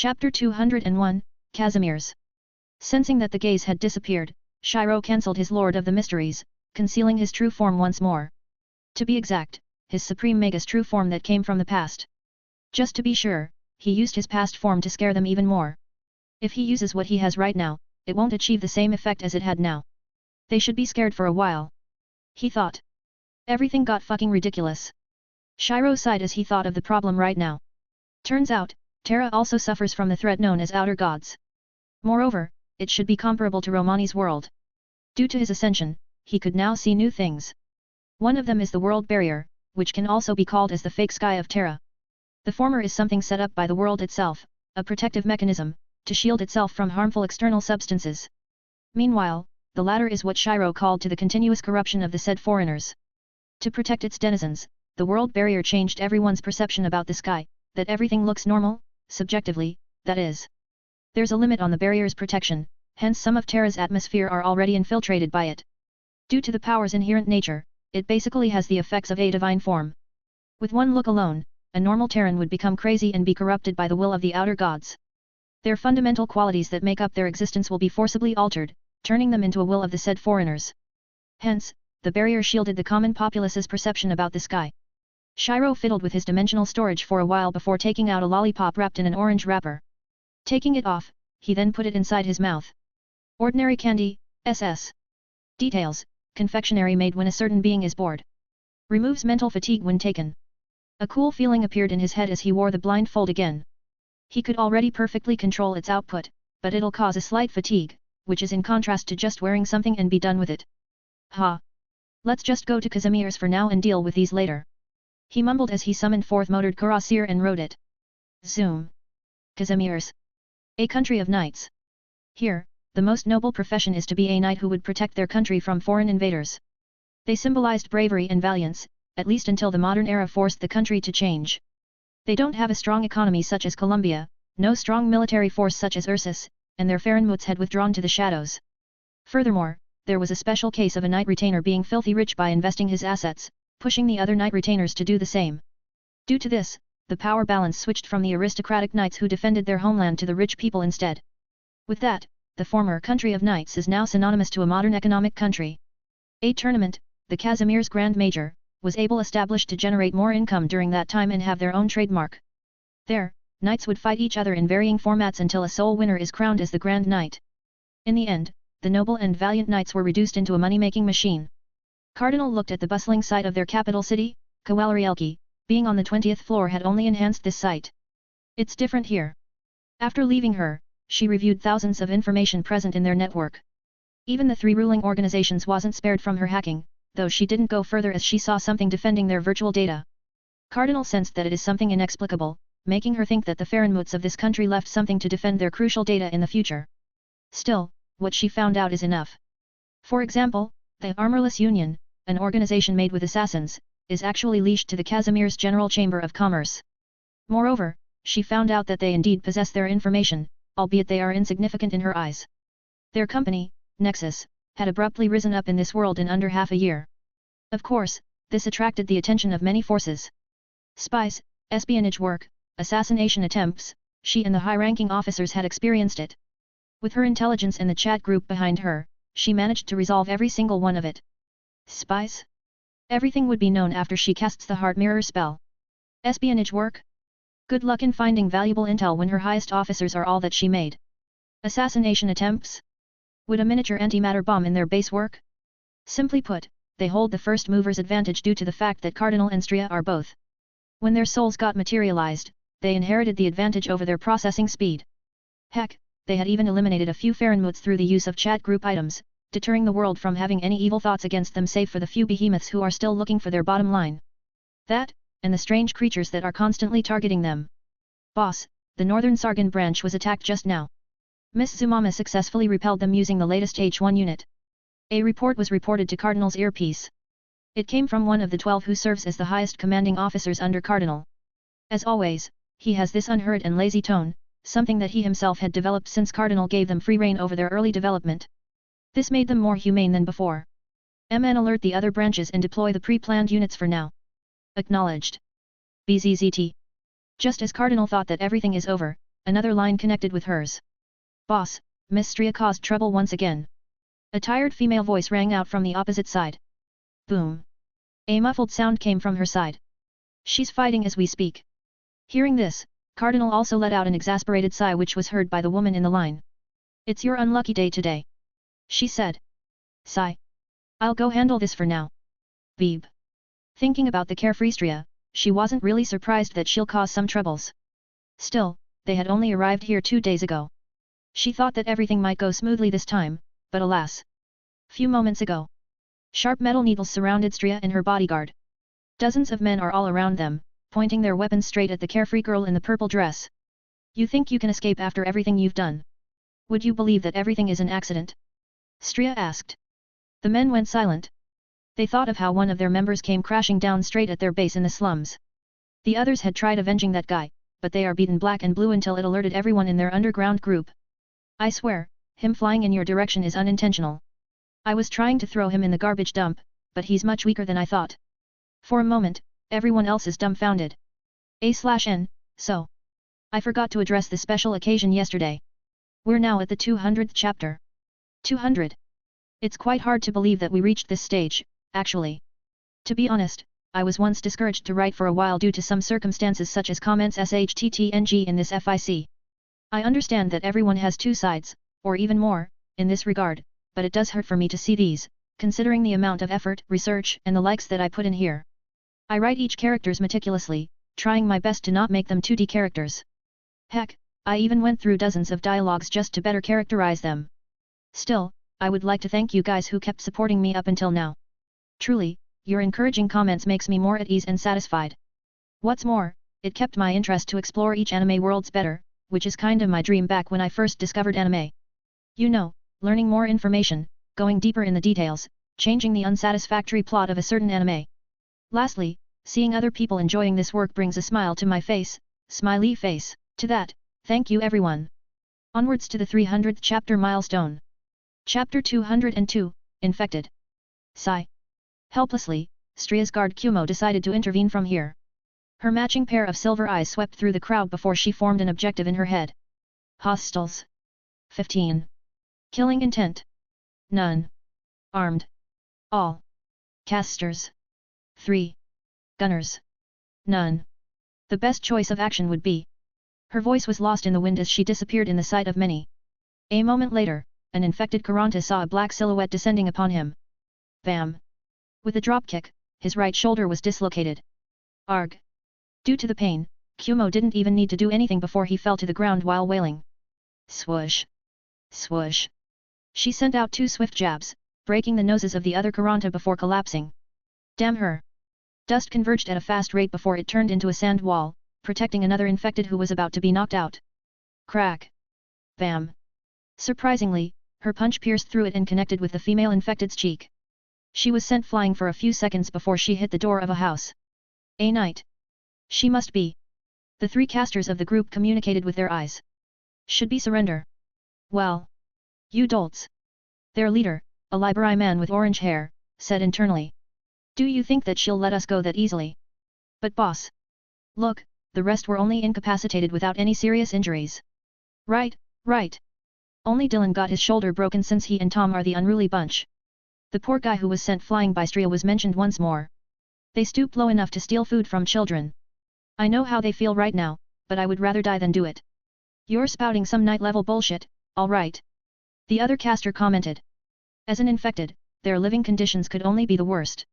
Chapter 201, Casimir's. Sensing that the gaze had disappeared, Shiro cancelled his Lord of the Mysteries, concealing his true form once more. To be exact, his Supreme Magus true form that came from the past. Just to be sure, he used his past form to scare them even more. If he uses what he has right now, it won't achieve the same effect as it had now. They should be scared for a while. He thought. Everything got fucking ridiculous. Shiro sighed as he thought of the problem right now. Turns out, Terra also suffers from the threat known as Outer Gods. Moreover, it should be comparable to Romani's world. Due to his ascension, he could now see new things. One of them is the world barrier, which can also be called as the fake sky of Terra. The former is something set up by the world itself, a protective mechanism, to shield itself from harmful external substances. Meanwhile, the latter is what Shiro called to the continuous corruption of the said foreigners. To protect its denizens, the world barrier changed everyone's perception about the sky, that everything looks normal, subjectively, that is. There's a limit on the barrier's protection, hence some of Terra's atmosphere are already infiltrated by it. Due to the power's inherent nature, it basically has the effects of a divine form. With one look alone, a normal Terran would become crazy and be corrupted by the will of the outer gods. Their fundamental qualities that make up their existence will be forcibly altered, turning them into a will of the said foreigners. Hence, the barrier shielded the common populace's perception about the sky. Shiro fiddled with his dimensional storage for a while before taking out a lollipop wrapped in an orange wrapper. Taking it off, he then put it inside his mouth. Ordinary candy, SS. Details: confectionery made when a certain being is bored. Removes mental fatigue when taken. A cool feeling appeared in his head as he wore the blindfold again. He could already perfectly control its output, but it'll cause a slight fatigue, which is in contrast to just wearing something and be done with it. Ha! Let's just go to Casimir's for now and deal with these later. He mumbled as he summoned forth motored cuirassier and rode it. Zoom. Casimir's. A country of knights. Here, the most noble profession is to be a knight who would protect their country from foreign invaders. They symbolized bravery and valiance, at least until the modern era forced the country to change. They don't have a strong economy such as Colombia, no strong military force such as Ursus, and their Farenmuts had withdrawn to the shadows. Furthermore, there was a special case of a knight retainer being filthy rich by investing his assets, pushing the other knight retainers to do the same. Due to this, the power balance switched from the aristocratic knights who defended their homeland to the rich people instead. With that, the former country of knights is now synonymous to a modern economic country. A tournament, the Casimir's Grand Major, was able established to generate more income during that time and have their own trademark. There, knights would fight each other in varying formats until a sole winner is crowned as the Grand Knight. In the end, the noble and valiant knights were reduced into a money-making machine. Cardinal looked at the bustling sight of their capital city, Kawalerielki. Being on the 20th floor had only enhanced this sight. It's different here. After leaving her, she reviewed thousands of information present in their network. Even the three ruling organizations wasn't spared from her hacking, though she didn't go further as she saw something defending their virtual data. Cardinal sensed that it is something inexplicable, making her think that the Farenmuts of this country left something to defend their crucial data in the future. Still, what she found out is enough. For example, the Armorless Union, an organization made with assassins, is actually leashed to the Casimir's General Chamber of Commerce. Moreover, she found out that they indeed possess their information, albeit they are insignificant in her eyes. Their company, Nexus, had abruptly risen up in this world in under half a year. Of course, this attracted the attention of many forces. Spies, espionage work, assassination attempts, she and the high-ranking officers had experienced it. With her intelligence and the chat group behind her, she managed to resolve every single one of it. Spies? Everything would be known after she casts the heart mirror spell. Espionage work? Good luck in finding valuable intel when her highest officers are all that she made. Assassination attempts? Would a miniature antimatter bomb in their base work? Simply put, they hold the first mover's advantage due to the fact that Cardinal and Stria are both. When their souls got materialized, they inherited the advantage over their processing speed. Heck, they had even eliminated a few Farenmuts through the use of chat group items, deterring the world from having any evil thoughts against them save for the few behemoths who are still looking for their bottom line. That, and the strange creatures that are constantly targeting them. Boss, the Northern Sargon branch was attacked just now. Miss Zumama successfully repelled them using the latest H1 unit. A report was reported to Cardinal's earpiece. It came from one of the 12 who serves as the highest commanding officers under Cardinal. As always, he has this unhurried and lazy tone, something that he himself had developed since Cardinal gave them free rein over their early development. This made them more humane than before. MN alert the other branches and deploy the pre-planned units for now. Acknowledged. BZZT. Just as Cardinal thought that everything is over, another line connected with hers. Boss, Miss Stria caused trouble once again. A tired female voice rang out from the opposite side. Boom. A muffled sound came from her side. She's fighting as we speak. Hearing this, Cardinal also let out an exasperated sigh which was heard by the woman in the line. It's your unlucky day today, she said. Sigh. I'll go handle this for now. Beeb. Thinking about the carefree Stria, she wasn't really surprised that she'll cause some troubles. Still, they had only arrived here 2 days ago. She thought that everything might go smoothly this time, but alas. Few moments ago. Sharp metal needles surrounded Stria and her bodyguard. Dozens of men are all around them, pointing their weapons straight at the carefree girl in the purple dress. You think you can escape after everything you've done? Would you believe that everything is an accident? Stria asked. The men went silent. They thought of how one of their members came crashing down straight at their base in the slums. The others had tried avenging that guy, but they are beaten black and blue until it alerted everyone in their underground group. I swear, him flying in your direction is unintentional. I was trying to throw him in the garbage dump, but he's much weaker than I thought. For a moment, everyone else is dumbfounded. A/N, so. I forgot to address the special occasion yesterday. We're now at the 200th chapter. 200. It's quite hard to believe that we reached this stage, actually. To be honest, I was once discouraged to write for a while due to some circumstances such as comments SHTTNG in this FIC. I understand that everyone has two sides, or even more, in this regard, but it does hurt for me to see these, considering the amount of effort, research, and the likes that I put in here. I write each characters meticulously, trying my best to not make them 2D characters. Heck, I even went through dozens of dialogues just to better characterize them. Still, I would like to thank you guys who kept supporting me up until now. Truly, your encouraging comments makes me more at ease and satisfied. What's more, it kept my interest to explore each anime worlds better, which is kinda my dream back when I first discovered anime. You know, learning more information, going deeper in the details, changing the unsatisfactory plot of a certain anime. Lastly, seeing other people enjoying this work brings a smile to my face, smiley face. To that, thank you everyone. Onwards to the 300th chapter milestone. Chapter 202, Infected. Sigh. Helplessly, Stria's guard Kumo decided to intervene from here. Her matching pair of silver eyes swept through the crowd before she formed an objective in her head. Hostiles. 15. Killing intent. None. Armed. All. Casters. 3. Gunners. None. The best choice of action would be. Her voice was lost in the wind as she disappeared in the sight of many. A moment later, an infected Kuranta saw a black silhouette descending upon him. Bam! With a dropkick, his right shoulder was dislocated. Arg! Due to the pain, Kumo didn't even need to do anything before he fell to the ground while wailing. Swoosh! Swoosh! She sent out 2 swift jabs, breaking the noses of the other Kuranta before collapsing. Damn her! Dust converged at a fast rate before it turned into a sand wall, protecting another infected who was about to be knocked out. Crack! Bam! Surprisingly, her punch pierced through it and connected with the female infected's cheek. She was sent flying for a few seconds before she hit the door of a house. A knight. She must be. The 3 casters of the group communicated with their eyes. Should be surrender. Well. You dolts. Their leader, a Liberi man with orange hair, said internally. Do you think that she'll let us go that easily? But boss. Look, the rest were only incapacitated without any serious injuries. Right, right. Only Dylan got his shoulder broken since he and Tom are the unruly bunch. The poor guy who was sent flying by Stria was mentioned once more. They stoop low enough to steal food from children. I know how they feel right now, but I would rather die than do it. You're spouting some knight-level bullshit, alright. The other caster commented. As an infected, their living conditions could only be the worst.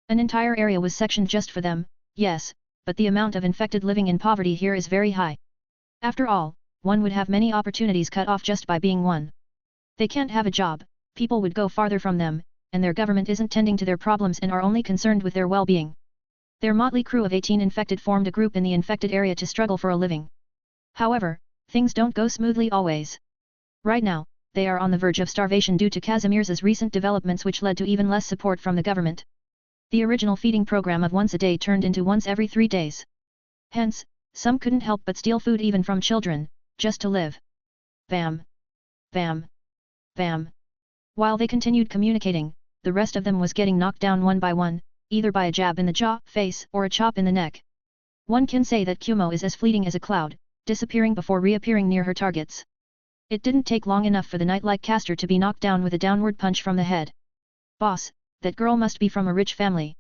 An entire area was sectioned just for them, yes, but the amount of infected living in poverty here is very high. After all, one would have many opportunities cut off just by being one. They can't have a job, people would go farther from them, and their government isn't tending to their problems and are only concerned with their well-being. Their motley crew of 18 infected formed a group in the infected area to struggle for a living. However, things don't go smoothly always. Right now, they are on the verge of starvation due to Casimir's recent developments which led to even less support from the government. The original feeding program of once a day turned into once every 3 days. Hence, some couldn't help but steal food even from children, just to live. Bam! Bam! Bam! While they continued communicating, the rest of them was getting knocked down one by one, either by a jab in the jaw, face, or a chop in the neck. One can say that Kumo is as fleeting as a cloud, disappearing before reappearing near her targets. It didn't take long enough for the knight-like caster to be knocked down with a downward punch from the head. Boss, that girl must be from a rich family.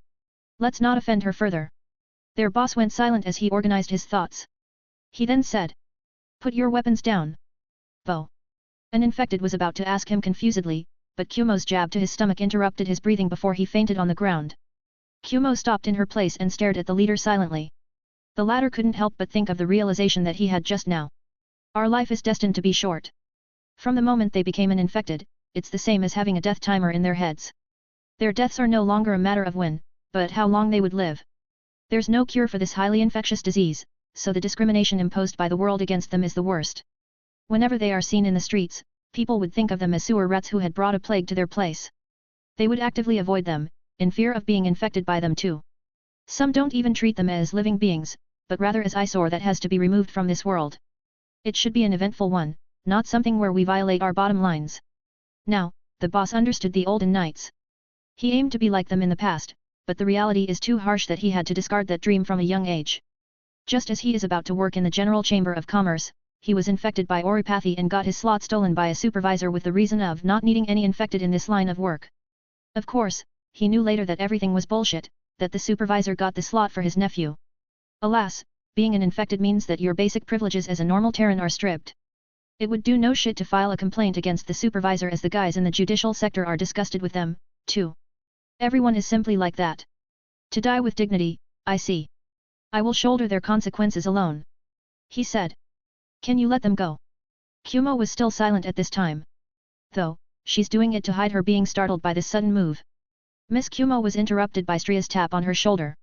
Let's not offend her further. Their boss went silent as he organized his thoughts. He then said, "Put your weapons down." Bo. An infected was about to ask him confusedly, but Kumo's jab to his stomach interrupted his breathing before he fainted on the ground. Kumo stopped in her place and stared at the leader silently. The latter couldn't help but think of the realization that he had just now. Our life is destined to be short. From the moment they became an infected, it's the same as having a death timer in their heads. Their deaths are no longer a matter of when, but how long they would live. There's no cure for this highly infectious disease, so the discrimination imposed by the world against them is the worst. Whenever they are seen in the streets, people would think of them as sewer rats who had brought a plague to their place. They would actively avoid them, in fear of being infected by them too. Some don't even treat them as living beings, but rather as eyesore that has to be removed from this world. It should be an eventful one, not something where we violate our bottom lines. Now, the boss understood the olden knights. He aimed to be like them in the past, but the reality is too harsh that he had to discard that dream from a young age. Just as he is about to work in the General Chamber of Commerce, he was infected by oripathy and got his slot stolen by a supervisor with the reason of not needing any infected in this line of work. Of course, he knew later that everything was bullshit, that the supervisor got the slot for his nephew. Alas, being an infected means that your basic privileges as a normal Terran are stripped. It would do no shit to file a complaint against the supervisor as the guys in the judicial sector are disgusted with them, too. Everyone is simply like that. To die with dignity, I see. I will shoulder their consequences alone. He said. Can you let them go? Kumo was still silent at this time. Though, she's doing it to hide her being startled by this sudden move. Miss Kumo was interrupted by Stria's tap on her shoulder.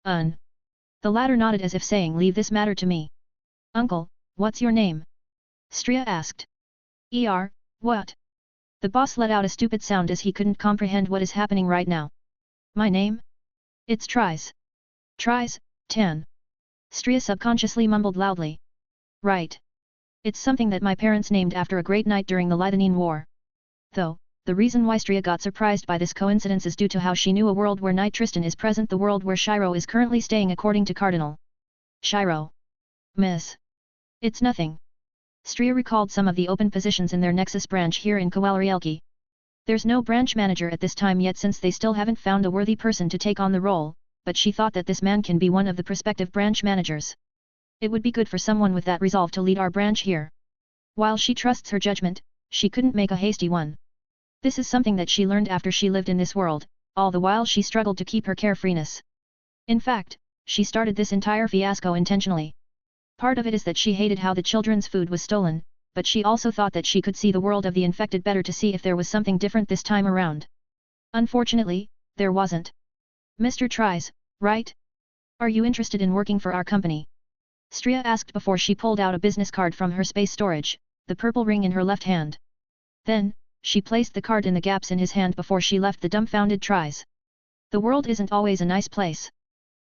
The latter nodded as if saying, "Leave this matter to me." "Uncle, what's your name?" Stria asked. What? The boss let out a stupid sound as he couldn't comprehend what is happening right now. "My name? It's Tries. Tries, Tan." Stria subconsciously mumbled loudly. "Right. It's something that my parents named after a great knight during the Lythanine War." Though, the reason why Stria got surprised by this coincidence is due to how she knew a world where Knight Tristan is present, the world where Shiro is currently staying according to Cardinal. "Shiro. Miss. It's nothing." Stria recalled some of the open positions in their Nexus branch here in Kowalrielki. There's no branch manager at this time yet since they still haven't found a worthy person to take on the role, but she thought that this man can be one of the prospective branch managers. It would be good for someone with that resolve to lead our branch here. While she trusts her judgment, she couldn't make a hasty one. This is something that she learned after she lived in this world, all the while she struggled to keep her carefreeness. In fact, she started this entire fiasco intentionally. Part of it is that she hated how the children's food was stolen, but she also thought that she could see the world of the infected better to see if there was something different this time around. Unfortunately, there wasn't. "Mr. Tries, right? Are you interested in working for our company?" Stria asked before she pulled out a business card from her space storage, the purple ring in her left hand. Then, she placed the card in the gaps in his hand before she left the dumbfounded Tries. The world isn't always a nice place.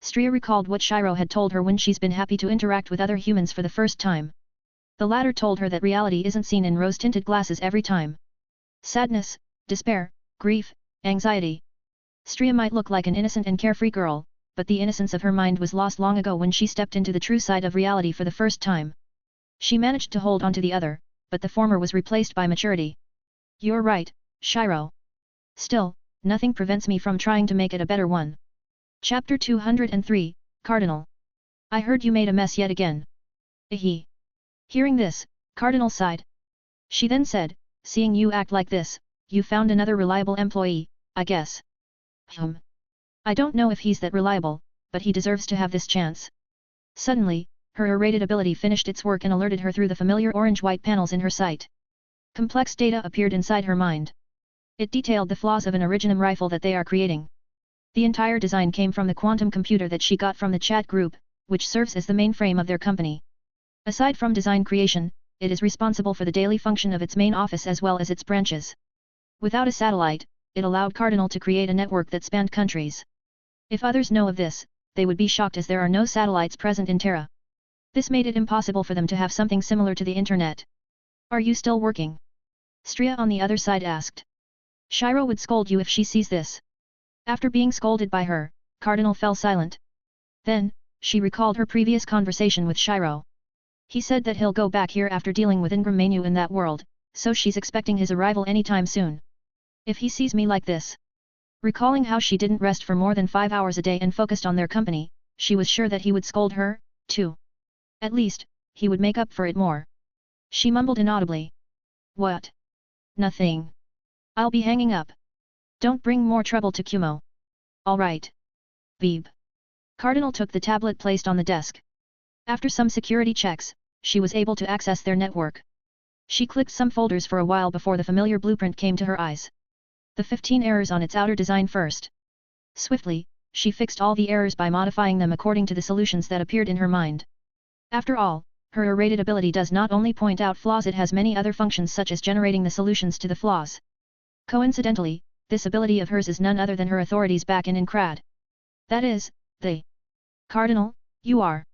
Stria recalled what Shiro had told her when she's been happy to interact with other humans for the first time. The latter told her that reality isn't seen in rose-tinted glasses every time. Sadness, despair, grief, anxiety. Stria might look like an innocent and carefree girl, but the innocence of her mind was lost long ago when she stepped into the true side of reality for the first time. She managed to hold onto the other, but the former was replaced by maturity. "You're right, Shiro. Still, nothing prevents me from trying to make it a better one." Chapter 203, Cardinal. "I heard you made a mess yet again." He. Hearing this, Cardinal sighed. She then said, "Seeing you act like this, you found another reliable employee, I guess." "I don't know if he's that reliable, but he deserves to have this chance." Suddenly, her irradiated ability finished its work and alerted her through the familiar orange-white panels in her sight. Complex data appeared inside her mind. It detailed the flaws of an Originum rifle that they are creating. The entire design came from the quantum computer that she got from the chat group, which serves as the mainframe of their company. Aside from design creation, it is responsible for the daily function of its main office as well as its branches. Without a satellite, it allowed Cardinal to create a network that spanned countries. If others know of this, they would be shocked as there are no satellites present in Terra. This made it impossible for them to have something similar to the internet. "Are you still working?" Stria on the other side asked. "Shiro would scold you if she sees this." After being scolded by her, Cardinal fell silent. Then, she recalled her previous conversation with Shiro. He said that he'll go back here after dealing with Ingram Manu in that world, so she's expecting his arrival anytime soon. If he sees me like this. Recalling how she didn't rest for more than 5 hours a day and focused on their company, she was sure that he would scold her, too. At least, he would make up for it more. She mumbled inaudibly. What? Nothing. I'll be hanging up. Don't bring more trouble to Kumo. All right. Beep. Cardinal took the tablet placed on the desk. After some security checks, she was able to access their network. She clicked some folders for a while before the familiar blueprint came to her eyes. The 15 errors on its outer design first. Swiftly, she fixed all the errors by modifying them according to the solutions that appeared in her mind. After all, her errated ability does not only point out flaws, it has many other functions such as generating the solutions to the flaws. Coincidentally, this ability of hers is none other than her authorities back in Inkrad. That is, the Cardinal, you are.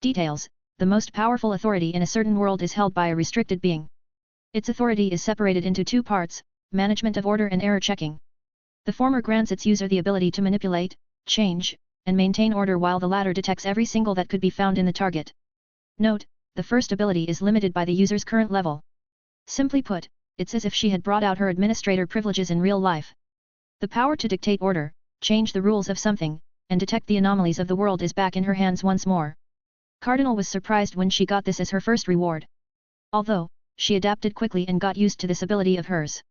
Details: the most powerful authority in a certain world is held by a restricted being. Its authority is separated into two parts, management of order and error checking. The former grants its user the ability to manipulate, change, and maintain order, while the latter detects every single that could be found in the target. Note, the first ability is limited by the user's current level. Simply put, it's as if she had brought out her administrator privileges in real life. The power to dictate order, change the rules of something, and detect the anomalies of the world is back in her hands once more. Cardinal was surprised when she got this as her first reward. Although, she adapted quickly and got used to this ability of hers.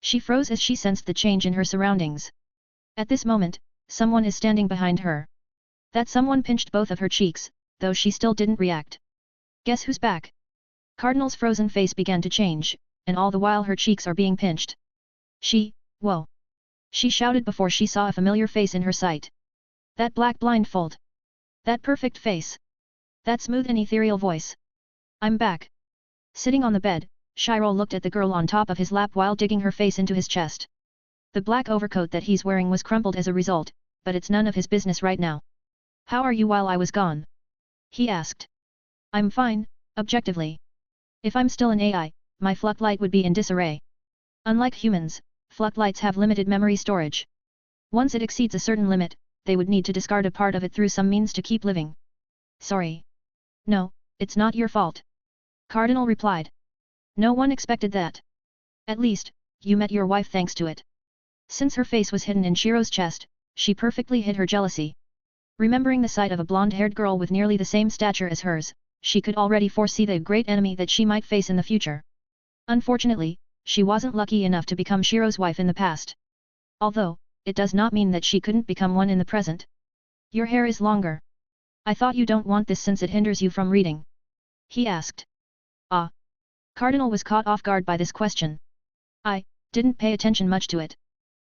She froze as she sensed the change in her surroundings. At this moment, someone is standing behind her. That someone pinched both of her cheeks, though she still didn't react. Guess who's back? Cardinal's frozen face began to change, and all the while her cheeks are being pinched. Whoa! She shouted before she saw a familiar face in her sight. That black blindfold. That perfect face. That smooth and ethereal voice. I'm back. Sitting on the bed, Shiro looked at the girl on top of his lap while digging her face into his chest. The black overcoat that he's wearing was crumpled as a result, but it's none of his business right now. How are you while I was gone? He asked. I'm fine, objectively. If I'm still an AI, my Fluctlight would be in disarray. Unlike humans, Fluctlights have limited memory storage. Once it exceeds a certain limit, they would need to discard a part of it through some means to keep living. Sorry. No, it's not your fault. Cardinal replied. No one expected that. At least, you met your wife thanks to it. Since her face was hidden in Shiro's chest, she perfectly hid her jealousy. Remembering the sight of a blonde-haired girl with nearly the same stature as hers, she could already foresee the great enemy that she might face in the future. Unfortunately, she wasn't lucky enough to become Shiro's wife in the past. Although, it does not mean that she couldn't become one in the present. Your hair is longer. I thought you don't want this since it hinders you from reading. He asked. Ah. Cardinal was caught off guard by this question. I didn't pay attention much to it.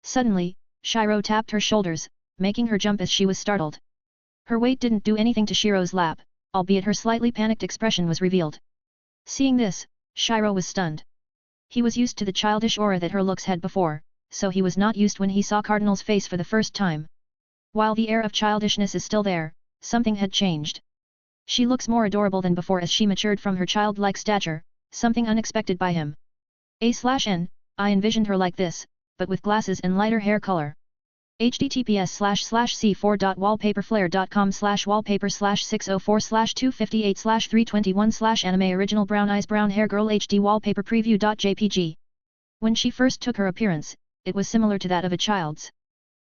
Suddenly, Shiro tapped her shoulders, making her jump as she was startled. Her weight didn't do anything to Shiro's lap, albeit her slightly panicked expression was revealed. Seeing this, Shiro was stunned. He was used to the childish aura that her looks had before, so he was not used when he saw Cardinal's face for the first time. While the air of childishness is still there, something had changed. She looks more adorable than before as she matured from her childlike stature, something unexpected by him. I envisioned her like this, but with glasses and lighter hair color. https://c4.wallpaperflare.com/wallpaper/604/258/321/anime original brown eyes brown hair girl HD wallpaper preview.jpg. When she first took her appearance, it was similar to that of a child's.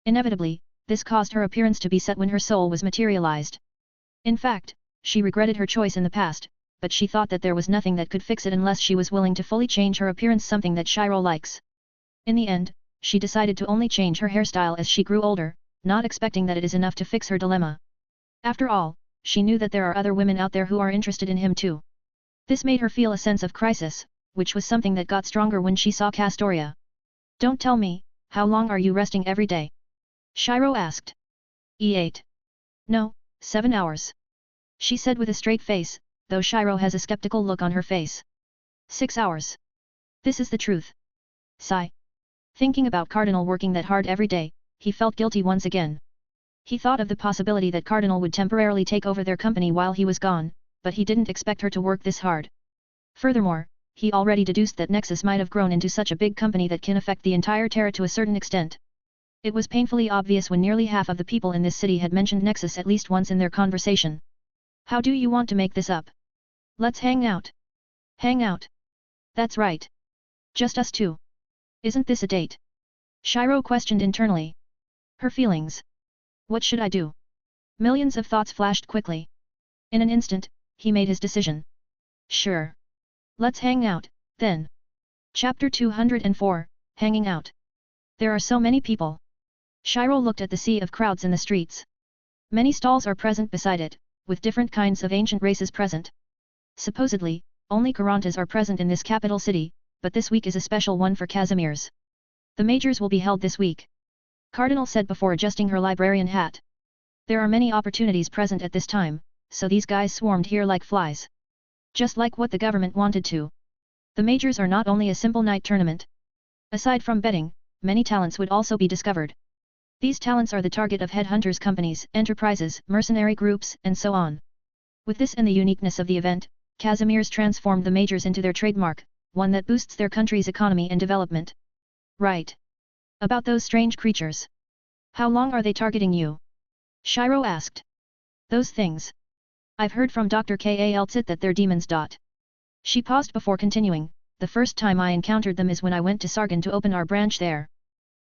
Inevitably, this caused her appearance to be set when her soul was materialized. In fact, she regretted her choice in the past, but she thought that there was nothing that could fix it unless she was willing to fully change her appearance, something that Shiro likes. In the end, she decided to only change her hairstyle as she grew older, not expecting that it is enough to fix her dilemma. After all, she knew that there are other women out there who are interested in him too. This made her feel a sense of crisis, which was something that got stronger when she saw Castoria. Don't tell me, how long are you resting every day? Shiro asked. E8. No, 7 hours. She said with a straight face, though Shiro has a skeptical look on her face. 6 hours. This is the truth. Sigh. Thinking about Cardinal working that hard every day, he felt guilty once again. He thought of the possibility that Cardinal would temporarily take over their company while he was gone, but he didn't expect her to work this hard. Furthermore, he already deduced that Nexus might have grown into such a big company that can affect the entire Terra to a certain extent. It was painfully obvious when nearly half of the people in this city had mentioned Nexus at least once in their conversation. How do you want to make this up? Let's hang out. Hang out. That's right. Just us two. Isn't this a date? Shiro questioned internally. Her feelings. What should I do? Millions of thoughts flashed quickly. In an instant, he made his decision. Sure. Let's hang out, then. Chapter 204, Hanging Out. There are so many people. Shiro looked at the sea of crowds in the streets. Many stalls are present beside it, with different kinds of ancient races present. Supposedly, only Karantas are present in this capital city, but this week is a special one for Casimirs. The majors will be held this week. Cardinal said before adjusting her librarian hat. There are many opportunities present at this time, so these guys swarmed here like flies. Just like what the government wanted to. The majors are not only a simple night tournament. Aside from betting, many talents would also be discovered. These talents are the target of headhunters companies, enterprises, mercenary groups, and so on. With this and the uniqueness of the event, Casimirs transformed the majors into their trademark, one that boosts their country's economy and development. Right. About those strange creatures. How long are they targeting you? Shiro asked. Those things. I've heard from Dr. Kaltsit that they're demons. She paused before continuing, the first time I encountered them is when I went to Sargon to open our branch there.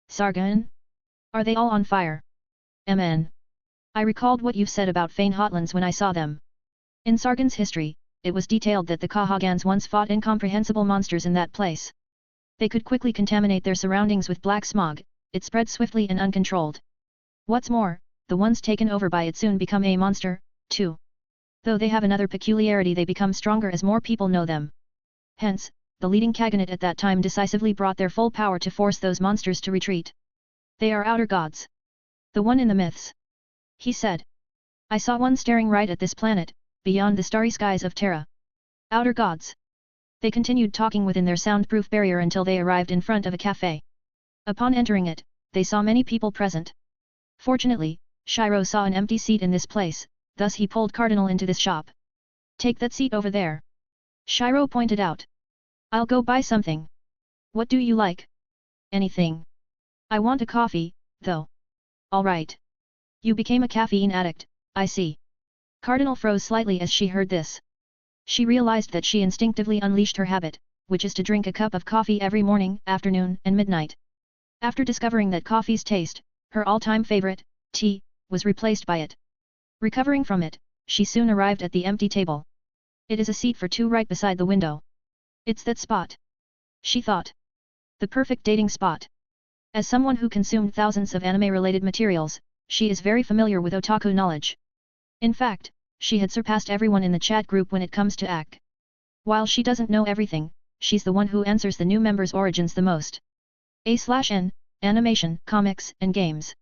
Sargon? Are they all on fire? MN. I recalled what you've said about Fane Hotlands when I saw them. In Sargon's history, it was detailed that the Kahagans once fought incomprehensible monsters in that place. They could quickly contaminate their surroundings with black smog, it spread swiftly and uncontrolled. What's more, the ones taken over by it soon become a monster, too. Though they have another peculiarity, they become stronger as more people know them. Hence, the leading Khaganate at that time decisively brought their full power to force those monsters to retreat. They are outer gods. The one in the myths. He said. I saw one staring right at this planet, beyond the starry skies of Terra. Outer gods. They continued talking within their soundproof barrier until they arrived in front of a cafe. Upon entering it, they saw many people present. Fortunately, Shiro saw an empty seat in this place, thus he pulled Cardinal into this shop. Take that seat over there. Shiro pointed out. I'll go buy something. What do you like? Anything. I want a coffee, though. All right. You became a caffeine addict, I see. Cardinal froze slightly as she heard this. She realized that she instinctively unleashed her habit, which is to drink a cup of coffee every morning, afternoon, and midnight. After discovering that coffee's taste, her all-time favorite, tea, was replaced by it. Recovering from it, she soon arrived at the empty table. It is a seat for two right beside the window. It's that spot. She thought. The perfect dating spot. As someone who consumed thousands of anime-related materials, she is very familiar with otaku knowledge. In fact, she had surpassed everyone in the chat group when it comes to ACK. While she doesn't know everything, she's the one who answers the new members' origins the most. A/N, animation, comics, and games.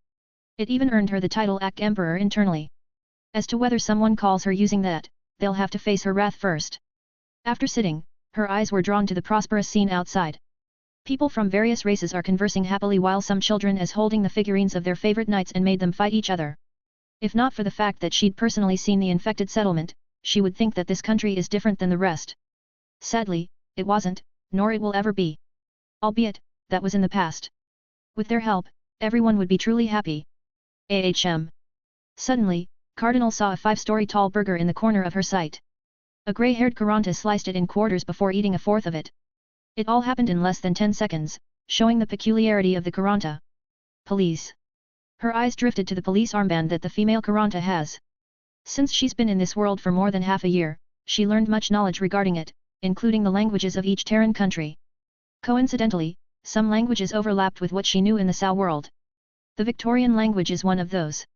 It even earned her the title ACK Emperor internally. As to whether someone calls her using that, they'll have to face her wrath first. After sitting, her eyes were drawn to the prosperous scene outside. People from various races are conversing happily while some children is holding the figurines of their favorite knights and made them fight each other. If not for the fact that she'd personally seen the infected settlement, she would think that this country is different than the rest. Sadly, it wasn't, nor it will ever be. Albeit, that was in the past. With their help, everyone would be truly happy. Ahm. Suddenly, Cardinal saw a 5-story tall burger in the corner of her sight. A grey-haired Karanta sliced it in quarters before eating a fourth of it. It all happened in less than 10 seconds, showing the peculiarity of the Karanta. Police. Her eyes drifted to the police armband that the female Karanta has. Since she's been in this world for more than half a year, she learned much knowledge regarding it, including the languages of each Terran country. Coincidentally, some languages overlapped with what she knew in the Sao world. The Victorian language is one of those.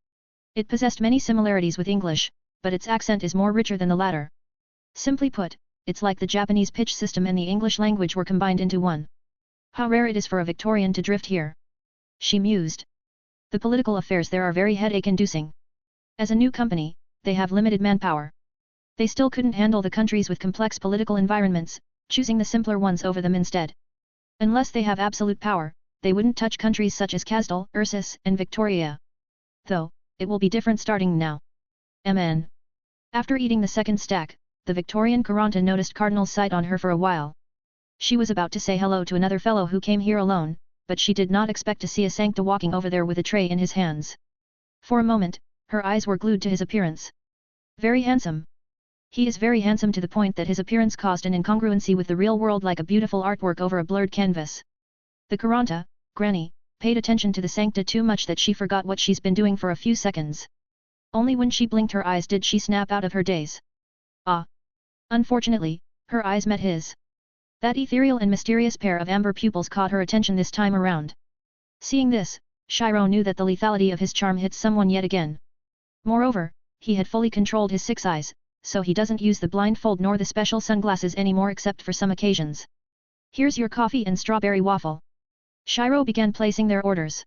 It possessed many similarities with English, but its accent is more richer than the latter. Simply put, it's like the Japanese pitch system and the English language were combined into one. How rare it is for a Victorian to drift here. She mused. The political affairs there are very headache-inducing. As a new company, they have limited manpower. They still couldn't handle the countries with complex political environments, choosing the simpler ones over them instead. Unless they have absolute power, they wouldn't touch countries such as Kasdal, Ursus, and Victoria. Though, it will be different starting now. MN. After eating the second stack, the Victorian Karanta noticed Cardinal's sight on her for a while. She was about to say hello to another fellow who came here alone, but she did not expect to see a Sancta walking over there with a tray in his hands. For a moment, her eyes were glued to his appearance. Very handsome, He is very handsome to the point that his appearance caused an incongruency with the real world like a beautiful artwork over a blurred canvas. The Karanta, Granny, paid attention to the Sancta too much that she forgot what she's been doing for a few seconds. Only when she blinked her eyes did she snap out of her daze. Ah! Unfortunately, her eyes met his. That ethereal and mysterious pair of amber pupils caught her attention this time around. Seeing this, Shiro knew that the lethality of his charm hit someone yet again. Moreover, he had fully controlled his 6 eyes, so he doesn't use the blindfold nor the special sunglasses anymore except for some occasions. Here's your coffee and strawberry waffle. Shiro began placing their orders.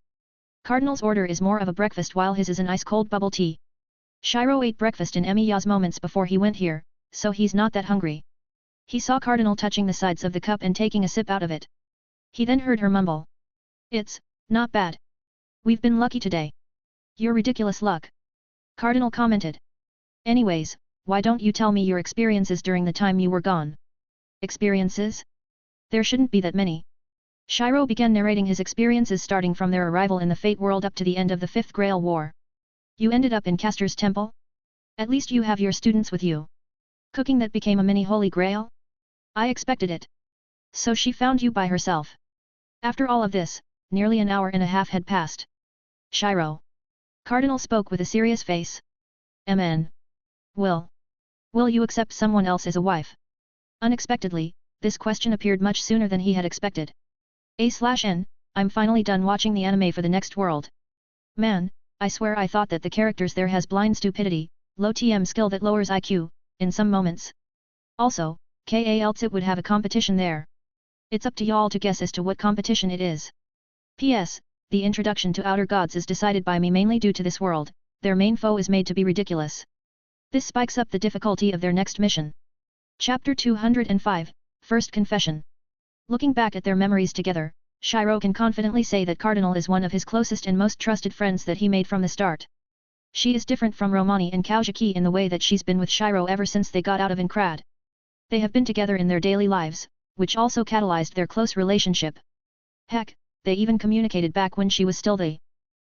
Cardinal's order is more of a breakfast while his is an ice-cold bubble tea. Shiro ate breakfast in Emiya's moments before he went here, so he's not that hungry. He saw Cardinal touching the sides of the cup and taking a sip out of it. He then heard her mumble. It's not bad. We've been lucky today. You're ridiculous luck. Cardinal commented. Anyways, why don't you tell me your experiences during the time you were gone? Experiences? There shouldn't be that many. Shiro began narrating his experiences starting from their arrival in the Fate World up to the end of the 5th Grail War. You ended up in Castor's temple? At least you have your students with you. Cooking that became a mini Holy Grail? I expected it. So she found you by herself. After all of this, nearly an hour and a half had passed. Shiro. Cardinal spoke with a serious face. MN. Will you accept someone else as a wife? Unexpectedly, this question appeared much sooner than he had expected. A/N, I'm finally done watching the anime for the next world. Man, I swear I thought that the characters there has blind stupidity, low TM skill that lowers IQ, in some moments. Also, else it would have a competition there. It's up to y'all to guess as to what competition it is. P.S. The introduction to outer gods is decided by me mainly due to this world, their main foe is made to be ridiculous. This spikes up the difficulty of their next mission. Chapter 205, First Confession. Looking back at their memories together, Shiro can confidently say that Cardinal is one of his closest and most trusted friends that he made from the start. She is different from Romani and Kaujiki in the way that she's been with Shiro ever since they got out of Inkrad. They have been together in their daily lives, which also catalyzed their close relationship. Heck, they even communicated back when she was still they.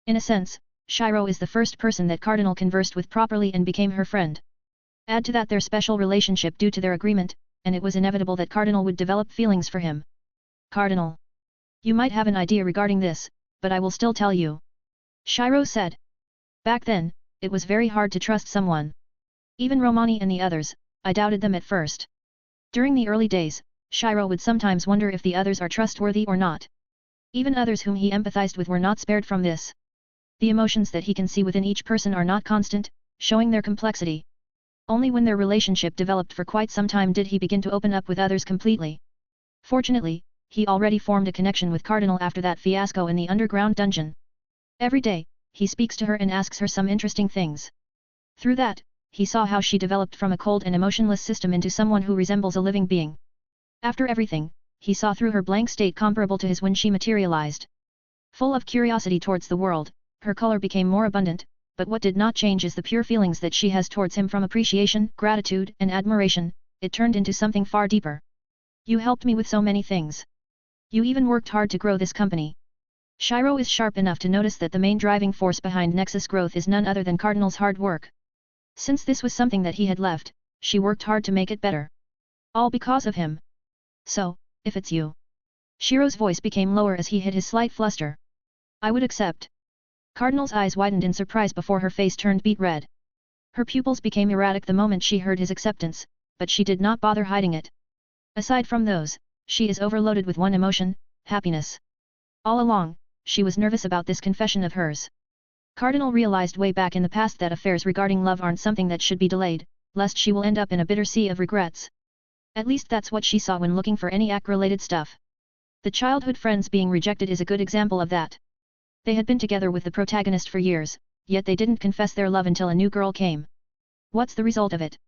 In a sense, Shiro is the first person that Cardinal conversed with properly and became her friend. Add to that their special relationship due to their agreement, and it was inevitable that Cardinal would develop feelings for him. Cardinal. You might have an idea regarding this, but I will still tell you. Shiro said. Back then, it was very hard to trust someone. Even Romani and the others, I doubted them at first. During the early days, Shiro would sometimes wonder if the others are trustworthy or not. Even others whom he empathized with were not spared from this. The emotions that he can see within each person are not constant, showing their complexity. Only when their relationship developed for quite some time did he begin to open up with others completely. Fortunately, he already formed a connection with Cardinal after that fiasco in the underground dungeon. Every day, he speaks to her and asks her some interesting things. Through that, he saw how she developed from a cold and emotionless system into someone who resembles a living being. After everything, he saw through her blank state comparable to his when she materialized. Full of curiosity towards the world, her color became more abundant, but what did not change is the pure feelings that she has towards him from appreciation, gratitude, and admiration. It turned into something far deeper. You helped me with so many things. You even worked hard to grow this company. Shiro is sharp enough to notice that the main driving force behind Nexus growth is none other than Cardinal's hard work. Since this was something that he had left, she worked hard to make it better. All because of him. So, if it's you. Shiro's voice became lower as he hid his slight fluster. I would accept. Cardinal's eyes widened in surprise before her face turned beet red. Her pupils became erratic the moment she heard his acceptance, but she did not bother hiding it. Aside from those, she is overloaded with one emotion, happiness. All along, she was nervous about this confession of hers. Cardinal realized way back in the past that affairs regarding love aren't something that should be delayed, lest she will end up in a bitter sea of regrets. At least that's what she saw when looking for any act-related stuff. The childhood friends being rejected is a good example of that. They had been together with the protagonist for years, yet they didn't confess their love until a new girl came. What's the result of it?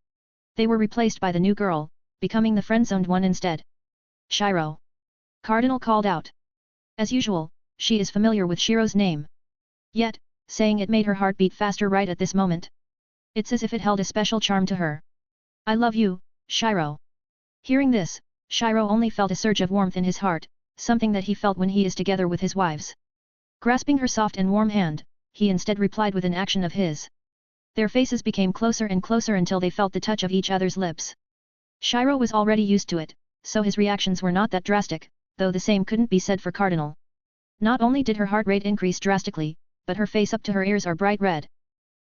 They were replaced by the new girl, becoming the friend-zoned one instead. Shiro. Cardinal called out. As usual, she is familiar with Shiro's name. Yet, saying it made her heart beat faster right at this moment. It's as if it held a special charm to her. I love you, Shiro. Hearing this, Shiro only felt a surge of warmth in his heart, something that he felt when he is together with his wives. Grasping her soft and warm hand, he instead replied with an action of his. Their faces became closer and closer until they felt the touch of each other's lips. Shiro was already used to it, so his reactions were not that drastic, though the same couldn't be said for Cardinal. Not only did her heart rate increase drastically, but her face up to her ears are bright red.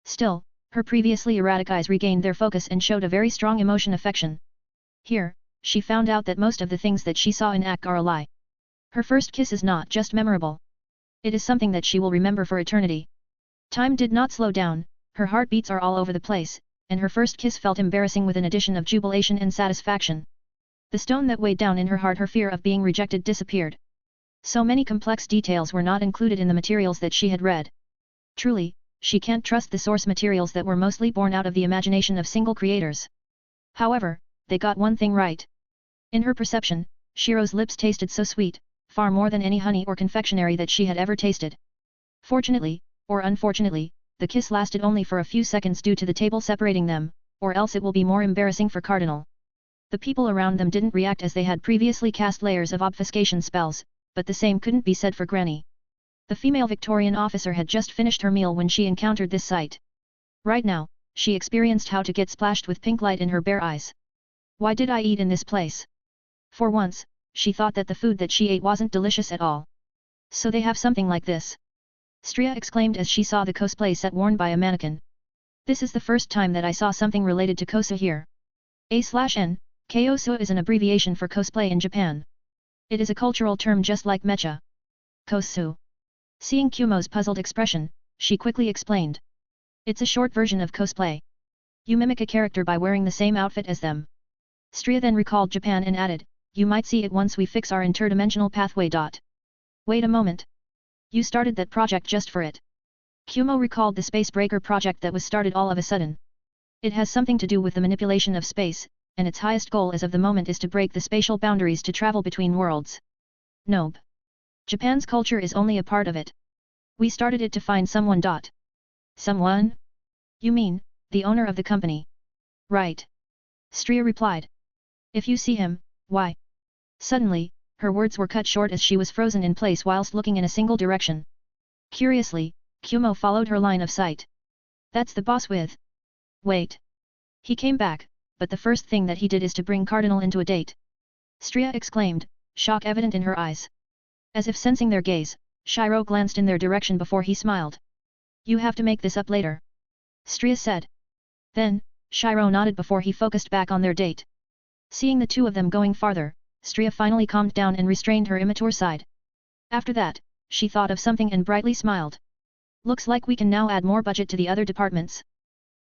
Still, her previously erratic eyes regained their focus and showed a very strong emotion affection. Here, she found out that most of the things that she saw in act are a lie. Her first kiss is not just memorable. It is something that she will remember for eternity. Time did not slow down, her heartbeats are all over the place, and her first kiss felt embarrassing with an addition of jubilation and satisfaction. The stone that weighed down in her heart, her fear of being rejected, disappeared. So many complex details were not included in the materials that she had read. Truly, she can't trust the source materials that were mostly born out of the imagination of single creators. However, they got one thing right. In her perception, Shiro's lips tasted so sweet, far more than any honey or confectionery that she had ever tasted. Fortunately, or unfortunately, the kiss lasted only for a few seconds due to the table separating them, or else it will be more embarrassing for Cardinal. The people around them didn't react as they had previously cast layers of obfuscation spells, but the same couldn't be said for Granny. The female Victorian officer had just finished her meal when she encountered this sight. Right now, she experienced how to get splashed with pink light in her bare eyes. Why did I eat in this place? For once, she thought that the food that she ate wasn't delicious at all. So they have something like this? Stria exclaimed as she saw the cosplay set worn by a mannequin. This is the first time that I saw something related to kosu here. A/N, Kosu is an abbreviation for cosplay in Japan. It is a cultural term just like mecha. Kosu. Seeing Kumo's puzzled expression, she quickly explained. It's a short version of cosplay. You mimic a character by wearing the same outfit as them. Stria then recalled Japan and added, you might see it once we fix our interdimensional pathway. Wait a moment. You started that project just for it. Kumo recalled the space breaker project that was started all of a sudden. It has something to do with the manipulation of space, and its highest goal as of the moment is to break the spatial boundaries to travel between worlds. Nope. Japan's culture is only a part of it. We started it to find someone. Someone? You mean, the owner of the company? Right. Stria replied. If you see him, why? Suddenly, her words were cut short as she was frozen in place whilst looking in a single direction. Curiously, Kumo followed her line of sight. That's the boss with. Wait. He came back, but the first thing that he did is to bring Cardinal into a date. Stria exclaimed, shock evident in her eyes. As if sensing their gaze, Shiro glanced in their direction before he smiled. You have to make this up later. Stria said. Then, Shiro nodded before he focused back on their date. Seeing the two of them going farther, Stria finally calmed down and restrained her immature side. After that, she thought of something and brightly smiled. Looks like we can now add more budget to the other departments.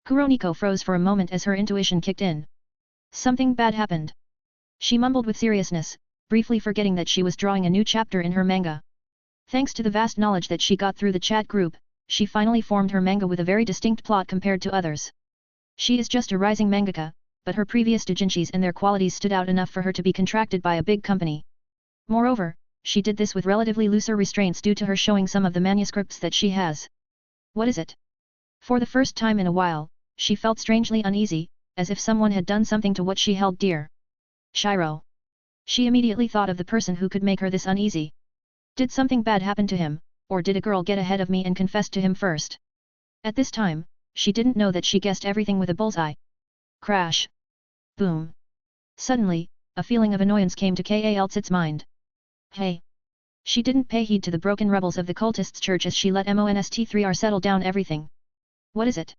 Kuroniko froze for a moment as her intuition kicked in. Something bad happened. She mumbled with seriousness, briefly forgetting that she was drawing a new chapter in her manga. Thanks to the vast knowledge that she got through the chat group, she finally formed her manga with a very distinct plot compared to others. She is just a rising mangaka, but her previous doujinshis and their qualities stood out enough for her to be contracted by a big company. Moreover, she did this with relatively looser restraints due to her showing some of the manuscripts that she has. What is it? For the first time in a while, she felt strangely uneasy, as if someone had done something to what she held dear. Shiro. She immediately thought of the person who could make her this uneasy. Did something bad happen to him, or did a girl get ahead of me and confess to him first? At this time, she didn't know that she guessed everything with a bullseye. Crash. Boom. Suddenly, a feeling of annoyance came to Kaltzit's mind. Hey. She didn't pay heed to the broken rebels of the cultists' church as she let Monst3R settle down everything. What is it?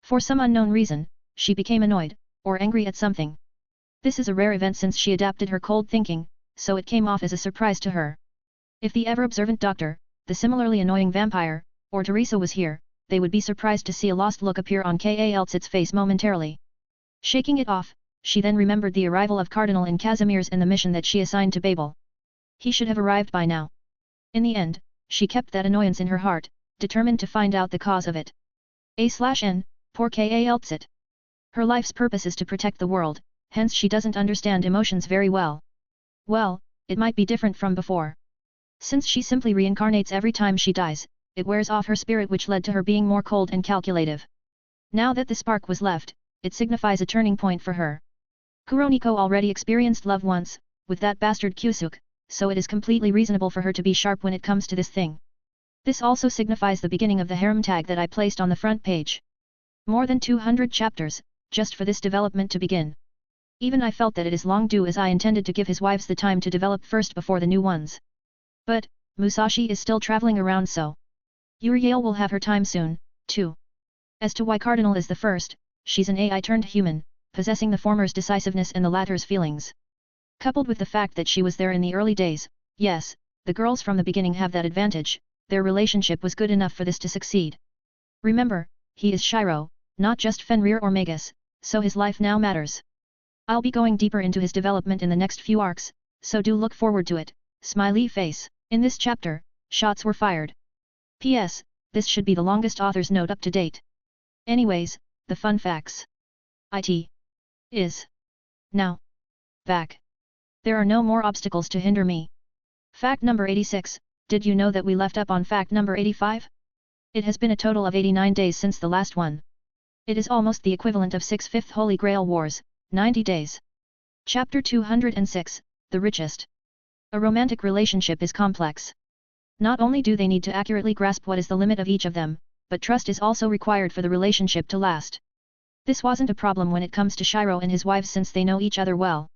For some unknown reason, she became annoyed, or angry at something. This is a rare event since she adapted her cold thinking, so it came off as a surprise to her. If the ever-observant doctor, the similarly annoying vampire, or Teresa was here, they would be surprised to see a lost look appear on Kaltzit's face momentarily. Shaking it off, she then remembered the arrival of Cardinal in Casimir's and the mission that she assigned to Babel. He should have arrived by now. In the end, she kept that annoyance in her heart, determined to find out the cause of it. A/N, poor Kaltzit. Her life's purpose is to protect the world, hence she doesn't understand emotions very well. Well, it might be different from before. Since she simply reincarnates every time she dies, it wears off her spirit, which led to her being more cold and calculative. Now that the spark was left, it signifies a turning point for her. Kuroniko already experienced love once, with that bastard Kyusuk, so it is completely reasonable for her to be sharp when it comes to this thing. This also signifies the beginning of the harem tag that I placed on the front page. More than 200 chapters, just for this development to begin. Even I felt that it is long due, as I intended to give his wives the time to develop first before the new ones. But, Musashi is still traveling around, so Uriel will have her time soon, too. As to why Cardinal is the first, she's an AI turned human, possessing the former's decisiveness and the latter's feelings. Coupled with the fact that she was there in the early days, yes, the girls from the beginning have that advantage, their relationship was good enough for this to succeed. Remember, he is Shiro, not just Fenrir or Magus, so his life now matters. I'll be going deeper into his development in the next few arcs, so do look forward to it, smiley face. In this chapter, shots were fired. P.S. This should be the longest author's note up to date. Anyways, the fun facts. It is now back. There are no more obstacles to hinder me. Fact number 86, did you know that we left up on fact number 85? It has been a total of 89 days since the last one. It is almost the equivalent of 6/5 Holy Grail Wars, 90 days. Chapter 206, The Richest. A romantic relationship is complex. Not only do they need to accurately grasp what is the limit of each of them, but trust is also required for the relationship to last. This wasn't a problem when it comes to Shiro and his wives, since they know each other well.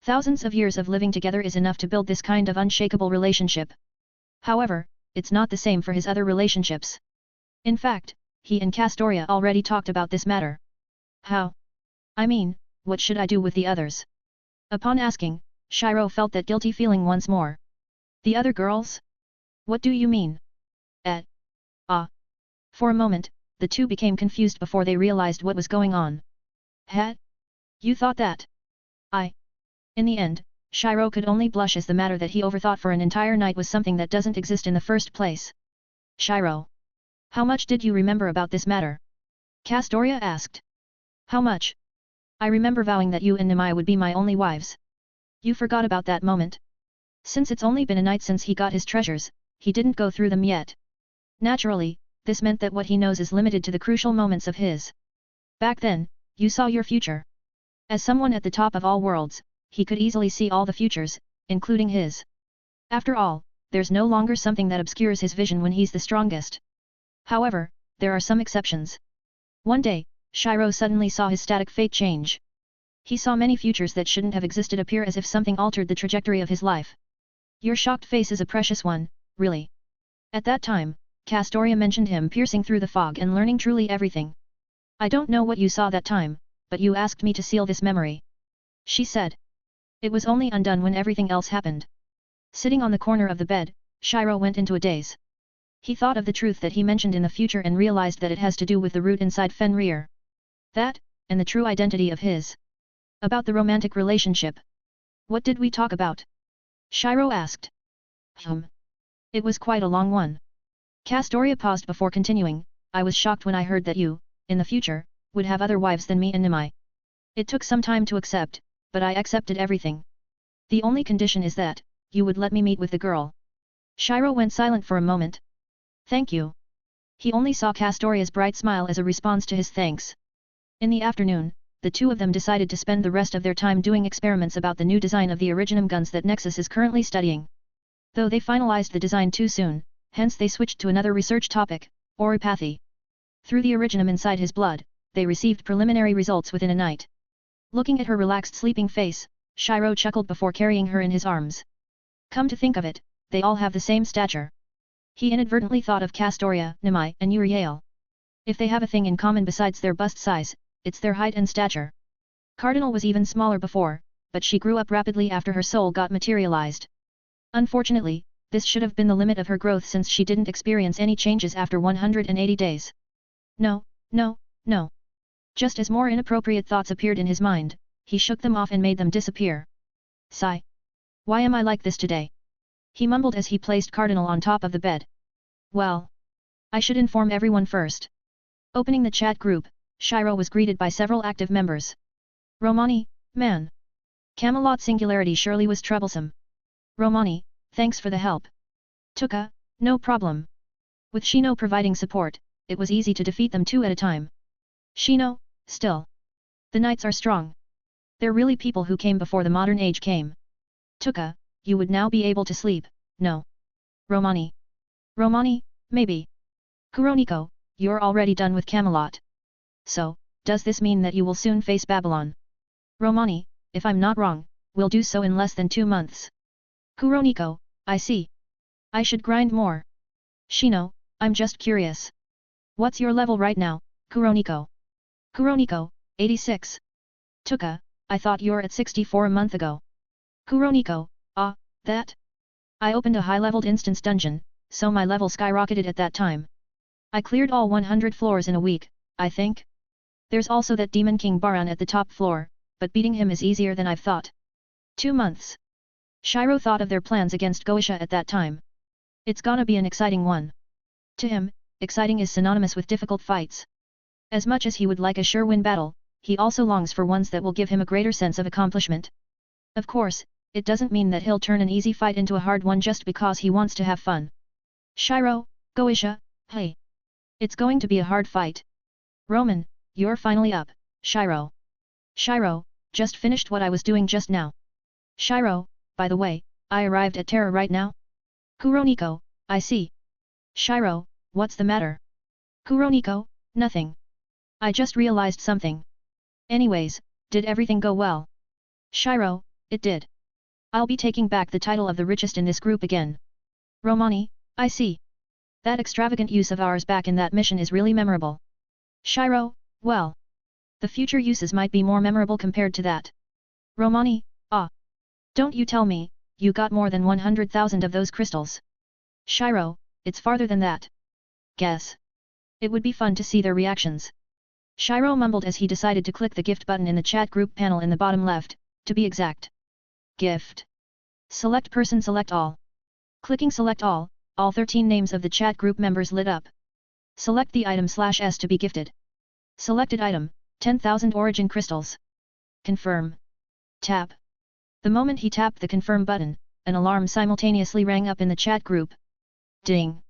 Thousands of years of living together is enough to build this kind of unshakable relationship. However, it's not the same for his other relationships. In fact, he and Castoria already talked about this matter. How? I mean, what should I do with the others? Upon asking, Shiro felt that guilty feeling once more. The other girls? What do you mean? For a moment, the two became confused before they realized what was going on. You thought that? In the end, Shiro could only blush, as the matter that he overthought for an entire night was something that doesn't exist in the first place. Shiro, how much did you remember about this matter? Castoria asked. How much? I remember vowing that you and Nimai would be my only wives. You forgot about that moment? Since it's only been a night since he got his treasures, he didn't go through them yet. Naturally, this meant that what he knows is limited to the crucial moments of his. Back then, you saw your future. As someone at the top of all worlds, he could easily see all the futures, including his. After all, there's no longer something that obscures his vision when he's the strongest. However, there are some exceptions. One day, Shiro suddenly saw his static fate change. He saw many futures that shouldn't have existed appear, as if something altered the trajectory of his life. Your shocked face is a precious one, really. At that time, Castoria mentioned him piercing through the fog and learning truly everything. I don't know what you saw that time, but you asked me to seal this memory. She said. It was only undone when everything else happened. Sitting on the corner of the bed, Shiro went into a daze. He thought of the truth that he mentioned in the future and realized that it has to do with the root inside Fenrir. That, and the true identity of his. About the romantic relationship. What did we talk about? Shiro asked. It was quite a long one. Castoria paused before continuing. I was shocked when I heard that you, in the future, would have other wives than me and Nimai. It took some time to accept, but I accepted everything. The only condition is that, you would let me meet with the girl. Shiro went silent for a moment. Thank you. He only saw Castoria's bright smile as a response to his thanks. In the afternoon, the two of them decided to spend the rest of their time doing experiments about the new design of the Originum guns that Nexus is currently studying. Though they finalized the design too soon, hence they switched to another research topic, oropathy. Through the Originum inside his blood, they received preliminary results within a night. Looking at her relaxed sleeping face, Shiro chuckled before carrying her in his arms. Come to think of it, they all have the same stature. He inadvertently thought of Castoria, Nimai, and Uriel. If they have a thing in common besides their bust size, it's their height and stature. Cardinal was even smaller before, but she grew up rapidly after her soul got materialized. Unfortunately, this should have been the limit of her growth, since she didn't experience any changes after 180 days. No. Just as more inappropriate thoughts appeared in his mind, he shook them off and made them disappear. Sigh. Why am I like this today? He mumbled as he placed Cardinal on top of the bed. Well, I should inform everyone first. Opening the chat group, Shiro was greeted by several active members. Romani, man. Camelot singularity surely was troublesome. Romani, thanks for the help. Tuka, no problem. With Shino providing support, it was easy to defeat them two at a time. Shino, still. The knights are strong. They're really people who came before the modern age came. Tuka, you would now be able to sleep, no? Romani. Romani, maybe. Kuroniko, you're already done with Camelot. So, does this mean that you will soon face Babylon? Romani, if I'm not wrong, will do so in less than 2 months. Kuroniko, I see. I should grind more. Shino, I'm just curious. What's your level right now, Kuroniko? Kuroniko, 86. Tuka, I thought you're at 64 a month ago. Kuroniko, that? I opened a high-leveled instance dungeon, so my level skyrocketed at that time. I cleared all 100 floors in a week, I think. There's also that Demon King Baran at the top floor, but beating him is easier than I've thought. 2 months. Shiro thought of their plans against Goisha at that time. It's gonna be an exciting one. To him, exciting is synonymous with difficult fights. As much as he would like a sure win battle, he also longs for ones that will give him a greater sense of accomplishment. Of course, it doesn't mean that he'll turn an easy fight into a hard one just because he wants to have fun. Shiro, Goisha, hey. It's going to be a hard fight. Roman, you're finally up, Shiro. Shiro, just finished what I was doing just now. Shiro, by the way, I arrived at Terra right now? Kuroniko, I see. Shiro, what's the matter? Kuroniko, nothing. I just realized something. Anyways, did everything go well? Shiro, it did. I'll be taking back the title of the richest in this group again. Romani, I see. That extravagant use of ours back in that mission is really memorable. Shiro, well. The future uses might be more memorable compared to that. Romani, don't you tell me, you got more than 100,000 of those crystals. Shiro, it's farther than that. Guess. It would be fun to see their reactions. Shiro mumbled as he decided to click the gift button in the chat group panel in the bottom left, to be exact. Gift. Select person, select all. Clicking select all 13 names of the chat group members lit up. Select the item /S to be gifted. Selected item, 10,000 origin crystals. Confirm. Tap. The moment he tapped the confirm button, an alarm simultaneously rang up in the chat group. Ding.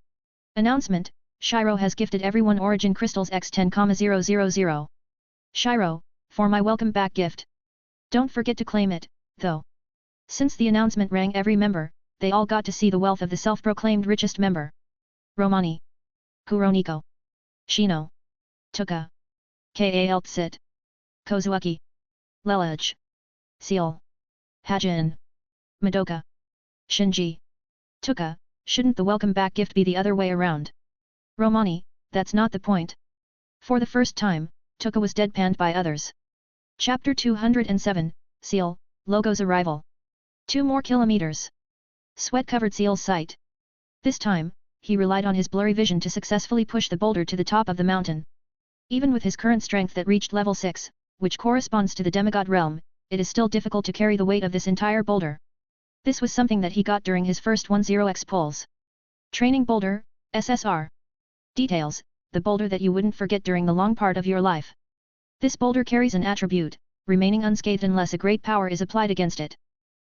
Announcement, Shiro has gifted everyone origin crystals x10,000. Shiro, for my welcome back gift. Don't forget to claim it, though. Since the announcement rang every member, they all got to see the wealth of the self-proclaimed richest member. Romani. Kuroniko. Shino. Tuka. Kaltsit. Kozuki. Lelaj. Seal. Hajin. Madoka. Shinji. Tuka, shouldn't the welcome back gift be the other way around? Romani, that's not the point. For the first time, Tuka was deadpanned by others. Chapter 207, Seal, Logo's arrival. 2 more kilometers. Sweat covered Seal's sight. This time, he relied on his blurry vision to successfully push the boulder to the top of the mountain. Even with his current strength that reached level 6, which corresponds to the demigod realm, it is still difficult to carry the weight of this entire boulder. This was something that he got during his first 10x pulls. Training Boulder, SSR. Details, the boulder that you wouldn't forget during the long part of your life. This boulder carries an attribute, remaining unscathed unless a great power is applied against it.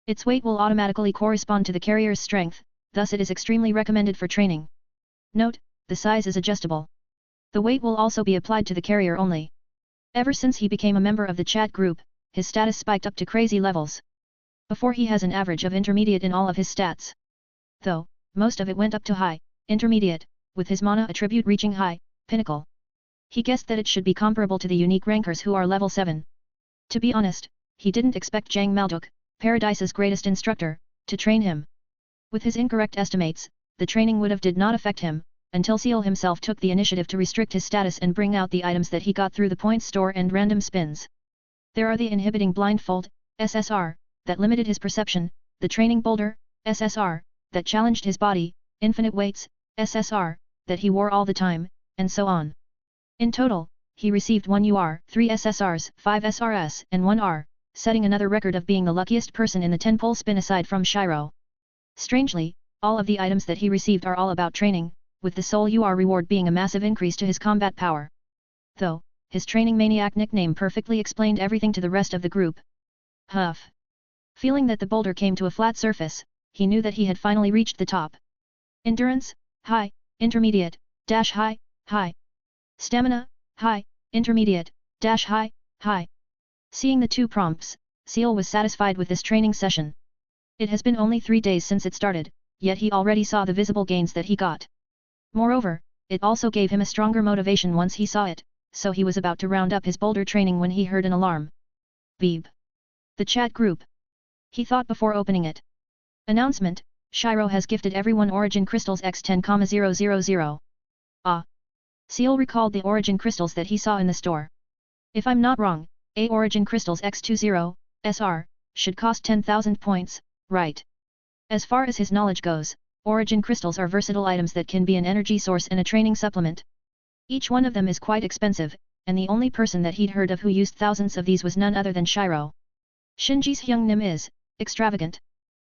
Its weight will automatically correspond to the carrier's strength, thus it is extremely recommended for training. Note, the size is adjustable. The weight will also be applied to the carrier only. Ever since he became a member of the chat group, his status spiked up to crazy levels. Before he has an average of intermediate in all of his stats. Though, most of it went up to high, intermediate, with his mana attribute reaching high, pinnacle. He guessed that it should be comparable to the unique rankers who are level 7. To be honest, he didn't expect Jang Malduk, Paradise's greatest instructor, to train him. With his incorrect estimates, the training would have did not affect him, until Seal himself took the initiative to restrict his status and bring out the items that he got through the points store and random spins. There are the inhibiting blindfold, SSR, that limited his perception, the training boulder, SSR, that challenged his body, infinite weights, SSR, that he wore all the time, and so on. In total, he received 1 UR, 3 SSRs, 5 SRS, and 1 R, setting another record of being the luckiest person in the 10-pole spin aside from Shiro. Strangely, all of the items that he received are all about training, with the sole UR reward being a massive increase to his combat power. Though, his training maniac nickname perfectly explained everything to the rest of the group. Huff. Feeling that the boulder came to a flat surface, he knew that he had finally reached the top. Endurance, high, intermediate, dash high, high. Stamina, high, intermediate, dash high, high. Seeing the 2 prompts, Seal was satisfied with this training session. It has been only 3 days since it started, yet he already saw the visible gains that he got. Moreover, it also gave him a stronger motivation once he saw it, so he was about to round up his boulder training when he heard an alarm. Beep. The chat group. He thought before opening it. Announcement: Shiro has gifted everyone Origin Crystals X10,000. Ah. Seal recalled the Origin Crystals that he saw in the store. If I'm not wrong, a Origin Crystals X20, SR, should cost 10,000 points, right? As far as his knowledge goes, Origin Crystals are versatile items that can be an energy source and a training supplement. Each one of them is quite expensive, and the only person that he'd heard of who used thousands of these was none other than Shiro. Shinji's Hyungnim is extravagant.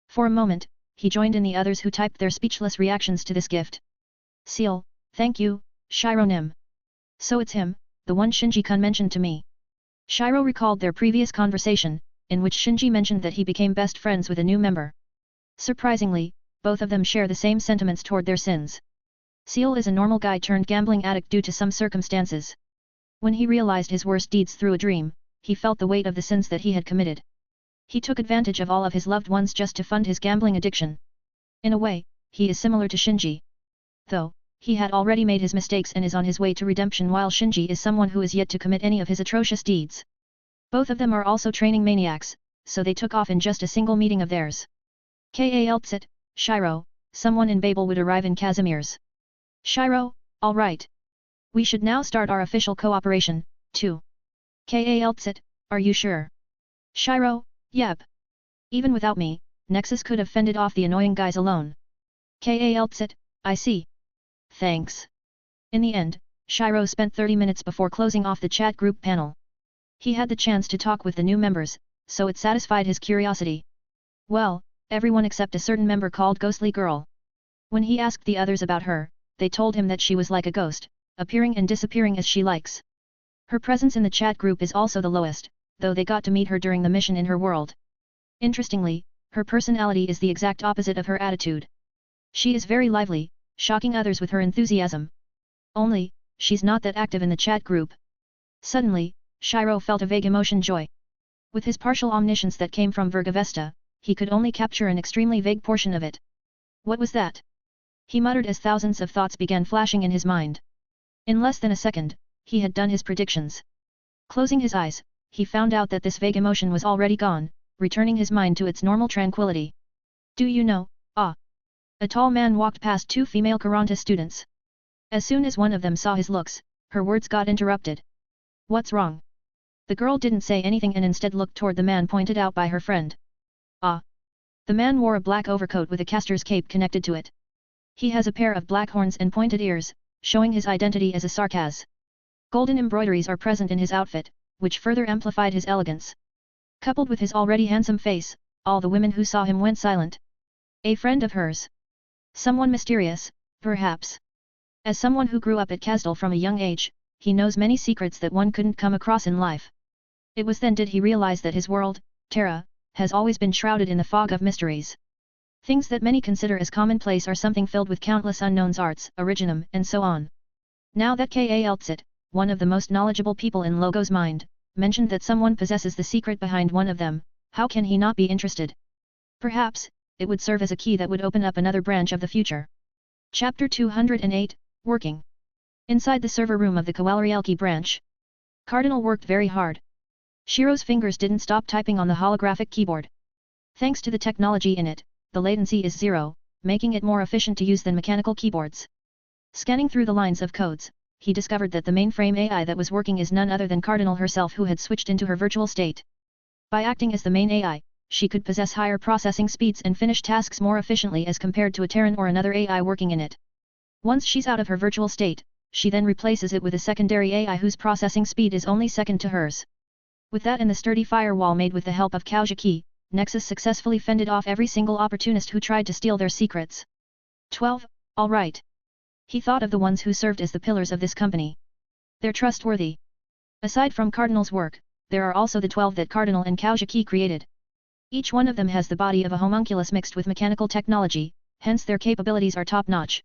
For a moment, he joined in the others who typed their speechless reactions to this gift. Seal, thank you, Shiro Nim. So it's him, the one Shinji-kun mentioned to me. Shiro recalled their previous conversation, in which Shinji mentioned that he became best friends with a new member. Surprisingly, both of them share the same sentiments toward their sins. Seal is a normal guy turned gambling addict due to some circumstances. When he realized his worst deeds through a dream, he felt the weight of the sins that he had committed. He took advantage of all of his loved ones just to fund his gambling addiction. In a way, he is similar to Shinji. Though, he had already made his mistakes and is on his way to redemption, while Shinji is someone who is yet to commit any of his atrocious deeds. Both of them are also training maniacs, so they took off in just a single meeting of theirs. Kaltsit, Shiro, someone in Babel would arrive in Casimir's. Shiro, alright. We should now start our official cooperation, too. Kaltsit, are you sure? Shiro, yep. Even without me, Nexus could have fended off the annoying guys alone. Kaltsit, I see. Thanks. In the end, Shiro spent 30 minutes before closing off the chat group panel. He had the chance to talk with the new members, so it satisfied his curiosity. Well, everyone except a certain member called Ghostly Girl. When he asked the others about her, they told him that she was like a ghost, appearing and disappearing as she likes. Her presence in the chat group is also the lowest, though they got to meet her during the mission in her world. Interestingly, her personality is the exact opposite of her attitude. She is very lively, shocking others with her enthusiasm. Only, she's not that active in the chat group. Suddenly, Shiro felt a vague emotion joy. With his partial omniscience that came from Vergavesta, he could only capture an extremely vague portion of it. What was that? He muttered as thousands of thoughts began flashing in his mind. In less than a second, he had done his predictions. Closing his eyes, he found out that this vague emotion was already gone, returning his mind to its normal tranquility. Do you know, a tall man walked past two female Karanta students. As soon as one of them saw his looks, her words got interrupted. What's wrong? The girl didn't say anything and instead looked toward the man pointed out by her friend. The man wore a black overcoat with a caster's cape connected to it. He has a pair of black horns and pointed ears, showing his identity as a Sarkaz. Golden embroideries are present in his outfit, which further amplified his elegance. Coupled with his already handsome face, all the women who saw him went silent. A friend of hers. Someone mysterious, perhaps. As someone who grew up at Kasdal from a young age, he knows many secrets that one couldn't come across in life. It was then did he realize that his world, Terra, has always been shrouded in the fog of mysteries. Things that many consider as commonplace are something filled with countless unknowns, arts, originum, and so on. Now that Kaltsit, one of the most knowledgeable people in Logo's mind, mentioned that someone possesses the secret behind one of them, how can he not be interested? Perhaps, it would serve as a key that would open up another branch of the future. Chapter 208, Working. Inside the server room of the Kawalrielki branch. Cardinal worked very hard. Shiro's fingers didn't stop typing on the holographic keyboard. Thanks to the technology in it, the latency is zero, making it more efficient to use than mechanical keyboards. Scanning through the lines of codes, he discovered that the mainframe AI that was working is none other than Cardinal herself, who had switched into her virtual state. By acting as the main AI, she could possess higher processing speeds and finish tasks more efficiently as compared to a Terran or another AI working in it. Once she's out of her virtual state, she then replaces it with a secondary AI whose processing speed is only second to hers. With that and the sturdy firewall made with the help of Kaujaki, Nexus successfully fended off every single opportunist who tried to steal their secrets. 12. All right. He thought of the ones who served as the pillars of this company. They're trustworthy. Aside from Cardinal's work, there are also the 12 that Cardinal and Kaujaki created. Each one of them has the body of a homunculus mixed with mechanical technology, hence their capabilities are top-notch.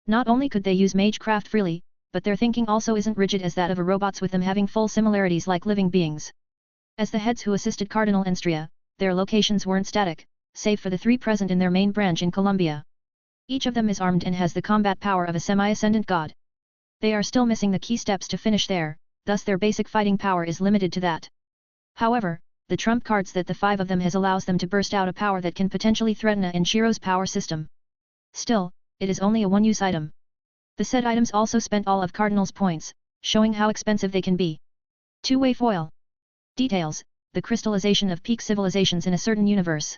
Not only could they use magecraft freely, but their thinking also isn't rigid as that of a robots, with them having full similarities like living beings. As the heads who assisted Cardinal and Stria, their locations weren't static, save for the 3 present in their main branch in Colombia. Each of them is armed and has the combat power of a semi-ascendant god. They are still missing the key steps to finish their thus their basic fighting power is limited to that. However, the trump cards that the 5 of them has allows them to burst out a power that can potentially threaten Enshiro's power system. Still, it is only a one-use item. The said items also spent all of Cardinal's points, showing how expensive they can be. Two-way foil. Details: the crystallization of peak civilizations in a certain universe.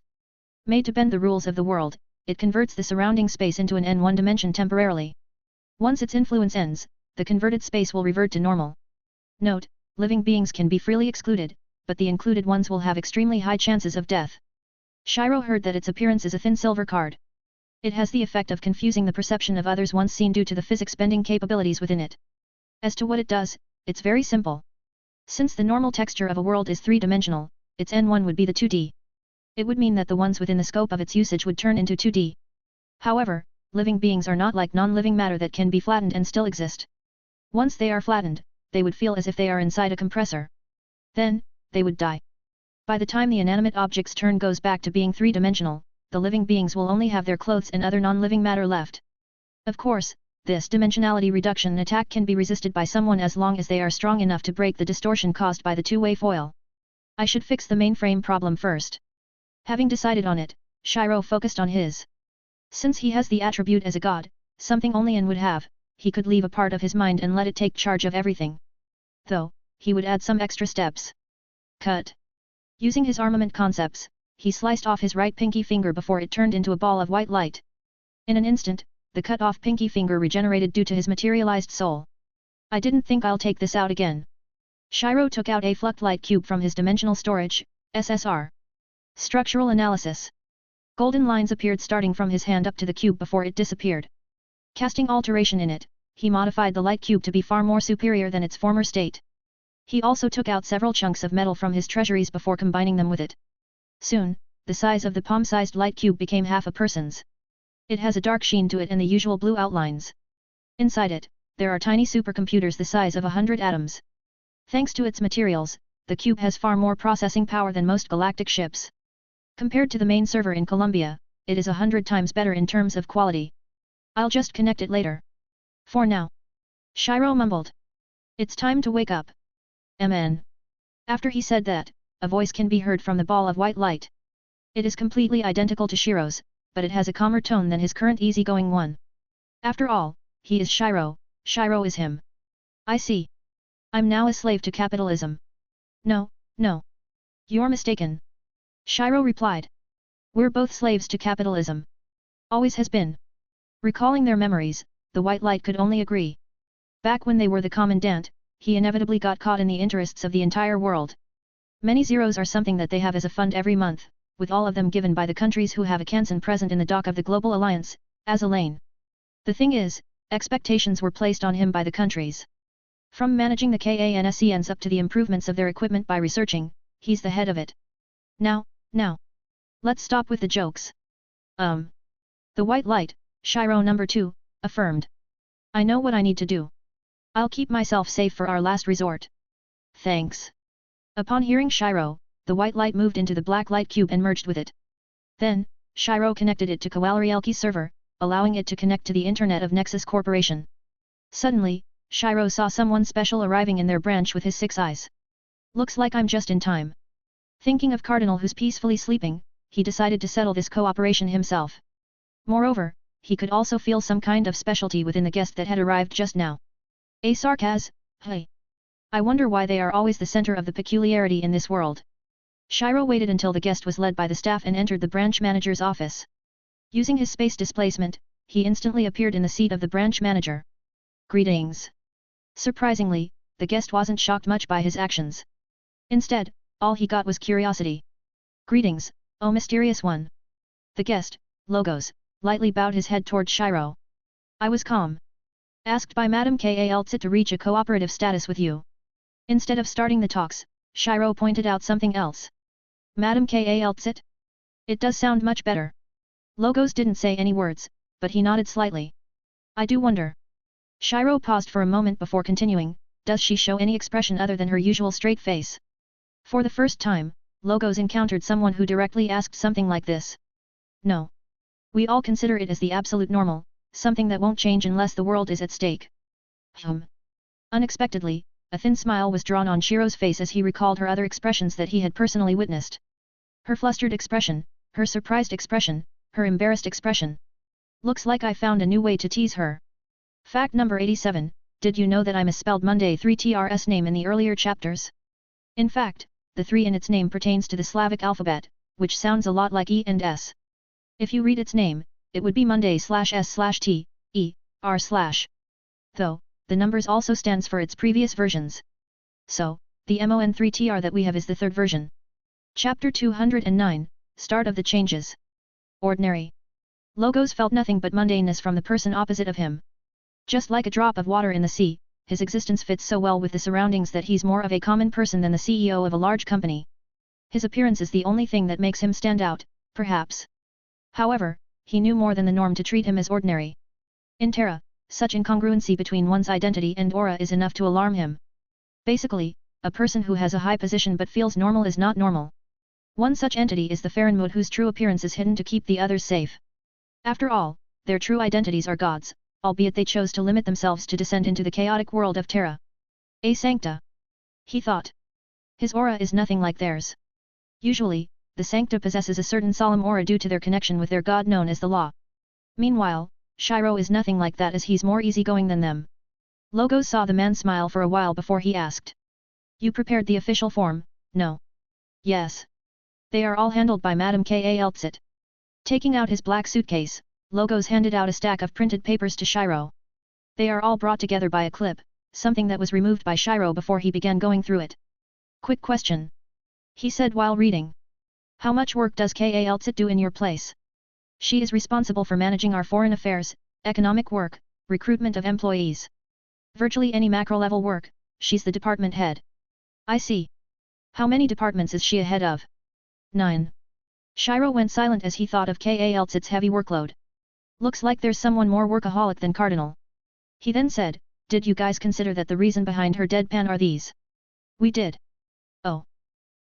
Made to bend the rules of the world, it converts the surrounding space into an N1 dimension temporarily. Once its influence ends, the converted space will revert to normal. Note: living beings can be freely excluded, but the included ones will have extremely high chances of death. Shiro heard that its appearance is a thin silver card. It has the effect of confusing the perception of others once seen due to the physics-bending capabilities within it. As to what it does, it's very simple. Since the normal texture of a world is 3-dimensional, its N1 would be the 2D. It would mean that the ones within the scope of its usage would turn into 2D. However, living beings are not like non-living matter that can be flattened and still exist. Once they are flattened, they would feel as if they are inside a compressor. Then, they would die. By the time the inanimate object's turn goes back to being 3-dimensional, the living beings will only have their clothes and other non-living matter left. Of course, this dimensionality reduction attack can be resisted by someone as long as they are strong enough to break the distortion caused by the two-way foil. I should fix the mainframe problem first. Having decided on it, Shiro focused on his. Since he has the attribute as a god, something only N would have, he could leave a part of his mind and let it take charge of everything. Though, he would add some extra steps. Cut. Using his armament concepts, he sliced off his right pinky finger before it turned into a ball of white light. In an instant, the cut-off pinky finger regenerated due to his materialized soul. I didn't think I'll take this out again. Shiro took out a Fluct Light Cube from his dimensional storage, SSR. Structural analysis. Golden lines appeared starting from his hand up to the cube before it disappeared. Casting alteration in it, he modified the light cube to be far more superior than its former state. He also took out several chunks of metal from his treasuries before combining them with it. Soon, the size of the palm-sized light cube became half a person's. It has a dark sheen to it and the usual blue outlines. Inside it, there are tiny supercomputers the size of 100 atoms. Thanks to its materials, the cube has far more processing power than most galactic ships. Compared to the main server in Columbia, it is 100 times better in terms of quality. I'll just connect it later. For now. Shiro mumbled. It's time to wake up. MN. After he said that, a voice can be heard from the ball of white light. It is completely identical to Shiro's, but it has a calmer tone than his current easygoing one. After all, he is Shiro, Shiro is him. I see. I'm now a slave to capitalism. No, no. You're mistaken. Shiro replied. We're both slaves to capitalism. Always has been. Recalling their memories, the white light could only agree. Back when they were the commandant, he inevitably got caught in the interests of the entire world. Many zeros are something that they have as a fund every month, with all of them given by the countries who have a Kansan present in the dock of the Global Alliance, as a lane. The thing is, expectations were placed on him by the countries. From managing the KANSENs up to the improvements of their equipment by researching, he's the head of it. Now. Let's stop with the jokes. The white light, Shiro number 2, affirmed. I know what I need to do. I'll keep myself safe for our last resort. Thanks. Upon hearing Shiro, the white light moved into the black light cube and merged with it. Then, Shiro connected it to Kowalrielki's server, allowing it to connect to the internet of Nexus Corporation. Suddenly, Shiro saw someone special arriving in their branch with his 6 eyes. Looks like I'm just in time. Thinking of Cardinal who's peacefully sleeping, he decided to settle this cooperation himself. Moreover, he could also feel some kind of specialty within the guest that had arrived just now. A sarcasm, hey. I wonder why they are always the center of the peculiarity in this world. Shiro waited until the guest was led by the staff and entered the branch manager's office. Using his space displacement, he instantly appeared in the seat of the branch manager. Greetings. Surprisingly, the guest wasn't shocked much by his actions. Instead, all he got was curiosity. Greetings, oh mysterious one. The guest, Logos, lightly bowed his head toward Shiro. I was calm. Asked by Madame Kaltsit to reach a cooperative status with you. Instead of starting the talks, Shiro pointed out something else. Madame Kaltsit? It does sound much better. Logos didn't say any words, but he nodded slightly. I do wonder. Shiro paused for a moment before continuing, does she show any expression other than her usual straight face? For the first time, Logos encountered someone who directly asked something like this. No. We all consider it as the absolute normal, something that won't change unless the world is at stake. Unexpectedly, A thin smile was drawn on Shiro's face as he recalled her other expressions that he had personally witnessed. Her flustered expression, her surprised expression, her embarrassed expression. Looks like I found a new way to tease her. Fact number 87, did you know that I misspelled Monday 3's name in the earlier chapters? In fact, the 3 in its name pertains to the Slavic alphabet, which sounds a lot like E and S. If you read its name, it would be Monday/S/T, E, R/. Though, the numbers also stands for its previous versions. So, the MON3TR that we have is the third version. Chapter 209, Start of the Changes. Ordinary. Logos felt nothing but mundaneness from the person opposite of him. Just like a drop of water in the sea, his existence fits so well with the surroundings that he's more of a common person than the CEO of a large company. His appearance is the only thing that makes him stand out, perhaps. However, he knew more than the norm to treat him as ordinary. In Terra, such incongruency between one's identity and aura is enough to alarm him. Basically, a person who has a high position but feels normal is not normal. One such entity is the Farinmud whose true appearance is hidden to keep the others safe. After all, their true identities are gods, albeit they chose to limit themselves to descend into the chaotic world of Terra. A Sancta. He thought. His aura is nothing like theirs. Usually, the Sancta possesses a certain solemn aura due to their connection with their god known as the Law. Meanwhile, Shiro is nothing like that as he's more easygoing than them. Logos saw the man smile for a while before he asked. You prepared the official form, no? Yes. They are all handled by Madame Kaltsit. Taking out his black suitcase, Logos handed out a stack of printed papers to Shiro. They are all brought together by a clip, something that was removed by Shiro before he began going through it. Quick question. He said while reading. How much work does Kaltsit do in your place? She is responsible for managing our foreign affairs, economic work, recruitment of employees. Virtually any macro-level work, she's the department head. I see. How many departments is she ahead of? 9. Shiro went silent as he thought of Kaltsit's heavy workload. Looks like there's someone more workaholic than Cardinal. He then said, did you guys consider that the reason behind her deadpan are these? We did. Oh.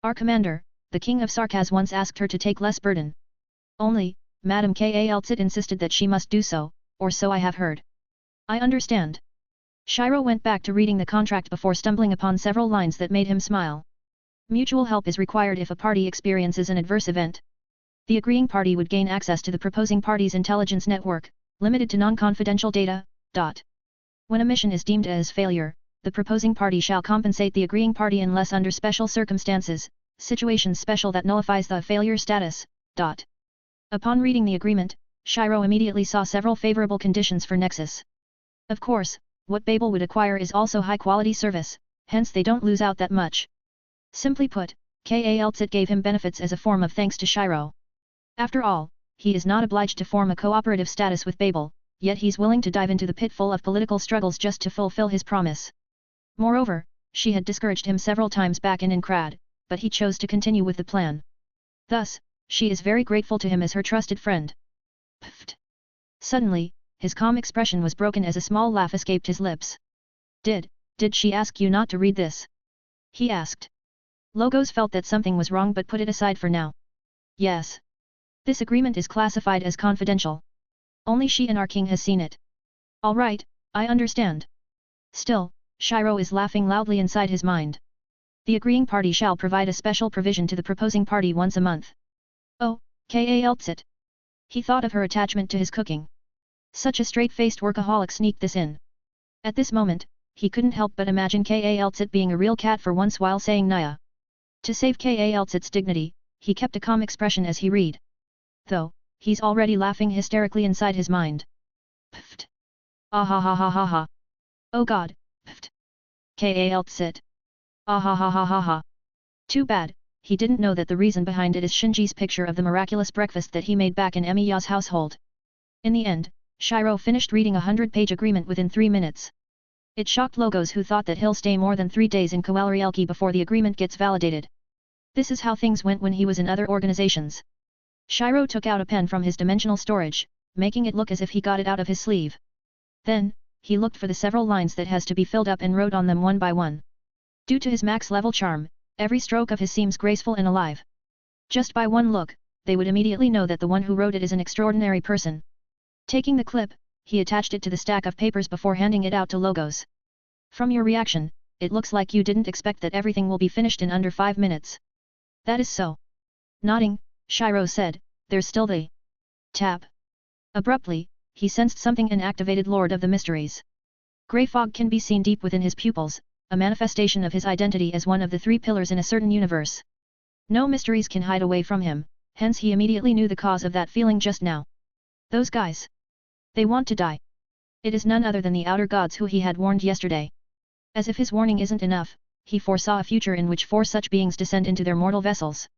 Our commander, the king of Sarkaz once asked her to take less burden. Only, Madame Kaltsit insisted that she must do so, or so I have heard. I understand. Shiro went back to reading the contract before stumbling upon several lines that made him smile. Mutual help is required if a party experiences an adverse event. The agreeing party would gain access to the proposing party's intelligence network, limited to non-confidential data. When a mission is deemed as failure, the proposing party shall compensate the agreeing party unless under special circumstances, situations special that nullifies the failure status. Upon reading the agreement, Shiro immediately saw several favorable conditions for Nexus. Of course, what Babel would acquire is also high-quality service, hence they don't lose out that much. Simply put, Kaltsit gave him benefits as a form of thanks to Shiro. After all, he is not obliged to form a cooperative status with Babel, yet he's willing to dive into the pitfall of political struggles just to fulfill his promise. Moreover, she had discouraged him several times back in Inkrad, but he chose to continue with the plan. Thus, she is very grateful to him as her trusted friend. Pfft. Suddenly, his calm expression was broken as a small laugh escaped his lips. Did she ask you not to read this? He asked. Logos felt that something was wrong but put it aside for now. Yes. This agreement is classified as confidential. Only she and our king has seen it. All right, I understand. Still, Shiro is laughing loudly inside his mind. The agreeing party shall provide a special provision to the proposing party once a month. Oh, Kaltsit. He thought of her attachment to his cooking. Such a straight-faced workaholic sneaked this in. At this moment, he couldn't help but imagine Kaltsit being a real cat for once while saying Naya. To save Kaltsit's dignity, he kept a calm expression as he read. Though, he's already laughing hysterically inside his mind. Pfft. Ah ha ha ha ha ha. Oh god, pfft. Kaltsit. Ah ha ha ha ha ha. Too bad, he didn't know that the reason behind it is Shinji's picture of the miraculous breakfast that he made back in Emiya's household. In the end, Shiro finished reading a 100-page agreement within 3 minutes. It shocked Logos who thought that he'll stay more than 3 days in Kowalrielki before the agreement gets validated. This is how things went when he was in other organizations. Shiro took out a pen from his dimensional storage, making it look as if he got it out of his sleeve. Then, he looked for the several lines that has to be filled up and wrote on them one by one. Due to his max-level charm, every stroke of his seems graceful and alive. Just by one look, they would immediately know that the one who wrote it is an extraordinary person. Taking the clip, he attached it to the stack of papers before handing it out to Logos. From your reaction, it looks like you didn't expect that everything will be finished in under 5 minutes. That is so. Nodding, Shiro said, there's still the tap. Abruptly, he sensed something and activated Lord of the Mysteries. Grey fog can be seen deep within his pupils, a manifestation of his identity as one of the 3 pillars in a certain universe. No mysteries can hide away from him, hence he immediately knew the cause of that feeling just now. Those guys. They want to die. It is none other than the outer gods who he had warned yesterday. As if his warning isn't enough, he foresaw a future in which 4 such beings descend into their mortal vessels.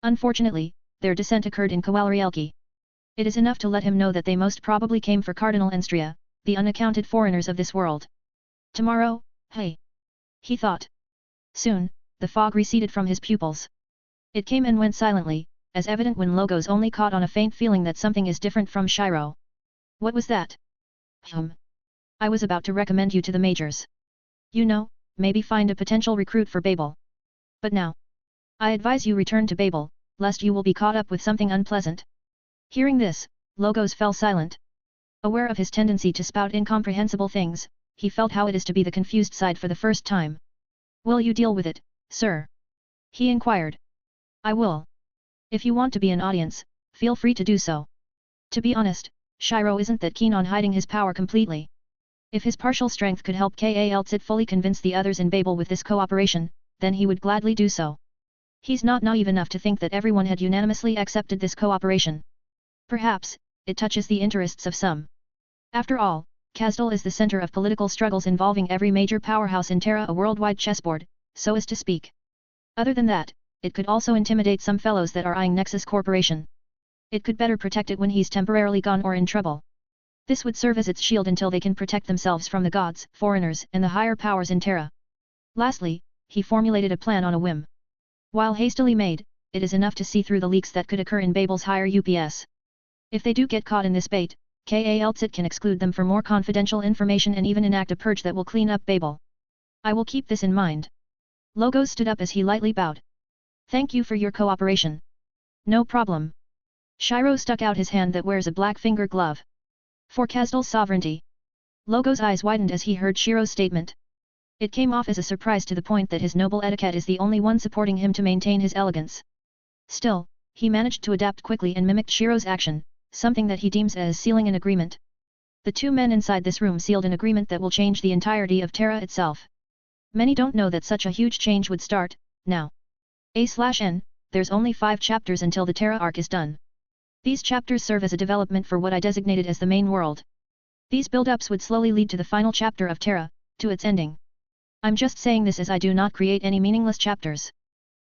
Unfortunately, their descent occurred in Kowalrielki. It is enough to let him know that they most probably came for Cardinal Enstria, the unaccounted foreigners of this world. Tomorrow, hey! He thought. Soon, the fog receded from his pupils. It came and went silently, as evident when Logos only caught on a faint feeling that something is different from Shiro. What was that? I was about to recommend you to the majors. You know, maybe find a potential recruit for Babel. But now, I advise you return to Babel, lest you will be caught up with something unpleasant. Hearing this, Logos fell silent. Aware of his tendency to spout incomprehensible things, he felt how it is to be the confused side for the first time. Will you deal with it, sir? He inquired. I will. If you want to be an audience, feel free to do so. To be honest, Shiro isn't that keen on hiding his power completely. If his partial strength could help Kal'tsit fully convince the others in Babel with this cooperation, then he would gladly do so. He's not naive enough to think that everyone had unanimously accepted this cooperation. Perhaps, it touches the interests of some. After all, Kazdal is the center of political struggles involving every major powerhouse in Terra, a worldwide chessboard, so as to speak. Other than that, it could also intimidate some fellows that are eyeing Nexus Corporation. It could better protect it when he's temporarily gone or in trouble. This would serve as its shield until they can protect themselves from the gods, foreigners and the higher powers in Terra. Lastly, he formulated a plan on a whim. While hastily made, it is enough to see through the leaks that could occur in Babel's higher UPS. If they do get caught in this bait, Kal'tsit can exclude them for more confidential information and even enact a purge that will clean up Babel. I will keep this in mind. Logos stood up as he lightly bowed. Thank you for your cooperation. No problem. Shiro stuck out his hand that wears a black finger glove. For Kazdal's sovereignty. Logos' eyes widened as he heard Shiro's statement. It came off as a surprise to the point that his noble etiquette is the only one supporting him to maintain his elegance. Still, he managed to adapt quickly and mimicked Shiro's action, something that he deems as sealing an agreement. The 2 men inside this room sealed an agreement that will change the entirety of Terra itself. Many don't know that such a huge change would start, now. A/N, there's only 5 chapters until the Terra arc is done. These chapters serve as a development for what I designated as the main world. These build-ups would slowly lead to the final chapter of Terra, to its ending. I'm just saying this as I do not create any meaningless chapters.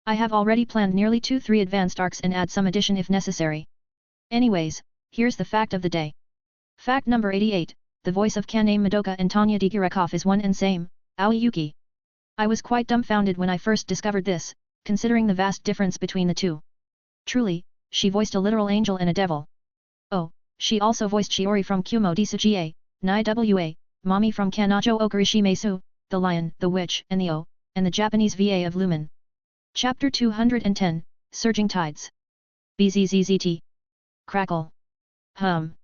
I have already planned nearly 2-3 advanced arcs and add some addition if necessary. Anyways, here's the fact of the day. Fact number 88, the voice of Kaname Madoka and Tanya Digirekov is one and same, Aoi. I was quite dumbfounded when I first discovered this, considering the vast difference between the two. Truly, she voiced a literal angel and a devil. Oh, she also voiced Shiori from Kumo Disugie, Nai Wa, Mami from Kanajo Okarishimesu, the Lion, the Witch, and the O, and the Japanese VA of Lumen. Chapter 210, Surging Tides. BZZZT. Crackle. Hum.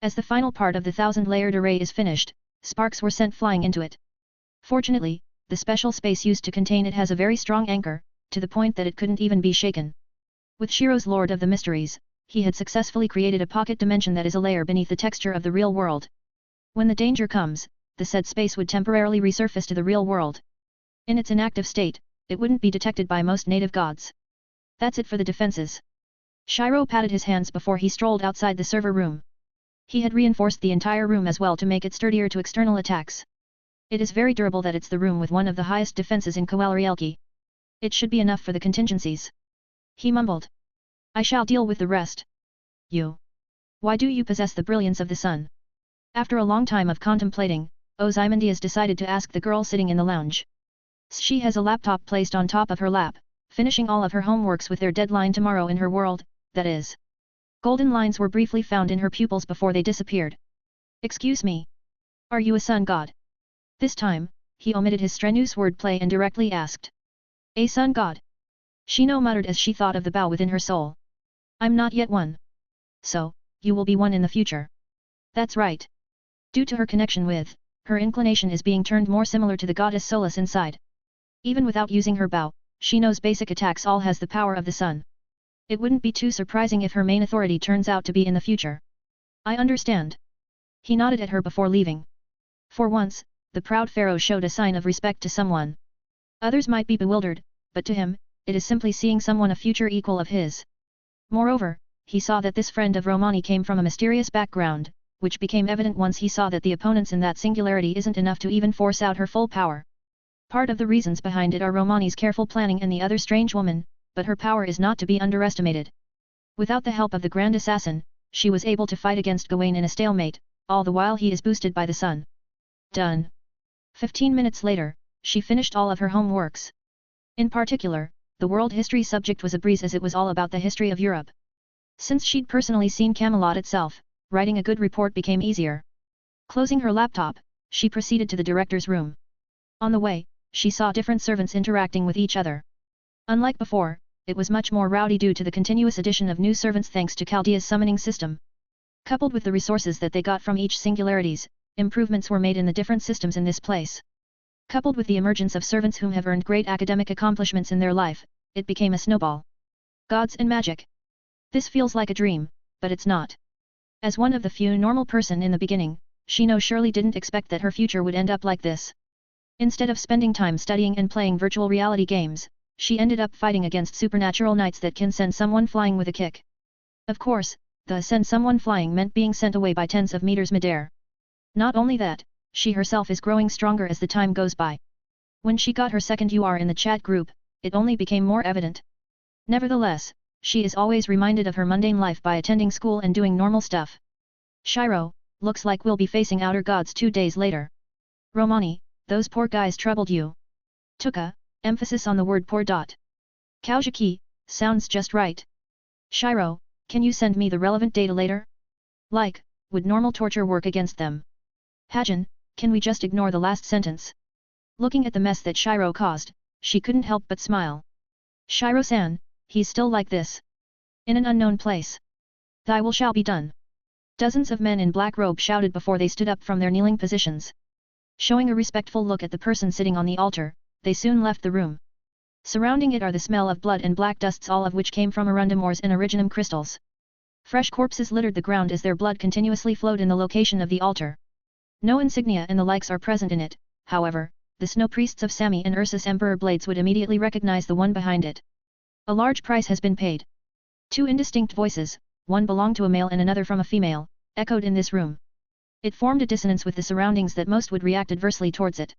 As the final part of the 1,000-layered array is finished, sparks were sent flying into it. Fortunately, the special space used to contain it has a very strong anchor, to the point that it couldn't even be shaken. With Shiro's Lord of the Mysteries, he had successfully created a pocket dimension that is a layer beneath the texture of the real world. When the danger comes, the said space would temporarily resurface to the real world. In its inactive state, it wouldn't be detected by most native gods. That's it for the defenses. Shiro patted his hands before he strolled outside the server room. He had reinforced the entire room as well to make it sturdier to external attacks. It is very durable that it's the room with one of the highest defenses in Kowalrielki. It should be enough for the contingencies. He mumbled. I shall deal with the rest. You. Why do you possess the brilliance of the sun? After a long time of contemplating, Ozymandias decided to ask the girl sitting in the lounge. She has a laptop placed on top of her lap, finishing all of her homeworks with their deadline tomorrow in her world, that is. Golden lines were briefly found in her pupils before they disappeared. Excuse me. Are you a sun god? This time, he omitted his strenuous wordplay and directly asked. A sun god? Shino muttered as she thought of the bow within her soul. I'm not yet one. So, you will be one in the future. That's right. Due to her connection with Her inclination is being turned more similar to the goddess Solis inside. Even without using her bow, she knows basic attacks all has the power of the sun. It wouldn't be too surprising if her main authority turns out to be in the future. I understand. He nodded at her before leaving. For once, the proud pharaoh showed a sign of respect to someone. Others might be bewildered, but to him, it is simply seeing someone a future equal of his. Moreover, he saw that this friend of Romani came from a mysterious background, which became evident once he saw that the opponents in that singularity isn't enough to even force out her full power. Part of the reasons behind it are Romani's careful planning and the other strange woman, but her power is not to be underestimated. Without the help of the Grand Assassin, she was able to fight against Gawain in a stalemate, all the while he is boosted by the sun. Done. 15 minutes later, she finished all of her homeworks. In particular, the world history subject was a breeze as it was all about the history of Europe. Since she'd personally seen Camelot itself, writing a good report became easier. Closing her laptop, she proceeded to the director's room. On the way, she saw different servants interacting with each other. Unlike before, it was much more rowdy due to the continuous addition of new servants thanks to Chaldea's summoning system. Coupled with the resources that they got from each singularities, improvements were made in the different systems in this place. Coupled with the emergence of servants whom have earned great academic accomplishments in their life, it became a snowball. Gods and magic. This feels like a dream, but it's not. As one of the few normal person in the beginning, she surely didn't expect that her future would end up like this. Instead of spending time studying and playing virtual reality games, she ended up fighting against supernatural knights that can send someone flying with a kick. Of course, the send someone flying meant being sent away by tens of meters midair. Not only that, she herself is growing stronger as the time goes by. When she got her second UR in the chat group, it only became more evident. Nevertheless, she is always reminded of her mundane life by attending school and doing normal stuff. Shiro, looks like we'll be facing outer gods 2 days later. Romani, those poor guys troubled you. Tuka, emphasis on the word poor. Kaujiki, sounds just right. Shiro, can you send me the relevant data later? Like, would normal torture work against them? Hajin, can we just ignore the last sentence? Looking at the mess that Shiro caused, she couldn't help but smile. Shiro-san, he's still like this. In an unknown place. Thy will shall be done. Dozens of men in black robes shouted before they stood up from their kneeling positions. Showing a respectful look at the person sitting on the altar, they soon left the room. Surrounding it are the smell of blood and black dusts, all of which came from arundamores and originum crystals. Fresh corpses littered the ground as their blood continuously flowed in the location of the altar. No insignia and the likes are present in it, however, the snow priests of Sami and Ursus Emperor Blades would immediately recognize the one behind it. A large price has been paid. 2 indistinct voices, one belonged to a male and another from a female, echoed in this room. It formed a dissonance with the surroundings that most would react adversely towards it.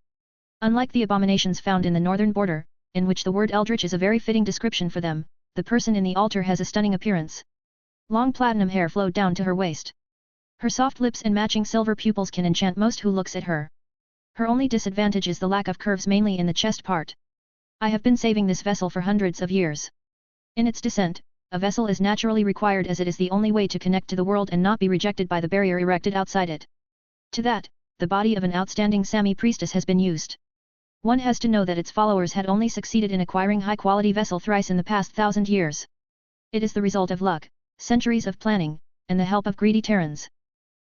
Unlike the abominations found in the northern border, in which the word eldritch is a very fitting description for them, the person in the altar has a stunning appearance. Long platinum hair flowed down to her waist. Her soft lips and matching silver pupils can enchant most who looks at her. Her only disadvantage is the lack of curves, mainly in the chest part. I have been saving this vessel for hundreds of years. In its descent, a vessel is naturally required as it is the only way to connect to the world and not be rejected by the barrier erected outside it. To that, the body of an outstanding Sami priestess has been used. One has to know that its followers had only succeeded in acquiring high-quality vessel thrice in the past 1,000 years. It is the result of luck, centuries of planning, and the help of greedy Terrans.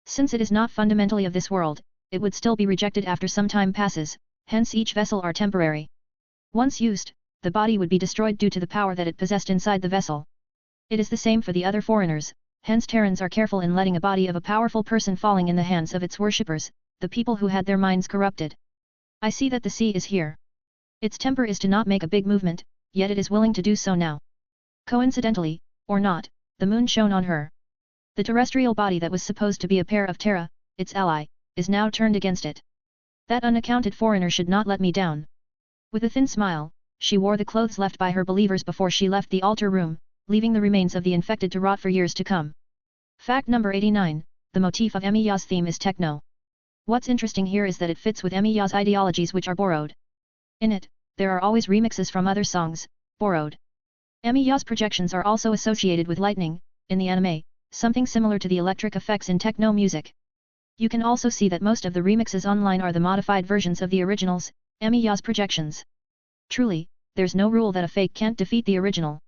Since it is not fundamentally of this world, it would still be rejected after some time passes, hence each vessel are temporary. Once used, the body would be destroyed due to the power that it possessed inside the vessel. It is the same for the other foreigners, hence Terrans are careful in letting a body of a powerful person falling in the hands of its worshippers, the people who had their minds corrupted. I see that the sea is here. Its temper is to not make a big movement, yet it is willing to do so now. Coincidentally, or not, the moon shone on her. The terrestrial body that was supposed to be a pair of Terra, its ally, is now turned against it. That unaccounted foreigner should not let me down. With a thin smile, she wore the clothes left by her believers before she left the altar room, leaving the remains of the infected to rot for years to come. Fact number 89, the motif of Emiya's theme is techno. What's interesting here is that it fits with Emiya's ideologies, which are borrowed. In it, there are always remixes from other songs, borrowed. Emiya's projections are also associated with lightning, in the anime, something similar to the electric effects in techno music. You can also see that most of the remixes online are the modified versions of the originals, Emiya's projections. Truly, there's no rule that a fake can't defeat the original.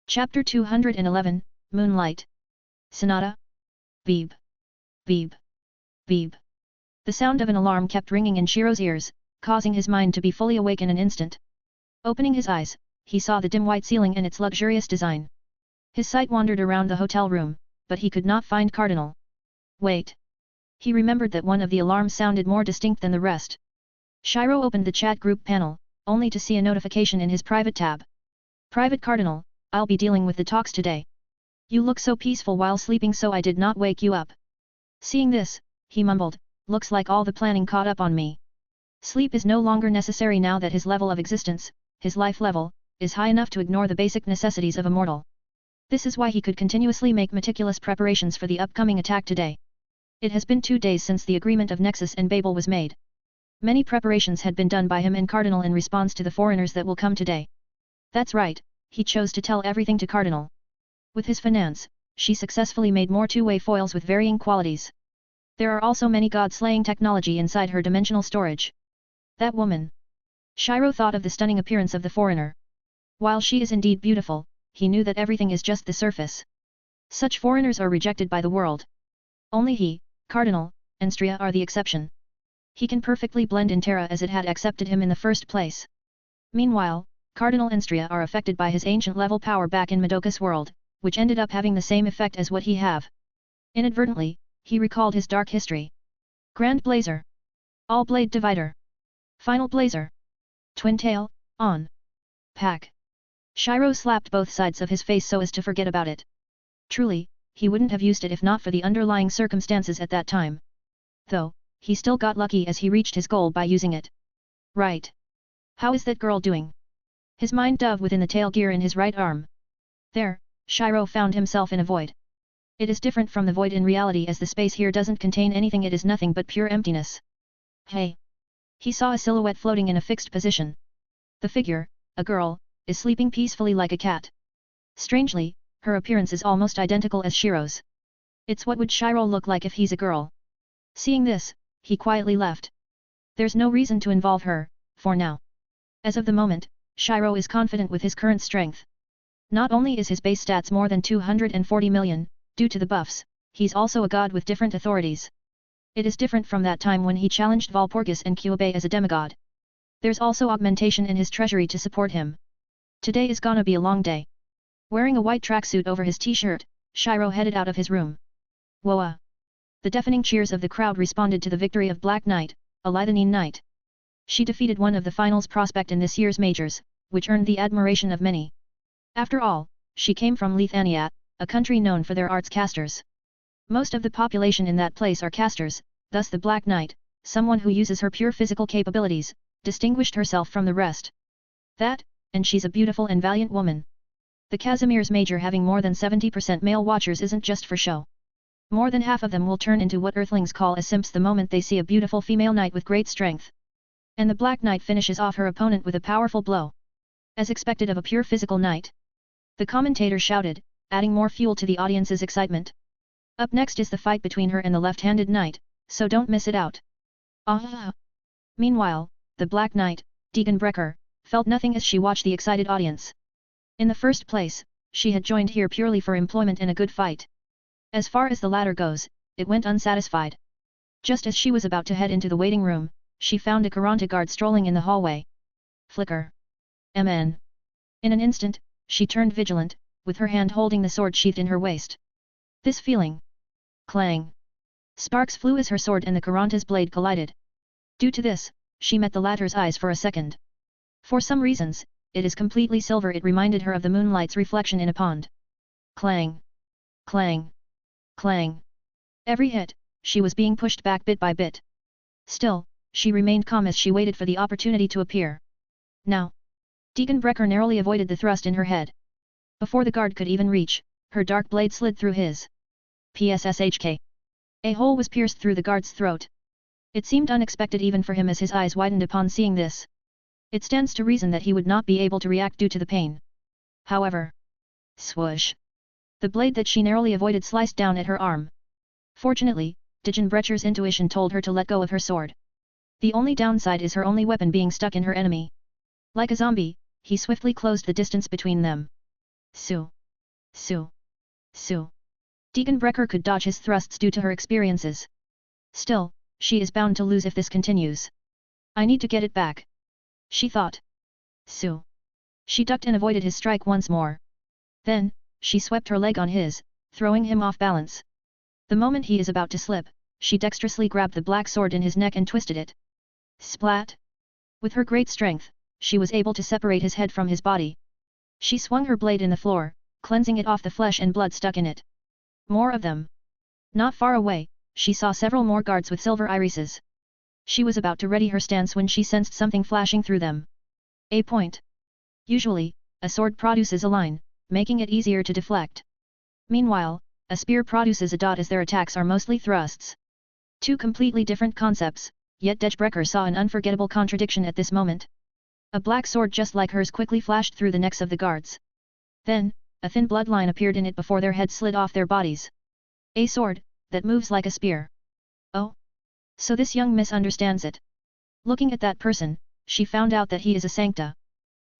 Chapter 211, Moonlight. Sonata. Beeb. Beeb. Beeb. The sound of an alarm kept ringing in Shiro's ears, causing his mind to be fully awake in an instant. Opening his eyes, he saw the dim white ceiling and its luxurious design. His sight wandered around the hotel room, but he could not find Cardinal. Wait. He remembered that one of the alarms sounded more distinct than the rest. Shiro opened the chat group panel, only to see a notification in his private tab. Private Cardinal, I'll be dealing with the talks today. You look so peaceful while sleeping, so I did not wake you up. Seeing this, he mumbled, looks like all the planning caught up on me. Sleep is no longer necessary now that his level of existence, his life level, is high enough to ignore the basic necessities of a mortal. This is why he could continuously make meticulous preparations for the upcoming attack today. It has been 2 days since the agreement of Nexus and Babel was made. Many preparations had been done by him and Cardinal in response to the foreigners that will come today. That's right, he chose to tell everything to Cardinal. With his finance, she successfully made more two-way foils with varying qualities. There are also many god-slaying technology inside her dimensional storage. That woman. Shiro thought of the stunning appearance of the foreigner. While she is indeed beautiful, he knew that everything is just the surface. Such foreigners are rejected by the world. Only he, Cardinal, and Stria are the exception. He can perfectly blend in Terra as it had accepted him in the first place. Meanwhile, Cardinal and Stria are affected by his ancient level power back in Madoka's world, which ended up having the same effect as what he have. Inadvertently, he recalled his dark history. Grand Blazer. All Blade Divider. Final Blazer. Twin Tail, on. Pack. Shiro slapped both sides of his face so as to forget about it. Truly, he wouldn't have used it if not for the underlying circumstances at that time. Though, he still got lucky as he reached his goal by using it. Right. How is that girl doing? His mind dove within the tail gear in his right arm. There, Shiro found himself in a void. It is different from the void in reality as the space here doesn't contain anything, it is nothing but pure emptiness. Hey! He saw a silhouette floating in a fixed position. The figure, a girl, is sleeping peacefully like a cat. Strangely, her appearance is almost identical as Shiro's. It's what would Shiro look like if he's a girl. Seeing this, he quietly left. There's no reason to involve her, for now. As of the moment, Shiro is confident with his current strength. Not only is his base stats more than 240 million, due to the buffs, he's also a god with different authorities. It is different from that time when he challenged Valpurgis and Kyubey as a demigod. There's also augmentation in his treasury to support him. Today is gonna be a long day. Wearing a white tracksuit over his t-shirt, Shiro headed out of his room. Whoa! The deafening cheers of the crowd responded to the victory of Black Knight, a Lythanine knight. She defeated one of the finals prospect in this year's majors, which earned the admiration of many. After all, she came from Lithuania, a country known for their arts casters. Most of the population in that place are casters, thus the Black Knight, someone who uses her pure physical capabilities, distinguished herself from the rest. That, and she's a beautiful and valiant woman. The Casimir's major having more than 70% male watchers isn't just for show. More than half of them will turn into what earthlings call as simps the moment they see a beautiful female knight with great strength. And the Black Knight finishes off her opponent with a powerful blow. As expected of a pure physical knight. The commentator shouted, adding more fuel to the audience's excitement. Up next is the fight between her and the left-handed knight, so don't miss it out. Ah! Meanwhile, the Black Knight, Degenbrecher, felt nothing as she watched the excited audience. In the first place, she had joined here purely for employment and a good fight. As far as the latter goes, it went unsatisfied. Just as she was about to head into the waiting room, she found a Karanta guard strolling in the hallway. Flicker. MN. In an instant, she turned vigilant, with her hand holding the sword sheathed in her waist. This feeling. Clang. Sparks flew as her sword and the Karanta's blade collided. Due to this, she met the latter's eyes for a second. For some reasons, it is completely silver. It reminded her of the moonlight's reflection in a pond. Clang. Clang. Clang. Every hit, she was being pushed back bit by bit. Still, she remained calm as she waited for the opportunity to appear. Now. Degenbrecher narrowly avoided the thrust in her head. Before the guard could even reach, her dark blade slid through his. PSSHK. A hole was pierced through the guard's throat. It seemed unexpected even for him as his eyes widened upon seeing this. It stands to reason that he would not be able to react due to the pain. However. Swoosh. The blade that she narrowly avoided sliced down at her arm. Fortunately, Degenbrecher's intuition told her to let go of her sword. The only downside is her only weapon being stuck in her enemy. Like a zombie, he swiftly closed the distance between them. Su. Su. Su. Degenbrecher could dodge his thrusts due to her experiences. Still, she is bound to lose if this continues. I need to get it back, she thought. Su. She ducked and avoided his strike once more. Then, she swept her leg on his, throwing him off balance. The moment he is about to slip, she dexterously grabbed the black sword in his neck and twisted it. Splat! With her great strength, she was able to separate his head from his body. She swung her blade in the floor, cleansing it off the flesh and blood stuck in it. More of them. Not far away, she saw several more guards with silver irises. She was about to ready her stance when she sensed something flashing through them. A point. Usually, a sword produces a line, making it easier to deflect. Meanwhile, a spear produces a dot as their attacks are mostly thrusts. Two completely different concepts, yet Rediscovering saw an unforgettable contradiction at this moment. A black sword just like hers quickly flashed through the necks of the guards. Then, a thin bloodline appeared in it before their heads slid off their bodies. A sword, that moves like a spear. Oh? So this young miss understands it. Looking at that person, she found out that he is a sancta.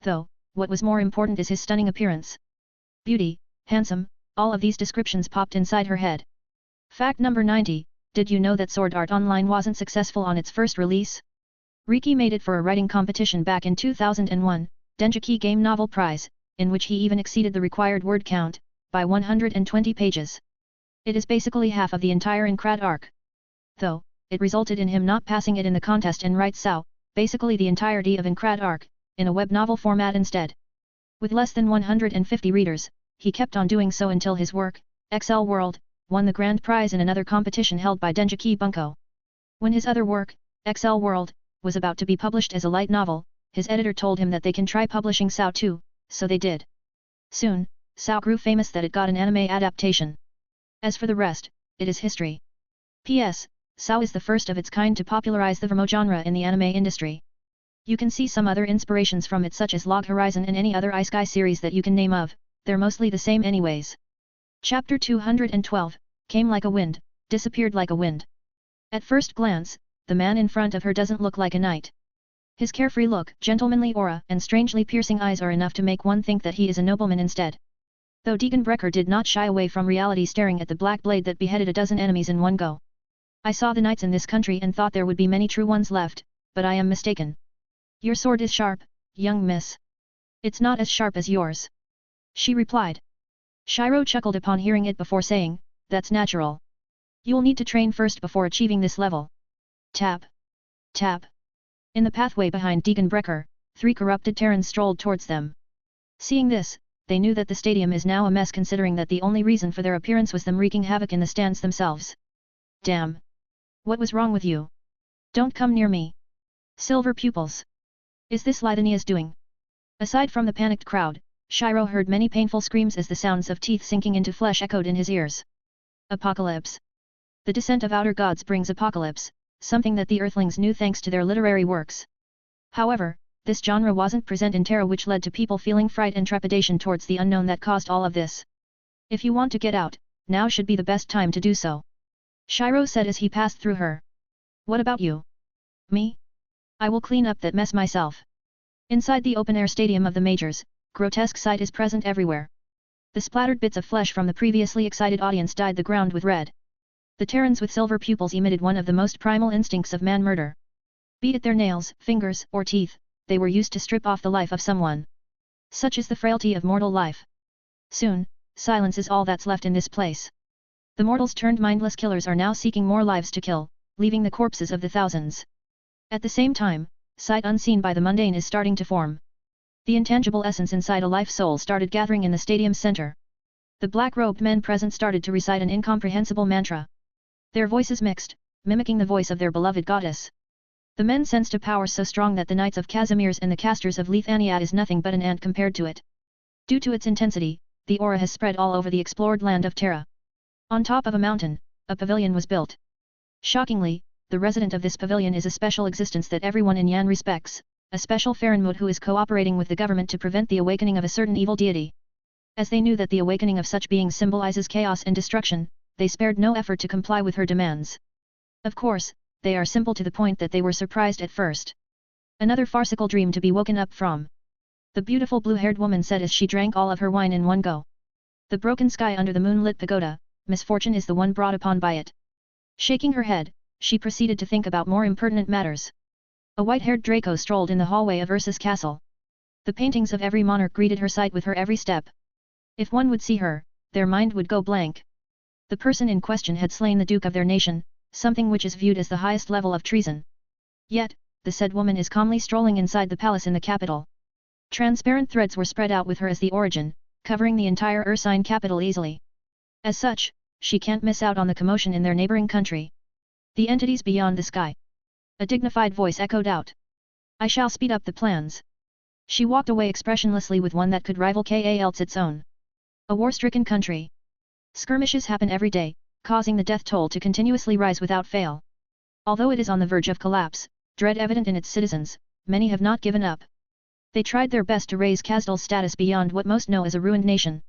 Though, what was more important is his stunning appearance. Beauty, handsome, all of these descriptions popped inside her head. Fact number 90, did you know that Sword Art Online wasn't successful on its first release? Riki made it for a writing competition back in 2001, Dengeki Game Novel Prize, in which he even exceeded the required word count, by 120 pages. It is basically half of the entire Incrad arc. Though, it resulted in him not passing it in the contest and writes Sao, basically the entirety of Incrad arc, in a web novel format instead. With less than 150 readers, he kept on doing so until his work, XL World, won the grand prize in another competition held by Dengeki Bunko. When his other work, XL World, was about to be published as a light novel, his editor told him that they can try publishing Sao too, so they did. Soon, Sao grew famous that it got an anime adaptation. As for the rest, it is history. P.S. Sao is the first of its kind to popularize the Vermo genre in the anime industry. You can see some other inspirations from it such as Log Horizon and any other isekai series that you can name of, they're mostly the same anyways. Chapter 212, came like a wind, disappeared like a wind. At first glance, the man in front of her doesn't look like a knight. His carefree look, gentlemanly aura and strangely piercing eyes are enough to make one think that he is a nobleman instead. Though Rediscovering did not shy away from reality staring at the black blade that beheaded a dozen enemies in one go. I saw the knights in this country and thought there would be many true ones left, but I am mistaken. Your sword is sharp, young miss. It's not as sharp as yours, she replied. Shiro chuckled upon hearing it before saying, that's natural. You'll need to train first before achieving this level. Tap. Tap. In the pathway behind Rediscovering, 3 corrupted Terrans strolled towards them. Seeing this, they knew that the stadium is now a mess considering that the only reason for their appearance was them wreaking havoc in the stands themselves. Damn. What was wrong with you? Don't come near me. Silver pupils. Is this Lithania's doing? Aside from the panicked crowd, Shiro heard many painful screams as the sounds of teeth sinking into flesh echoed in his ears. Apocalypse. The descent of outer gods brings apocalypse, something that the Earthlings knew thanks to their literary works. However, this genre wasn't present in Terra, which led to people feeling fright and trepidation towards the unknown that caused all of this. If you want to get out, now should be the best time to do so, Shiro said as he passed through her. What about you? Me? I will clean up that mess myself. Inside the open-air stadium of the Majors, grotesque sight is present everywhere. The splattered bits of flesh from the previously excited audience dyed the ground with red. The Terrans with silver pupils emitted one of the most primal instincts of man-murder. Be it their nails, fingers, or teeth, they were used to strip off the life of someone. Such is the frailty of mortal life. Soon, silence is all that's left in this place. The mortals turned mindless killers are now seeking more lives to kill, leaving the corpses of the thousands. At the same time, sight unseen by the mundane is starting to form. The intangible essence inside a life soul started gathering in the stadium's center. The black-robed men present started to recite an incomprehensible mantra. Their voices mixed, mimicking the voice of their beloved goddess. The men sensed a power so strong that the Knights of Casimir's and the casters of Lithania is nothing but an ant compared to it. Due to its intensity, the aura has spread all over the explored land of Terra. On top of a mountain, a pavilion was built. Shockingly, the resident of this pavilion is a special existence that everyone in Yan respects, a special Farinmut who is cooperating with the government to prevent the awakening of a certain evil deity. As they knew that the awakening of such beings symbolizes chaos and destruction, they spared no effort to comply with her demands. Of course, they are simple to the point that they were surprised at first. Another farcical dream to be woken up from, the beautiful blue-haired woman said as she drank all of her wine in one go. The broken sky under the moonlit pagoda, misfortune is the one brought upon by it. Shaking her head, she proceeded to think about more impertinent matters. A white-haired Draco strolled in the hallway of Ursa's castle. The paintings of every monarch greeted her sight with her every step. If one would see her, their mind would go blank. The person in question had slain the duke of their nation, something which is viewed as the highest level of treason. Yet, the said woman is calmly strolling inside the palace in the capital. Transparent threads were spread out with her as the origin, covering the entire Ursine capital easily. As such, she can't miss out on the commotion in their neighboring country. The entities beyond the sky. A dignified voice echoed out. I shall speed up the plans. She walked away expressionlessly with one that could rival its own. A war-stricken country. Skirmishes happen every day, causing the death toll to continuously rise without fail. Although it is on the verge of collapse, dread evident in its citizens, many have not given up. They tried their best to raise Kazdal's status beyond what most know as a ruined nation.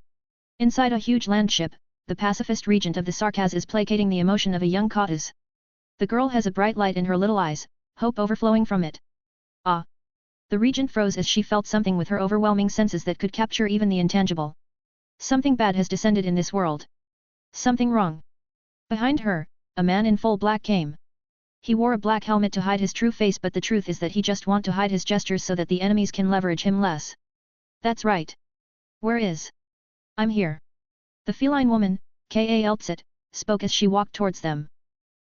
Inside a huge landship, the pacifist regent of the Sarkaz is placating the emotion of a young Kautas. The girl has a bright light in her little eyes, hope overflowing from it. Ah! The regent froze as she felt something with her overwhelming senses that could capture even the intangible. Something bad has descended in this world. Something wrong. Behind her, a man in full black came. He wore a black helmet to hide his true face, but the truth is that he just want to hide his gestures so that the enemies can leverage him less. That's right. Where is? I'm here. The feline woman, Kaltsit, spoke as she walked towards them.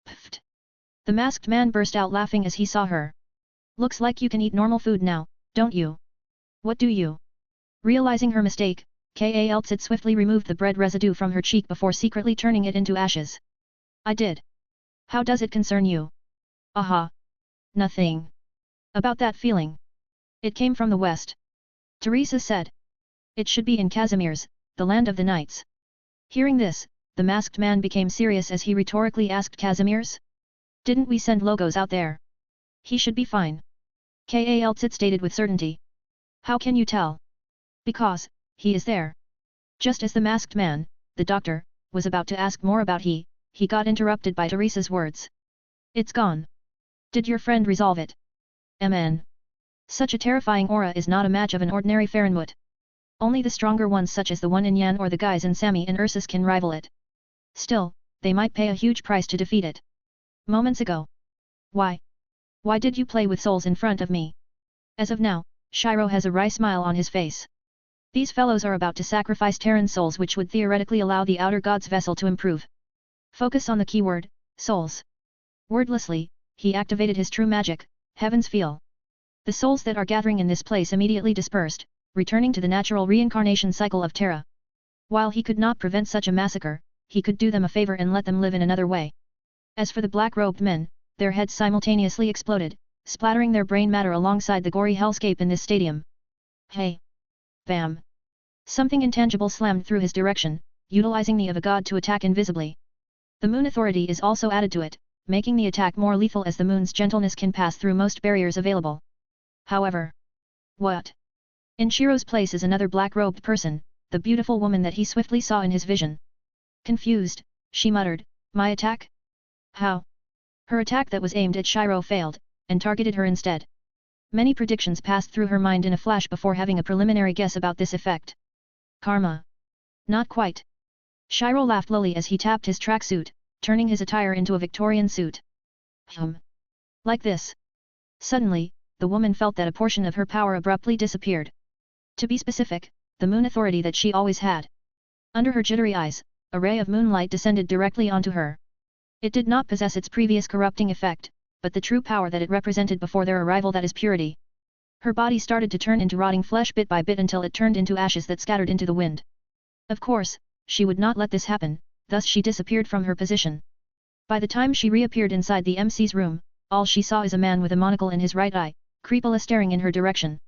Pfft. The masked man burst out laughing as he saw her. Looks like you can eat normal food now, don't you? What do you? Realizing her mistake, Kaltsit swiftly removed the bread residue from her cheek before secretly turning it into ashes. I did. How does it concern you? Aha. Nothing. About that feeling. It came from the west. Teresa said. It should be in Casimir's, the land of the knights. Hearing this, the masked man became serious as he rhetorically asked, Casimir's? Didn't we send logos out there? He should be fine. Kaltsit stated with certainty. How can you tell? Because, he is there. Just as the masked man, the doctor, was about to ask more about he got interrupted by Teresa's words. It's gone. Did your friend resolve it? MN. Such a terrifying aura is not a match of an ordinary Farenwood. Only the stronger ones such as the one in Yan or the guys in Sammy and Ursus can rival it. Still, they might pay a huge price to defeat it. Moments ago. Why? Why did you play with souls in front of me? As of now, Shiro has a wry smile on his face. These fellows are about to sacrifice Terran souls, which would theoretically allow the outer god's vessel to improve. Focus on the keyword, souls. Wordlessly, he activated his true magic, Heaven's Feel. The souls that are gathering in this place immediately dispersed, returning to the natural reincarnation cycle of Terra. While he could not prevent such a massacre, he could do them a favor and let them live in another way. As for the black-robed men, their heads simultaneously exploded, splattering their brain matter alongside the gory hellscape in this stadium. Hey! Bam! Something intangible slammed through his direction, utilizing the of a god to attack invisibly. The moon authority is also added to it, making the attack more lethal as the moon's gentleness can pass through most barriers available. However. What? In Shiro's place is another black-robed person, the beautiful woman that he swiftly saw in his vision. Confused, she muttered, my attack? How? Her attack that was aimed at Shiro failed, and targeted her instead. Many predictions passed through her mind in a flash before having a preliminary guess about this effect. Karma. Not quite. Shiro laughed lowly as he tapped his tracksuit, turning his attire into a Victorian suit. Like this. Suddenly, the woman felt that a portion of her power abruptly disappeared. To be specific, the moon authority that she always had. Under her jittery eyes, a ray of moonlight descended directly onto her. It did not possess its previous corrupting effect, but the true power that it represented before their arrival, that is purity. Her body started to turn into rotting flesh bit by bit until it turned into ashes that scattered into the wind. Of course, she would not let this happen, thus she disappeared from her position. By the time she reappeared inside the MC's room, all she saw is a man with a monocle in his right eye, creepily staring in her direction.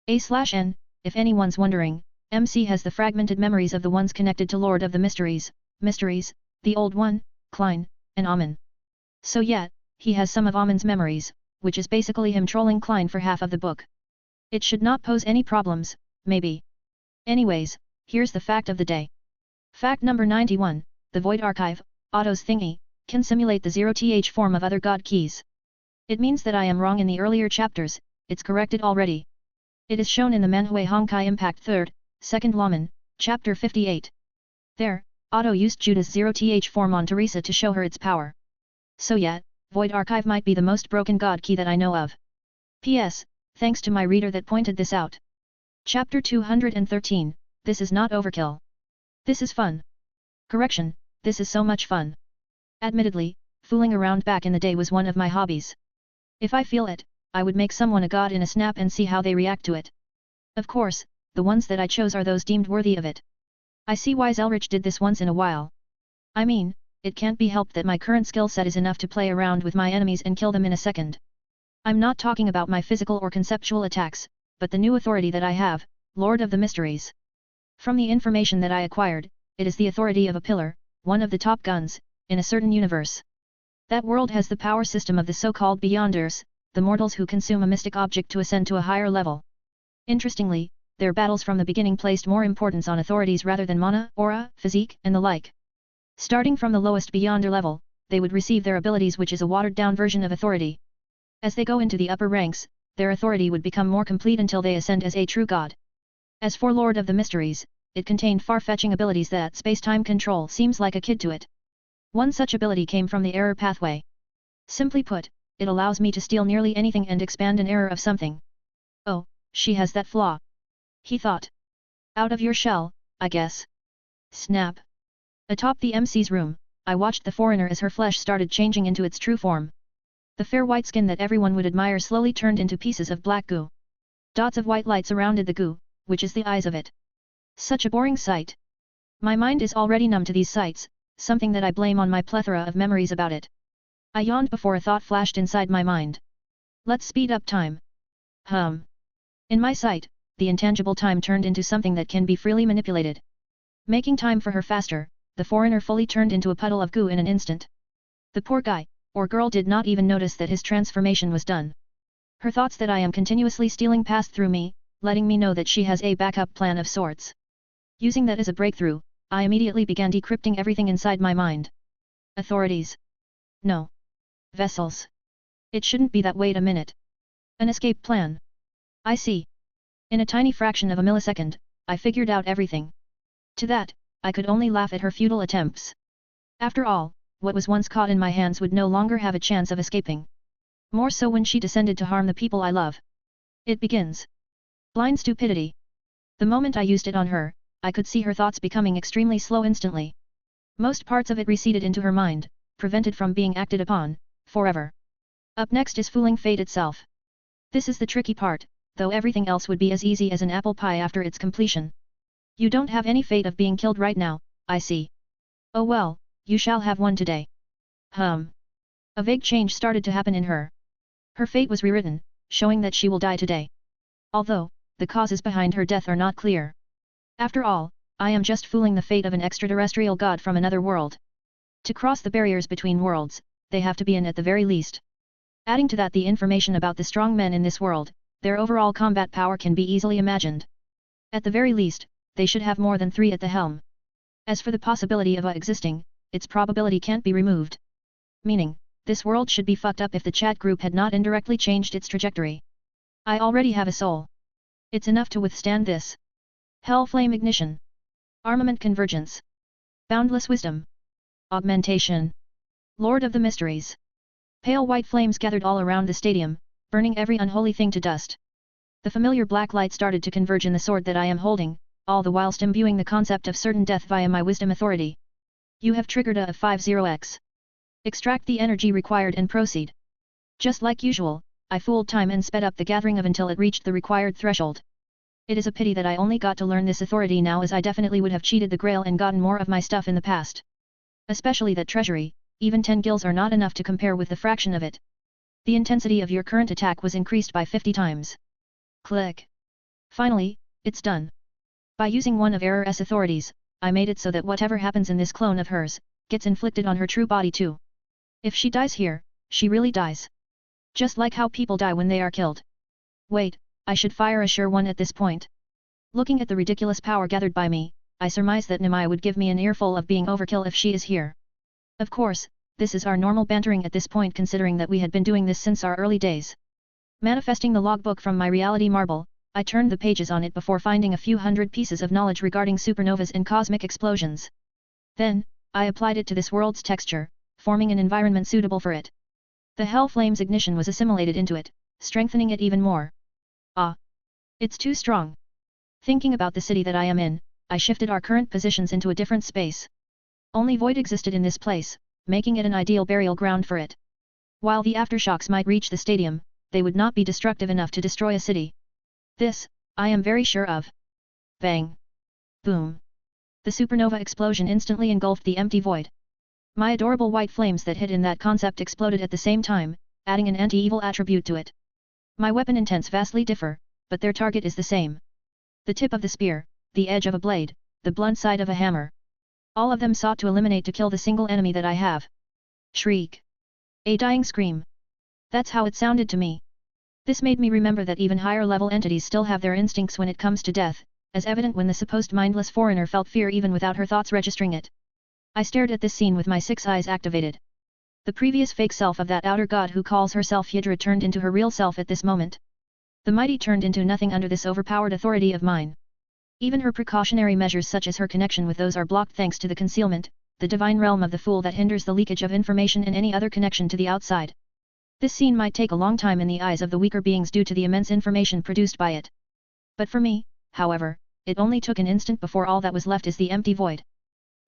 A/N, if anyone's wondering, MC has the fragmented memories of the ones connected to Lord of the Mysteries, the Old One, Klein, and Amen. So yet, he has some of Amen's memories, which is basically him trolling Klein for half of the book. It should not pose any problems, maybe. Anyways, here's the fact of the day. Fact number 91, the Void Archive, Otto's thingy, can simulate the 0th form of other god keys. It means that I am wrong in the earlier chapters, it's corrected already. It is shown in the Manhui Honkai Impact 3rd, 2nd Laman, chapter 58. There, Otto used Judah's 0th form on Teresa to show her its power. So yet, Void Archive might be the most broken god key that I know of. P.S. Thanks to my reader that pointed this out. Chapter 213, This is not overkill. This is fun. Correction, this is so much fun. Admittedly, fooling around back in the day was one of my hobbies. If I feel it, I would make someone a god in a snap and see how they react to it. Of course, the ones that I chose are those deemed worthy of it. I see why Zelrich did this once in a while. I mean, it can't be helped that my current skill set is enough to play around with my enemies and kill them in a second. I'm not talking about my physical or conceptual attacks, but the new authority that I have, Lord of the Mysteries. From the information that I acquired, it is the authority of a pillar, one of the top guns, in a certain universe. That world has the power system of the so-called Beyonders, the mortals who consume a mystic object to ascend to a higher level. Interestingly, their battles from the beginning placed more importance on authorities rather than mana, aura, physique, and the like. Starting from the lowest Beyonder level, they would receive their abilities, which is a watered-down version of authority. As they go into the upper ranks, their authority would become more complete until they ascend as a true god. As for Lord of the Mysteries, it contained far-fetching abilities that space-time control seems like a kid to it. One such ability came from the error pathway. Simply put, it allows me to steal nearly anything and expand an error of something. Oh, she has that flaw. He thought. Out of your shell, I guess. Snap. Atop the MC's room, I watched the foreigner as her flesh started changing into its true form. The fair white skin that everyone would admire slowly turned into pieces of black goo. Dots of white light surrounded the goo, which is the eyes of it. Such a boring sight. My mind is already numb to these sights, something that I blame on my plethora of memories about it. I yawned before a thought flashed inside my mind. Let's speed up time. In my sight, the intangible time turned into something that can be freely manipulated. Making time for her faster, the foreigner fully turned into a puddle of goo in an instant. The poor guy, or girl, did not even notice that his transformation was done. Her thoughts that I am continuously stealing passed through me, letting me know that she has a backup plan of sorts. Using that as a breakthrough, I immediately began decrypting everything inside my mind. Authorities. No. Vessels. It shouldn't be that. Wait a minute. An escape plan. I see. In a tiny fraction of a millisecond, I figured out everything. To that, I could only laugh at her futile attempts. After all, what was once caught in my hands would no longer have a chance of escaping. More so when she descended to harm the people I love. It begins. Blind stupidity. The moment I used it on her, I could see her thoughts becoming extremely slow instantly. Most parts of it receded into her mind, prevented from being acted upon, forever. Up next is fooling fate itself. This is the tricky part, though everything else would be as easy as an apple pie after its completion. You don't have any fate of being killed right now, I see. Oh well, you shall have one today. A vague change started to happen in her. Her fate was rewritten, showing that she will die today. Although, the causes behind her death are not clear. After all, I am just fooling the fate of an extraterrestrial god from another world. To cross the barriers between worlds, they have to be in at the very least. Adding to that the information about the strong men in this world, their overall combat power can be easily imagined. At the very least, they should have more than 3 at the helm. As for the possibility of existing, its probability can't be removed. Meaning, this world should be fucked up if the chat group had not indirectly changed its trajectory. I already have a soul. It's enough to withstand this. Hellflame ignition. Armament convergence. Boundless wisdom. Augmentation. Lord of the Mysteries. Pale white flames gathered all around the stadium, burning every unholy thing to dust. The familiar black light started to converge in the sword that I am holding, all the whilst imbuing the concept of certain death via my wisdom authority. You have triggered a 50x. Extract the energy required and proceed. Just like usual, I fooled time and sped up the gathering of until it reached the required threshold. It is a pity that I only got to learn this authority now, as I definitely would have cheated the grail and gotten more of my stuff in the past. Especially that treasury, even 10 gills are not enough to compare with the fraction of it. The intensity of your current attack was increased by 50 times. Click. Finally, it's done. By using one of Error's authorities, I made it so that whatever happens in this clone of hers, gets inflicted on her true body too. If she dies here, she really dies. Just like how people die when they are killed. Wait, I should fire a sure one at this point. Looking at the ridiculous power gathered by me, I surmise that Nimai would give me an earful of being overkill if she is here. Of course, this is our normal bantering at this point, considering that we had been doing this since our early days. Manifesting the logbook from my reality marble, I turned the pages on it before finding a few hundred pieces of knowledge regarding supernovas and cosmic explosions. Then, I applied it to this world's texture, forming an environment suitable for it. The hell flame's ignition was assimilated into it, strengthening it even more. Ah! It's too strong. Thinking about the city that I am in, I shifted our current positions into a different space. Only void existed in this place, making it an ideal burial ground for it. While the aftershocks might reach the stadium, they would not be destructive enough to destroy a city. This, I am very sure of. Bang! Boom! The supernova explosion instantly engulfed the empty void. My adorable white flames that hid in that concept exploded at the same time, adding an anti-evil attribute to it. My weapon intents vastly differ, but their target is the same. The tip of the spear, the edge of a blade, the blunt side of a hammer. All of them sought to eliminate to kill the single enemy that I have. Shriek. A dying scream. That's how it sounded to me. This made me remember that even higher level entities still have their instincts when it comes to death, as evident when the supposed mindless foreigner felt fear even without her thoughts registering it. I stared at this scene with my 6 eyes activated. The previous fake self of that outer god who calls herself Hydra turned into her real self at this moment. The mighty turned into nothing under this overpowered authority of mine. Even her precautionary measures such as her connection with those are blocked thanks to the concealment, the divine realm of the fool that hinders the leakage of information and any other connection to the outside. This scene might take a long time in the eyes of the weaker beings due to the immense information produced by it. But for me, however, it only took an instant before all that was left is the empty void.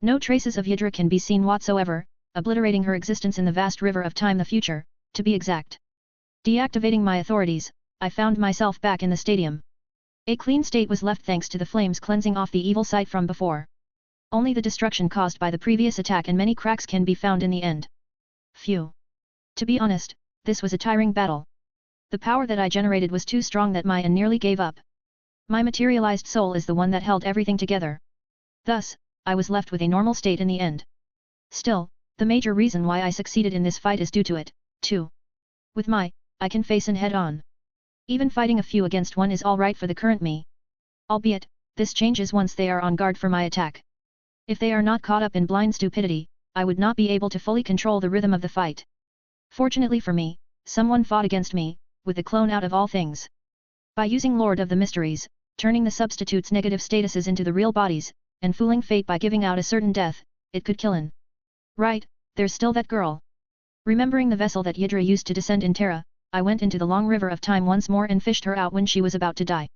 No traces of Hydra can be seen whatsoever, obliterating her existence in the vast river of time, the future, to be exact. Deactivating my authorities, I found myself back in the stadium. A clean state was left thanks to the flames cleansing off the evil sight from before. Only the destruction caused by the previous attack and many cracks can be found in the end. Phew. To be honest, this was a tiring battle. The power that I generated was too strong that Maya nearly gave up. My materialized soul is the one that held everything together. Thus, I was left with a normal state in the end. Still, the major reason why I succeeded in this fight is due to it, too. With I can face an head-on. Even fighting a few against one is alright for the current me. Albeit, this changes once they are on guard for my attack. If they are not caught up in blind stupidity, I would not be able to fully control the rhythm of the fight. Fortunately for me, someone fought against me, with the clone out of all things. By using Lord of the Mysteries, turning the substitute's negative statuses into the real bodies, and fooling fate by giving out a certain death, it could kill an. Right, there's still that girl. Remembering the vessel that Hydra used to descend in Terra, I went into the long river of time once more and fished her out when she was about to die.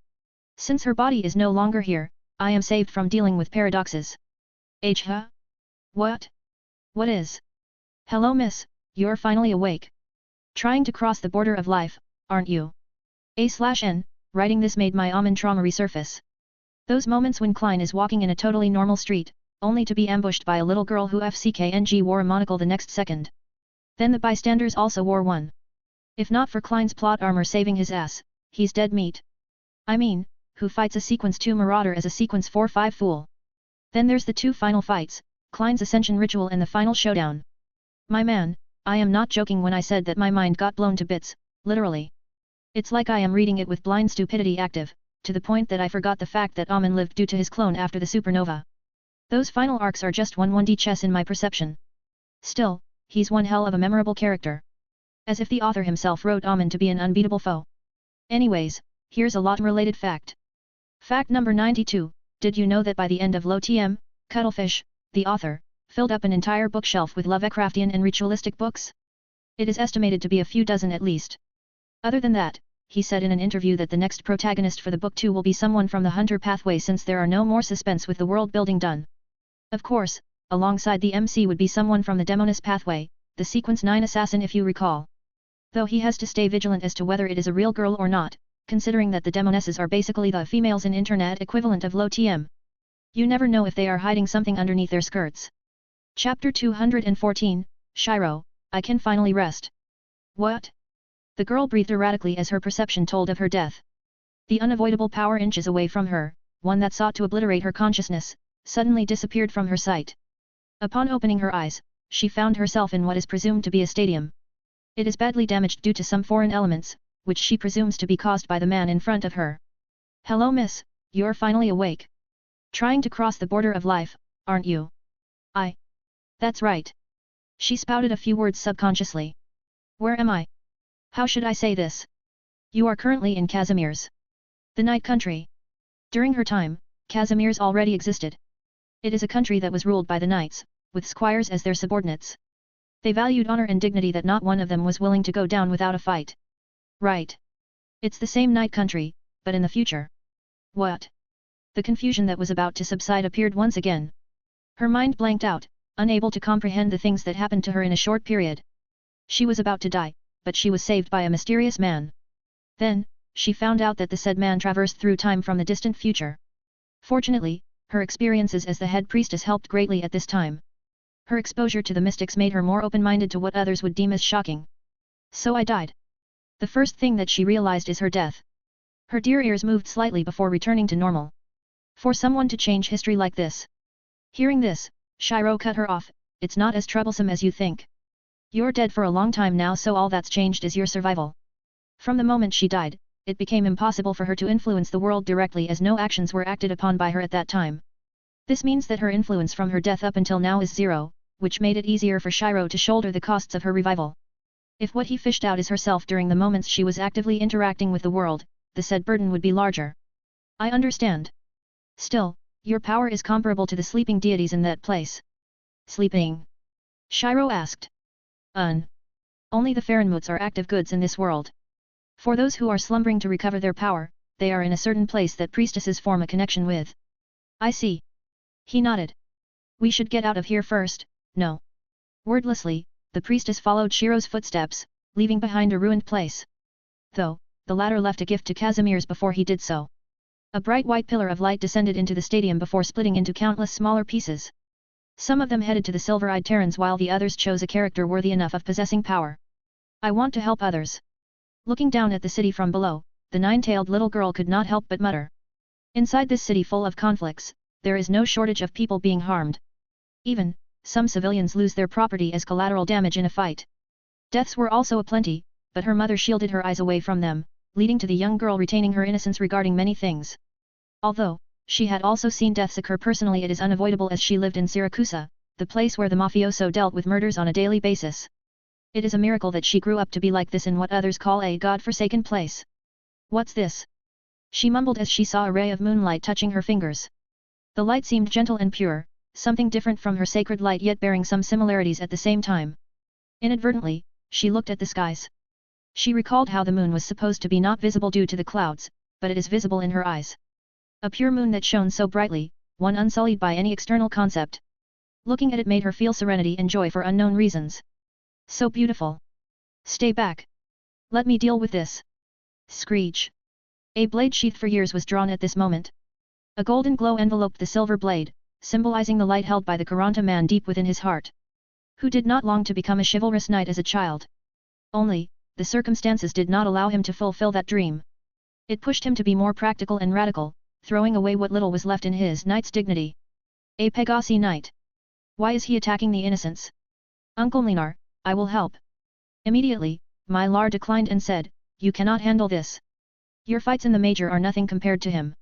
Since her body is no longer here, I am saved from dealing with paradoxes. Huh? What? What is? Hello miss, you're finally awake. Trying to cross the border of life, aren't you? A/N, writing this made my Amen trauma resurface. Those moments when Klein is walking in a totally normal street, only to be ambushed by a little girl who FCKNG wore a monocle the next second. Then the bystanders also wore one. If not for Klein's plot armor saving his ass, he's dead meat. I mean, who fights a Sequence 2 Marauder as a Sequence 4-5 fool? Then there's the 2 final fights, Klein's Ascension Ritual and the final showdown. My man, I am not joking when I said that my mind got blown to bits, literally. It's like I am reading it with blind stupidity active, to the point that I forgot the fact that Amen lived due to his clone after the supernova. Those final arcs are just 1-1D chess in my perception. Still, he's one hell of a memorable character. As if the author himself wrote Amen to be an unbeatable foe. Anyways, here's a lot-related fact. Fact number 92, did you know that by the end of Low TM, Cuttlefish, the author, filled up an entire bookshelf with Lovecraftian and ritualistic books? It is estimated to be a few dozen at least. Other than that, he said in an interview that the next protagonist for the book 2 will be someone from the Hunter pathway since there are no more suspense with the world building done. Of course, alongside the MC would be someone from the Demoness pathway, the Sequence 9 assassin if you recall. Though he has to stay vigilant as to whether it is a real girl or not, considering that the Demonesses are basically the females in internet equivalent of Low TM. You never know if they are hiding something underneath their skirts. Chapter 214, Shiro, I can finally rest. What? The girl breathed erratically as her perception told of her death. The unavoidable power inches away from her, one that sought to obliterate her consciousness, suddenly disappeared from her sight. Upon opening her eyes, she found herself in what is presumed to be a stadium. It is badly damaged due to some foreign elements, which she presumes to be caused by the man in front of her. Hello miss, you're finally awake. Trying to cross the border of life, aren't you? That's right. She spouted a few words subconsciously. Where am I? How should I say this? You are currently in Casimir's. The Night Country. During her time, Casimir's already existed. It is a country that was ruled by the knights, with squires as their subordinates. They valued honor and dignity that not one of them was willing to go down without a fight. Right. It's the same night country, but in the future. What? The confusion that was about to subside appeared once again. Her mind blanked out, unable to comprehend the things that happened to her in a short period. She was about to die, but she was saved by a mysterious man. Then, she found out that the said man traversed through time from the distant future. Fortunately, her experiences as the head priestess helped greatly at this time. Her exposure to the mystics made her more open-minded to what others would deem as shocking. So I died. The first thing that she realized is her death. Her dear ears moved slightly before returning to normal. For someone to change history like this. Hearing this, Shiro cut her off. It's not as troublesome as you think. You're dead for a long time now, so all that's changed is your survival. From the moment she died, it became impossible for her to influence the world directly as no actions were acted upon by her at that time. This means that her influence from her death up until now is zero, which made it easier for Shiro to shoulder the costs of her revival. If what he fished out is herself during the moments she was actively interacting with the world, the said burden would be larger. I understand. Still, your power is comparable to the sleeping deities in that place. Sleeping? Shiro asked. Only the Farinmuts are active goods in this world. For those who are slumbering to recover their power, they are in a certain place that priestesses form a connection with. I see. He nodded. We should get out of here first, no. Wordlessly, the priestess followed Shiro's footsteps, leaving behind a ruined place. Though, the latter left a gift to Casimir's before he did so. A bright white pillar of light descended into the stadium before splitting into countless smaller pieces. Some of them headed to the silver-eyed Terrans while the others chose a character worthy enough of possessing power. I want to help others. Looking down at the city from below, the nine-tailed little girl could not help but mutter. Inside this city full of conflicts, there is no shortage of people being harmed. Even, some civilians lose their property as collateral damage in a fight. Deaths were also aplenty, but her mother shielded her eyes away from them, leading to the young girl retaining her innocence regarding many things. Although, she had also seen deaths occur personally, it is unavoidable as she lived in Siracusa, the place where the mafioso dealt with murders on a daily basis. It is a miracle that she grew up to be like this in what others call a god-forsaken place. What's this? She mumbled as she saw a ray of moonlight touching her fingers. The light seemed gentle and pure, something different from her sacred light yet bearing some similarities at the same time. Inadvertently, she looked at the skies. She recalled how the moon was supposed to be not visible due to the clouds, but it is visible in her eyes. A pure moon that shone so brightly, one unsullied by any external concept. Looking at it made her feel serenity and joy for unknown reasons. So beautiful. Stay back. Let me deal with this. Screech. A blade sheathed for years was drawn at this moment. A golden glow enveloped the silver blade, symbolizing the light held by the Karanta man deep within his heart. Who did not long to become a chivalrous knight as a child? Only, the circumstances did not allow him to fulfill that dream. It pushed him to be more practical and radical, throwing away what little was left in his knight's dignity. A Pegasi knight. Why is he attacking the innocents? Uncle Linar, I will help. Immediately, Mylar declined and said, you cannot handle this. Your fights in the major are nothing compared to him.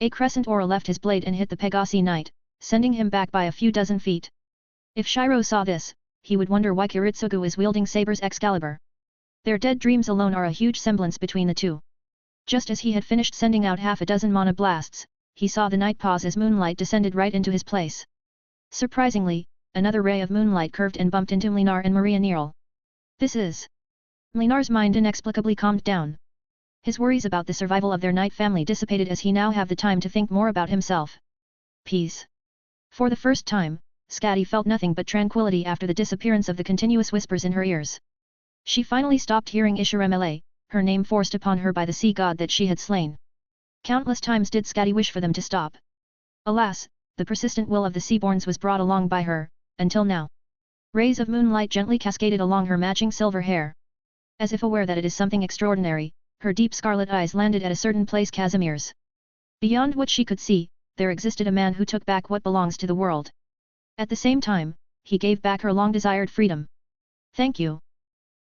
A crescent aura left his blade and hit the Pegasi knight, sending him back by a few dozen feet. If Shiro saw this, he would wonder why Kiritsugu is wielding Saber's Excalibur. Their dead dreams alone are a huge semblance between the two. Just as he had finished sending out half a dozen mana blasts, he saw the knight pause as moonlight descended right into his place. Surprisingly, another ray of moonlight curved and bumped into Mlinar and Maria Neal. This is... Mlinar's mind inexplicably calmed down. His worries about the survival of their knight family dissipated as he now have the time to think more about himself. Peace. For the first time, Skadi felt nothing but tranquility after the disappearance of the continuous whispers in her ears. She finally stopped hearing Ishiremele, her name forced upon her by the sea god that she had slain. Countless times did Skadi wish for them to stop. Alas, the persistent will of the Seaborns was brought along by her, until now. Rays of moonlight gently cascaded along her matching silver hair. As if aware that it is something extraordinary, her deep scarlet eyes landed at a certain place, Casimir's. Beyond what she could see, there existed a man who took back what belongs to the world. At the same time, he gave back her long-desired freedom. Thank you.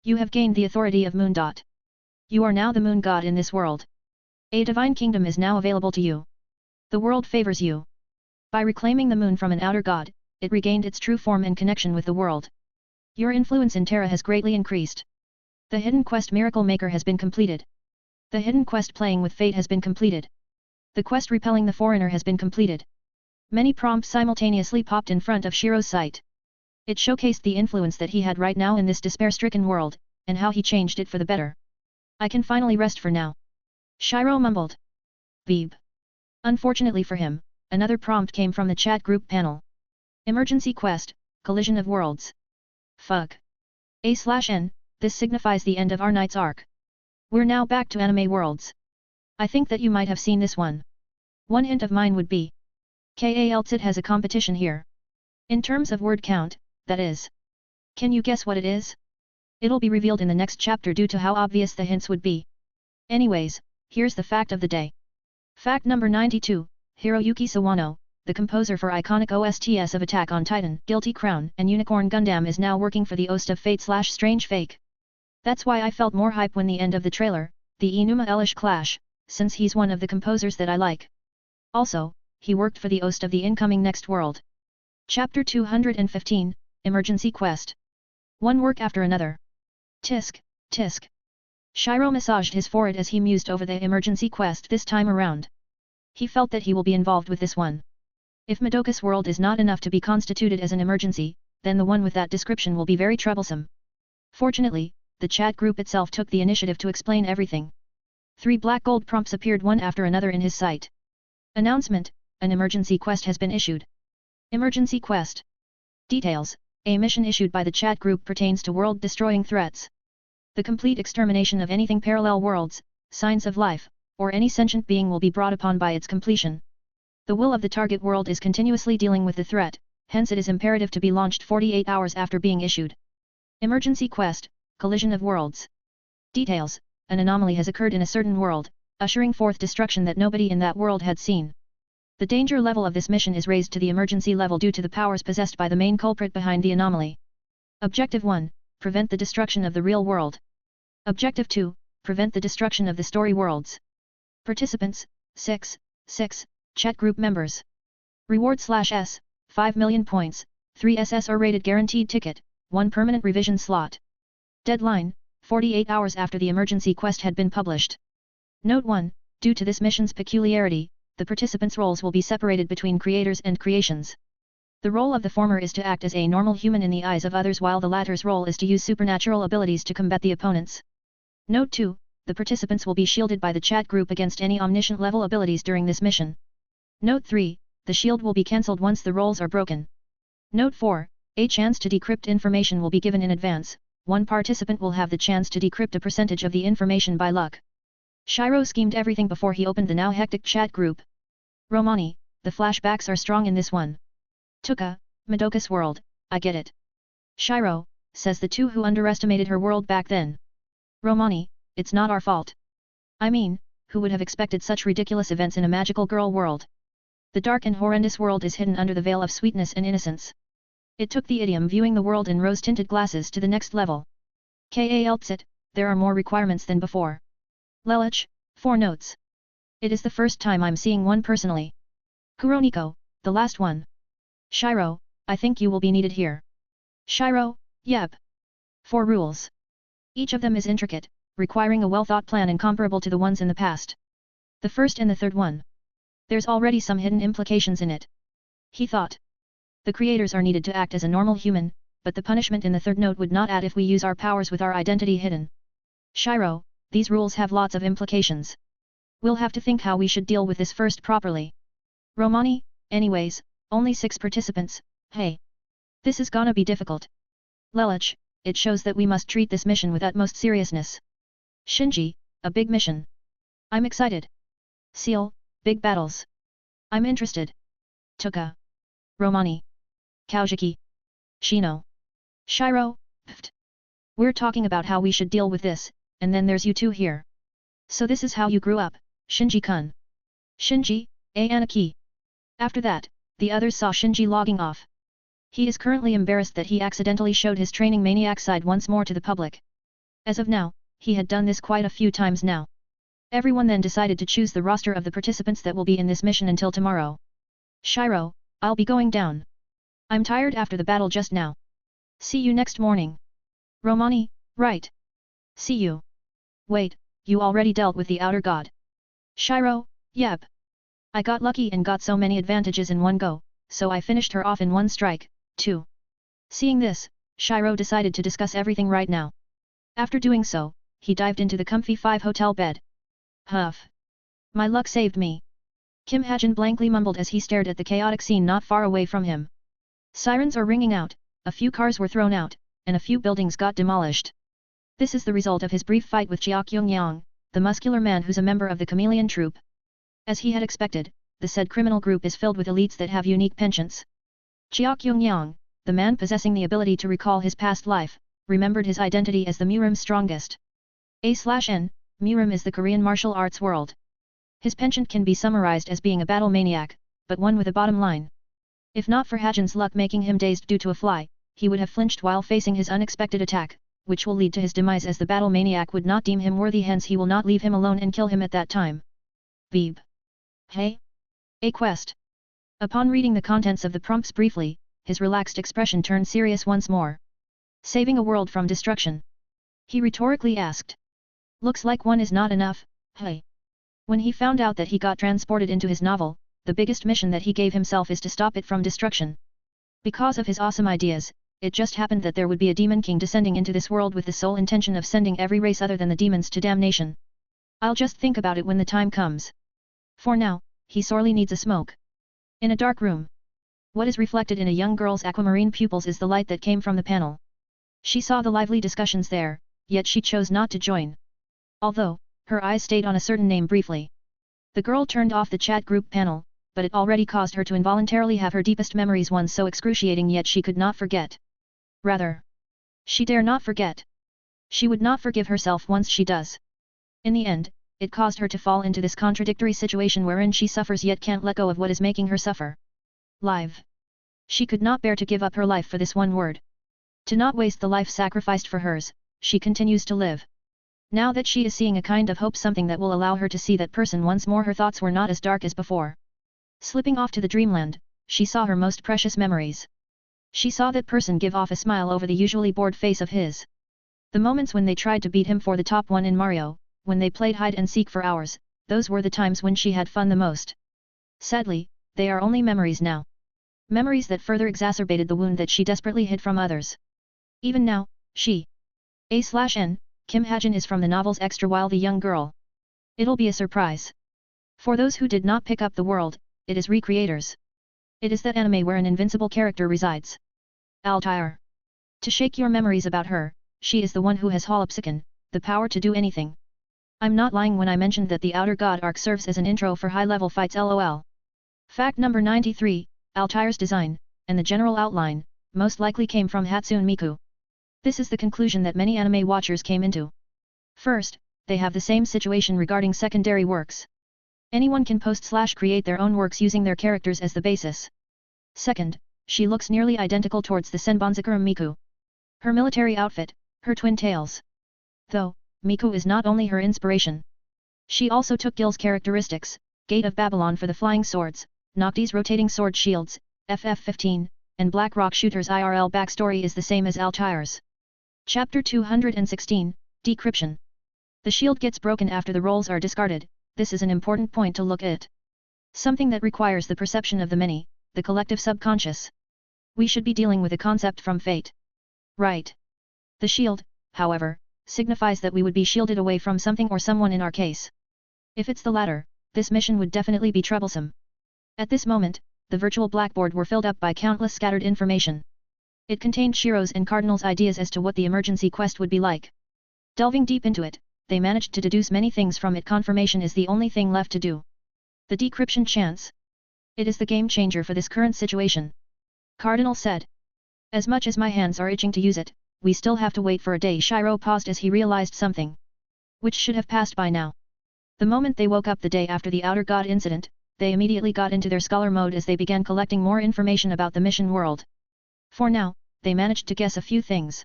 You have gained the authority of Moon Dot. You are now the moon god in this world. A divine kingdom is now available to you. The world favors you. By reclaiming the moon from an outer god, it regained its true form and connection with the world. Your influence in Terra has greatly increased. The hidden quest Miracle Maker has been completed. The hidden quest Playing with Fate has been completed. The quest Repelling the Foreigner has been completed. Many prompts simultaneously popped in front of Shiro's sight. It showcased the influence that he had right now in this despair-stricken world, and how he changed it for the better. I can finally rest for now. Shiro mumbled. Beeb. Unfortunately for him, another prompt came from the chat group panel. Emergency quest, collision of worlds. Fuck. A/N, this signifies the end of our night's arc. We're now back to anime worlds. I think that you might have seen this one. One hint of mine would be. It has a competition here. In terms of word count, that is. Can you guess what it is? It'll be revealed in the next chapter due to how obvious the hints would be. Anyways, here's the fact of the day. Fact number 92, Hiroyuki Sawano, the composer for iconic OSTs of Attack on Titan, Guilty Crown, and Unicorn Gundam is now working for the OST of Fate/Strange Fake. That's why I felt more hype when the end of the trailer, the Inuma Elish clash, since he's one of the composers that I like. Also, he worked for the OST of the incoming Next World. Chapter 215, Emergency Quest. One work after another. Tisk, tisk. Shiro massaged his forehead as he mused over the emergency quest this time around. He felt that he will be involved with this one. If Madoka's world is not enough to be constituted as an emergency, then the one with that description will be very troublesome. Fortunately, the chat group itself took the initiative to explain everything. 3 black gold prompts appeared one after another in his sight. Announcement, an emergency quest has been issued. Emergency quest. Details, a mission issued by the chat group pertains to world-destroying threats. The complete extermination of anything parallel worlds, signs of life, or any sentient being will be brought upon by its completion. The will of the target world is continuously dealing with the threat, hence it is imperative to be launched 48 hours after being issued. Emergency quest, collision of worlds. Details, an anomaly has occurred in a certain world, ushering forth destruction that nobody in that world had seen. The danger level of this mission is raised to the emergency level due to the powers possessed by the main culprit behind the anomaly. Objective 1, prevent the destruction of the real world. Objective 2, prevent the destruction of the story worlds. Participants, 6, chat group members. Reward/S, 5 million points, 3 SSR rated guaranteed ticket, 1 permanent revision slot. Deadline, 48 hours after the emergency quest had been published. Note 1, due to this mission's peculiarity, the participants' roles will be separated between creators and creations. The role of the former is to act as a normal human in the eyes of others while the latter's role is to use supernatural abilities to combat the opponents. Note 2, the participants will be shielded by the chat group against any omniscient level abilities during this mission. Note 3, the shield will be cancelled once the roles are broken. Note 4, a chance to decrypt information will be given in advance, one participant will have the chance to decrypt a percentage of the information by luck. Shiro schemed everything before he opened the now hectic chat group. Romani, the flashbacks are strong in this one. Tuka, Madoka's world, I get it. Shiro, says the two who underestimated her world back then. Romani, it's not our fault. I mean, who would have expected such ridiculous events in a magical girl world? The dark and horrendous world is hidden under the veil of sweetness and innocence. It took the idiom viewing the world in rose-tinted glasses to the next level. Kaltsit, there are more requirements than before. Lelich, 4 notes. It is the first time I'm seeing one personally. Kuroniko, the last one. Shiro, I think you will be needed here. Shiro, yep. 4 rules. Each of them is intricate, requiring a well-thought plan incomparable to the ones in the past. The first and the third one. There's already some hidden implications in it. He thought. The creators are needed to act as a normal human, but the punishment in the third note would not add if we use our powers with our identity hidden. Shiro, these rules have lots of implications. We'll have to think how we should deal with this first properly. Romani, anyways, only 6 participants, hey. This is gonna be difficult. Lelich, it shows that we must treat this mission with utmost seriousness. Shinji, a big mission. I'm excited. Seal, big battles. I'm interested. Tuka. Romani. Kaujiki. Shino. Shiro, pft. We're talking about how we should deal with this, and then there's you two here. So this is how you grew up, Shinji-kun. Shinji, Anaki. After that, the others saw Shinji logging off. He is currently embarrassed that he accidentally showed his training maniac side once more to the public. As of now, he had done this quite a few times now. Everyone then decided to choose the roster of the participants that will be in this mission until tomorrow. Shiro, I'll be going down. I'm tired after the battle just now. See you next morning. Romani, right. See you. Wait, you already dealt with the outer god. Shiro, yep. I got lucky and got so many advantages in one go, so I finished her off in one strike, too. Seeing this, Shiro decided to discuss everything right now. After doing so, he dived into the comfy 5 hotel bed. Huff. My luck saved me. Kim Hajin blankly mumbled as he stared at the chaotic scene not far away from him. Sirens are ringing out, a few cars were thrown out, and a few buildings got demolished. This is the result of his brief fight with Jia Kyungyang, the muscular man who's a member of the Chameleon Troupe. As he had expected, the said criminal group is filled with elites that have unique penchants. Jia Kyungyang, the man possessing the ability to recall his past life, remembered his identity as the Murim strongest. A/N, Murim is the Korean martial arts world. His penchant can be summarized as being a battle maniac, but one with a bottom line. If not for Hajin's luck making him dazed due to a fly, he would have flinched while facing his unexpected attack, which will lead to his demise as the battle maniac would not deem him worthy, hence he will not leave him alone and kill him at that time. Beeb. Hey? A quest. Upon reading the contents of the prompts briefly, his relaxed expression turned serious once more. Saving a world from destruction? He rhetorically asked. Looks like one is not enough, hey? When he found out that he got transported into his novel, the biggest mission that he gave himself is to stop it from destruction. Because of his awesome ideas, it just happened that there would be a demon king descending into this world with the sole intention of sending every race other than the demons to damnation. I'll just think about it when the time comes. For now, he sorely needs a smoke. In a dark room. What is reflected in a young girl's aquamarine pupils is the light that came from the panel. She saw the lively discussions there, yet she chose not to join. Although, her eyes stayed on a certain name briefly. The girl turned off the chat group panel, but it already caused her to involuntarily have her deepest memories, one so excruciating yet she could not forget. Rather, she dare not forget. She would not forgive herself once she does. In the end, it caused her to fall into this contradictory situation wherein she suffers yet can't let go of what is making her suffer. Live. She could not bear to give up her life for this one word. To not waste the life sacrificed for hers, she continues to live. Now that she is seeing a kind of hope, something that will allow her to see that person once more, her thoughts were not as dark as before. Slipping off to the dreamland, she saw her most precious memories. She saw that person give off a smile over the usually bored face of his. The moments when they tried to beat him for the top 1 in Mario, when they played hide and seek for hours, those were the times when she had fun the most. Sadly, they are only memories now. Memories that further exacerbated the wound that she desperately hid from others. Even now, she. A/N, Kim Hajin is from the novel's Extra While the Young Girl. It'll be a surprise. For those who did not pick up the world, it is recreators. It is that anime where an invincible character resides. Altair. To shake your memories about her, she is the one who has Holopsychon, the power to do anything. I'm not lying when I mentioned that the Outer God arc serves as an intro for high-level fights, lol. Fact number 93, Altair's design, and the general outline, most likely came from Hatsune Miku. This is the conclusion that many anime watchers came into. First, they have the same situation regarding secondary works. Anyone can post/create their own works using their characters as the basis. Second, she looks nearly identical towards the Senbonzakura Miku. Her military outfit, her twin tails. Though, Miku is not only her inspiration. She also took Gil's characteristics, Gate of Babylon for the flying swords, Nocti's rotating sword shields, FF15, and Black Rock Shooter's IRL backstory is the same as Altair's. Chapter 216, Decryption. The shield gets broken after the rolls are discarded. This is an important point to look at. Something that requires the perception of the many, the collective subconscious. We should be dealing with a concept from fate. Right. The shield, however, signifies that we would be shielded away from something or someone in our case. If it's the latter, this mission would definitely be troublesome. At this moment, the virtual blackboard were filled up by countless scattered information. It contained Shiro's and Cardinal's ideas as to what the emergency quest would be like. Delving deep into it, they managed to deduce many things from it. Confirmation is the only thing left to do. The decryption chance. It is the game changer for this current situation. Cardinal said. As much as my hands are itching to use it, we still have to wait for a day. Shiro paused as he realized something. Which should have passed by now. The moment they woke up the day after the Outer God incident, they immediately got into their scholar mode as they began collecting more information about the mission world. For now, they managed to guess a few things.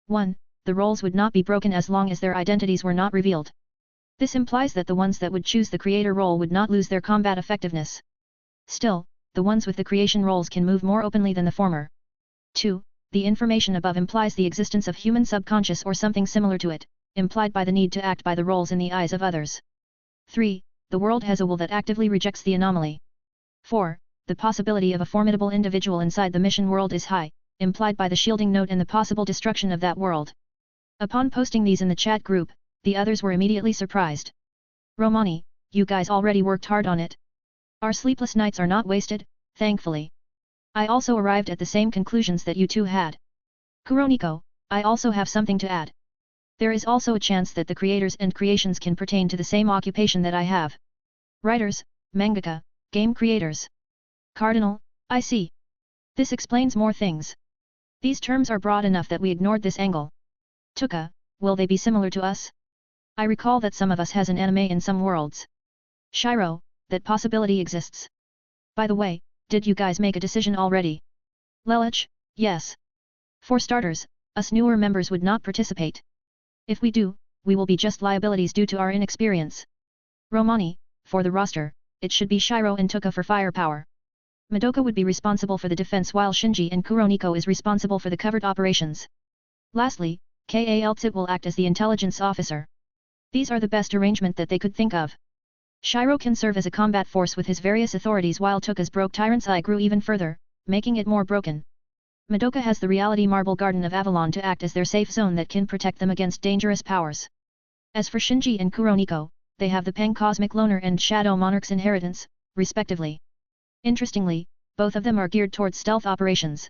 1. The roles would not be broken as long as their identities were not revealed. This implies that the ones that would choose the creator role would not lose their combat effectiveness. Still, the ones with the creation roles can move more openly than the former. 2. The information above implies the existence of human subconscious or something similar to it, implied by the need to act by the roles in the eyes of others. 3. The world has a will that actively rejects the anomaly. 4. The possibility of a formidable individual inside the mission world is high, implied by the shielding note and the possible destruction of that world. Upon posting these in the chat group, the others were immediately surprised. Romani, you guys already worked hard on it. Our sleepless nights are not wasted, thankfully. I also arrived at the same conclusions that you two had. Kuroniko, I also have something to add. There is also a chance that the creators and creations can pertain to the same occupation that I have. Writers, mangaka, game creators. Cardinal, I see. This explains more things. These terms are broad enough that we ignored this angle. Tuka, will they be similar to us? I recall that some of us has an anime in some worlds. Shiro, that possibility exists. By the way, did you guys make a decision already? Lelich, yes. For starters, us newer members would not participate. If we do, we will be just liabilities due to our inexperience. Romani, for the roster, it should be Shiro and Tuka for firepower. Madoka would be responsible for the defense while Shinji and Kuroniko is responsible for the covert operations. Lastly, Kaltsit will act as the intelligence officer. These are the best arrangement that they could think of. Shiro can serve as a combat force with his various authorities while Tuka's broke tyrant's eye grew even further, making it more broken. Madoka has the reality marble garden of Avalon to act as their safe zone that can protect them against dangerous powers. As for Shinji and Kuroniko, they have the Pang Cosmic Loner and Shadow Monarch's inheritance, respectively. Interestingly, both of them are geared towards stealth operations.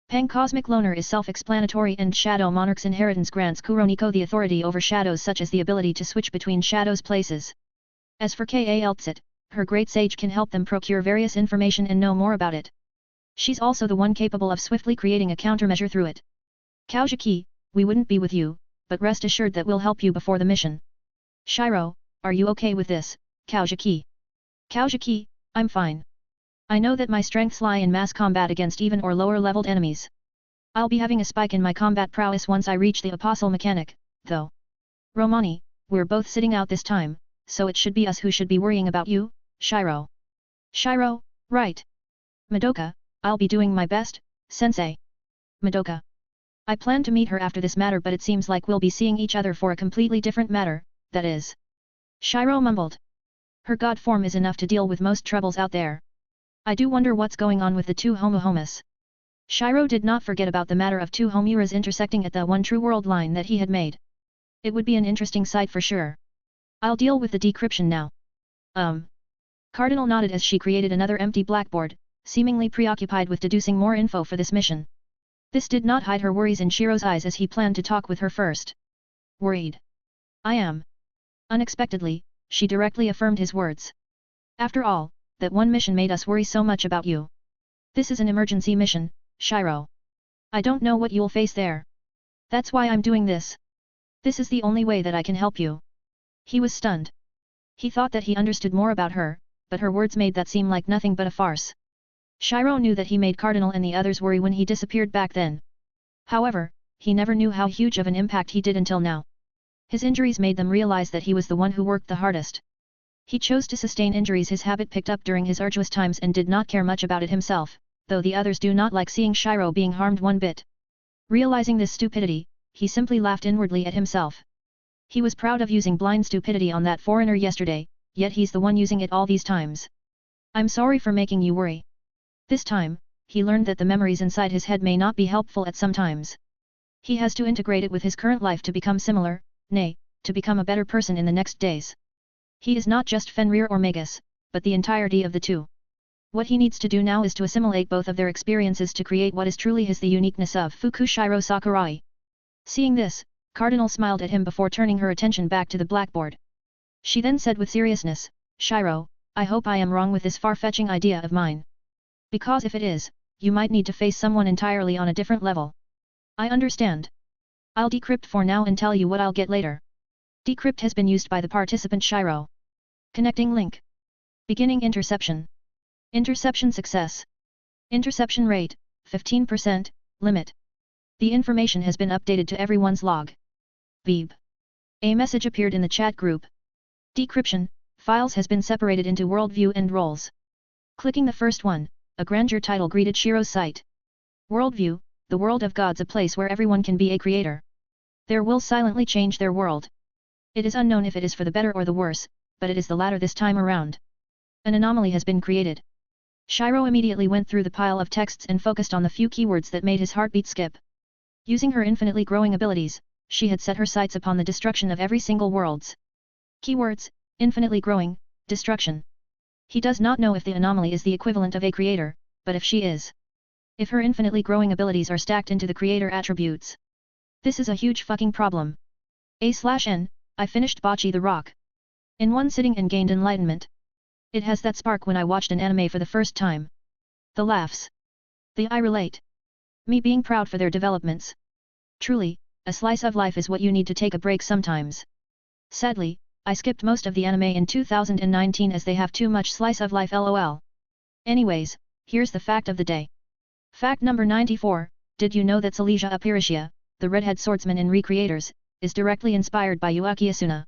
Pang Cosmic Loner is self-explanatory and Shadow Monarch's inheritance grants Kuroniko the authority over shadows such as the ability to switch between shadows places. As for Kaltsit, her great sage can help them procure various information and know more about it. She's also the one capable of swiftly creating a countermeasure through it. Kaujiki, we wouldn't be with you, but rest assured that we'll help you before the mission. Shiro, are you okay with this, Kaujiki? Kaujiki, I'm fine. I know that my strengths lie in mass combat against even or lower-leveled enemies. I'll be having a spike in my combat prowess once I reach the Apostle Mechanic, though. Romani, we're both sitting out this time, so it should be us who should be worrying about you, Shiro. Shiro, right. Madoka, I'll be doing my best, sensei. Madoka. I plan to meet her after this matter but it seems like we'll be seeing each other for a completely different matter, that is. Shiro mumbled. Her god form is enough to deal with most troubles out there. I do wonder what's going on with the two Homohomas. Shiro did not forget about the matter of two Homuras intersecting at the one true world line that he had made. It would be an interesting sight for sure. I'll deal with the decryption now. Cardinal nodded as she created another empty blackboard, seemingly preoccupied with deducing more info for this mission. This did not hide her worries in Shiro's eyes as he planned to talk with her first. Worried. I am. Unexpectedly, she directly affirmed his words. After all, that one mission made us worry so much about you. This is an emergency mission, Shiro. I don't know what you'll face there. That's why I'm doing this. This is the only way that I can help you. He was stunned. He thought that he understood more about her, but her words made that seem like nothing but a farce. Shiro knew that he made Cardinal and the others worry when he disappeared back then. However, he never knew how huge of an impact he did until now. His injuries made them realize that he was the one who worked the hardest. He chose to sustain injuries his habit picked up during his arduous times and did not care much about it himself, though the others do not like seeing Shiro being harmed one bit. Realizing this stupidity, he simply laughed inwardly at himself. He was proud of using blind stupidity on that foreigner yesterday, yet he's the one using it all these times. I'm sorry for making you worry. This time, he learned that the memories inside his head may not be helpful at some times. He has to integrate it with his current life to become similar, nay, to become a better person in the next days. He is not just Fenrir or Magus, but the entirety of the two. What he needs to do now is to assimilate both of their experiences to create what is truly his the uniqueness of Fukushiro Sakurai. Seeing this, Cardinal smiled at him before turning her attention back to the blackboard. She then said with seriousness, Shiro, I hope I am wrong with this far-fetching idea of mine. Because if it is, you might need to face someone entirely on a different level. I understand. I'll decrypt for now and tell you what I'll get later. Decrypt has been used by the participant Shiro. Connecting link. Beginning interception. Interception success. Interception rate, 15%, limit. The information has been updated to everyone's log. Beep. A message appeared in the chat group. Decryption, files has been separated into worldview and roles. Clicking the first one, a grandeur title greeted Shiro's sight. Worldview, the world of gods, a place where everyone can be a creator. There will silently change their world. It is unknown if it is for the better or the worse, but it is the latter this time around. An anomaly has been created. Shiro immediately went through the pile of texts and focused on the few keywords that made his heartbeat skip. Using her infinitely growing abilities, she had set her sights upon the destruction of every single worlds. Keywords, infinitely growing, destruction. He does not know if the anomaly is the equivalent of a creator, but if she is. If her infinitely growing abilities are stacked into the creator attributes. This is a huge fucking problem. A/N, I finished Bocce the Rock. In one sitting and gained enlightenment. It has that spark when I watched an anime for the first time. The laughs. The I relate. Me being proud for their developments. Truly, a slice of life is what you need to take a break sometimes. Sadly, I skipped most of the anime in 2019 as they have too much slice of life lol. Anyways, here's the fact of the day. Fact number 94, did you know that Silesia Aparitia, the redhead swordsman in Recreators, is directly inspired by Yuaki Asuna?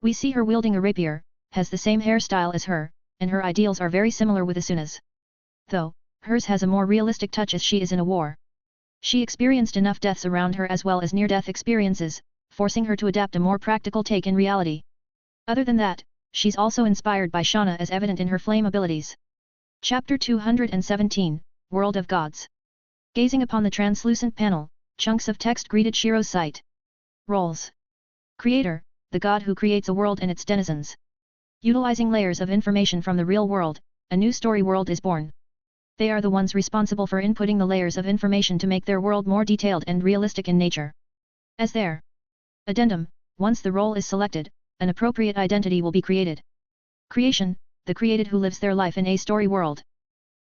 We see her wielding a rapier, has the same hairstyle as her, and her ideals are very similar with Asuna's. Though, hers has a more realistic touch as she is in a war. She experienced enough deaths around her as well as near-death experiences, forcing her to adapt a more practical take in reality. Other than that, she's also inspired by Shauna as evident in her flame abilities. Chapter 217, World of Gods. Gazing upon the translucent panel, chunks of text greeted Shiro's sight. Roles. Creator, the god who creates a world and its denizens. Utilizing layers of information from the real world, a new story world is born. They are the ones responsible for inputting the layers of information to make their world more detailed and realistic in nature. As their addendum, once the role is selected, an appropriate identity will be created. Creation, the created who lives their life in a story world.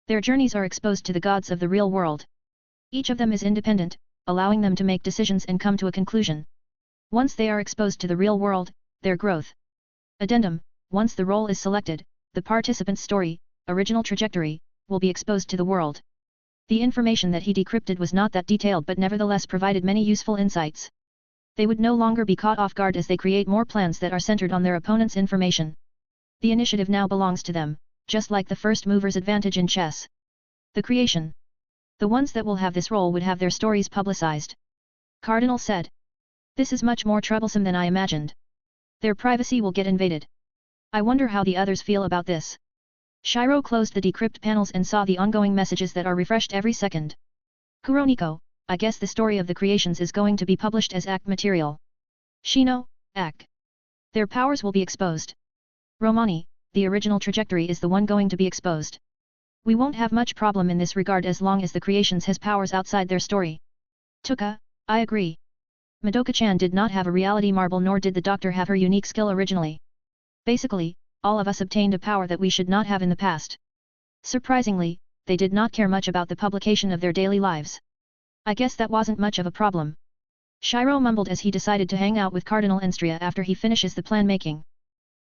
Their journeys are exposed to the gods of the real world. Each of them is independent, allowing them to make decisions and come to a conclusion. Once they are exposed to the real world, their growth. Addendum, once the role is selected, the participant's story, original trajectory, will be exposed to the world. The information that he decrypted was not that detailed but nevertheless provided many useful insights. They would no longer be caught off guard as they create more plans that are centered on their opponent's information. The initiative now belongs to them, just like the first mover's advantage in chess. The creation. The ones that will have this role would have their stories publicized. Cardinal said. This is much more troublesome than I imagined. Their privacy will get invaded. I wonder how the others feel about this. Shiro closed the decrypt panels and saw the ongoing messages that are refreshed every second. Kuroniko, I guess the story of the creations is going to be published as ACK material. Shino, ACK. Their powers will be exposed. Romani, the original trajectory is the one going to be exposed. We won't have much problem in this regard as long as the creations has powers outside their story. Tuka, I agree. Madoka-chan did not have a reality marble nor did the doctor have her unique skill originally. Basically, all of us obtained a power that we should not have in the past. Surprisingly, they did not care much about the publication of their daily lives. I guess that wasn't much of a problem. Shiro mumbled as he decided to hang out with Cardinal Enstria after he finishes the plan making.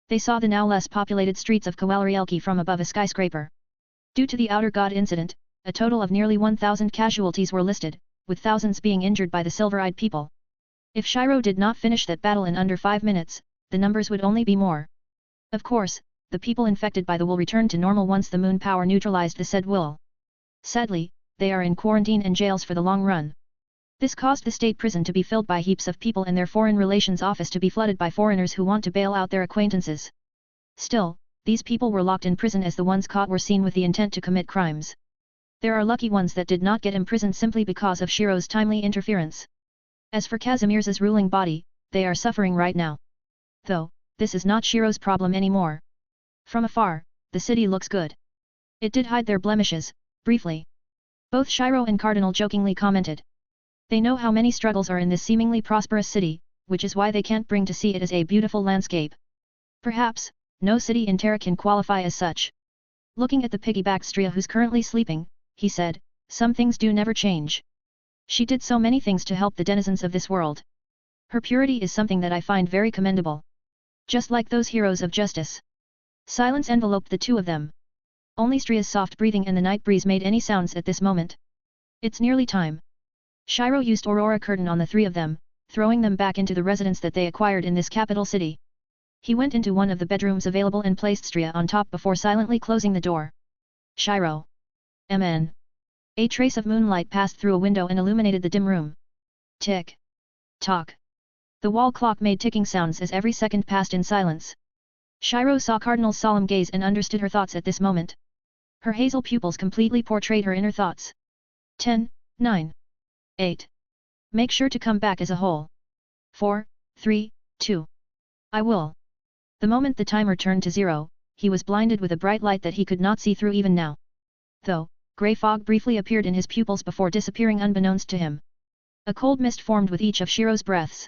They saw the now less populated streets of Kawalrielki from above a skyscraper. Due to the Outer God incident, a total of nearly 1,000 casualties were listed, with thousands being injured by the Silver-Eyed people. If Shiro did not finish that battle in under 5 minutes, the numbers would only be more. Of course, the people infected by the will return to normal once the moon power neutralized the said will. Sadly, they are in quarantine and jails for the long run. This caused the state prison to be filled by heaps of people and their foreign relations office to be flooded by foreigners who want to bail out their acquaintances. Still, these people were locked in prison as the ones caught were seen with the intent to commit crimes. There are lucky ones that did not get imprisoned simply because of Shiro's timely interference. As for Casimir's ruling body, they are suffering right now. Though, this is not Shiro's problem anymore. From afar, the city looks good. It did hide their blemishes, briefly. Both Shiro and Cardinal jokingly commented. They know how many struggles are in this seemingly prosperous city, which is why they can't bring to see it as a beautiful landscape. Perhaps, no city in Terra can qualify as such. Looking at the piggyback Stria who's currently sleeping, he said, some things do never change. She did so many things to help the denizens of this world. Her purity is something that I find very commendable. Just like those heroes of justice. Silence enveloped the two of them. Only Stria's soft breathing and the night breeze made any sounds at this moment. It's nearly time. Shiro used Aurora Curtain on the three of them, throwing them back into the residence that they acquired in this capital city. He went into one of the bedrooms available and placed Stria on top before silently closing the door. Shiro. MN. A trace of moonlight passed through a window and illuminated the dim room. Tick. Tock. The wall clock made ticking sounds as every second passed in silence. Shiro saw Cardinal's solemn gaze and understood her thoughts at this moment. Her hazel pupils completely portrayed her inner thoughts. 10, 9, 8. Make sure to come back as a whole. 4, 3, 2. I will. The moment the timer turned to 0, he was blinded with a bright light that he could not see through even now. Though, grey fog briefly appeared in his pupils before disappearing unbeknownst to him. A cold mist formed with each of Shiro's breaths.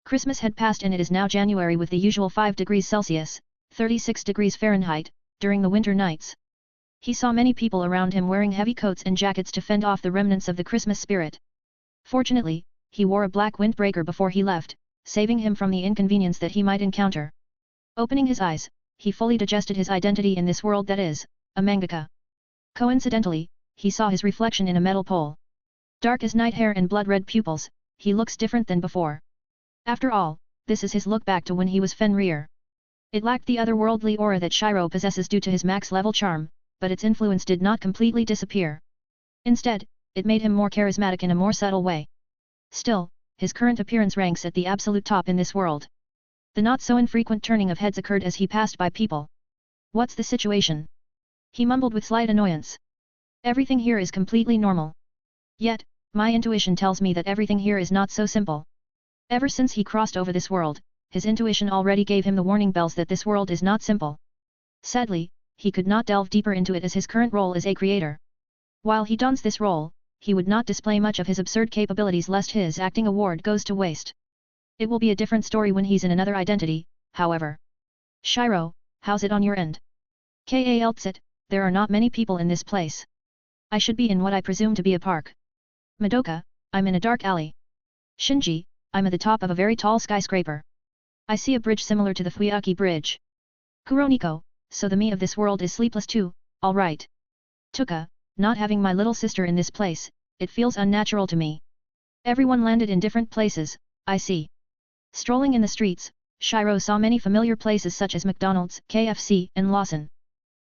Christmas had passed and it is now January with the usual 5 degrees Celsius, 36 degrees Fahrenheit, during the winter nights. He saw many people around him wearing heavy coats and jackets to fend off the remnants of the Christmas spirit. Fortunately, he wore a black windbreaker before he left, saving him from the inconvenience that he might encounter. Opening his eyes, he fully digested his identity in this world that is, a mangaka. Coincidentally, he saw his reflection in a metal pole. Dark as night hair and blood-red pupils, he looks different than before. After all, this is his look back to when he was Fenrir. It lacked the otherworldly aura that Shiro possesses due to his max-level charm, but its influence did not completely disappear. Instead, it made him more charismatic in a more subtle way. Still, his current appearance ranks at the absolute top in this world. The not-so-infrequent turning of heads occurred as he passed by people. What's the situation? He mumbled with slight annoyance. Everything here is completely normal. Yet, my intuition tells me that everything here is not so simple. Ever since he crossed over this world, his intuition already gave him the warning bells that this world is not simple. Sadly, he could not delve deeper into it as his current role is a creator. While he dons this role, he would not display much of his absurd capabilities lest his acting award goes to waste. It will be a different story when he's in another identity, however. Shiro, how's it on your end? Kaltsit, there are not many people in this place. I should be in what I presume to be a park. Madoka, I'm in a dark alley. Shinji, I'm at the top of a very tall skyscraper. I see a bridge similar to the Fuyaki Bridge. Kuroniko, so the me of this world is sleepless too, alright. Tuka, not having my little sister in this place, it feels unnatural to me. Everyone landed in different places, I see. Strolling in the streets, Shiro saw many familiar places such as McDonald's, KFC, and Lawson.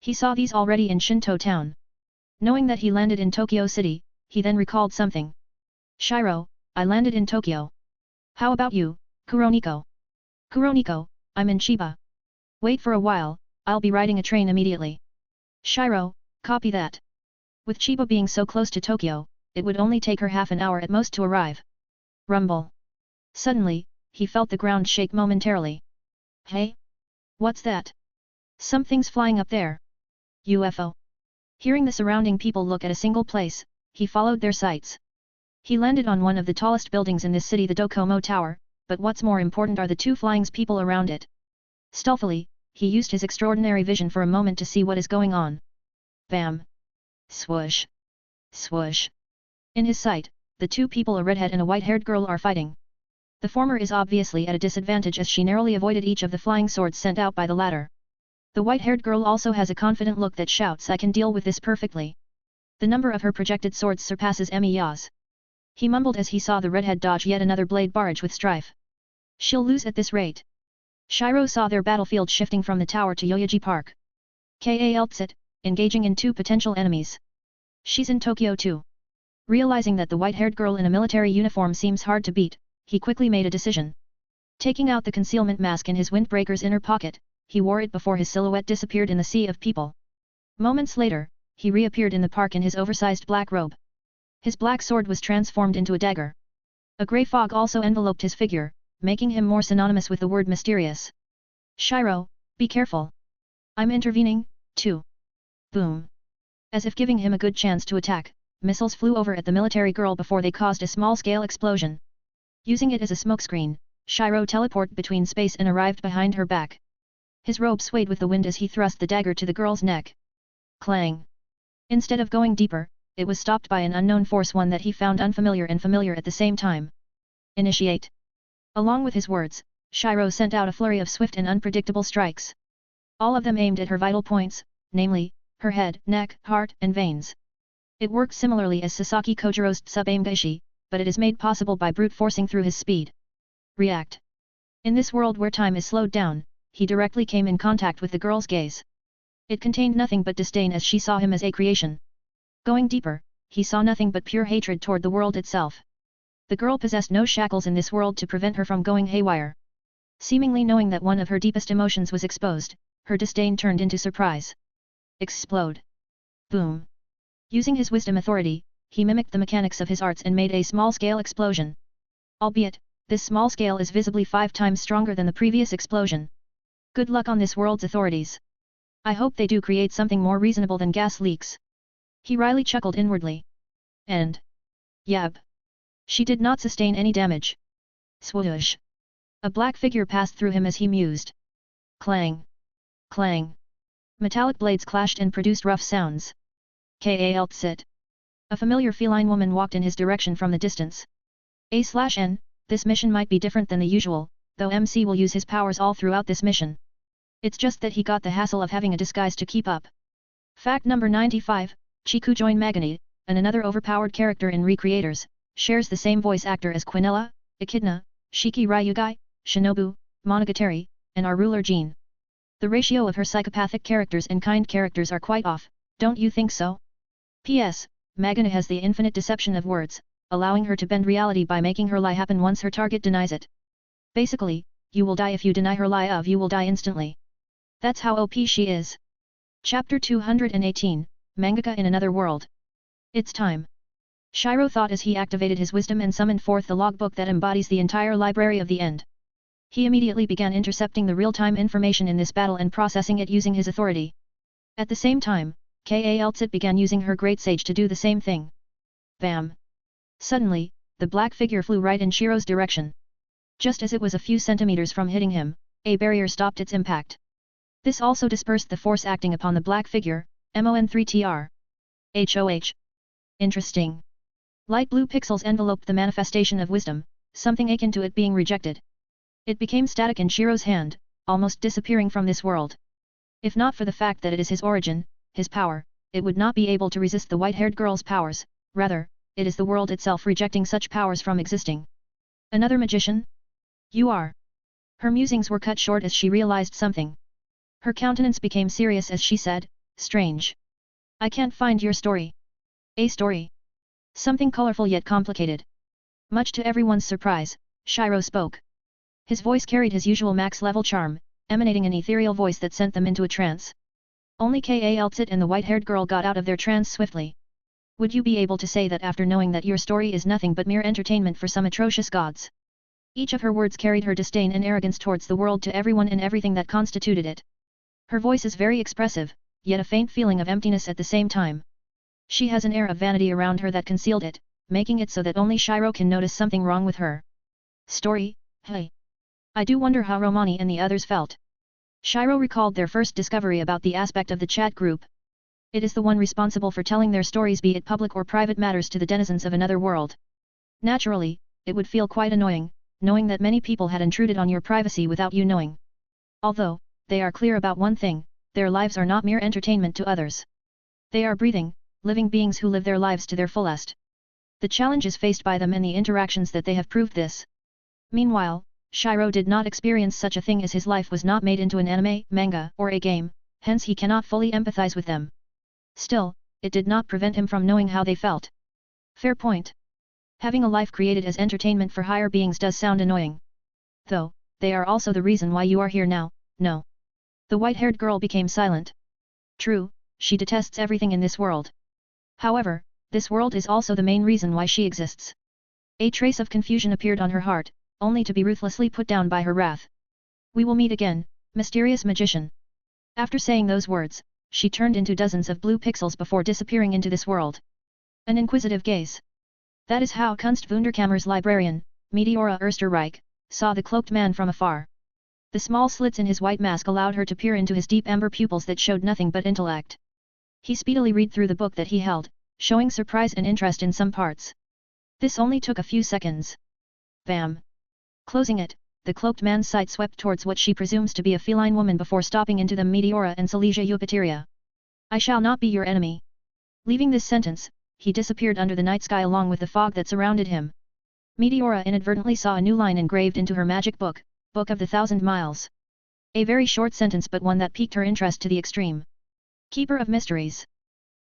He saw these already in Shinto Town. Knowing that he landed in Tokyo City, he then recalled something. Shiro, I landed in Tokyo. How about you, Kuroniko? Kuroniko, I'm in Chiba. Wait for a while, I'll be riding a train immediately. Shiro, copy that. With Chiba being so close to Tokyo, it would only take her half an hour at most to arrive. Rumble. Suddenly, he felt the ground shake momentarily. Hey? What's that? Something's flying up there. UFO. Hearing the surrounding people look at a single place, he followed their sights. He landed on one of the tallest buildings in this city, the Docomo Tower, but what's more important are the two flying people around it. Stealthily, he used his extraordinary vision for a moment to see what is going on. Bam! Swoosh! Swoosh! In his sight, the two people, a redhead and a white-haired girl, are fighting. The former is obviously at a disadvantage as she narrowly avoided each of the flying swords sent out by the latter. The white-haired girl also has a confident look that shouts, I can deal with this perfectly. The number of her projected swords surpasses Emiya's. He mumbled as he saw the redhead dodge yet another blade barrage with strife. She'll lose at this rate. Shiro saw their battlefield shifting from the tower to Yoyogi Park. Kaltsit, engaging in two potential enemies. She's in Tokyo too. Realizing that the white-haired girl in a military uniform seems hard to beat, he quickly made a decision. Taking out the concealment mask in his windbreaker's inner pocket, he wore it before his silhouette disappeared in the sea of people. Moments later, he reappeared in the park in his oversized black robe. His black sword was transformed into a dagger. A grey fog also enveloped his figure, making him more synonymous with the word mysterious. Shiro, be careful. I'm intervening, too. Boom. As if giving him a good chance to attack, missiles flew over at the military girl before they caused a small-scale explosion. Using it as a smokescreen, Shiro teleported between space and arrived behind her back. His robe swayed with the wind as he thrust the dagger to the girl's neck. Clang. Instead of going deeper, it was stopped by an unknown force, one that he found unfamiliar and familiar at the same time. Initiate. Along with his words, Shiro sent out a flurry of swift and unpredictable strikes. All of them aimed at her vital points, namely, her head, neck, heart, and veins. It worked similarly as Sasaki Kojiro's sub-aim Gaishi, but it is made possible by brute forcing through his speed. React. In this world where time is slowed down, he directly came in contact with the girl's gaze. It contained nothing but disdain as she saw him as a creation. Going deeper, he saw nothing but pure hatred toward the world itself. The girl possessed no shackles in this world to prevent her from going haywire. Seemingly knowing that one of her deepest emotions was exposed, her disdain turned into surprise. Explode. Boom. Using his wisdom authority, he mimicked the mechanics of his arts and made a small-scale explosion. Albeit, this small scale is visibly 5 times stronger than the previous explosion. Good luck on this world's authorities. I hope they do create something more reasonable than gas leaks. He wryly chuckled inwardly. And... Yab. She did not sustain any damage. Swoosh. A black figure passed through him as he mused. Clang. Clang. Metallic blades clashed and produced rough sounds. Kaltsit. A familiar feline woman walked in his direction from the distance. A/N, this mission might be different than the usual, though MC will use his powers all throughout this mission. It's just that he got the hassle of having a disguise to keep up. Fact number 95, Chiku joined Magani, and another overpowered character in Recreators, shares the same voice actor as Quinella, Echidna, Shiki Ryugai, Shinobu, Monogatari, and our ruler Jean. The ratio of her psychopathic characters and kind characters are quite off, don't you think so? P.S. Magana has the infinite deception of words, allowing her to bend reality by making her lie happen once her target denies it. Basically, you will die if you deny her lie of you will die instantly. That's how OP she is. Chapter 218, Mangaka in Another World. It's time. Shiro thought as he activated his wisdom and summoned forth the logbook that embodies the entire library of the end. He immediately began intercepting the real-time information in this battle and processing it using his authority. At the same time, Kaltsit began using her Great Sage to do the same thing. Bam! Suddenly, the black figure flew right in Shiro's direction. Just as it was a few centimeters from hitting him, a barrier stopped its impact. This also dispersed the force acting upon the black figure, MON3TR. HOH. Interesting. Light blue pixels enveloped the manifestation of wisdom, something akin to it being rejected. It became static in Shiro's hand, almost disappearing from this world. If not for the fact that it is his origin, his power, it would not be able to resist the white-haired girl's powers, rather, it is the world itself rejecting such powers from existing. Another magician? You are. Her musings were cut short as she realized something. Her countenance became serious as she said, strange. I can't find your story. A story. Something colorful yet complicated. Much to everyone's surprise, Shiro spoke. His voice carried his usual max-level charm, emanating an ethereal voice that sent them into a trance. Only Kaltsit and the white-haired girl got out of their trance swiftly. Would you be able to say that after knowing that your story is nothing but mere entertainment for some atrocious gods? Each of her words carried her disdain and arrogance towards the world to everyone and everything that constituted it. Her voice is very expressive, yet a faint feeling of emptiness at the same time. She has an air of vanity around her that concealed it, making it so that only Shiro can notice something wrong with her. Story? Hey. I do wonder how Romani and the others felt. Shiro recalled their first discovery about the aspect of the chat group. It is the one responsible for telling their stories, be it public or private matters, to the denizens of another world. Naturally, it would feel quite annoying, knowing that many people had intruded on your privacy without you knowing. Although, they are clear about one thing, their lives are not mere entertainment to others. They are breathing, living beings who live their lives to their fullest. The challenges faced by them and the interactions that they have proved this. Meanwhile, Shiro did not experience such a thing, as his life was not made into an anime, manga, or a game, hence he cannot fully empathize with them. Still, it did not prevent him from knowing how they felt. Fair point. Having a life created as entertainment for higher beings does sound annoying. Though, they are also the reason why you are here now, no. The white-haired girl became silent. True, she detests everything in this world. However, this world is also the main reason why she exists. A trace of confusion appeared on her heart, only to be ruthlessly put down by her wrath. We will meet again, mysterious magician. After saying those words, she turned into dozens of blue pixels before disappearing into this world. An inquisitive gaze. That is how Kunstwunderkammer's librarian, Meteora Österreich, saw the cloaked man from afar. The small slits in his white mask allowed her to peer into his deep amber pupils that showed nothing but intellect. He speedily read through the book that he held, showing surprise and interest in some parts. This only took a few seconds. Bam! Closing it, the cloaked man's sight swept towards what she presumes to be a feline woman before stopping into them Meteora and Silesia Eupateria. I shall not be your enemy. Leaving this sentence, he disappeared under the night sky along with the fog that surrounded him. Meteora inadvertently saw a new line engraved into her magic book, Book of the Thousand Miles. A very short sentence, but one that piqued her interest to the extreme. Keeper of Mysteries.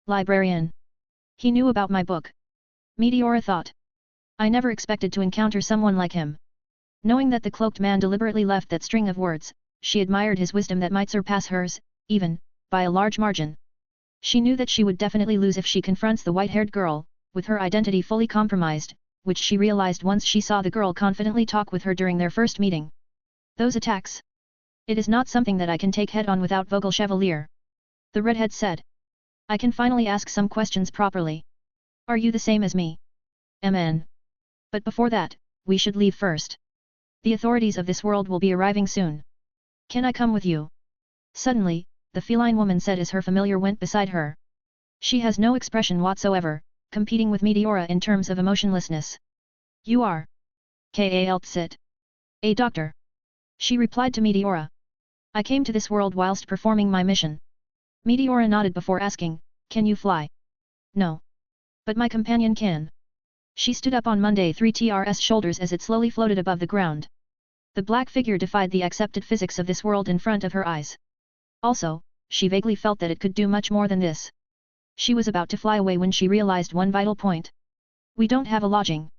Librarian. He knew about my book. Meteora thought. I never expected to encounter someone like him. Knowing that the cloaked man deliberately left that string of words, she admired his wisdom that might surpass hers, even, by a large margin. She knew that she would definitely lose if she confronts the white-haired girl, with her identity fully compromised, which she realized once she saw the girl confidently talk with her during their first meeting. Those attacks. It is not something that I can take head-on without Vogel Chevalier. The redhead said. I can finally ask some questions properly. Are you the same as me? MN. But before that, we should leave first. The authorities of this world will be arriving soon. Can I come with you? Suddenly, the feline woman said as her familiar went beside her. She has no expression whatsoever, competing with Meteora in terms of emotionlessness. You are? Kaltsit. A doctor. She replied to Meteora. I came to this world whilst performing my mission. Meteora nodded before asking, can you fly? No. But my companion can. She stood up on Monday 3TR's shoulders as it slowly floated above the ground. The black figure defied the accepted physics of this world in front of her eyes. Also, she vaguely felt that it could do much more than this. She was about to fly away when she realized one vital point. We don't have a lodging.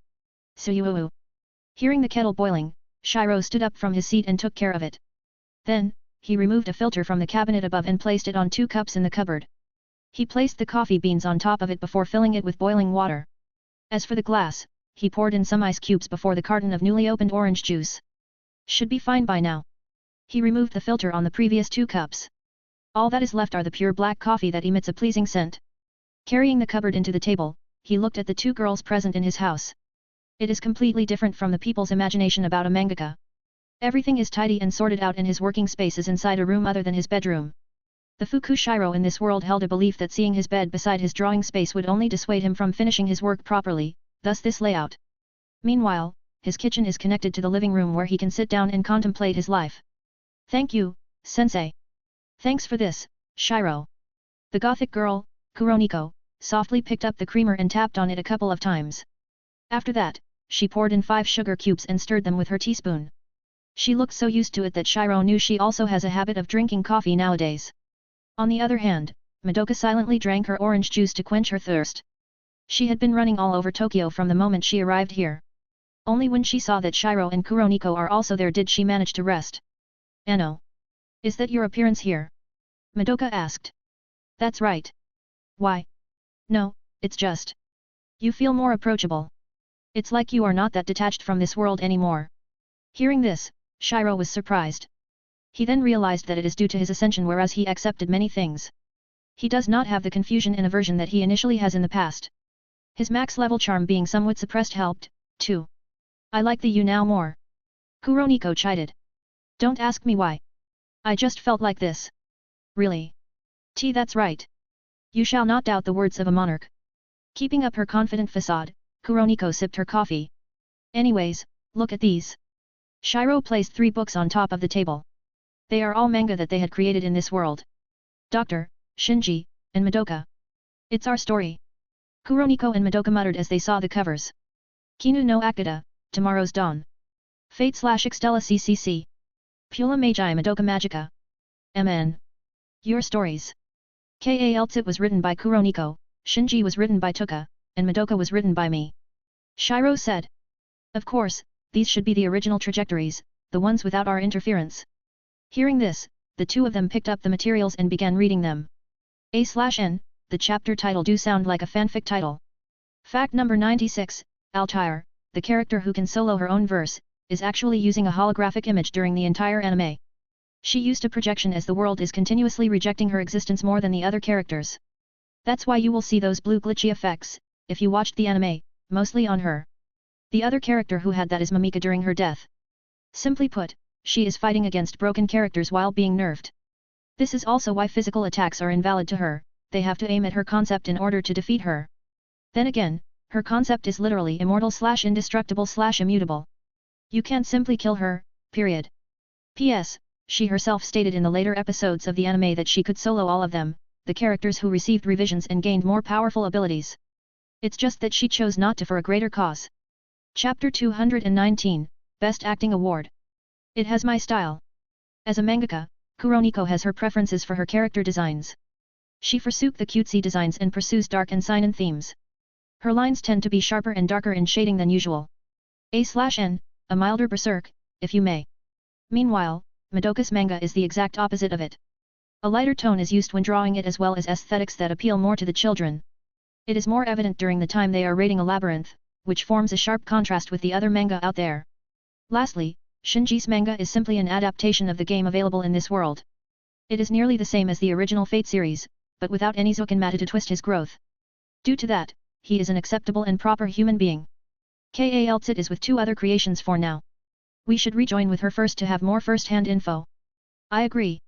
Suyuu. Hearing the kettle boiling, Shiro stood up from his seat and took care of it. Then, he removed a filter from the cabinet above and placed it on 2 cups in the cupboard. He placed the coffee beans on top of it before filling it with boiling water. As for the glass, he poured in some ice cubes before the carton of newly opened orange juice. Should be fine by now. He removed the filter on the previous 2 cups. All that is left are the pure black coffee that emits a pleasing scent. Carrying the cupboard into the table, he looked at the 2 girls present in his house. It is completely different from the people's imagination about a mangaka. Everything is tidy and sorted out in his working spaces inside a room other than his bedroom. The Fuku Shiro in this world held a belief that seeing his bed beside his drawing space would only dissuade him from finishing his work properly, thus this layout. Meanwhile, his kitchen is connected to the living room where he can sit down and contemplate his life. Thank you, sensei. Thanks for this, Shiro. The gothic girl, Kuroniko, softly picked up the creamer and tapped on it a couple of times. After that, she poured in 5 sugar cubes and stirred them with her teaspoon. She looked so used to it that Shiro knew she also has a habit of drinking coffee nowadays. On the other hand, Madoka silently drank her orange juice to quench her thirst. She had been running all over Tokyo from the moment she arrived here. Only when she saw that Shiro and Kuroniko are also there did she manage to rest. Ano. Is that your appearance here? Madoka asked. That's right. Why? No, it's just. You feel more approachable. It's like you are not that detached from this world anymore. Hearing this, Shiro was surprised. He then realized that it is due to his ascension whereas he accepted many things. He does not have the confusion and aversion that he initially has in the past. His max level charm being somewhat suppressed helped, too. I like the you now more. Kuroniko chided. Don't ask me why. I just felt like this. Really? That's right. You shall not doubt the words of a monarch. Keeping up her confident facade, Kuroniko sipped her coffee. Anyways, look at these. Shiro placed 3 books on top of the table. They are all manga that they had created in this world. Dr. Shinji, and Madoka. It's our story. Kuroniko and Madoka muttered as they saw the covers. Kinu no Akata, Tomorrow's Dawn. Fate/Extella CCC. Pula Magi Madoka Magica. MN. Your stories. Kaltsit was written by Kuroniko, Shinji was written by Tuka, and Madoka was written by me. Shiro said. Of course, these should be the original trajectories, the ones without our interference. Hearing this, the 2 of them picked up the materials and began reading them. A/N, the chapter title do sound like a fanfic title. Fact number 96, Altair, the character who can solo her own verse, is actually using a holographic image during the entire anime. She used a projection as the world is continuously rejecting her existence more than the other characters. That's why you will see those blue glitchy effects, if you watched the anime, mostly on her. The other character who had that is Mimika during her death. Simply put, she is fighting against broken characters while being nerfed. This is also why physical attacks are invalid to her, they have to aim at her concept in order to defeat her. Then again, her concept is literally immortal/indestructible/immutable. You can't simply kill her, period. P.S. She herself stated in the later episodes of the anime that she could solo all of them, the characters who received revisions and gained more powerful abilities. It's just that she chose not to for a greater cause. Chapter 219, Best Acting Award. It has my style. As a mangaka, Kuroniko has her preferences for her character designs. She forsook the cutesy designs and pursues dark and seinen themes. Her lines tend to be sharper and darker in shading than usual. A/N, a milder berserk, if you may. Meanwhile, Madoka's manga is the exact opposite of it. A lighter tone is used when drawing it as well as aesthetics that appeal more to the children. It is more evident during the time they are raiding a labyrinth, which forms a sharp contrast with the other manga out there. Lastly, Shinji's manga is simply an adaptation of the game available in this world. It is nearly the same as the original Fate series, but without any Zokanmata to twist his growth. Due to that, he is an acceptable and proper human being. Kaltsit is with 2 other creations for now. We should rejoin with her first to have more first-hand info. I agree.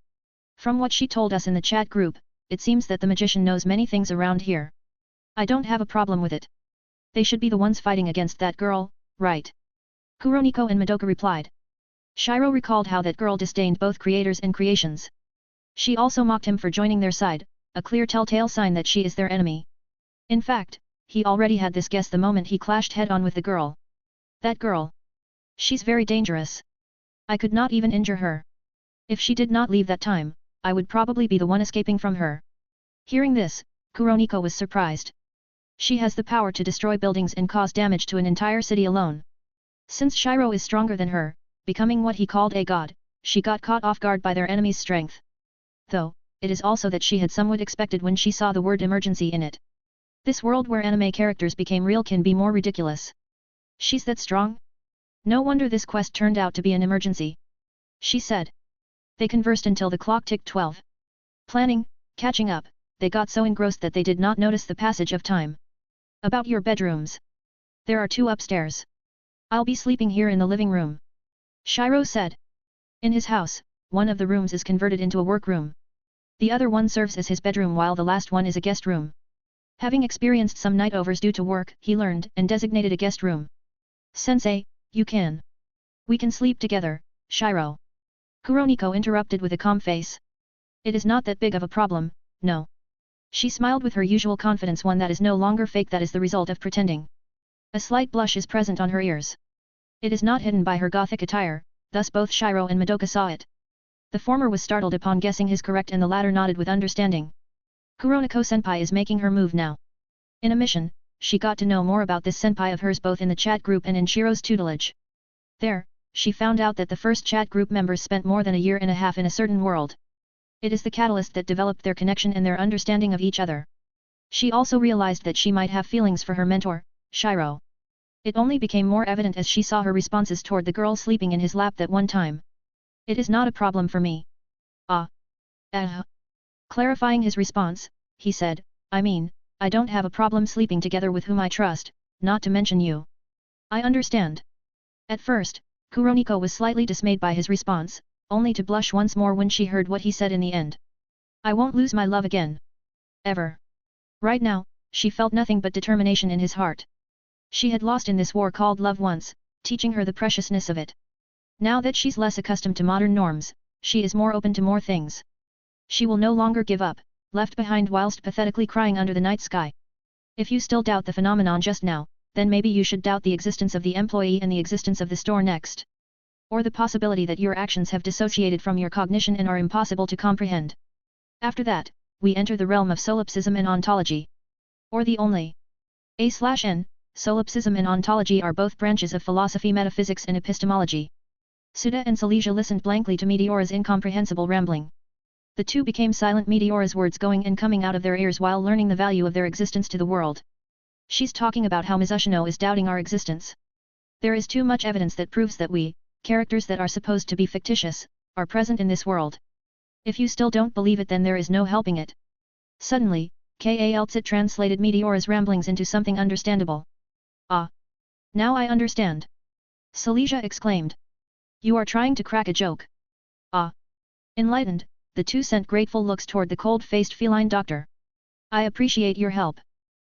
From what she told us in the chat group, it seems that the magician knows many things around here. I don't have a problem with it. They should be the ones fighting against that girl, right? Kuroniko and Madoka replied. Shiro recalled how that girl disdained both creators and creations. She also mocked him for joining their side, a clear telltale sign that she is their enemy. In fact, he already had this guess the moment he clashed head-on with the girl. That girl. She's very dangerous. I could not even injure her. If she did not leave that time, I would probably be the one escaping from her. Hearing this, Kuroniko was surprised. She has the power to destroy buildings and cause damage to an entire city alone. Since Shiro is stronger than her, becoming what he called a god, she got caught off guard by their enemy's strength. Though, it is also that she had somewhat expected when she saw the word emergency in it. This world where anime characters became real can be more ridiculous. She's that strong? No wonder this quest turned out to be an emergency. She said. They conversed until the clock ticked 12. Planning, catching up, they got so engrossed that they did not notice the passage of time. About your bedrooms. There are 2 upstairs. I'll be sleeping here in the living room. Shiro said. In his house, one of the rooms is converted into a workroom. The other one serves as his bedroom while the last one is a guest room. Having experienced some night overs due to work, he learned and designated a guest room. Sensei, you can. We can sleep together, Shiro. Kuroniko interrupted with a calm face. It is not that big of a problem, no. She smiled with her usual confidence, one that is no longer fake, that is the result of pretending. A slight blush is present on her ears. It is not hidden by her gothic attire, thus both Shiro and Madoka saw it. The former was startled upon guessing his correct and the latter nodded with understanding. Kuroniko-senpai is making her move now. In a mission, she got to know more about this senpai of hers both in the chat group and in Shiro's tutelage. There, she found out that the first chat group members spent more than a year and a half in a certain world. It is the catalyst that developed their connection and their understanding of each other. She also realized that she might have feelings for her mentor, Shiro. It only became more evident as she saw her responses toward the girl sleeping in his lap that one time. It is not a problem for me. Clarifying his response, he said, I mean, I don't have a problem sleeping together with whom I trust, not to mention you. I understand. At first, Kuroniko was slightly dismayed by his response, only to blush once more when she heard what he said in the end. I won't lose my love again. Ever. Right now, she felt nothing but determination in his heart. She had lost in this war called love once, teaching her the preciousness of it. Now that she's less accustomed to modern norms, she is more open to more things. She will no longer give up, left behind whilst pathetically crying under the night sky. If you still doubt the phenomenon just now, then maybe you should doubt the existence of the employee and the existence of the store next. Or the possibility that your actions have dissociated from your cognition and are impossible to comprehend. After that, we enter the realm of solipsism and ontology. Or the only. A/N, solipsism and ontology are both branches of philosophy, metaphysics and epistemology. Suda and Silesia listened blankly to Meteora's incomprehensible rambling. The two became silent, Meteora's words going and coming out of their ears while learning the value of their existence to the world. She's talking about how Mizushino is doubting our existence. There is too much evidence that proves that we, characters that are supposed to be fictitious, are present in this world. If you still don't believe it, then there is no helping it. Suddenly, Kaltsit translated Meteora's ramblings into something understandable. Ah! Now I understand. Silesia exclaimed. You are trying to crack a joke. Ah! Enlightened, the two sent grateful looks toward the cold-faced feline doctor. I appreciate your help.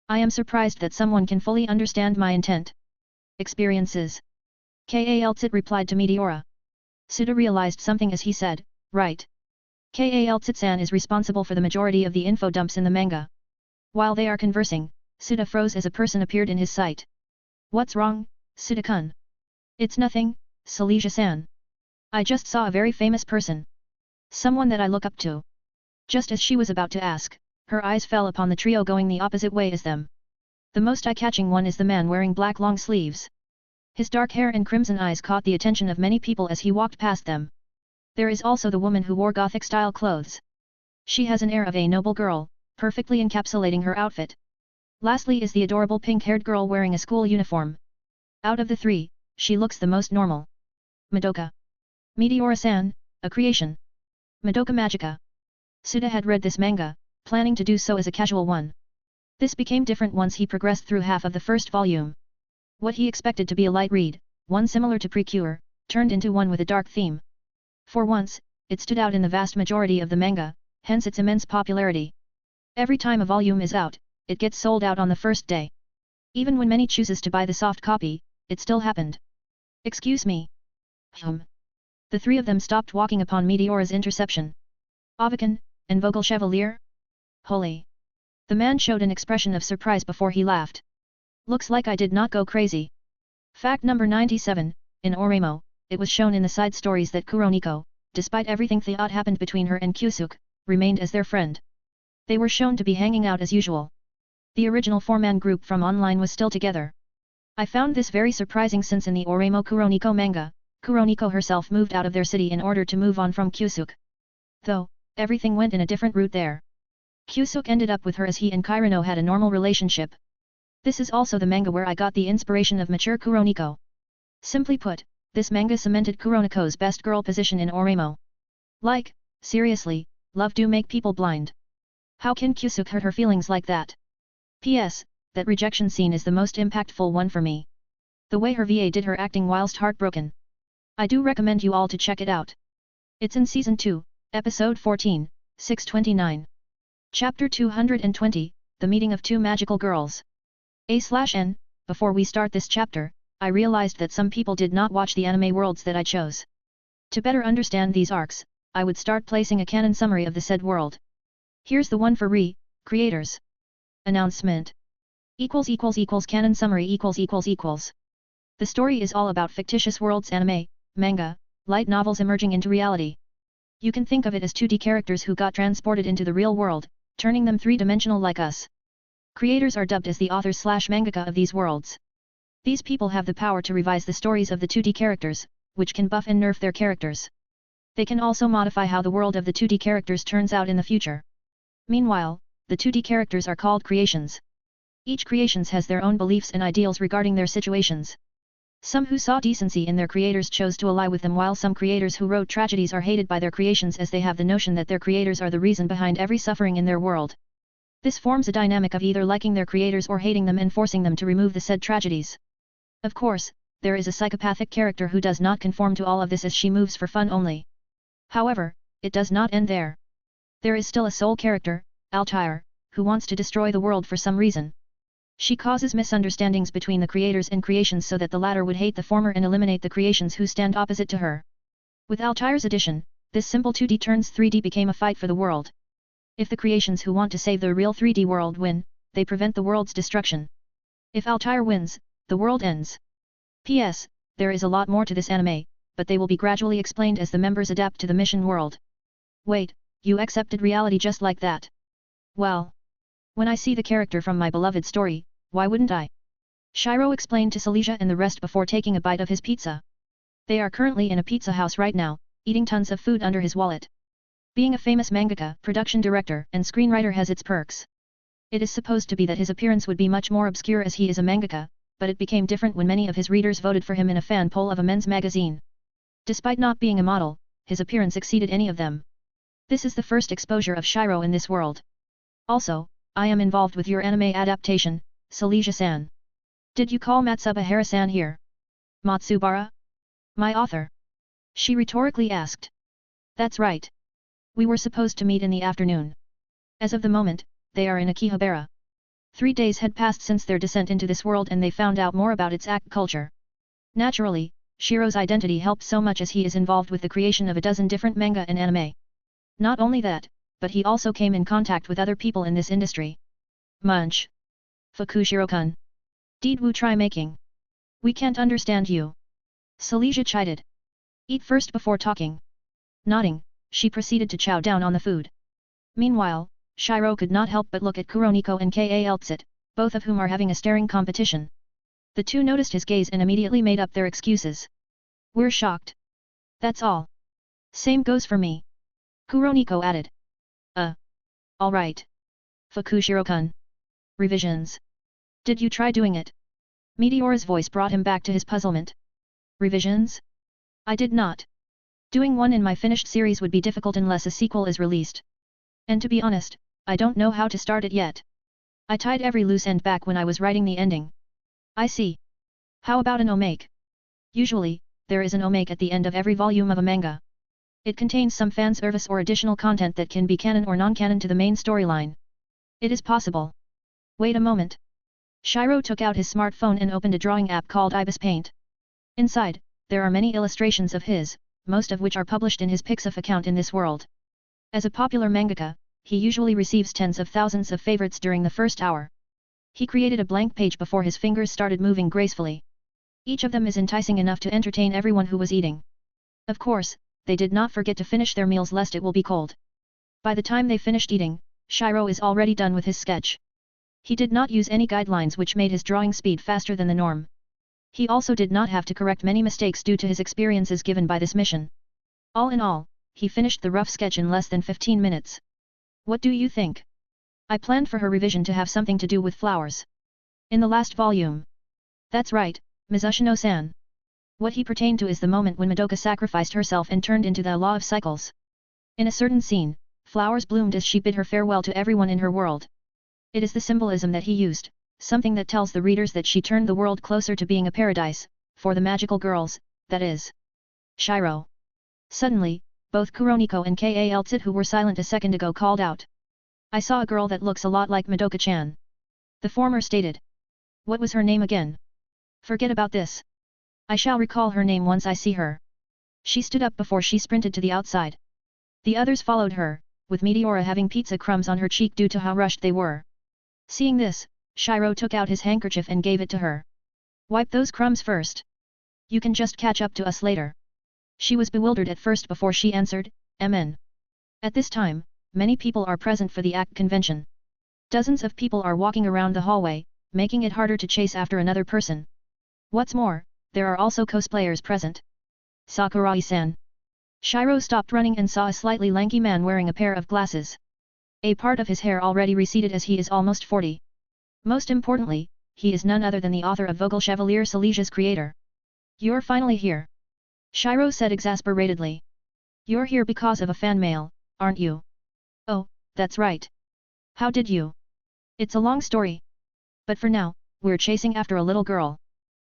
I am surprised that someone can fully understand my intent. Experiences. Kaltsit replied to Meteora. Suda realized something as he said, right. Kaltsit-san is responsible for the majority of the info dumps in the manga. While they are conversing, Suda froze as a person appeared in his sight. What's wrong, Suda-kun? It's nothing, Silesia-san. I just saw a very famous person. Someone that I look up to. Just as she was about to ask, her eyes fell upon the trio going the opposite way as them. The most eye-catching one is the man wearing black long sleeves. His dark hair and crimson eyes caught the attention of many people as he walked past them. There is also the woman who wore Gothic-style clothes. She has an air of a noble girl, perfectly encapsulating her outfit. Lastly is the adorable pink-haired girl wearing a school uniform. Out of the three, she looks the most normal. Madoka. Meteora-san, a creation. Madoka Magica. Suda had read this manga, planning to do so as a casual one. This became different once he progressed through half of the first volume. What he expected to be a light read, one similar to Precure, turned into one with a dark theme. For once, it stood out in the vast majority of the manga, hence its immense popularity. Every time a volume is out, it gets sold out on the first day. Even when many chooses to buy the soft copy, it still happened. Excuse me. The three of them stopped walking upon Meteora's interception. Avakan, and Vogel Chevalier? Holy! The man showed an expression of surprise before he laughed. Looks like I did not go crazy. Fact number 97, in Oremo, it was shown in the side stories that Kuroniko, despite everything that happened between her and Kyusuke, remained as their friend. They were shown to be hanging out as usual. The original four-man group from online was still together. I found this very surprising since in the Oremo Kuroniko manga, Kuroniko herself moved out of their city in order to move on from Kyusuke. Though, everything went in a different route there. Kyusuke ended up with her as he and Kirino had a normal relationship. This is also the manga where I got the inspiration of mature Kuroniko. Simply put, this manga cemented Kuroniko's best girl position in Oremo. Like, seriously, love do make people blind. How can Kyusuke hurt her feelings like that? P.S. That rejection scene is the most impactful one for me. The way her VA did her acting whilst heartbroken. I do recommend you all to check it out. It's in Season 2, Episode 14, 629. Chapter 220, The Meeting of Two Magical Girls. A/N, before we start this chapter, I realized that some people did not watch the anime worlds that I chose. To better understand these arcs, I would start placing a canon summary of the said world. Here's the one for creators. Announcement. Canon summary . The story is all about fictitious worlds anime, manga, light novels emerging into reality. You can think of it as 2D characters who got transported into the real world, turning them three-dimensional like us. Creators are dubbed as the authors/mangaka of these worlds. These people have the power to revise the stories of the 2D characters, which can buff and nerf their characters. They can also modify how the world of the 2D characters turns out in the future. Meanwhile, the 2D characters are called creations. Each creations has their own beliefs and ideals regarding their situations. Some who saw decency in their creators chose to ally with them, while some creators who wrote tragedies are hated by their creations as they have the notion that their creators are the reason behind every suffering in their world. This forms a dynamic of either liking their creators or hating them and forcing them to remove the said tragedies. Of course, there is a psychopathic character who does not conform to all of this as she moves for fun only. However, it does not end there. There is still a soul character, Altair, who wants to destroy the world for some reason. She causes misunderstandings between the creators and creations so that the latter would hate the former and eliminate the creations who stand opposite to her. With Altair's addition, this simple 2D turns 3D became a fight for the world. If the creations who want to save the real 3D world win, they prevent the world's destruction. If Altair wins, the world ends. P.S. There is a lot more to this anime, but they will be gradually explained as the members adapt to the mission world. Wait, you accepted reality just like that? Well. When I see the character from my beloved story, why wouldn't I? Shiro explained to Silesia and the rest before taking a bite of his pizza. They are currently in a pizza house right now, eating tons of food under his wallet. Being a famous mangaka, production director, and screenwriter has its perks. It is supposed to be that his appearance would be much more obscure as he is a mangaka, but it became different when many of his readers voted for him in a fan poll of a men's magazine. Despite not being a model, his appearance exceeded any of them. This is the first exposure of Shiro in this world. Also, I am involved with your anime adaptation, Silesia-san. Did you call Matsubara-san here? Matsubara? My author? She rhetorically asked. That's right. We were supposed to meet in the afternoon. As of the moment, they are in Akihabara. 3 days had passed since their descent into this world and they found out more about its act culture. Naturally, Shiro's identity helped so much as he is involved with the creation of a dozen different manga and anime. Not only that, but he also came in contact with other people in this industry. Munch. Fukushiro-kun. Did wu try making? We can't understand you. Silesia chided. Eat first before talking. Nodding, she proceeded to chow down on the food. Meanwhile, Shiro could not help but look at Kuroniko and Kaltsit, both of whom are having a staring competition. The two noticed his gaze and immediately made up their excuses. We're shocked. That's all. Same goes for me. Kuroniko added. Alright. Fukushiro-kun. Revisions. Did you try doing it? Meteora's voice brought him back to his puzzlement. Revisions? I did not. Doing one in my finished series would be difficult unless a sequel is released. And to be honest, I don't know how to start it yet. I tied every loose end back when I was writing the ending. I see. How about an omake? Usually, there is an omake at the end of every volume of a manga. It contains some fan service or additional content that can be canon or non-canon to the main storyline. It is possible. Wait a moment. Shiro took out his smartphone and opened a drawing app called Ibis Paint. Inside, there are many illustrations of his, most of which are published in his Pixif account in this world. As a popular mangaka, he usually receives tens of thousands of favorites during the first hour. He created a blank page before his fingers started moving gracefully. Each of them is enticing enough to entertain everyone who was eating. Of course, they did not forget to finish their meals lest it will be cold. By the time they finished eating, Shiro is already done with his sketch. He did not use any guidelines which made his drawing speed faster than the norm. He also did not have to correct many mistakes due to his experiences given by this mission. All in all, he finished the rough sketch in less than 15 minutes. What do you think? I planned for her revision to have something to do with flowers. In the last volume. That's right, Ms. Ushino-san. What he pertained to is the moment when Madoka sacrificed herself and turned into the law of cycles. In a certain scene, flowers bloomed as she bid her farewell to everyone in her world. It is the symbolism that he used, something that tells the readers that she turned the world closer to being a paradise, for the magical girls, that is. Shiro. Suddenly, both Kuroniko and Kaltsit who were silent a second ago called out. I saw a girl that looks a lot like Madoka-chan. The former stated. What was her name again? Forget about this. I shall recall her name once I see her. She stood up before she sprinted to the outside. The others followed her, with Meteora having pizza crumbs on her cheek due to how rushed they were. Seeing this, Shiro took out his handkerchief and gave it to her. Wipe those crumbs first. You can just catch up to us later. She was bewildered at first before she answered, MN. At this time, many people are present for the ACT convention. Dozens of people are walking around the hallway, making it harder to chase after another person. What's more, there are also cosplayers present. Sakurai-san. Shiro stopped running and saw a slightly lanky man wearing a pair of glasses. A part of his hair already receded as he is almost 40. Most importantly, he is none other than the author of Vogel Chevalier Silesia's creator. You're finally here. Shiro said exasperatedly. You're here because of a fan mail, aren't you? Oh, that's right. How did you? It's a long story. But for now, we're chasing after a little girl.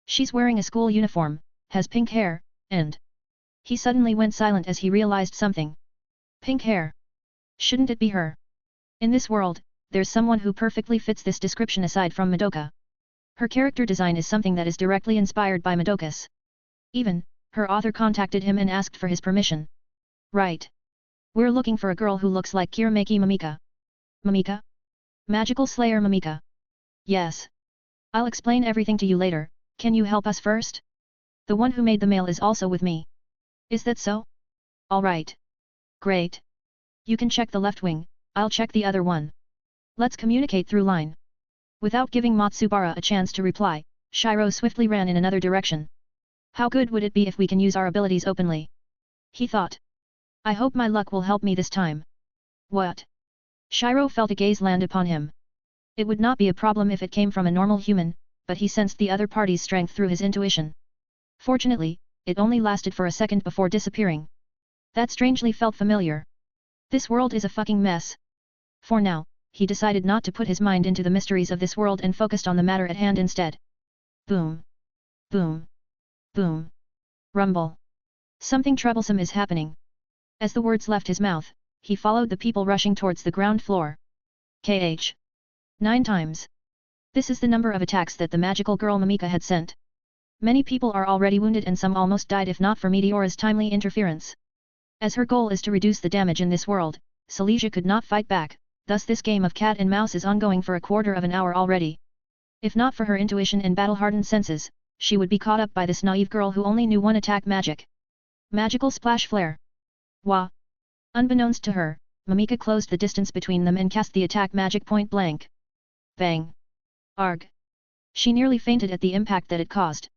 She's wearing a school uniform, has pink hair, and... He suddenly went silent as he realized something. Pink hair. Shouldn't it be her? In this world, there's someone who perfectly fits this description aside from Madoka. Her character design is something that is directly inspired by Madoka's. Even, her author contacted him and asked for his permission. Right. We're looking for a girl who looks like Kiramaki Mimika. Mimika? Magical Slayer Mimika. Yes. I'll explain everything to you later, can you help us first? The one who made the mail is also with me. Is that so? Alright. Great. You can check the left wing, I'll check the other one. Let's communicate through line. Without giving Matsubara a chance to reply, Shiro swiftly ran in another direction. How good would it be if we can use our abilities openly? He thought. I hope my luck will help me this time. What? Shiro felt a gaze land upon him. It would not be a problem if it came from a normal human, but he sensed the other party's strength through his intuition. Fortunately, it only lasted for a second before disappearing. That strangely felt familiar. This world is a fucking mess. For now, he decided not to put his mind into the mysteries of this world and focused on the matter at hand instead. Boom. Boom. Boom. Rumble. Something troublesome is happening. As the words left his mouth, he followed the people rushing towards the ground floor. KH. 9 times. This is the number of attacks that the magical girl Mimika had sent. Many people are already wounded and some almost died if not for Meteora's timely interference. As her goal is to reduce the damage in this world, Silesia could not fight back, thus this game of cat and mouse is ongoing for a quarter of an hour already. If not for her intuition and battle-hardened senses, she would be caught up by this naive girl who only knew one attack magic. Magical Splash Flare. Wah! Unbeknownst to her, Mimika closed the distance between them and cast the attack magic point blank. Bang! Arg! She nearly fainted at the impact that it caused.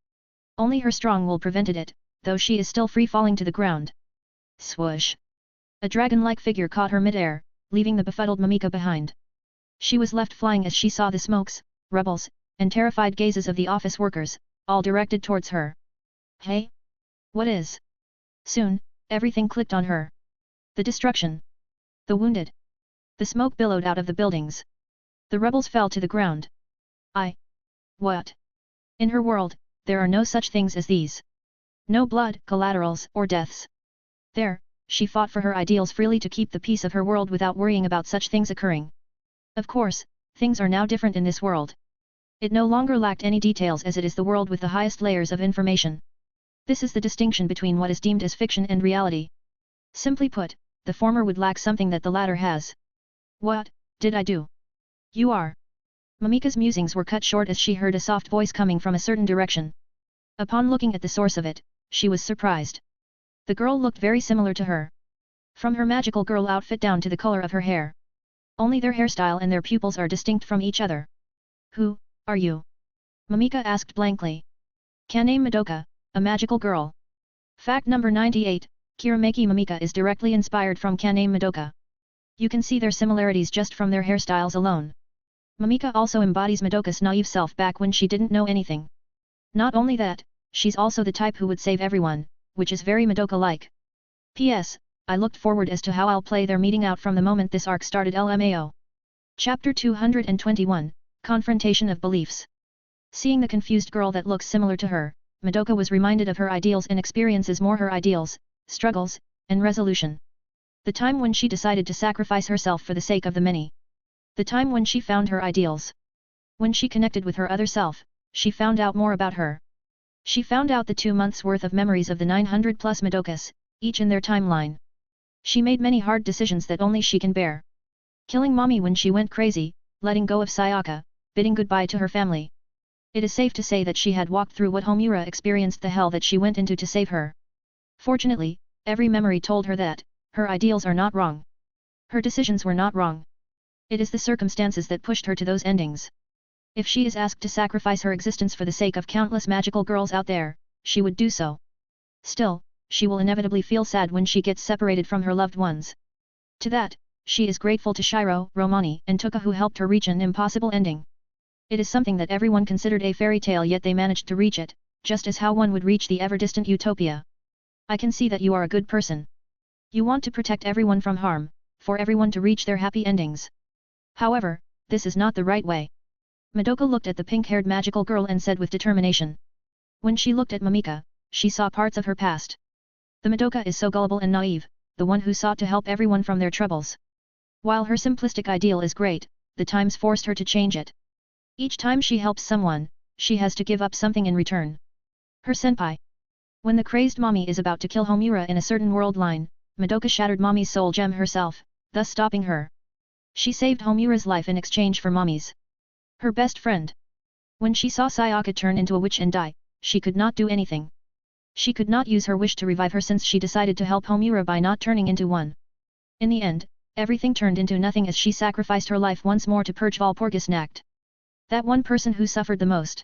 Only her strong will prevented it, though she is still free falling to the ground. Swoosh! A dragon-like figure caught her mid-air, leaving the befuddled Mamika behind. She was left flying as she saw the smokes, rubbles, and terrified gazes of the office workers, all directed towards her. Hey? What is? Soon, everything clicked on her. The destruction. The wounded. The smoke billowed out of the buildings. The rebels fell to the ground. What? In her world, there are no such things as these. No blood, collaterals, or deaths. There, she fought for her ideals freely to keep the peace of her world without worrying about such things occurring. Of course, things are now different in this world. It no longer lacked any details as it is the world with the highest layers of information. This is the distinction between what is deemed as fiction and reality. Simply put, the former would lack something that the latter has. What did I do? You are. Mamika's musings were cut short as she heard a soft voice coming from a certain direction. Upon looking at the source of it, she was surprised. The girl looked very similar to her. From her magical girl outfit down to the color of her hair. Only their hairstyle and their pupils are distinct from each other. Who are you? Mamika asked blankly. Kaname Madoka, a magical girl. Fact number 98, Kirameki Mamika is directly inspired from Kaname Madoka. You can see their similarities just from their hairstyles alone. Mamika also embodies Madoka's naive self back when she didn't know anything. Not only that, she's also the type who would save everyone, which is very Madoka-like. P.S. I looked forward as to how I'll play their meeting out from the moment this arc started. LMAO. Chapter 221, Confrontation of Beliefs. Seeing the confused girl that looks similar to her, Madoka was reminded of her ideals and experiences more her ideals, struggles, and resolution. The time when she decided to sacrifice herself for the sake of the many. The time when she found her ideals. When she connected with her other self, she found out more about her. She found out the 2 months' worth of memories of the 900 plus Madokas, each in their timeline. She made many hard decisions that only she can bear. Killing mommy when she went crazy, letting go of Sayaka, bidding goodbye to her family. It is safe to say that she had walked through what Homura experienced, the hell that she went into to save her. Fortunately, every memory told her that her ideals are not wrong. Her decisions were not wrong. It is the circumstances that pushed her to those endings. If she is asked to sacrifice her existence for the sake of countless magical girls out there, she would do so. Still, she will inevitably feel sad when she gets separated from her loved ones. To that, she is grateful to Shiro, Romani, and Tuka who helped her reach an impossible ending. It is something that everyone considered a fairy tale, yet they managed to reach it, just as how one would reach the ever-distant utopia. I can see that you are a good person. You want to protect everyone from harm, for everyone to reach their happy endings. However, this is not the right way. Madoka looked at the pink-haired magical girl and said with determination. When she looked at Mamika, she saw parts of her past. The Madoka is so gullible and naive, the one who sought to help everyone from their troubles. While her simplistic ideal is great, the times forced her to change it. Each time she helps someone, she has to give up something in return. Her senpai. When the crazed mommy is about to kill Homura in a certain world line, Madoka shattered mommy's soul gem herself, thus stopping her. She saved Homura's life in exchange for mommy's. Her best friend. When she saw Sayaka turn into a witch and die, she could not do anything. She could not use her wish to revive her since she decided to help Homura by not turning into one. In the end, everything turned into nothing as she sacrificed her life once more to purge Valpurgisnacht. That one person who suffered the most.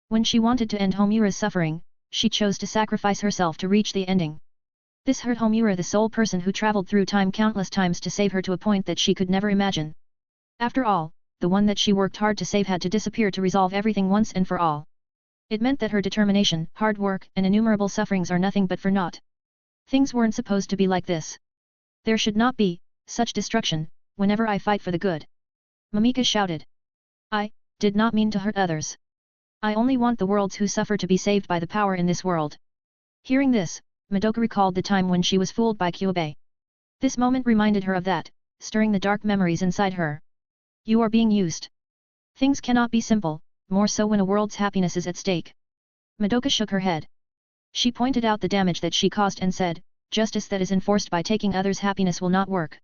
When she wanted to end Homura's suffering, she chose to sacrifice herself to reach the ending. This hurt Homura, the sole person who traveled through time countless times to save her to a point that she could never imagine. After all, the one that she worked hard to save had to disappear to resolve everything once and for all. It meant that her determination, hard work, and innumerable sufferings are nothing but for naught. Things weren't supposed to be like this. There should not be such destruction whenever I fight for the good. Mamika shouted. I did not mean to hurt others. I only want the worlds who suffer to be saved by the power in this world. Hearing this, Madoka recalled the time when she was fooled by Kyubei. This moment reminded her of that, stirring the dark memories inside her. You are being used. Things cannot be simple, more so when a world's happiness is at stake. Madoka shook her head. She pointed out the damage that she caused and said, justice that is enforced by taking others' happiness will not work.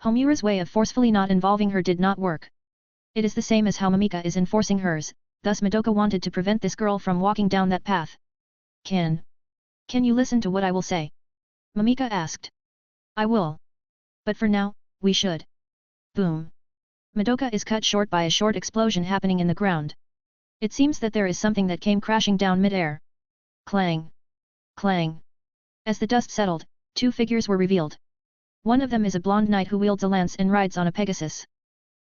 Homura's way of forcefully not involving her did not work. It is the same as how Mamika is enforcing hers, thus Madoka wanted to prevent this girl from walking down that path. Can you listen to what I will say? Mamika asked. I will. But for now, we should. Boom. Madoka is cut short by a short explosion happening in the ground. It seems that there is something that came crashing down mid-air. Clang. Clang. As the dust settled, two figures were revealed. One of them is a blonde knight who wields a lance and rides on a Pegasus.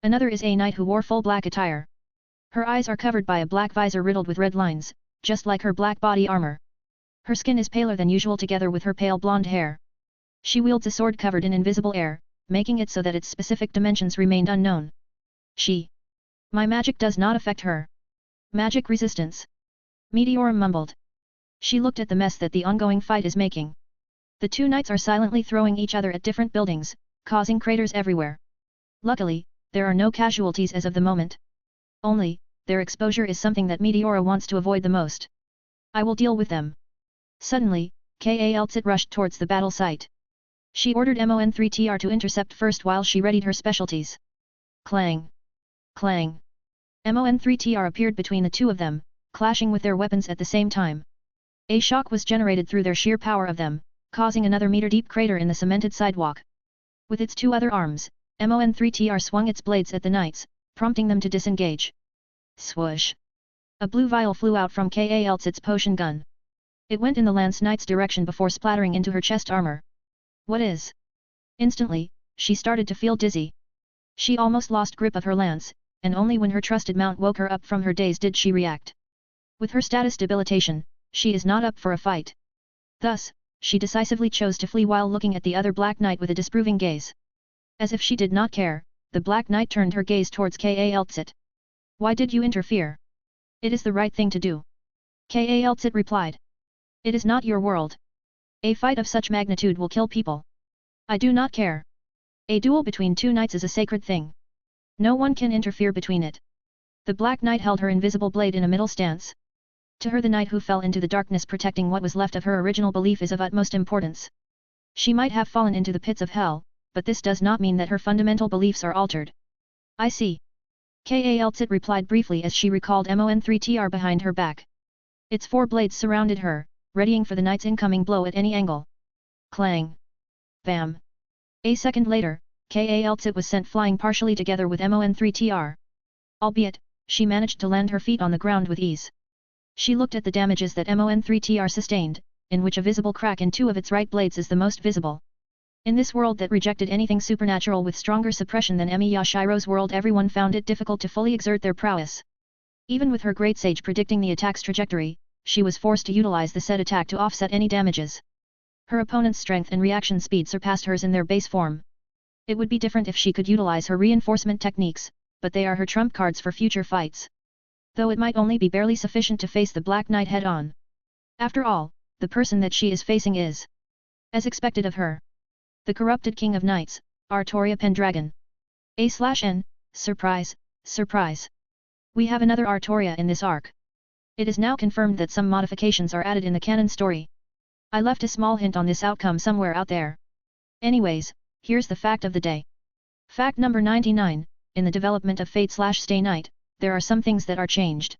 Another is a knight who wore full black attire. Her eyes are covered by a black visor riddled with red lines, just like her black body armor. Her skin is paler than usual together with her pale blonde hair. She wields a sword covered in invisible air, making it so that its specific dimensions remained unknown. My magic does not affect her. Magic resistance. Meteora mumbled. She looked at the mess that the ongoing fight is making. The two knights are silently throwing each other at different buildings, causing craters everywhere. Luckily, there are no casualties as of the moment. Only, their exposure is something that Meteora wants to avoid the most. I will deal with them. Suddenly, Kaltsit rushed towards the battle site. She ordered Mon3Tr to intercept first while she readied her specialties. Clang! Clang! Mon3Tr appeared between the two of them, clashing with their weapons at the same time. A shock was generated through their sheer power of them, causing another meter-deep crater in the cemented sidewalk. With its two other arms, Mon3Tr swung its blades at the knights, prompting them to disengage. Swoosh! A blue vial flew out from Kaltsit's potion gun. It went in the lance knight's direction before splattering into her chest armor. What is? Instantly, she started to feel dizzy. She almost lost grip of her lance, and only when her trusted mount woke her up from her daze did she react. With her status debilitation, she is not up for a fight. Thus, she decisively chose to flee while looking at the other Black Knight with a disapproving gaze. As if she did not care, the Black Knight turned her gaze towards Kaltsit. Why did you interfere? It is the right thing to do. Kaltsit replied. It is not your world. A fight of such magnitude will kill people. I do not care. A duel between two knights is a sacred thing. No one can interfere between it. The Black Knight held her invisible blade in a middle stance. To her the knight who fell into the darkness protecting what was left of her original belief is of utmost importance. She might have fallen into the pits of hell, but this does not mean that her fundamental beliefs are altered. I see. Kaltsit replied briefly as she recalled Mon3Tr behind her back. Its four blades surrounded her, readying for the knight's incoming blow at any angle. Clang! Bam! A second later, Kaltsit was sent flying partially together with Mon3Tr. Albeit, she managed to land her feet on the ground with ease. She looked at the damages that Mon3Tr sustained, in which a visible crack in two of its right blades is the most visible. In this world that rejected anything supernatural with stronger suppression than Yashiro's world, everyone found it difficult to fully exert their prowess. Even with her great sage predicting the attack's trajectory, she was forced to utilize the said attack to offset any damages. Her opponent's strength and reaction speed surpassed hers in their base form. It would be different if she could utilize her reinforcement techniques, but they are her trump cards for future fights. Though it might only be barely sufficient to face the Black Knight head-on. After all, the person that she is facing is, as expected of her, the corrupted King of Knights, Artoria Pendragon. A/N, surprise, surprise. We have another Artoria in this arc. It is now confirmed that some modifications are added in the canon story. I left a small hint on this outcome somewhere out there. Anyways, here's the fact of the day. Fact number 99, in the development of Fate/Stay Night, there are some things that are changed.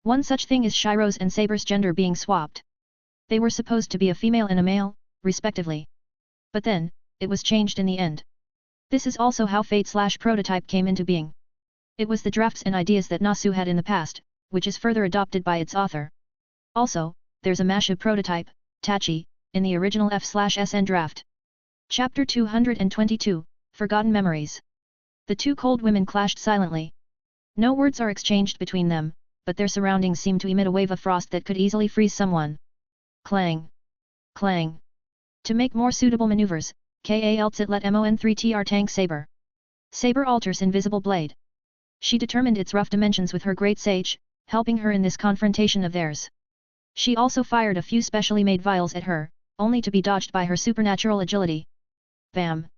One such thing is Shiro's and Saber's gender being swapped. They were supposed to be a female and a male, respectively. But then, it was changed in the end. This is also how Fate/Prototype came into being. It was the drafts and ideas that Nasu had in the past, which is further adopted by its author. Also, there's a mashup prototype, Tachi, in the original F/SN draft. Chapter 222, Forgotten Memories. The two cold women clashed silently. No words are exchanged between them, but their surroundings seem to emit a wave of frost that could easily freeze someone. Clang! Clang! To make more suitable maneuvers, Kaltsit let Mon3Tr tank Saber. Saber alters invisible blade. She determined its rough dimensions with her great sage, helping her in this confrontation of theirs. She also fired a few specially made vials at her, only to be dodged by her supernatural agility. Bam!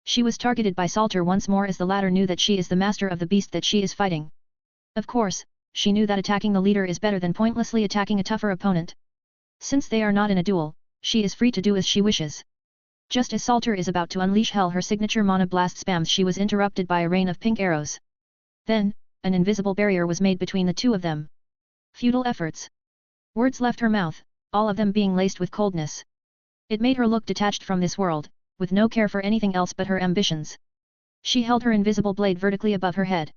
She was targeted by Salter once more as the latter knew that she is the master of the beast that she is fighting. Of course, she knew that attacking the leader is better than pointlessly attacking a tougher opponent. Since they are not in a duel, she is free to do as she wishes. Just as Salter is about to unleash hell her signature Mana Blast spams, she was interrupted by a rain of pink arrows. Then, an invisible barrier was made between the two of them. Futile efforts. Words left her mouth, all of them being laced with coldness. It made her look detached from this world, with no care for anything else but her ambitions. She held her invisible blade vertically above her head.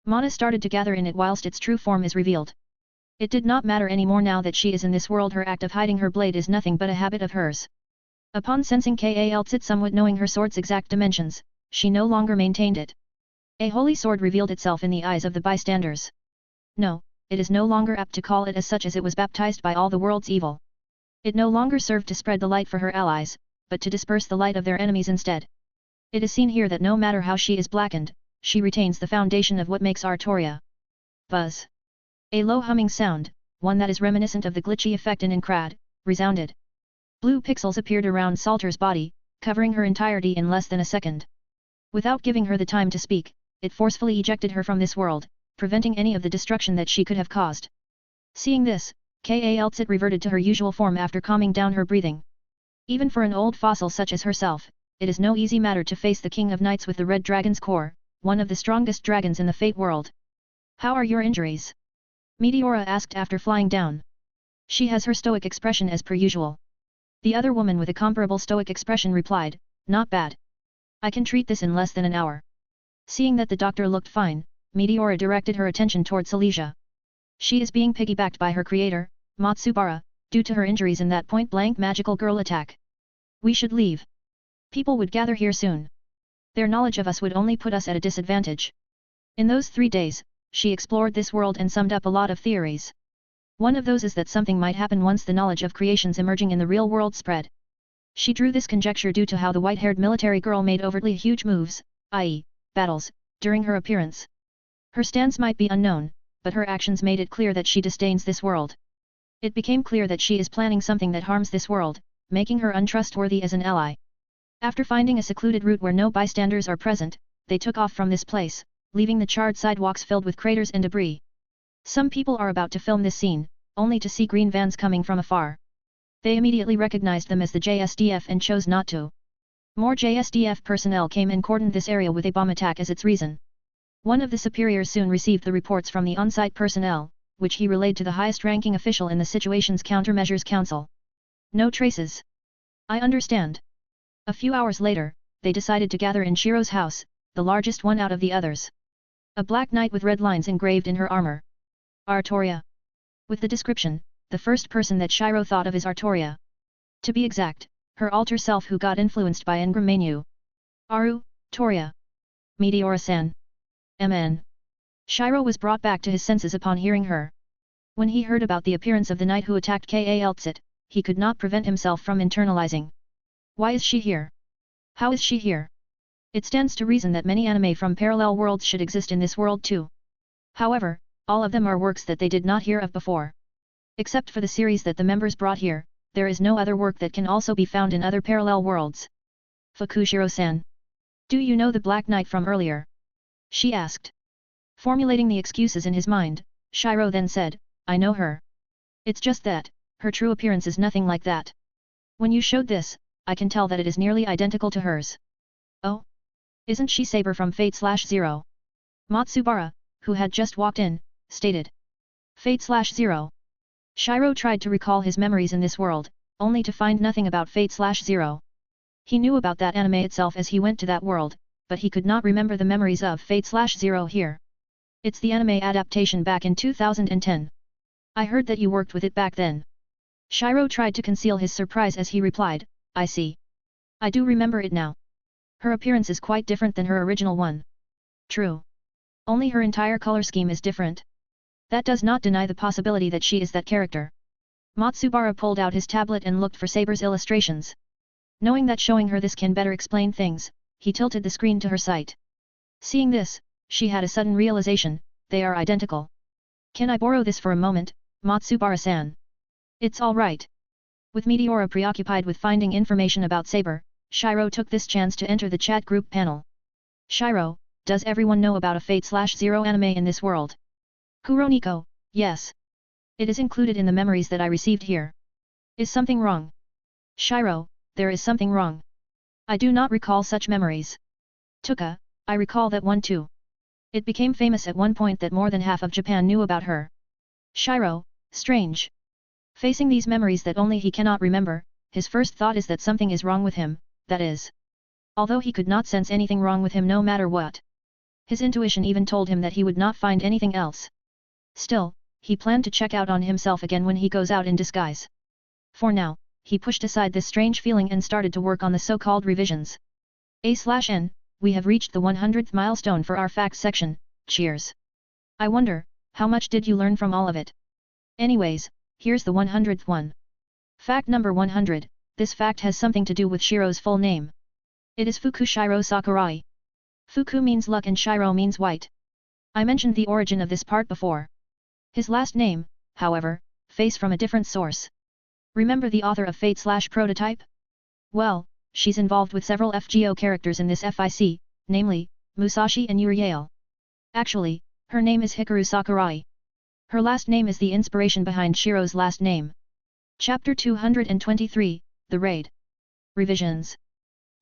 Mana started to gather in it whilst its true form is revealed. It did not matter anymore now that she is in this world. Her act of hiding her blade is nothing but a habit of hers. Upon sensing Kaltsit somewhat knowing her sword's exact dimensions, she no longer maintained it. A holy sword revealed itself in the eyes of the bystanders. No, it is no longer apt to call it as such as it was baptized by all the world's evil. It no longer served to spread the light for her allies, but to disperse the light of their enemies instead. It is seen here that no matter how she is blackened, she retains the foundation of what makes Artoria. Buzz. A low humming sound, one that is reminiscent of the glitchy effect in Incrad, resounded. Blue pixels appeared around Salter's body, covering her entirety in less than a second. Without giving her the time to speak, it forcefully ejected her from this world, preventing any of the destruction that she could have caused. Seeing this, Kaltsit reverted to her usual form after calming down her breathing. Even for an old fossil such as herself, it is no easy matter to face the King of Knights with the Red Dragon's core, one of the strongest dragons in the Fate world. How are your injuries? Meteora asked after flying down. She has her stoic expression as per usual. The other woman with a comparable stoic expression replied, not bad. I can treat this in less than an hour. Seeing that the doctor looked fine, Meteora directed her attention toward Silesia. She is being piggybacked by her creator, Matsubara, due to her injuries in that point-blank magical girl attack. We should leave. People would gather here soon. Their knowledge of us would only put us at a disadvantage. In those 3 days, she explored this world and summed up a lot of theories. One of those is that something might happen once the knowledge of creations emerging in the real world spread. She drew this conjecture due to how the white-haired military girl made overtly huge moves, i.e., battles, during her appearance. Her stance might be unknown, but her actions made it clear that she disdains this world. It became clear that she is planning something that harms this world, making her untrustworthy as an ally. After finding a secluded route where no bystanders are present, they took off from this place, leaving the charred sidewalks filled with craters and debris. Some people are about to film this scene, only to see green vans coming from afar. They immediately recognized them as the JSDF and chose not to. More JSDF personnel came and cordoned this area with a bomb attack as its reason. One of the superiors soon received the reports from the on-site personnel, which he relayed to the highest-ranking official in the Situations Countermeasures Council. No traces. I understand. A few hours later, they decided to gather in Shiro's house, the largest one out of the others. A black knight with red lines engraved in her armor. Artoria. With the description, the first person that Shiro thought of is Artoria. To be exact, her alter self who got influenced by Engram Manu. Aru, Toria. Meteora-san. MN. Shiro was brought back to his senses upon hearing her. When he heard about the appearance of the knight who attacked Kaltsit, he could not prevent himself from internalizing. Why is she here? How is she here? It stands to reason that many anime from parallel worlds should exist in this world too. However, all of them are works that they did not hear of before. Except for the series that the members brought here, there is no other work that can also be found in other parallel worlds. Fukushiro-san. Do you know the Black Knight from earlier? She asked. Formulating the excuses in his mind, Shiro then said, I know her. It's just that, her true appearance is nothing like that. When you showed this, I can tell that it is nearly identical to hers. Oh? Isn't she Saber from Fate/Zero? Matsubara, who had just walked in, stated. Fate/Zero. Shiro tried to recall his memories in this world, only to find nothing about Fate/Zero. He knew about that anime itself as he went to that world, but he could not remember the memories of Fate/Zero here. It's the anime adaptation back in 2010. I heard that you worked with it back then. Shiro tried to conceal his surprise as he replied, I see. I do remember it now. Her appearance is quite different than her original one. True. Only her entire color scheme is different. That does not deny the possibility that she is that character. Matsubara pulled out his tablet and looked for Saber's illustrations. Knowing that showing her this can better explain things, he tilted the screen to her sight. Seeing this, she had a sudden realization, they are identical. Can I borrow this for a moment, Matsubara-san? It's all right. With Meteora preoccupied with finding information about Saber, Shiro took this chance to enter the chat group panel. Shiro, does everyone know about a Fate/Zero anime in this world? Kuroniko, yes. It is included in the memories that I received here. Is something wrong? Shiro, there is something wrong. I do not recall such memories. Tuka, I recall that one too. It became famous at one point that more than half of Japan knew about her. Shiro, strange. Facing these memories that only he cannot remember, his first thought is that something is wrong with him, that is. Although he could not sense anything wrong with him no matter what. His intuition even told him that he would not find anything else. Still, he planned to check out on himself again when he goes out in disguise. For now, he pushed aside this strange feeling and started to work on the so-called revisions. A/N, we have reached the 100th milestone for our facts section, cheers. I wonder, how much did you learn from all of it? Anyways, here's the 100th one. Fact number 100, this fact has something to do with Shiro's full name. It is Fuku Shiro Sakurai. Fuku means luck and Shiro means white. I mentioned the origin of this part before. His last name, however, face from a different source. Remember the author of Fate/Prototype? Well, she's involved with several FGO characters in this FIC, namely, Musashi and Uriel. Actually, her name is Hikaru Sakurai. Her last name is the inspiration behind Shiro's last name. Chapter 223, The Raid. Revisions.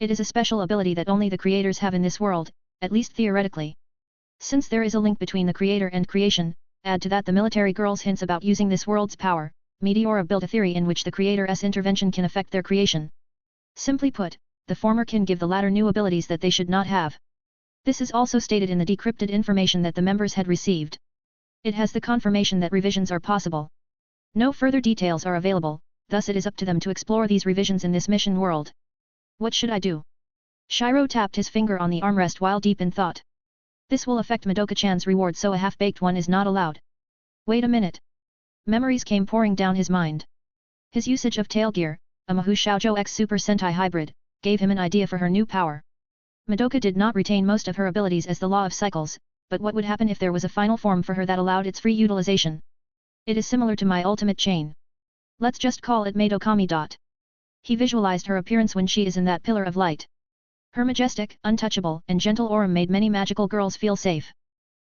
It is a special ability that only the creators have in this world, at least theoretically. Since there is a link between the creator and creation, add to that the military girl's hints about using this world's power, Meteora built a theory in which the creator's intervention can affect their creation. Simply put, the former can give the latter new abilities that they should not have. This is also stated in the decrypted information that the members had received. It has the confirmation that revisions are possible. No further details are available, thus it is up to them to explore these revisions in this mission world. What should I do? Shiro tapped his finger on the armrest while deep in thought. This will affect Madoka-chan's reward, so a half-baked one is not allowed. Wait a minute. Memories came pouring down his mind. His usage of tail gear, a Mahou Shoujo X Super Sentai hybrid, gave him an idea for her new power. Madoka did not retain most of her abilities as the law of cycles, but what would happen if there was a final form for her that allowed its free utilization? It is similar to my ultimate chain. Let's just call it Madokami. He visualized her appearance when she is in that pillar of light. Her majestic, untouchable, and gentle aura made many magical girls feel safe.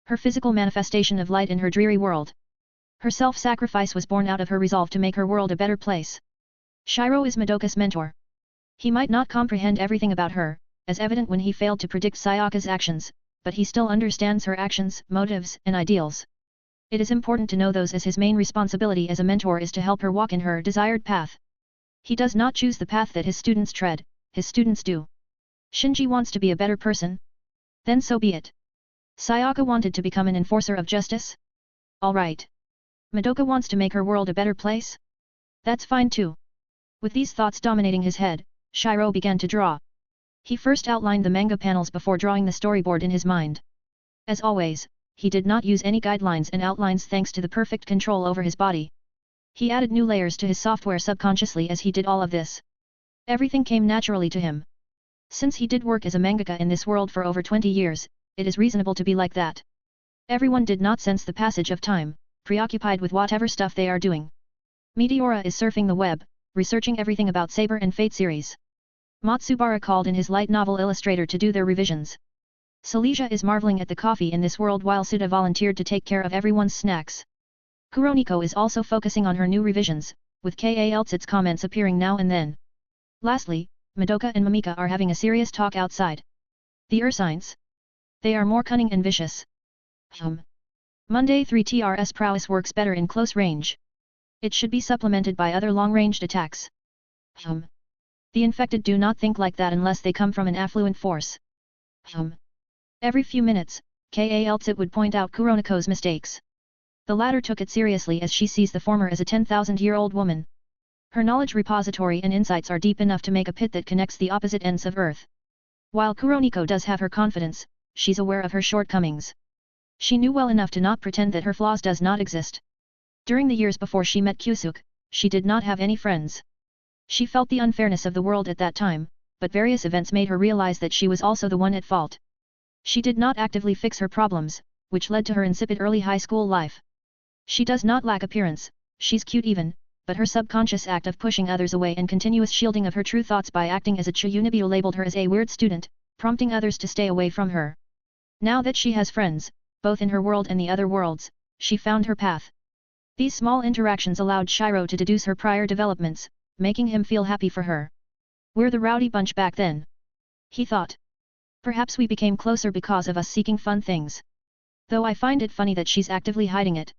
Her physical manifestation of light in her dreary world. Her self-sacrifice was born out of her resolve to make her world a better place. Shiro is Madoka's mentor. He might not comprehend everything about her, as evident when he failed to predict Sayaka's actions, but he still understands her actions, motives, and ideals. It is important to know those, as his main responsibility as a mentor is to help her walk in her desired path. He does not choose the path that his students tread, his students do. Shinji wants to be a better person? Then so be it. Sayaka wanted to become an enforcer of justice? Alright. Madoka wants to make her world a better place? That's fine too. With these thoughts dominating his head, Shiro began to draw. He first outlined the manga panels before drawing the storyboard in his mind. As always, he did not use any guidelines and outlines thanks to the perfect control over his body. He added new layers to his software subconsciously as he did all of this. Everything came naturally to him. Since he did work as a mangaka in this world for over 20 years, it is reasonable to be like that. Everyone did not sense the passage of time, preoccupied with whatever stuff they are doing. Meteora is surfing the web, researching everything about Saber and Fate series. Matsubara called in his light novel illustrator to do their revisions. Silesia is marveling at the coffee in this world while Suda volunteered to take care of everyone's snacks. Kuroniko is also focusing on her new revisions, with Kaltsit's comments appearing now and then. Lastly, Madoka and Mamika are having a serious talk outside. The Ursines? They are more cunning and vicious. Monday 3TRS prowess works better in close range. It should be supplemented by other long-ranged attacks. The infected do not think like that unless they come from an affluent force. Every few minutes, Kaltsit would point out Kuroniko's mistakes. The latter took it seriously as she sees the former as a 10,000-year-old woman. Her knowledge repository and insights are deep enough to make a pit that connects the opposite ends of Earth. While Kuroniko does have her confidence, she's aware of her shortcomings. She knew well enough to not pretend that her flaws does not exist. During the years before she met Kyusuke, she did not have any friends. She felt the unfairness of the world at that time, but various events made her realize that she was also the one at fault. She did not actively fix her problems, which led to her insipid early high school life. She does not lack appearance, she's cute even, but her subconscious act of pushing others away and continuous shielding of her true thoughts by acting as a Chiyunibyo labeled her as a weird student, prompting others to stay away from her. Now that she has friends, both in her world and the other worlds, she found her path. These small interactions allowed Shiro to deduce her prior developments, making him feel happy for her. We're the rowdy bunch back then. He thought. Perhaps we became closer because of us seeking fun things. Though I find it funny that she's actively hiding it.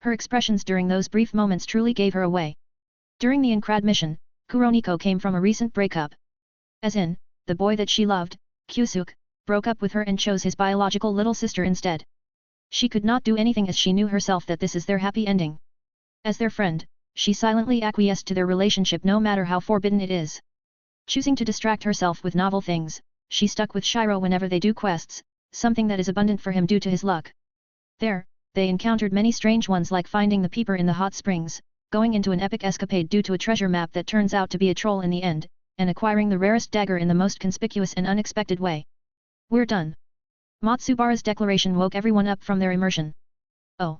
Her expressions during those brief moments truly gave her away. During the Incrad mission, Kuroniko came from a recent breakup. As in, the boy that she loved, Kyusuke, broke up with her and chose his biological little sister instead. She could not do anything as she knew herself that this is their happy ending. As their friend, she silently acquiesced to their relationship no matter how forbidden it is. Choosing to distract herself with novel things, she stuck with Shiro whenever they do quests, something that is abundant for him due to his luck. There, they encountered many strange ones like finding the peeper in the hot springs, going into an epic escapade due to a treasure map that turns out to be a troll in the end, and acquiring the rarest dagger in the most conspicuous and unexpected way. We're done. Matsubara's declaration woke everyone up from their immersion. Oh.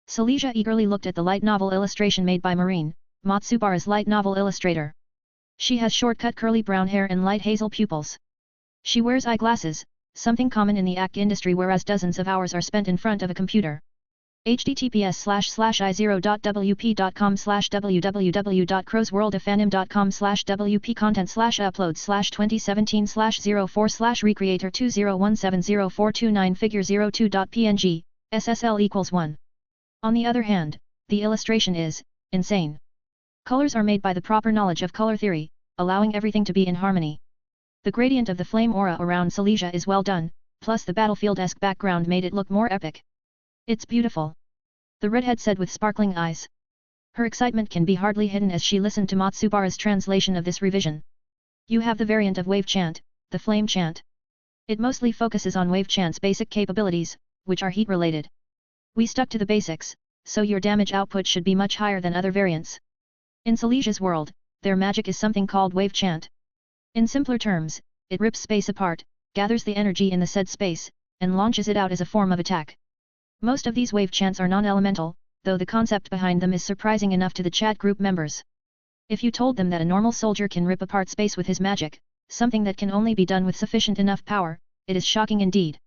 Silesia eagerly looked at the light novel illustration made by Marine, Matsubara's light novel illustrator. She has short-cut curly brown hair and light hazel pupils. She wears eyeglasses, something common in the ACK industry, whereas dozens of hours are spent in front of a computer. https://i0.wp.com/www.crowsworldofanim.com/wp content/upload/2017/04/recreator20170429figure02.png, SSL equals 1. On the other hand, the illustration is insane. Colors are made by the proper knowledge of color theory, allowing everything to be in harmony. The gradient of the flame aura around Silesia is well done, plus the battlefield-esque background made it look more epic. It's beautiful. The redhead said with sparkling eyes. Her excitement can be hardly hidden as she listened to Matsubara's translation of this revision. You have the variant of wave chant, the flame chant. It mostly focuses on wave chant's basic capabilities, which are heat-related. We stuck to the basics, so your damage output should be much higher than other variants. In Silesia's world, their magic is something called wave chant. In simpler terms, it rips space apart, gathers the energy in the said space, and launches it out as a form of attack. Most of these wave chants are non-elemental, though the concept behind them is surprising enough to the chat group members. If you told them that a normal soldier can rip apart space with his magic, something that can only be done with sufficient enough power, it is shocking indeed.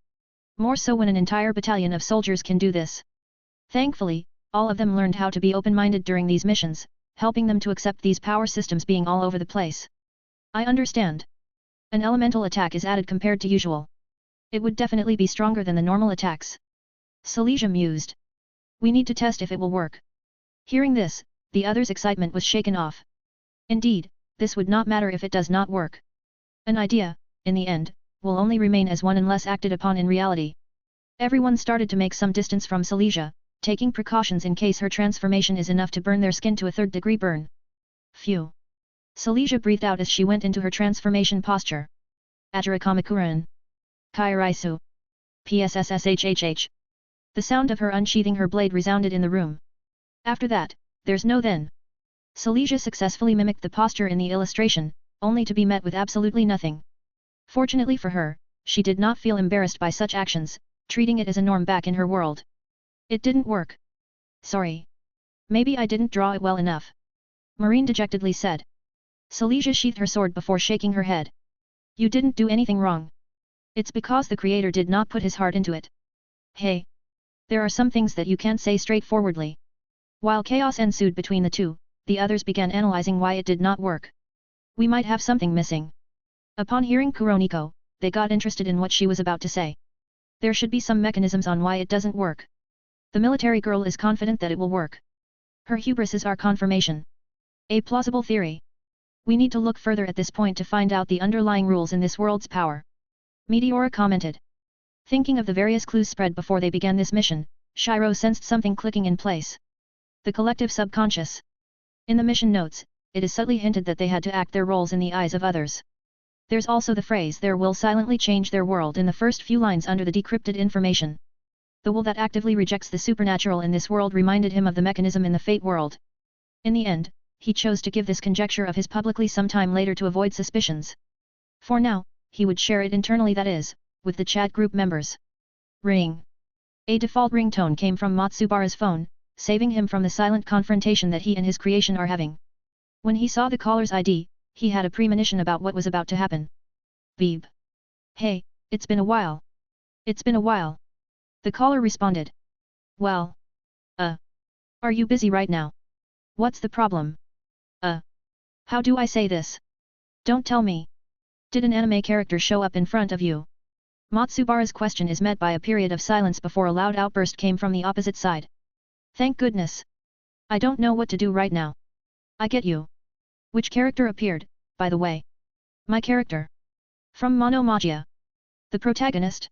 More so when an entire battalion of soldiers can do this. Thankfully, all of them learned how to be open-minded during these missions, helping them to accept these power systems being all over the place. I understand. An elemental attack is added compared to usual. It would definitely be stronger than the normal attacks. Silesia mused. We need to test if it will work. Hearing this, the others' excitement was shaken off. Indeed, this would not matter if it does not work. An idea, in the end, will only remain as one unless acted upon in reality. Everyone started to make some distance from Silesia, taking precautions in case her transformation is enough to burn their skin to a third-degree burn. Phew. Silesia breathed out as she went into her transformation posture. Ajirikamakuran. Kairaisu. PSSSHHH. The sound of her unsheathing her blade resounded in the room. After that, there's no then. Silesia successfully mimicked the posture in the illustration, only to be met with absolutely nothing. Fortunately for her, she did not feel embarrassed by such actions, treating it as a norm back in her world. It didn't work. Sorry. Maybe I didn't draw it well enough. Marine dejectedly said. Silesia sheathed her sword before shaking her head. You didn't do anything wrong. It's because the creator did not put his heart into it. Hey. There are some things that you can't say straightforwardly. While chaos ensued between the two, the others began analyzing why it did not work. We might have something missing. Upon hearing Kuroniko, they got interested in what she was about to say. There should be some mechanisms on why it doesn't work. The military girl is confident that it will work. Her hubris is our confirmation. A plausible theory. We need to look further at this point to find out the underlying rules in this world's power. Meteora commented. Thinking of the various clues spread before they began this mission, Shiro sensed something clicking in place. The collective subconscious. In the mission notes, it is subtly hinted that they had to act their roles in the eyes of others. There's also the phrase "their will silently change their world" in the first few lines under the decrypted information. The will that actively rejects the supernatural in this world reminded him of the mechanism in the Fate world. In the end, he chose to give this conjecture of his publicly sometime later to avoid suspicions. For now, he would share it internally, that is, with the chat group members. Ring. A default ringtone came from Matsubara's phone, saving him from the silent confrontation that he and his creation are having. When he saw the caller's ID, he had a premonition about what was about to happen. Beep. Hey, it's been a while. It's been a while. The caller responded. Well. Are you busy right now? What's the problem? How do I say this? Don't tell me. Did an anime character show up in front of you? Matsubara's question is met by a period of silence before a loud outburst came from the opposite side. Thank goodness. I don't know what to do right now. I get you. Which character appeared, by the way? My character. From Monomagia. The protagonist?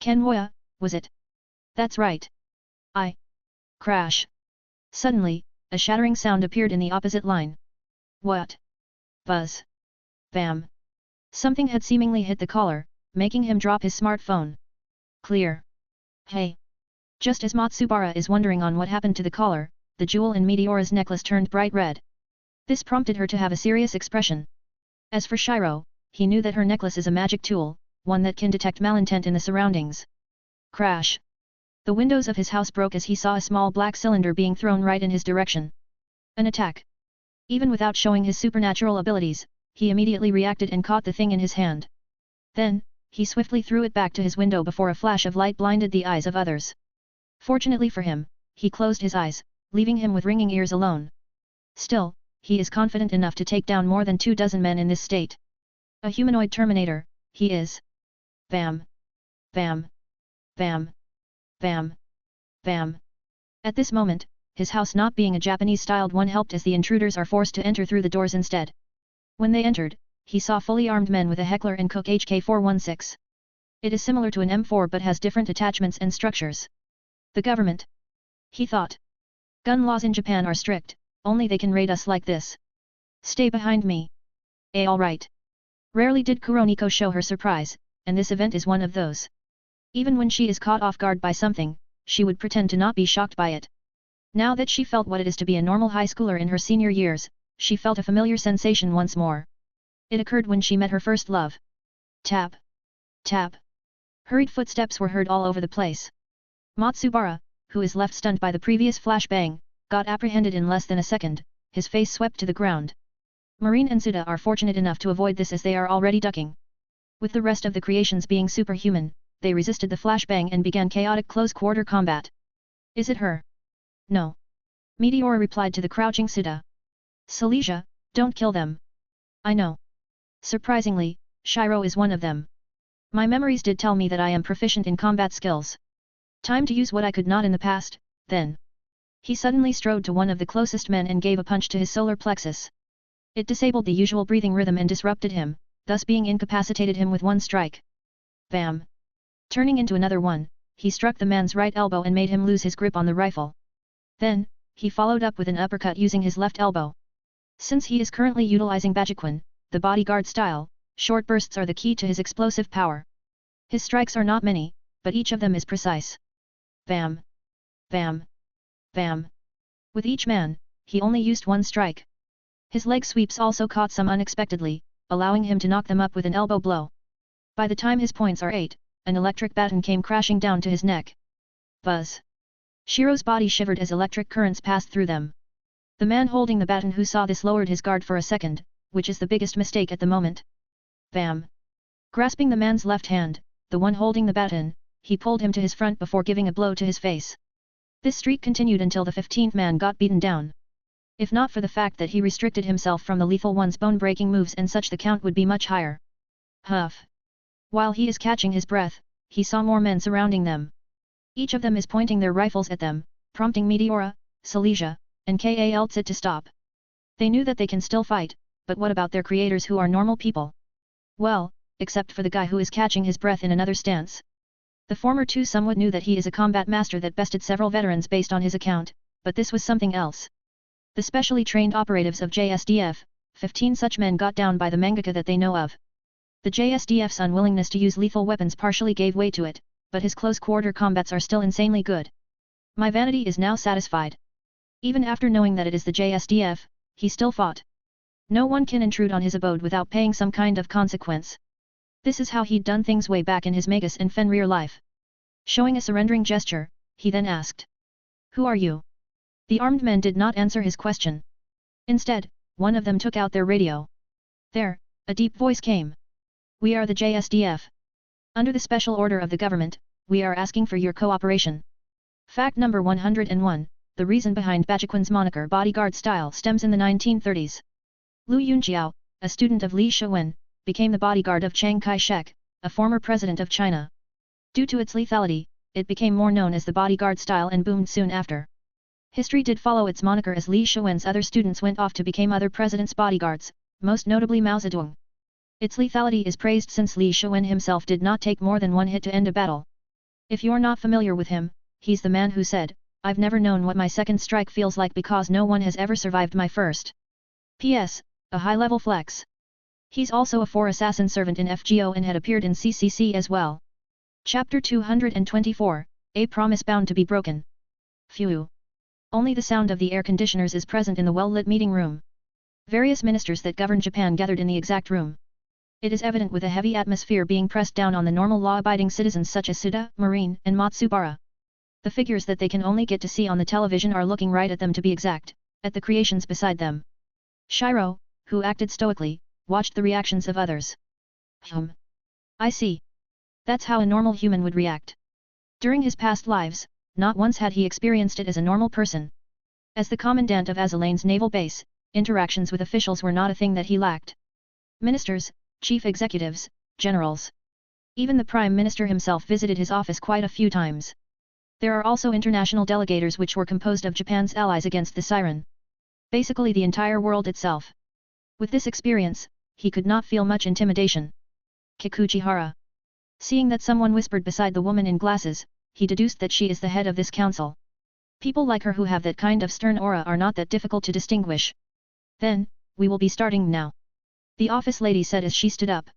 Kenwoya, was it? That's right. Crash. Suddenly, a shattering sound appeared in the opposite line. What? Buzz. Bam. Something had seemingly hit the collar, making him drop his smartphone. Clear. Hey. Just as Matsubara is wondering on what happened to the collar, the jewel in Meteora's necklace turned bright red. This prompted her to have a serious expression. As for Shiro, he knew that her necklace is a magic tool, one that can detect malintent in the surroundings. Crash. The windows of his house broke as he saw a small black cylinder being thrown right in his direction. An attack. Even without showing his supernatural abilities, he immediately reacted and caught the thing in his hand. Then, he swiftly threw it back to his window before a flash of light blinded the eyes of others. Fortunately for him, he closed his eyes, leaving him with ringing ears alone. Still, he is confident enough to take down more than 24 men in this state. A humanoid Terminator, he is. Bam. Bam. Bam. Bam. Bam. At this moment, his house not being a Japanese-styled one helped as the intruders are forced to enter through the doors instead. When they entered, he saw fully armed men with a Heckler & Koch HK-416. It is similar to an M4 but has different attachments and structures. The government. He thought. Gun laws in Japan are strict, only they can raid us like this. Stay behind me. Alright. Rarely did Kuroniko show her surprise, and this event is one of those. Even when she is caught off guard by something, she would pretend to not be shocked by it. Now that she felt what it is to be a normal high schooler in her senior years, she felt a familiar sensation once more. It occurred when she met her first love. Tap. Tap. Hurried footsteps were heard all over the place. Matsubara, who is left stunned by the previous flashbang, got apprehended in less than a second, his face swept to the ground. Marine and Suda are fortunate enough to avoid this as they are already ducking. With the rest of the creations being superhuman, they resisted the flashbang and began chaotic close-quarter combat. Is it her? No. Meteora replied to the crouching Suda. Silesia, don't kill them. I know. Surprisingly, Shiro is one of them. My memories did tell me that I am proficient in combat skills. Time to use what I could not in the past, then. He suddenly strode to one of the closest men and gave a punch to his solar plexus. It disabled the usual breathing rhythm and disrupted him, thus being incapacitated him with one strike. Bam. Turning into another one, he struck the man's right elbow and made him lose his grip on the rifle. Then, he followed up with an uppercut using his left elbow. Since he is currently utilizing Bajiquan, the bodyguard style, short bursts are the key to his explosive power. His strikes are not many, but each of them is precise. Bam. Bam. Bam. With each man, he only used one strike. His leg sweeps also caught some unexpectedly, allowing him to knock them up with an elbow blow. By the time his points are 8, an electric baton came crashing down to his neck. Buzz. Shiro's body shivered as electric currents passed through them. The man holding the baton who saw this lowered his guard for a second, which is the biggest mistake at the moment. Bam. Grasping the man's left hand, the one holding the baton, he pulled him to his front before giving a blow to his face. This streak continued until the 15th man got beaten down. If not for the fact that he restricted himself from the lethal one's bone-breaking moves and such, the count would be much higher. Huff. While he is catching his breath, he saw more men surrounding them. Each of them is pointing their rifles at them, prompting Meteora, Silesia, and Kaltsit to stop. They knew that they can still fight, but what about their creators who are normal people? Well, except for the guy who is catching his breath in another stance. The former two somewhat knew that he is a combat master that bested several veterans based on his account, but this was something else. The specially trained operatives of JSDF, 15 such men got down by the mangaka that they know of. The JSDF's unwillingness to use lethal weapons partially gave way to it, but his close-quarter combats are still insanely good. My vanity is now satisfied. Even after knowing that it is the JSDF, he still fought. No one can intrude on his abode without paying some kind of consequence. This is how he'd done things way back in his Magus and Fenrir life. Showing a surrendering gesture, he then asked. Who are you? The armed men did not answer his question. Instead, one of them took out their radio. There, a deep voice came. We are the JSDF. Under the special order of the government, we are asking for your cooperation. Fact number 101, the reason behind Bajiquan's moniker bodyguard style stems in the 1930s. Liu Yunqiao, a student of Li Shiwen, became the bodyguard of Chiang Kai-shek, a former president of China. Due to its lethality, it became more known as the bodyguard style and boomed soon after. History did follow its moniker as Li Shiwen's other students went off to become other presidents' bodyguards, most notably Mao Zedong. Its lethality is praised since Li Shiwen himself did not take more than one hit to end a battle. If you're not familiar with him, he's the man who said, I've never known what my second strike feels like because no one has ever survived my first. P.S. A high-level flex. He's also a 4 assassin servant in FGO and had appeared in CCC as well. Chapter 224, A Promise Bound to be Broken. Phew. Only the sound of the air conditioners is present in the well-lit meeting room. Various ministers that govern Japan gathered in the exact room. It is evident with a heavy atmosphere being pressed down on the normal law-abiding citizens such as Suda, Marine, and Matsubara. The figures that they can only get to see on the television are looking right at them, to be exact, at the creations beside them. Shiro, who acted stoically, watched the reactions of others. I see. That's how a normal human would react. During his past lives, not once had he experienced it as a normal person. As the commandant of Azalane's naval base, interactions with officials were not a thing that he lacked. Ministers, chief executives, generals. Even the Prime Minister himself visited his office quite a few times. There are also international delegators which were composed of Japan's allies against the Siren. Basically the entire world itself. With this experience, he could not feel much intimidation. Kikuchihara. Seeing that someone whispered beside the woman in glasses, he deduced that she is the head of this council. People like her who have that kind of stern aura are not that difficult to distinguish. Then, we will be starting now. The office lady said as she stood up.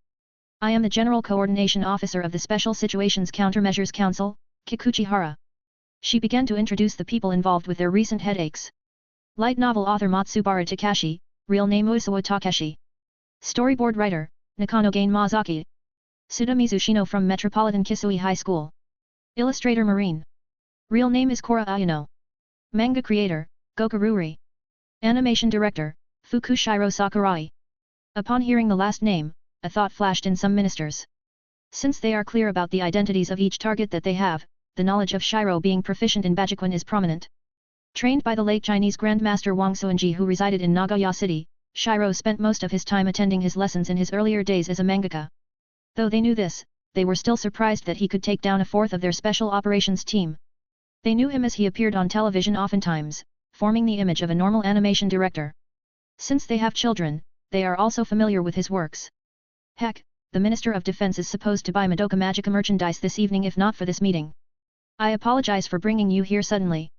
I am the General Coordination Officer of the Special Situations Countermeasures Council, Kikuchihara. She began to introduce the people involved with their recent headaches. Light novel author Matsubara Takashi, real name Uesawa Takeshi. Storyboard writer, Nakanogain Mazaki. Suda Mizushino from Metropolitan Kisui High School. Illustrator Marine. Real name is Kora Ayano. Manga creator, Gokururi. Animation director, Fukushiro Sakurai. Upon hearing the last name, a thought flashed in some ministers. Since they are clear about the identities of each target that they have, the knowledge of Shiro being proficient in Bajiquan is prominent. Trained by the late Chinese Grandmaster Wang Suanji who resided in Nagoya City, Shiro spent most of his time attending his lessons in his earlier days as a mangaka. Though they knew this, they were still surprised that he could take down a fourth of their special operations team. They knew him as he appeared on television oftentimes, forming the image of a normal animation director. Since they have children, they are also familiar with his works. Heck, the Minister of Defense is supposed to buy Madoka Magica merchandise this evening if not for this meeting. I apologize for bringing you here suddenly.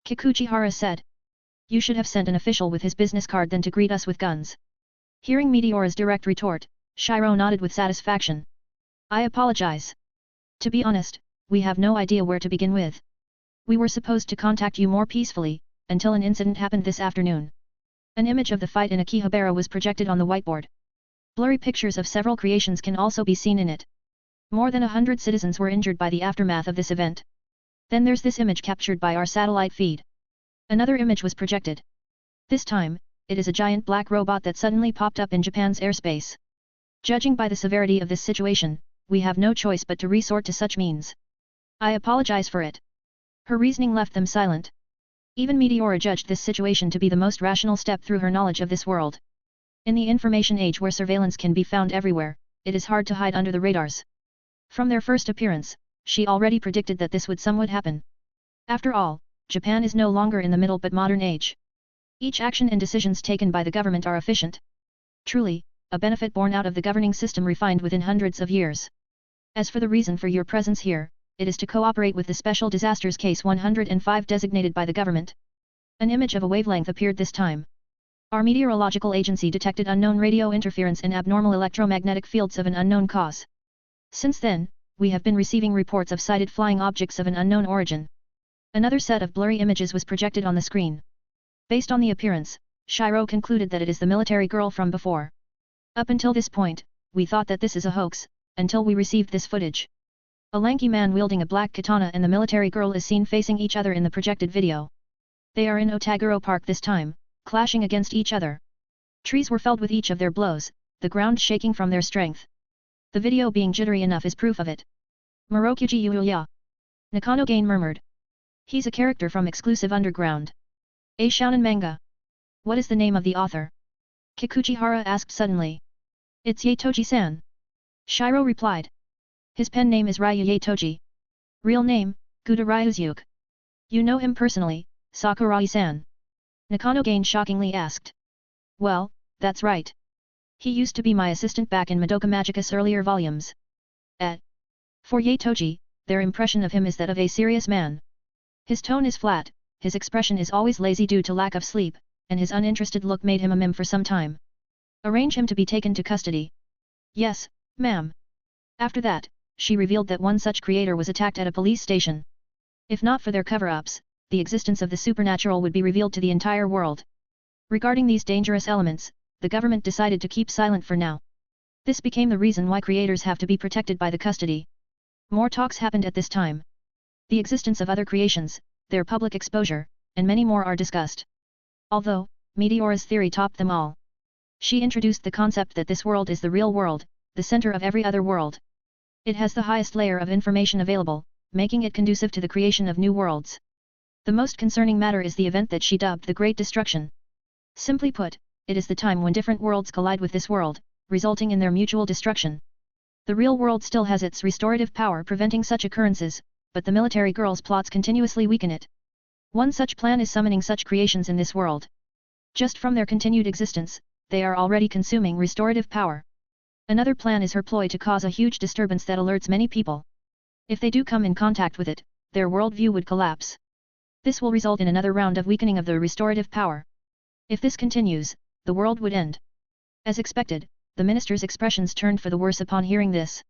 Kikuchihara said. You should have sent an official with his business card than to greet us with guns. Hearing Meteora's direct retort, Shiro nodded with satisfaction. I apologize. To be honest, we have no idea where to begin with. We were supposed to contact you more peacefully, until an incident happened this afternoon. An image of the fight in Akihabara was projected on the whiteboard. Blurry pictures of several creations can also be seen in it. More than 100 citizens were injured by the aftermath of this event. Then there's this image captured by our satellite feed. Another image was projected. This time, it is a giant black robot that suddenly popped up in Japan's airspace. Judging by the severity of this situation, we have no choice but to resort to such means. I apologize for it. Her reasoning left them silent. Even Meteora judged this situation to be the most rational step through her knowledge of this world. In the information age where surveillance can be found everywhere, it is hard to hide under the radars. From their first appearance, she already predicted that this would somewhat happen. After all, Japan is no longer in the middle but modern age. Each action and decisions taken by the government are efficient. Truly, a benefit born out of the governing system refined within hundreds of years. As for the reason for your presence here, it is to cooperate with the Special Disasters Case 105 designated by the government. An image of a wavelength appeared this time. Our meteorological agency detected unknown radio interference and abnormal electromagnetic fields of an unknown cause. Since then, we have been receiving reports of sighted flying objects of an unknown origin. Another set of blurry images was projected on the screen. Based on the appearance, Shiro concluded that it is the military girl from before. Up until this point, we thought that this is a hoax, until we received this footage. A lanky man wielding a black katana and the military girl is seen facing each other in the projected video. They are in Otaguro Park this time, clashing against each other. Trees were felled with each of their blows, the ground shaking from their strength. The video being jittery enough is proof of it. Morokuji Yuya. Nakanogain murmured. He's a character from exclusive underground. A shounen manga. What is the name of the author? Kikuchihara asked suddenly. It's Yatoji-san. Shiro replied. His pen name is Ryu Yatoji. Real name, Guda Ryuzyuk. You know him personally, Sakurai-san? Nakanogain shockingly asked. Well, that's right. He used to be my assistant back in Madoka Magica's earlier volumes. For Yatoji, their impression of him is that of a serious man. His tone is flat, his expression is always lazy due to lack of sleep, and his uninterested look made him a meme for some time. Arrange him to be taken to custody. Yes, ma'am. After that, she revealed that one such creator was attacked at a police station. If not for their cover-ups, the existence of the supernatural would be revealed to the entire world. Regarding these dangerous elements, the government decided to keep silent for now. This became the reason why creators have to be protected by the custody. More talks happened at this time. The existence of other creations, their public exposure, and many more are discussed. Although, Meteora's theory topped them all. She introduced the concept that this world is the real world, the center of every other world. It has the highest layer of information available, making it conducive to the creation of new worlds. The most concerning matter is the event that she dubbed the Great Destruction. Simply put, it is the time when different worlds collide with this world, resulting in their mutual destruction. The real world still has its restorative power preventing such occurrences, but the military girls' plots continuously weaken it. One such plan is summoning such creations in this world. Just from their continued existence, they are already consuming restorative power. Another plan is her ploy to cause a huge disturbance that alerts many people. If they do come in contact with it, their worldview would collapse. This will result in another round of weakening of the restorative power. If this continues, the world would end. As expected, the minister's expressions turned for the worse upon hearing this.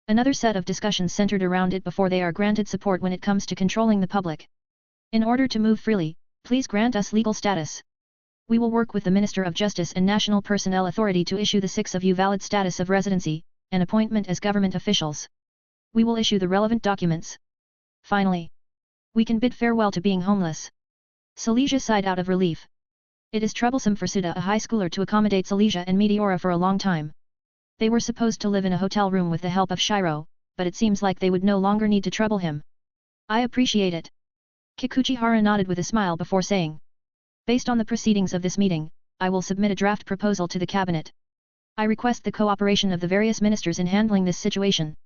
Another set of discussions centered around it before they are granted support when it comes to controlling the public. In order to move freely, please grant us legal status. We will work with the Minister of Justice and National Personnel Authority to issue the 6 of you valid status of residency, and appointment as government officials. We will issue the relevant documents. Finally, we can bid farewell to being homeless. Silesia sighed out of relief. It is troublesome for Suda, a high schooler, to accommodate Silesia and Meteora for a long time. They were supposed to live in a hotel room with the help of Shiro, but it seems like they would no longer need to trouble him. I appreciate it. Kikuchihara nodded with a smile before saying. Based on the proceedings of this meeting, I will submit a draft proposal to the cabinet. I request the cooperation of the various ministers in handling this situation.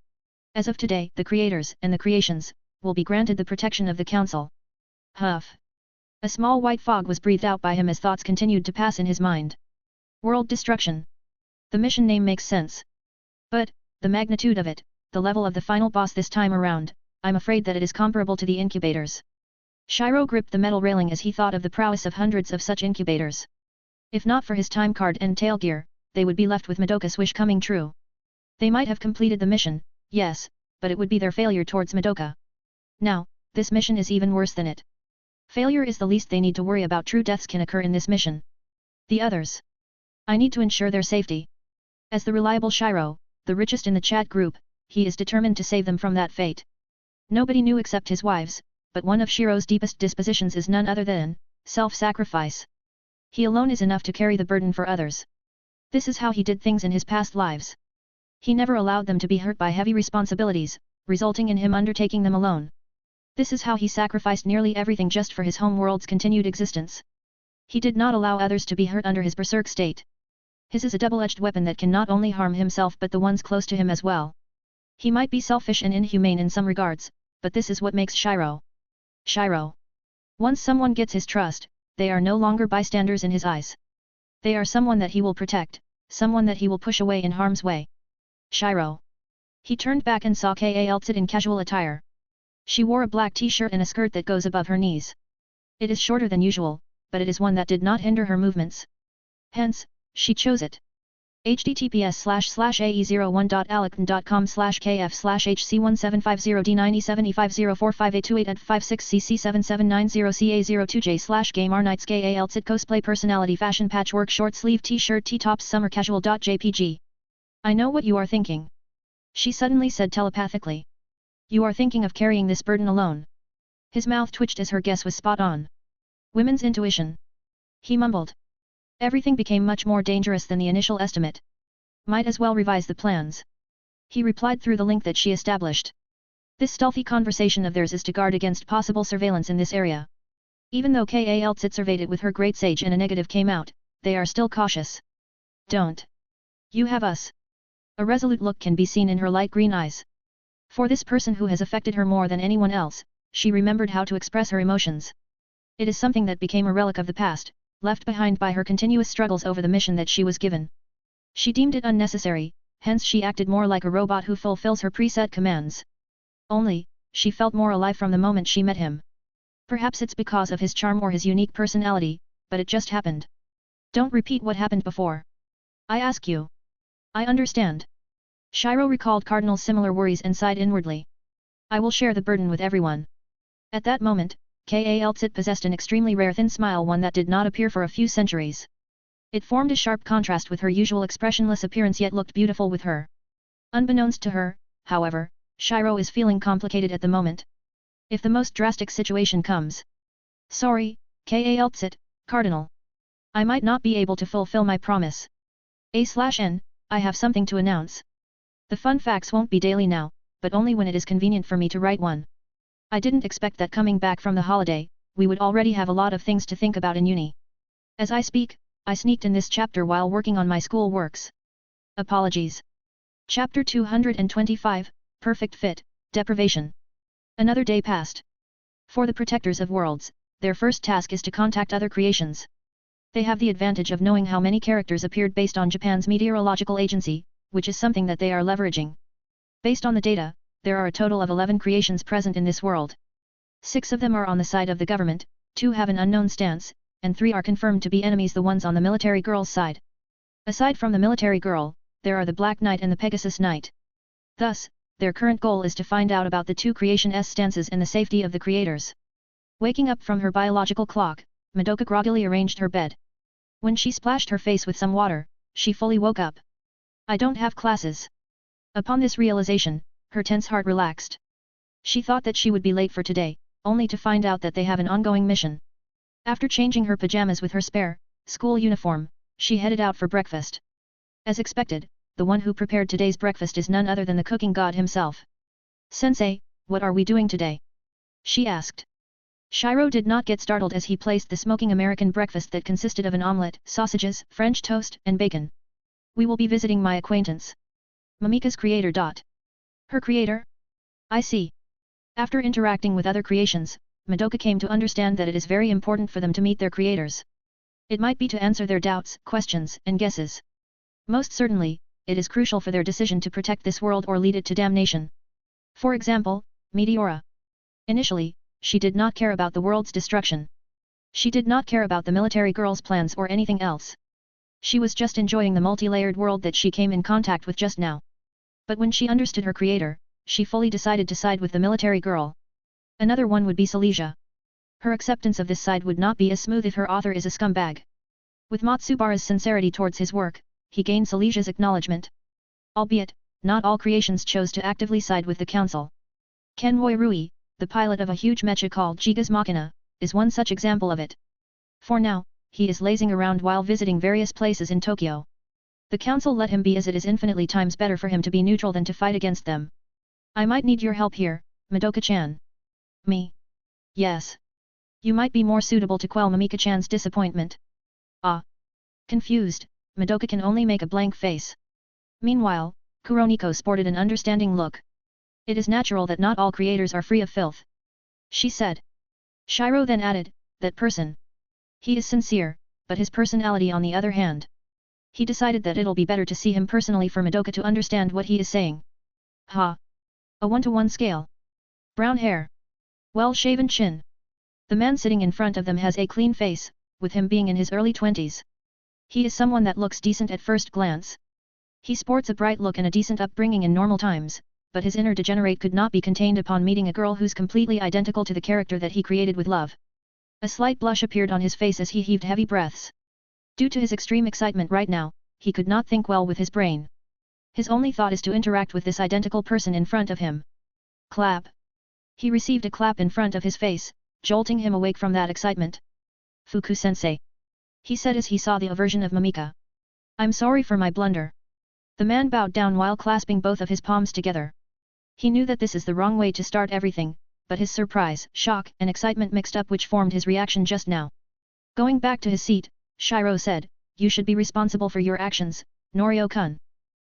As of today, the creators and the creations will be granted the protection of the council. Huff. A small white fog was breathed out by him as thoughts continued to pass in his mind. World destruction. The mission name makes sense. But, the magnitude of it, the level of the final boss this time around, I'm afraid that it is comparable to the incubators. Shiro gripped the metal railing as he thought of the prowess of hundreds of such incubators. If not for his time card and tail gear, they would be left with Madoka's wish coming true. They might have completed the mission, yes, but it would be their failure towards Madoka. Now, this mission is even worse than it. Failure is the least they need to worry about. True deaths can occur in this mission. The others. I need to ensure their safety. As the reliable Shiro, the richest in the chat group, he is determined to save them from that fate. Nobody knew except his wives, but one of Shiro's deepest dispositions is none other than self-sacrifice. He alone is enough to carry the burden for others. This is how he did things in his past lives. He never allowed them to be hurt by heavy responsibilities, resulting in him undertaking them alone. This is how he sacrificed nearly everything just for his home world's continued existence. He did not allow others to be hurt under his berserk state. His is a double-edged weapon that can not only harm himself but the ones close to him as well. He might be selfish and inhumane in some regards, but this is what makes Shiro. Shiro. Once someone gets his trust, they are no longer bystanders in his eyes. They are someone that he will protect, someone that he will push away in harm's way. Shiro. He turned back and saw Kal sit in casual attire. She wore a black t-shirt and a skirt that goes above her knees. It is shorter than usual, but it is one that did not hinder her movements. Hence, she chose it. https://ae01.alec.com/kf/hc1750d9785045828at56c7790ca022J/game-r-nights-Kal sit cosplay personality fashion patchwork short sleeve t-shirt t-tops summer casual.jpg. I know what you are thinking. She suddenly said telepathically. You are thinking of carrying this burden alone. His mouth twitched as her guess was spot on. Women's intuition. He mumbled. Everything became much more dangerous than the initial estimate. Might as well revise the plans. He replied through the link that she established. This stealthy conversation of theirs is to guard against possible surveillance in this area. Even though Kal Sit surveyed it with her great sage and a negative came out, they are still cautious. Don't. You have us. A resolute look can be seen in her light green eyes. For this person who has affected her more than anyone else, she remembered how to express her emotions. It is something that became a relic of the past, left behind by her continuous struggles over the mission that she was given. She deemed it unnecessary, hence she acted more like a robot who fulfills her preset commands. Only, she felt more alive from the moment she met him. Perhaps it's because of his charm or his unique personality, but it just happened. Don't repeat what happened before. I ask you. I understand. Shiro recalled Cardinal's similar worries and sighed inwardly. I will share the burden with everyone. At that moment, Kaltsit possessed an extremely rare thin smile, one that did not appear for a few centuries. It formed a sharp contrast with her usual expressionless appearance, yet looked beautiful with her. Unbeknownst to her, however, Shiro is feeling complicated at the moment. If the most drastic situation comes. Sorry, Kaltsit, Cardinal. I might not be able to fulfill my promise. A/N, I have something to announce. The fun facts won't be daily now, but only when it is convenient for me to write one. I didn't expect that coming back from the holiday, we would already have a lot of things to think about in uni. As I speak, I sneaked in this chapter while working on my school works. Apologies. Chapter 225, Perfect Fit, Deprivation. Another day passed. For the Protectors of Worlds, their first task is to contact other creations. They have the advantage of knowing how many characters appeared based on Japan's meteorological agency, which is something that they are leveraging. Based on the data, there are a total of 11 creations present in this world. 6 of them are on the side of the government, 2 have an unknown stance, and 3 are confirmed to be enemies, the ones on the military girl's side. Aside from the military girl, there are the Black Knight and the Pegasus Knight. Thus, their current goal is to find out about the 2 creation stances and the safety of the creators. Waking up from her biological clock, Madoka groggily arranged her bed. When she splashed her face with some water, she fully woke up. I don't have classes. Upon this realization, her tense heart relaxed. She thought that she would be late for today, only to find out that they have an ongoing mission. After changing her pajamas with her spare school uniform, she headed out for breakfast. As expected, the one who prepared today's breakfast is none other than the cooking god himself. Sensei, what are we doing today? She asked. Shiro did not get startled as he placed the smoking American breakfast that consisted of an omelette, sausages, French toast, and bacon. We will be visiting my acquaintance. Mamika's creator. Her creator? I see. After interacting with other creations, Madoka came to understand that it is very important for them to meet their creators. It might be to answer their doubts, questions, and guesses. Most certainly, it is crucial for their decision to protect this world or lead it to damnation. For example, Meteora. Initially, she did not care about the world's destruction. She did not care about the military girl's plans or anything else. She was just enjoying the multi-layered world that she came in contact with just now. But when she understood her creator, she fully decided to side with the military girl. Another one would be Silesia. Her acceptance of this side would not be as smooth if her author is a scumbag. With Matsubara's sincerity towards his work, he gained Silesia's acknowledgement. Albeit, not all creations chose to actively side with the council. Kenwoi Rui, the pilot of a huge mecha called Gigas Machina, is one such example of it. For now, he is lazing around while visiting various places in Tokyo. The council let him be as it is infinitely times better for him to be neutral than to fight against them. I might need your help here, Madoka-chan. Me? Yes. You might be more suitable to quell Mamika-chan's disappointment. Ah. Confused, Madoka can only make a blank face. Meanwhile, Kuroniko sported an understanding look. It is natural that not all creators are free of filth. She said. Shiro then added, that person. He is sincere, but his personality on the other hand. He decided that it'll be better to see him personally for Madoka to understand what he is saying. Ha. A 1-to-1 scale. Brown hair. Well-shaven chin. The man sitting in front of them has a clean face, with him being in his early 20s. He is someone that looks decent at first glance. He sports a bright look and a decent upbringing in normal times, but his inner degenerate could not be contained upon meeting a girl who's completely identical to the character that he created with love. A slight blush appeared on his face as he heaved heavy breaths. Due to his extreme excitement right now, he could not think well with his brain. His only thought is to interact with this identical person in front of him. Clap. He received a clap in front of his face, jolting him awake from that excitement. Fuku-sensei. He said as he saw the aversion of Mamika. I'm sorry for my blunder. The man bowed down while clasping both of his palms together. He knew that this is the wrong way to start everything, but his surprise, shock, and excitement mixed up which formed his reaction just now. Going back to his seat, Shiro said, you should be responsible for your actions, Norio-kun.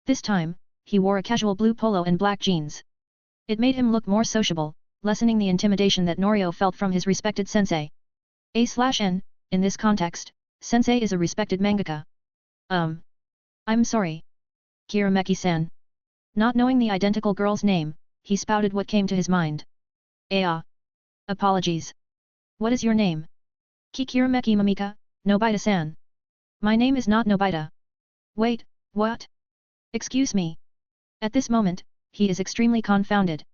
This time, he wore a casual blue polo and black jeans. It made him look more sociable, lessening the intimidation that Norio felt from his respected sensei. A/N, in this context, sensei is a respected mangaka. I'm sorry. Kirameki-san. Not knowing the identical girl's name, he spouted what came to his mind. Apologies. What is your name? Kikirameki Mamika, Nobita-san. My name is not Nobita. Wait, what? Excuse me. At this moment, he is extremely confounded.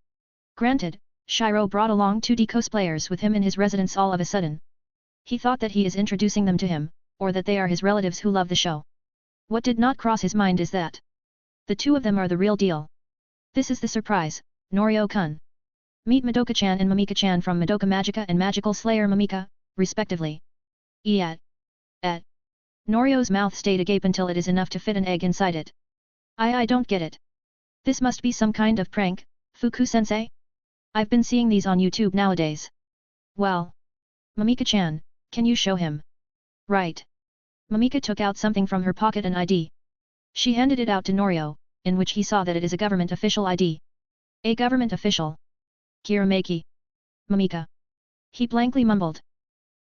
Granted, Shiro brought along 2D cosplayers with him in his residence all of a sudden. He thought that he is introducing them to him, or that they are his relatives who love the show. What did not cross his mind is that the two of them are the real deal. This is the surprise, Norio-kun. Meet Madoka-chan and Mamika-chan from Madoka Magica and Magical Slayer Mamika, respectively. Norio's mouth stayed agape until it is enough to fit an egg inside it. I don't get it. This must be some kind of prank, Fuku-sensei? I've been seeing these on YouTube nowadays. Well. Mamika-chan, can you show him? Right. Mamika took out something from her pocket, an ID. She handed it out to Norio, in which he saw that it is a government official ID. A government official. Kirameki. Mamika. He blankly mumbled.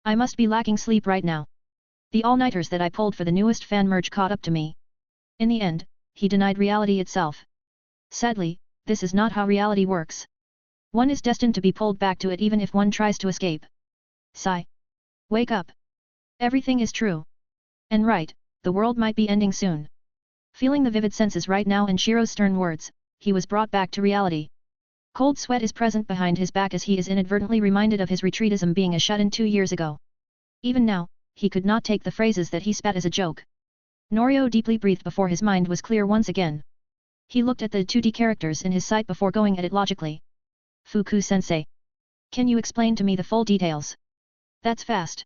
I must be lacking sleep right now. The all-nighters that I pulled for the newest fan merge caught up to me. In the end, he denied reality itself. Sadly, this is not how reality works. One is destined to be pulled back to it even if one tries to escape. Sigh. Wake up. Everything is true. And right, the world might be ending soon. Feeling the vivid senses right now in Shiro's stern words, he was brought back to reality. Cold sweat is present behind his back as he is inadvertently reminded of his retreatism being a shut-in 2 years ago. Even now, he could not take the phrases that he spat as a joke. Norio deeply breathed before his mind was clear once again. He looked at the 2D characters in his sight before going at it logically. Fuku-sensei. Can you explain to me the full details? That's fast.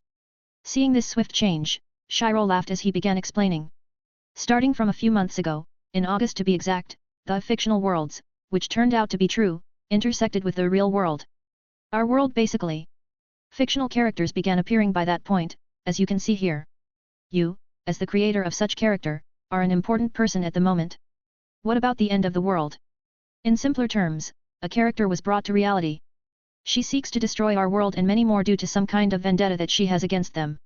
Seeing this swift change, Shiro laughed as he began explaining. Starting from a few months ago, in August to be exact, the fictional worlds, which turned out to be true, intersected with the real world. Our world basically. Fictional characters began appearing by that point, as you can see here. You, as the creator of such character, are an important person at the moment. What about the end of the world? In simpler terms, a character was brought to reality. She seeks to destroy our world and many more due to some kind of vendetta that she has against them.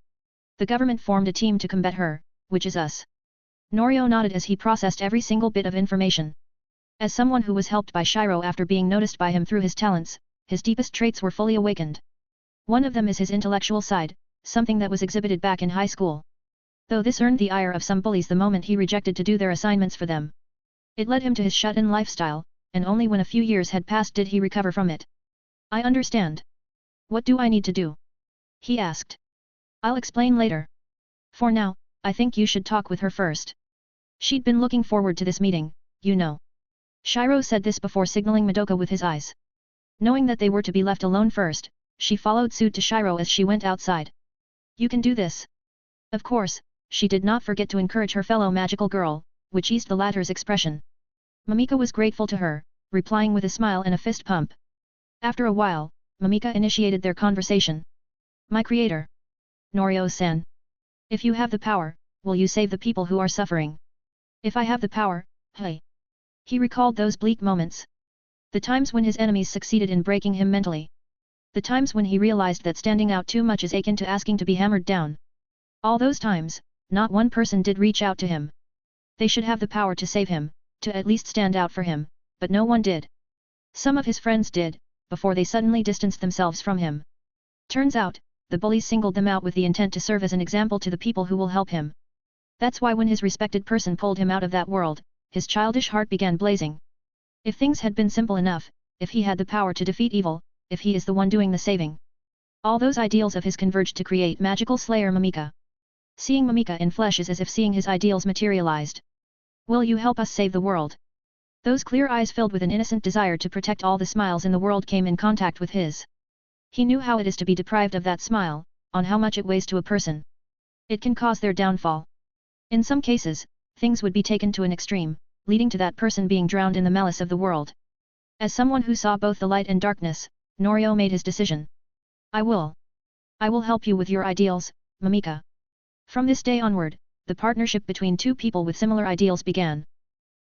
The government formed a team to combat her, which is us. Norio nodded as he processed every single bit of information. As someone who was helped by Shiro after being noticed by him through his talents, his deepest traits were fully awakened. One of them is his intellectual side, something that was exhibited back in high school. Though this earned the ire of some bullies the moment he rejected to do their assignments for them. It led him to his shut-in lifestyle, and only when a few years had passed did he recover from it. I understand. What do I need to do? He asked. I'll explain later. For now, I think you should talk with her first. She'd been looking forward to this meeting, you know. Shiro said this before signaling Madoka with his eyes. Knowing that they were to be left alone first, she followed suit to Shiro as she went outside. You can do this. Of course, she did not forget to encourage her fellow magical girl, which eased the latter's expression. Mamika was grateful to her, replying with a smile and a fist pump. After a while, Mamika initiated their conversation. My creator. Norio-san. If you have the power, will you save the people who are suffering? If I have the power, hey. He recalled those bleak moments. The times when his enemies succeeded in breaking him mentally. The times when he realized that standing out too much is akin to asking to be hammered down. All those times, not one person did reach out to him. They should have the power to save him, to at least stand out for him, but no one did. Some of his friends did, before they suddenly distanced themselves from him. Turns out, the bullies singled them out with the intent to serve as an example to the people who will help him. That's why when his respected person pulled him out of that world, his childish heart began blazing. If things had been simple enough, if he had the power to defeat evil, if he is the one doing the saving. All those ideals of his converged to create magical slayer Mamika. Seeing Mamika in flesh is as if seeing his ideals materialized. Will you help us save the world? Those clear eyes filled with an innocent desire to protect all the smiles in the world came in contact with his. He knew how it is to be deprived of that smile, on how much it weighs to a person. It can cause their downfall. In some cases, things would be taken to an extreme, leading to that person being drowned in the malice of the world. As someone who saw both the light and darkness, Norio made his decision. I will help you with your ideals, Mamika. From this day onward, the partnership between two people with similar ideals began.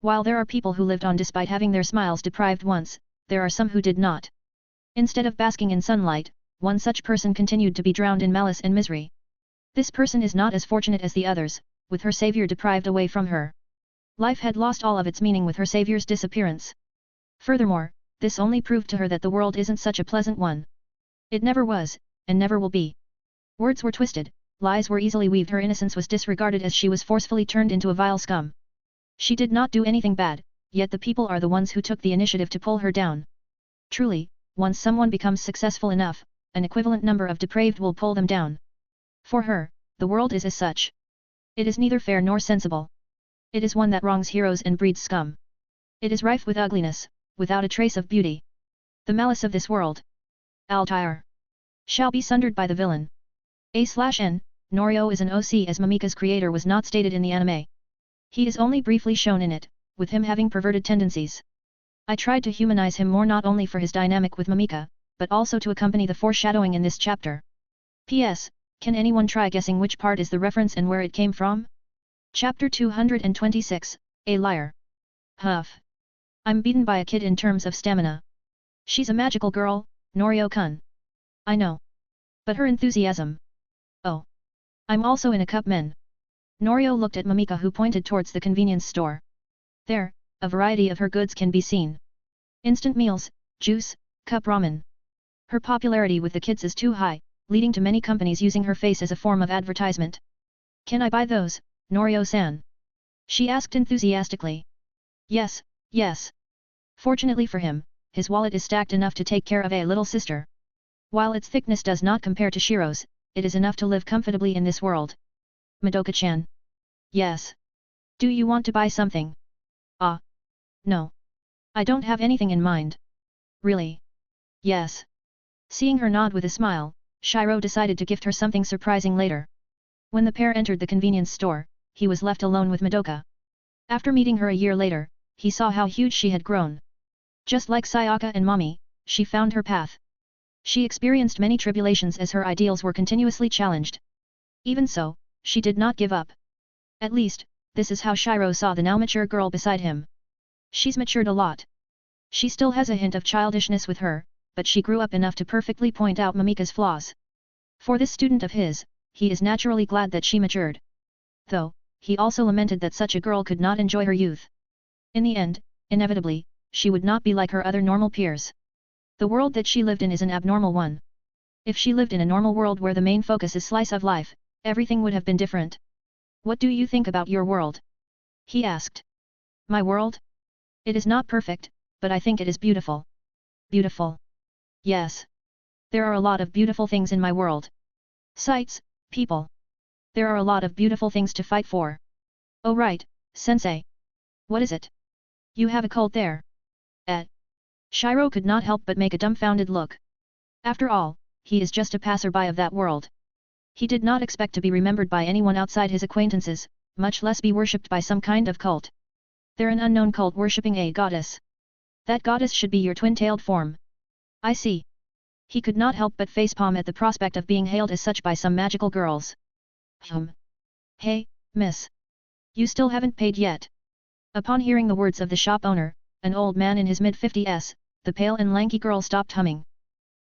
While there are people who lived on despite having their smiles deprived once, there are some who did not. Instead of basking in sunlight, one such person continued to be drowned in malice and misery. This person is not as fortunate as the others, with her savior deprived away from her. Life had lost all of its meaning with her savior's disappearance. Furthermore, this only proved to her that the world isn't such a pleasant one. It never was, and never will be. Words were twisted, lies were easily weaved, her innocence was disregarded as she was forcefully turned into a vile scum. She did not do anything bad, yet the people are the ones who took the initiative to pull her down. Truly, once someone becomes successful enough, an equivalent number of depraved will pull them down. For her, the world is as such. It is neither fair nor sensible. It is one that wrongs heroes and breeds scum. It is rife with ugliness, without a trace of beauty. The malice of this world, Altair, shall be sundered by the villain. A/N, Norio is an OC as Mamika's creator was not stated in the anime. He is only briefly shown in it, with him having perverted tendencies. I tried to humanize him more not only for his dynamic with Mamika, but also to accompany the foreshadowing in this chapter. P.S. Can anyone try guessing which part is the reference and where it came from? Chapter 226, A Liar. Huff. I'm beaten by a kid in terms of stamina. She's a magical girl, Norio-kun. I know. But her enthusiasm. Oh. I'm also in a cup men. Norio looked at Mamika who pointed towards the convenience store. There, a variety of her goods can be seen. Instant meals, juice, cup ramen. Her popularity with the kids is too high, leading to many companies using her face as a form of advertisement. Can I buy those, Norio-san? She asked enthusiastically. Yes, yes. Fortunately for him, his wallet is stacked enough to take care of a little sister. While its thickness does not compare to Shiro's, it is enough to live comfortably in this world. Madoka-chan. Yes. Do you want to buy something? Ah. No. I don't have anything in mind. Really? Yes. Seeing her nod with a smile, Shiro decided to gift her something surprising later. When the pair entered the convenience store, he was left alone with Madoka. After meeting her a year later, he saw how huge she had grown. Just like Sayaka and Mommy, she found her path. She experienced many tribulations as her ideals were continuously challenged. Even so, she did not give up. At least, this is how Shiro saw the now mature girl beside him. She's matured a lot. She still has a hint of childishness with her, but she grew up enough to perfectly point out Mamika's flaws. For this student of his, he is naturally glad that she matured. Though, he also lamented that such a girl could not enjoy her youth. In the end, inevitably, she would not be like her other normal peers. The world that she lived in is an abnormal one. If she lived in a normal world where the main focus is slice of life, everything would have been different. What do you think about your world? He asked. My world? It is not perfect, but I think it is beautiful. Beautiful. Yes. There are a lot of beautiful things in my world. Sights, people. There are a lot of beautiful things to fight for. Oh right, sensei. What is it? You have a cult there. Shiro could not help but make a dumbfounded look. After all, he is just a passerby of that world. He did not expect to be remembered by anyone outside his acquaintances, much less be worshipped by some kind of cult. They're an unknown cult worshipping a goddess. That goddess should be your twin-tailed form. I see. He could not help but facepalm at the prospect of being hailed as such by some magical girls. Hey, miss. You still haven't paid yet. Upon hearing the words of the shop owner, an old man in his mid-50s, the pale and lanky girl stopped humming.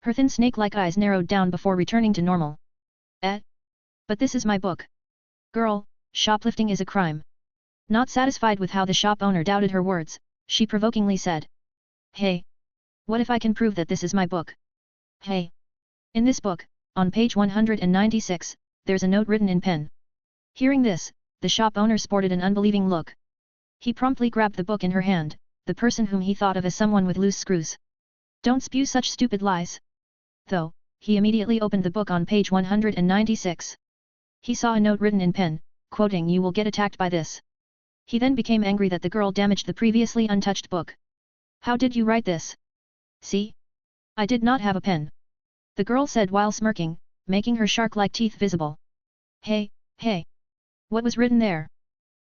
Her thin snake-like eyes narrowed down before returning to normal. But this is my book. Girl, shoplifting is a crime. Not satisfied with how the shop owner doubted her words, she provokingly said. Hey. What if I can prove that this is my book? Hey. In this book, on page 196, there's a note written in pen. Hearing this, the shop owner sported an unbelieving look. He promptly grabbed the book in her hand, the person whom he thought of as someone with loose screws. Don't spew such stupid lies. Though, he immediately opened the book on page 196. He saw a note written in pen, quoting "You will get attacked by this." He then became angry that the girl damaged the previously untouched book. How did you write this? See? I did not have a pen. The girl said while smirking, making her shark-like teeth visible. Hey, hey. What was written there?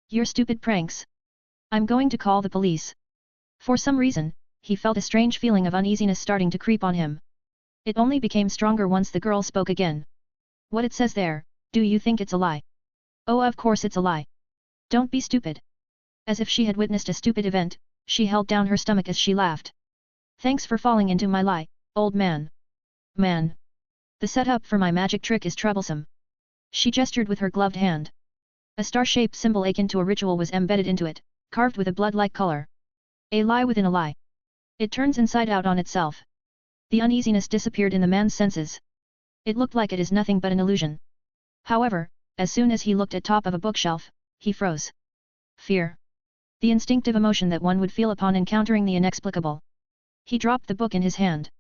Your stupid pranks. I'm going to call the police. For some reason, he felt a strange feeling of uneasiness starting to creep on him. It only became stronger once the girl spoke again. What it says there, do you think it's a lie? Oh, of course it's a lie. Don't be stupid. As if she had witnessed a stupid event, she held down her stomach as she laughed. Thanks for falling into my lie, old man. Man. The setup for my magic trick is troublesome. She gestured with her gloved hand. A star-shaped symbol akin to a ritual was embedded into it, carved with a blood-like color. A lie within a lie. It turns inside out on itself. The uneasiness disappeared in the man's senses. It looked like it is nothing but an illusion. However, as soon as he looked at top of a bookshelf, he froze. Fear. The instinctive emotion that one would feel upon encountering the inexplicable. He dropped the book in his hand.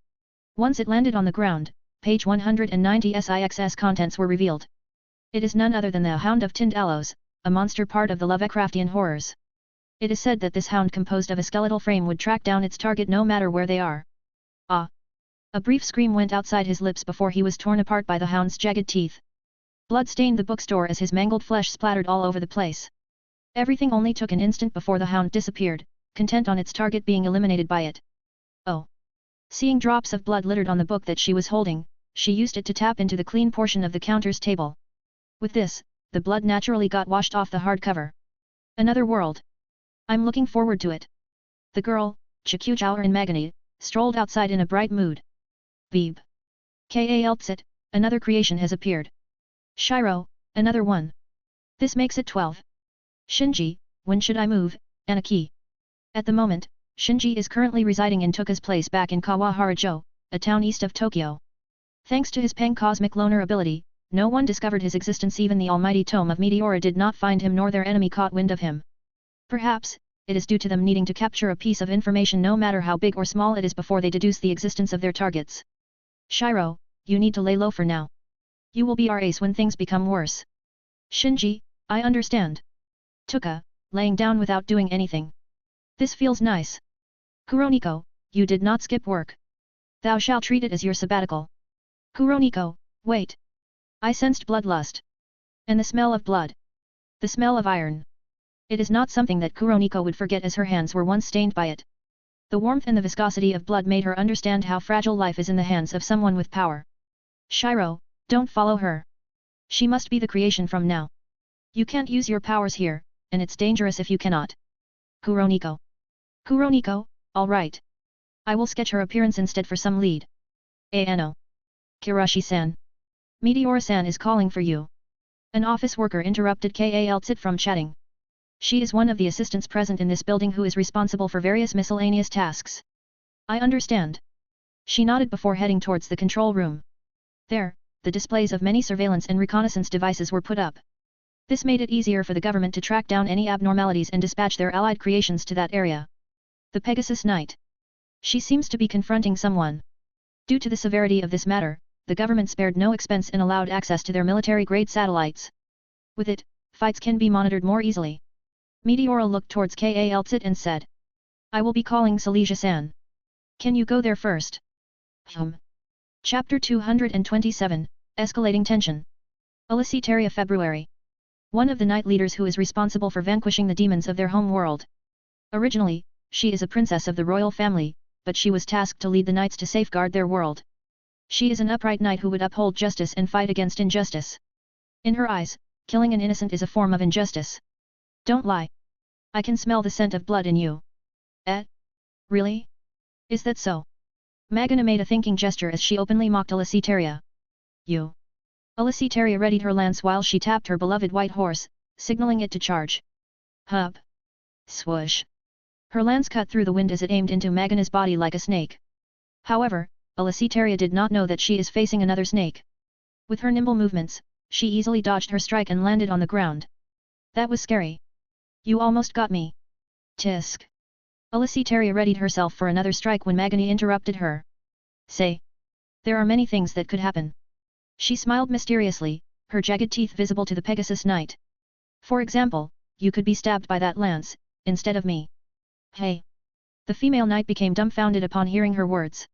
Once it landed on the ground, page 190 SIX's contents were revealed. It is none other than the Hound of Tinned Aloes, a monster part of the Lovecraftian horrors. It is said that this hound composed of a skeletal frame would track down its target no matter where they are. Ah! A brief scream went outside his lips before he was torn apart by the hound's jagged teeth. Blood stained the bookstore as his mangled flesh splattered all over the place. Everything only took an instant before the hound disappeared, content on its target being eliminated by it. Oh! Seeing drops of blood littered on the book that she was holding, she used it to tap into the clean portion of the counter's table. With this, the blood naturally got washed off the hardcover. Another world. I'm looking forward to it. The girl, Chikuchauer and Magani, strolled outside in a bright mood. Beeb. Kaltsit, another creation has appeared. Shiro, another one. This makes it 12. Shinji, when should I move, Anaki? At the moment, Shinji is currently residing in Toka's place back in Kawaharajo, a town east of Tokyo. Thanks to his Peng cosmic loner ability, no one discovered his existence. Even the almighty tome of Meteora did not find him, nor their enemy caught wind of him. Perhaps, it is due to them needing to capture a piece of information no matter how big or small it is before they deduce the existence of their targets. Shiro, you need to lay low for now. You will be our ace when things become worse. Shinji, I understand. Toka, laying down without doing anything. This feels nice. Kuroniko, you did not skip work. Thou shalt treat it as your sabbatical. Kuroniko, wait. I sensed bloodlust. And the smell of blood. The smell of iron. It is not something that Kuroniko would forget, as her hands were once stained by it. The warmth and the viscosity of blood made her understand how fragile life is in the hands of someone with power. Shiro, don't follow her. She must be the creation from now. You can't use your powers here, and it's dangerous if you cannot. Kuroniko. Kuroniko, all right. I will sketch her appearance instead for some lead. Ano. Kirashi-san. Meteora-san is calling for you. An office worker interrupted Kaltsit from chatting. She is one of the assistants present in this building who is responsible for various miscellaneous tasks. I understand. She nodded before heading towards the control room. There, the displays of many surveillance and reconnaissance devices were put up. This made it easier for the government to track down any abnormalities and dispatch their allied creations to that area. The Pegasus Knight. She seems to be confronting someone. Due to the severity of this matter, the government spared no expense and allowed access to their military-grade satellites. With it, fights can be monitored more easily. Meteora looked towards Kaltsit and said. I will be calling Silesia-san. Can you go there first? Chapter 227, Escalating Tension. Alicetaria February. One of the night leaders who is responsible for vanquishing the demons of their home world. Originally, she is a princess of the royal family, but she was tasked to lead the knights to safeguard their world. She is an upright knight who would uphold justice and fight against injustice. In her eyes, killing an innocent is a form of injustice. Don't lie. I can smell the scent of blood in you. Really? Is that so? Magana made a thinking gesture as she openly mocked Alicetaria. You. Alicetaria readied her lance while she tapped her beloved white horse, signaling it to charge. Hup. Swoosh. Her lance cut through the wind as it aimed into Magana's body like a snake. However, Alicetaria did not know that she is facing another snake. With her nimble movements, she easily dodged her strike and landed on the ground. That was scary. You almost got me. Tisk. Alicetaria readied herself for another strike when Magani interrupted her. Say. There are many things that could happen. She smiled mysteriously, her jagged teeth visible to the Pegasus Knight. For example, you could be stabbed by that lance, instead of me. Hey. The female knight became dumbfounded upon hearing her words.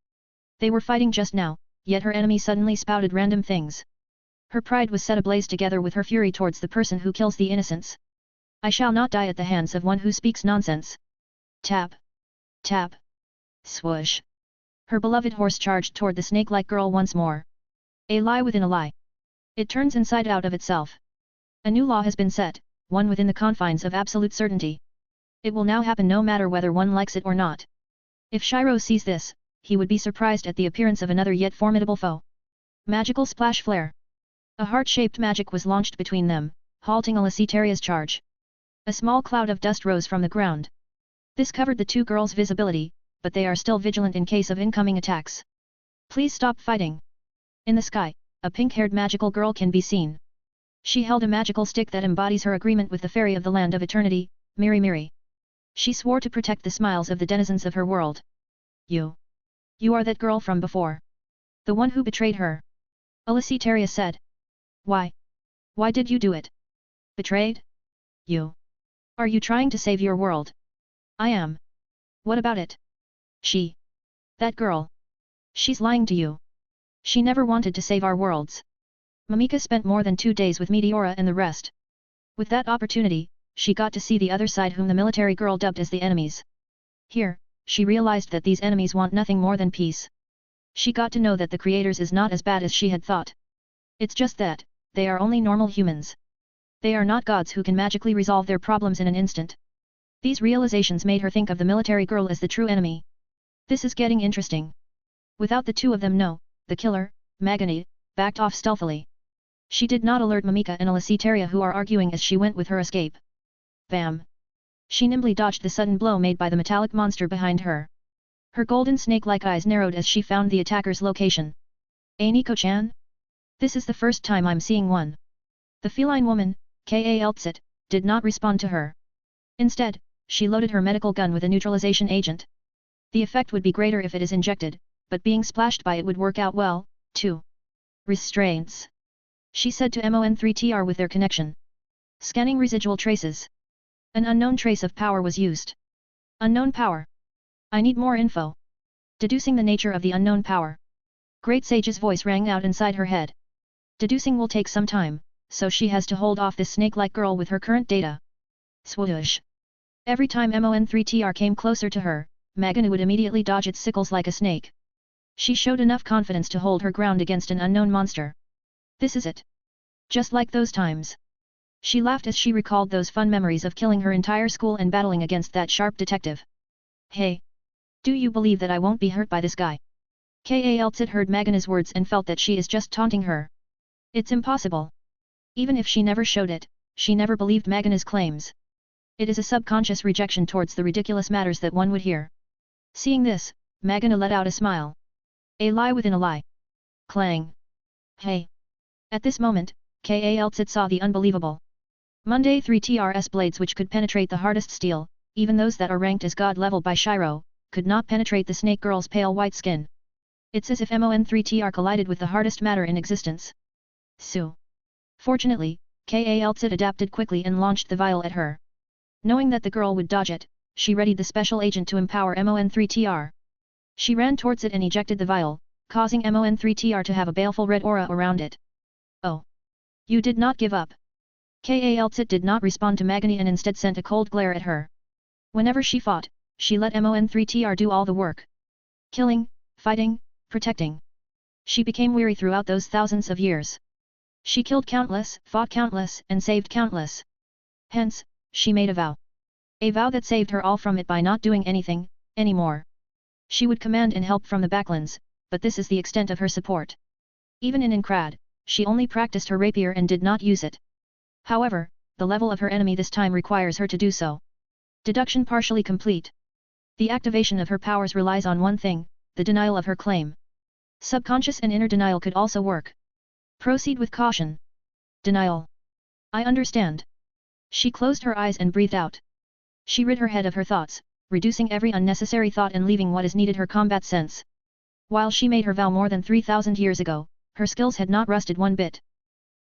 They were fighting just now, yet her enemy suddenly spouted random things. Her pride was set ablaze together with her fury towards the person who kills the innocents. I shall not die at the hands of one who speaks nonsense. Tap. Tap. Swoosh. Her beloved horse charged toward the snake-like girl once more. A lie within a lie. It turns inside out of itself. A new law has been set, one within the confines of absolute certainty. It will now happen no matter whether one likes it or not. If Shiro sees this, he would be surprised at the appearance of another yet formidable foe. Magical Splash Flare. A heart-shaped magic was launched between them, halting Alicetaria's charge. A small cloud of dust rose from the ground. This covered the two girls' visibility, but they are still vigilant in case of incoming attacks. Please stop fighting. In the sky, a pink-haired magical girl can be seen. She held a magical stick that embodies her agreement with the fairy of the land of eternity, Miri Miri. She swore to protect the smiles of the denizens of her world. You are that girl from before. The one who betrayed her. Alicetaria said. Why? Why did you do it? Betrayed? You. Are you trying to save your world? I am. What about it? She. That girl. She's lying to you. She never wanted to save our worlds. Mimika spent more than 2 days with Meteora and the rest. With that opportunity, she got to see the other side whom the military girl dubbed as the enemies. Here, she realized that these enemies want nothing more than peace. She got to know that the creators is not as bad as she had thought. It's just that, they are only normal humans. They are not gods who can magically resolve their problems in an instant. These realizations made her think of the military girl as the true enemy. This is getting interesting. Without the two of them know, the killer, Magani, backed off stealthily. She did not alert Mimika and Alicetaria who are arguing as she went with her escape. Bam! She nimbly dodged the sudden blow made by the metallic monster behind her. Her golden snake-like eyes narrowed as she found the attacker's location. Aniko-chan? This is the first time I'm seeing one. The feline woman, Ka-Eltsit, did not respond to her. Instead, she loaded her medical gun with a neutralization agent. The effect would be greater if it is injected, but being splashed by it would work out well, too. Restraints. She said to Mon3TR with their connection. Scanning residual traces. An unknown trace of power was used. Unknown power. I need more info. Deducing the nature of the unknown power. Great Sage's voice rang out inside her head. Deducing will take some time, so she has to hold off this snake-like girl with her current data. Swoosh. Every time Mon3TR came closer to her, Maganu would immediately dodge its sickles like a snake. She showed enough confidence to hold her ground against an unknown monster. This is it. Just like those times. She laughed as she recalled those fun memories of killing her entire school and battling against that sharp detective. Hey! Do you believe that I won't be hurt by this guy? Ka-Eltsit heard Magana's words and felt that she is just taunting her. It's impossible. Even if she never showed it, she never believed Magana's claims. It is a subconscious rejection towards the ridiculous matters that one would hear. Seeing this, Magana let out a smile. A lie within a lie. Clang. Hey! At this moment, Ka-Eltsit saw the unbelievable. Monday 3 TRS blades which could penetrate the hardest steel, even those that are ranked as god level by Shiro, could not penetrate the snake girl's pale white skin. It's as if Mon3TR collided with the hardest matter in existence. Su. Fortunately, Ka-Eltsit adapted quickly and launched the vial at her. Knowing that the girl would dodge it, she readied the special agent to empower Mon3TR. She ran towards it and ejected the vial, causing Mon3TR to have a baleful red aura around it. Oh! You did not give up. Ka-Eltsit did not respond to Magani and instead sent a cold glare at her. Whenever she fought, she let Mon3TR do all the work. Killing, fighting, protecting. She became weary throughout those thousands of years. She killed countless, fought countless, and saved countless. Hence, she made a vow. A vow that saved her all from it by not doing anything, anymore. She would command and help from the backlands, but this is the extent of her support. Even in Inkrad, she only practiced her rapier and did not use it. However, the level of her enemy this time requires her to do so. Deduction partially complete. The activation of her powers relies on one thing, the denial of her claim. Subconscious and inner denial could also work. Proceed with caution. Denial. I understand. She closed her eyes and breathed out. She rid her head of her thoughts, reducing every unnecessary thought and leaving what is needed her combat sense. While she made her vow more than 3,000 years ago, her skills had not rusted one bit.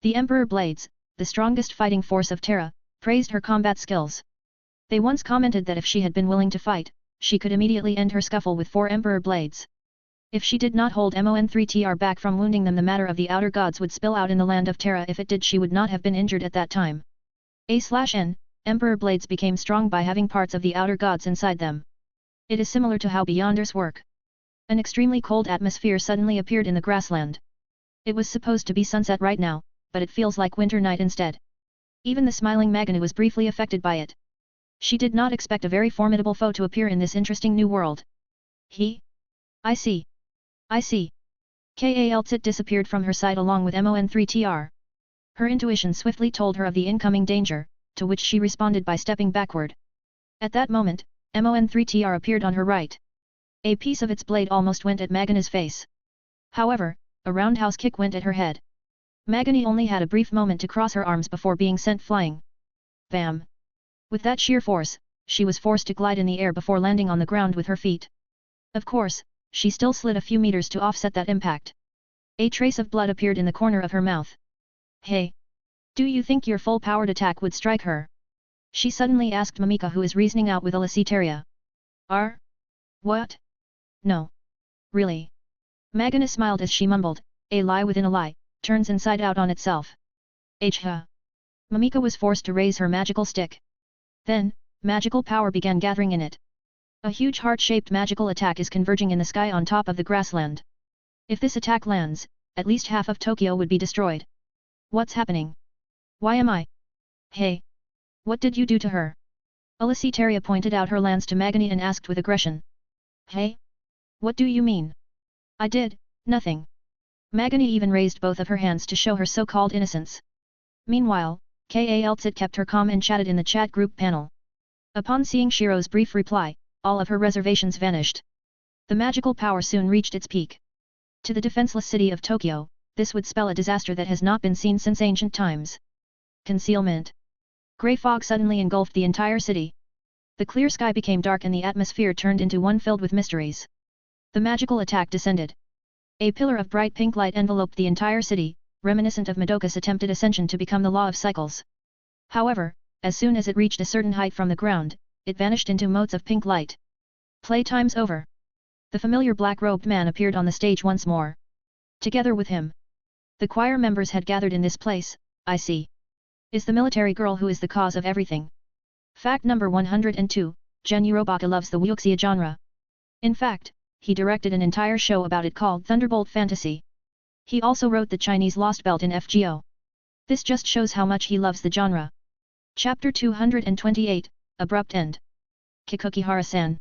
The Emperor Blades, the strongest fighting force of Terra, praised her combat skills. They once commented that if she had been willing to fight, she could immediately end her scuffle with 4 Emperor Blades. If she did not hold Mon3TR back from wounding them, the matter of the outer gods would spill out in the land of Terra. If it did, she would not have been injured at that time. A/N, Emperor Blades became strong by having parts of the outer gods inside them. It is similar to how Beyonders work. An extremely cold atmosphere suddenly appeared in the grassland. It was supposed to be sunset right now, but it feels like winter night instead. Even the smiling Maganu was briefly affected by it. She did not expect a very formidable foe to appear in this interesting new world. I see. I see. Ka-Eltsit disappeared from her side along with Mon3TR. Her intuition swiftly told her of the incoming danger, to which she responded by stepping backward. At that moment, Mon3TR appeared on her right. A piece of its blade almost went at Maganu's face. However, a roundhouse kick went at her head. Magani only had a brief moment to cross her arms before being sent flying. Bam! With that sheer force, she was forced to glide in the air before landing on the ground with her feet. Of course, she still slid a few meters to offset that impact. A trace of blood appeared in the corner of her mouth. Hey! Do you think your full-powered attack would strike her? She suddenly asked Mamika, who is reasoning out with Elicitaria. What? No. Really? Magana smiled as she mumbled, a lie within a lie, turns inside out on itself. Huh. Mamika was forced to raise her magical stick. Then, magical power began gathering in it. A huge heart-shaped magical attack is converging in the sky on top of the grassland. If this attack lands, at least half of Tokyo would be destroyed. What's happening? Why am I? Hey! What did you do to her? Elicitaria pointed out her lance to Magani and asked with aggression. Hey? What do you mean? I did, nothing. Magani even raised both of her hands to show her so-called innocence. Meanwhile, Kaltsit kept her calm and chatted in the chat group panel. Upon seeing Shiro's brief reply, all of her reservations vanished. The magical power soon reached its peak. To the defenseless city of Tokyo, this would spell a disaster that has not been seen since ancient times. Concealment. Grey fog suddenly engulfed the entire city. The clear sky became dark and the atmosphere turned into one filled with mysteries. The magical attack descended. A pillar of bright pink light enveloped the entire city, reminiscent of Madoka's attempted ascension to become the law of cycles. However, as soon as it reached a certain height from the ground, it vanished into motes of pink light. Playtime's over. The familiar black-robed man appeared on the stage once more. Together with him, the choir members had gathered in this place. I see. Is the military girl who is the cause of everything. Fact number 102, Gen Urobaka loves the wuxia genre. In fact, he directed an entire show about it called Thunderbolt Fantasy. He also wrote the Chinese Lost Belt in FGO. This just shows how much he loves the genre. Chapter 228, Abrupt End. Kikukihara-san.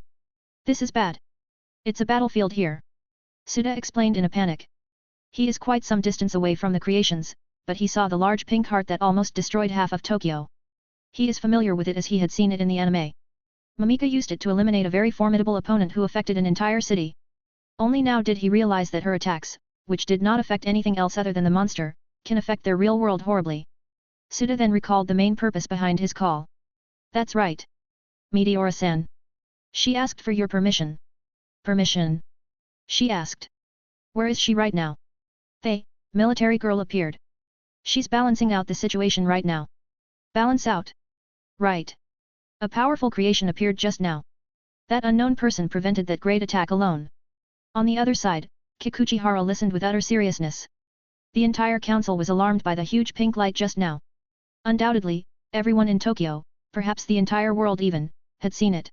This is bad. It's a battlefield here. Suda explained in a panic. He is quite some distance away from the creations, but he saw the large pink heart that almost destroyed half of Tokyo. He is familiar with it as he had seen it in the anime. Mamika used it to eliminate a very formidable opponent who affected an entire city. Only now did he realize that her attacks, which did not affect anything else other than the monster, can affect their real world horribly. Suda then recalled the main purpose behind his call. That's right. Meteora-san. She asked for your permission. Permission? She asked. Where is she right now? The military girl appeared. She's balancing out the situation right now. Balance out? Right. A powerful creation appeared just now. That unknown person prevented that great attack alone. On the other side, Kikuchihara listened with utter seriousness. The entire council was alarmed by the huge pink light just now. Undoubtedly, everyone in Tokyo, perhaps the entire world even, had seen it.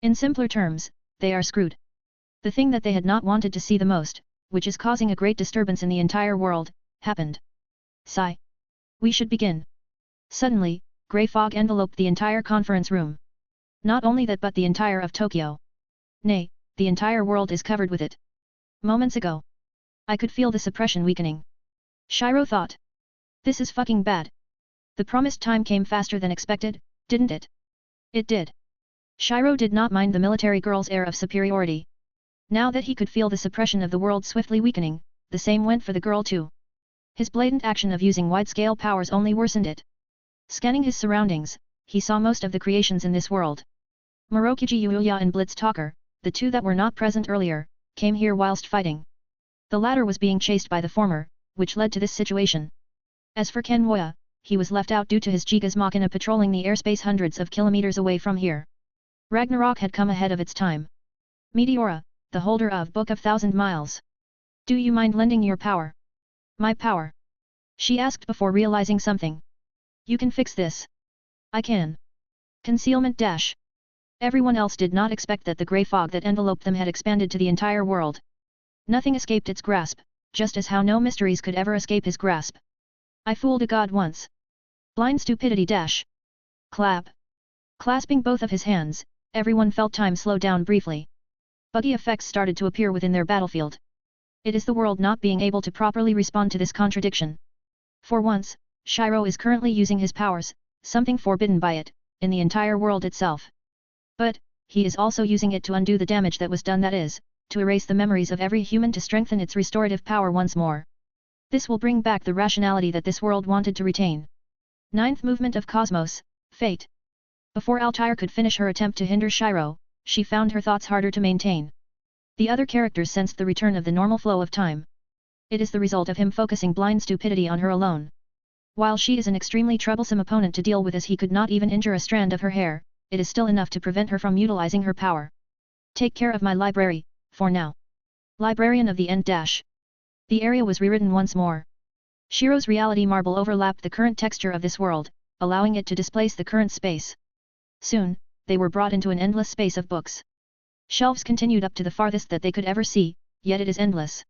In simpler terms, they are screwed. The thing that they had not wanted to see the most, which is causing a great disturbance in the entire world, happened. Sigh. We should begin. Suddenly, grey fog enveloped the entire conference room. Not only that but the entire of Tokyo. Nay, the entire world is covered with it. Moments ago, I could feel the suppression weakening. Shiro thought. This is fucking bad. The promised time came faster than expected, didn't it? It did. Shiro did not mind the military girl's air of superiority. Now that he could feel the suppression of the world swiftly weakening, the same went for the girl too. His blatant action of using wide-scale powers only worsened it. Scanning his surroundings, he saw most of the creations in this world. Morokuji Yuya and Blitz Talker, the two that were not present earlier, came here whilst fighting. The latter was being chased by the former, which led to this situation. As for Kenwoya, he was left out due to his Jiga's Machina patrolling the airspace hundreds of kilometers away from here. Ragnarok had come ahead of its time. Meteora, the holder of Book of Thousand Miles. Do you mind lending your power? My power? She asked before realizing something. You can fix this. I can. Concealment dash. Everyone else did not expect that the grey fog that enveloped them had expanded to the entire world. Nothing escaped its grasp, just as how no mysteries could ever escape his grasp. I fooled a god once. Blind stupidity dash. Clap. Clasping both of his hands, everyone felt time slow down briefly. Buggy effects started to appear within their battlefield. It is the world not being able to properly respond to this contradiction. For once, Shiro is currently using his powers, something forbidden by it, in the entire world itself. But, he is also using it to undo the damage that was done, that is, to erase the memories of every human to strengthen its restorative power once more. This will bring back the rationality that this world wanted to retain. Ninth movement of Cosmos, Fate. Before Altair could finish her attempt to hinder Shiro, she found her thoughts harder to maintain. The other characters sensed the return of the normal flow of time. It is the result of him focusing blind stupidity on her alone. While she is an extremely troublesome opponent to deal with as he could not even injure a strand of her hair, it is still enough to prevent her from utilizing her power. Take care of my library, for now. Librarian of the End Dash. The area was rewritten once more. Shiro's reality marble overlapped the current texture of this world, allowing it to displace the current space. Soon, they were brought into an endless space of books. Shelves continued up to the farthest that they could ever see, yet it is endless.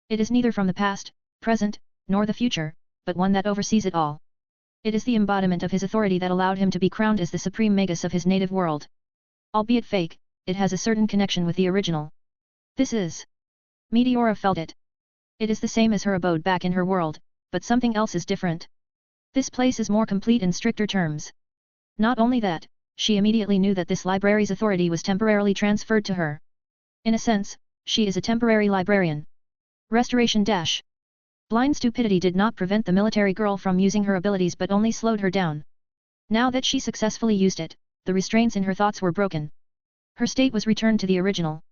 It is neither from the past, present, nor the future, but one that oversees it all. It is the embodiment of his authority that allowed him to be crowned as the supreme magus of his native world. Albeit fake, it has a certain connection with the original. This is. Meteora felt it. It is the same as her abode back in her world, but something else is different. This place is more complete in stricter terms. Not only that, she immediately knew that this library's authority was temporarily transferred to her. In a sense, she is a temporary librarian. Restoration Dash. Blind stupidity did not prevent the military girl from using her abilities but only slowed her down. Now that she successfully used it, the restraints in her thoughts were broken. Her state was returned to the original.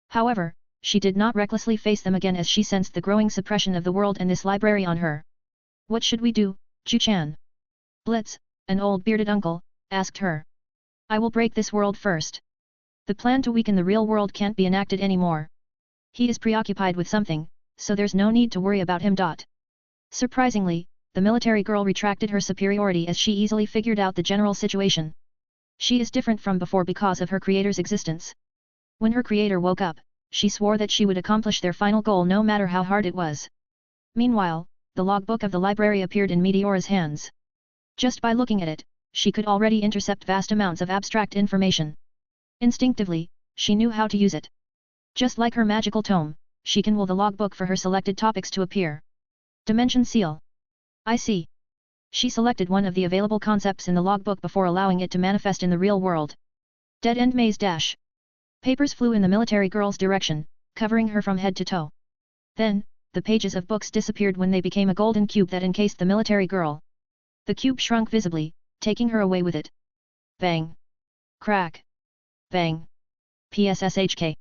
However, she did not recklessly face them again as she sensed the growing suppression of the world and this library on her. What should we do, Chu-chan? Blitz, an old bearded uncle, asked her. I will break this world first. The plan to weaken the real world can't be enacted anymore. He is preoccupied with something, so there's no need to worry about him. Surprisingly, the military girl retracted her superiority as she easily figured out the general situation. She is different from before because of her creator's existence. When her creator woke up, she swore that she would accomplish their final goal no matter how hard it was. Meanwhile, the logbook of the library appeared in Meteora's hands. Just by looking at it, she could already intercept vast amounts of abstract information. Instinctively, she knew how to use it. Just like her magical tome, she can will the logbook for her selected topics to appear. Dimension Seal. I see. She selected one of the available concepts in the logbook before allowing it to manifest in the real world. Dead End Maze Dash. Papers flew in the military girl's direction, covering her from head to toe. Then, the pages of books disappeared when they became a golden cube that encased the military girl. The cube shrunk visibly, taking her away with it. Bang. Crack. Bang. PSSHK.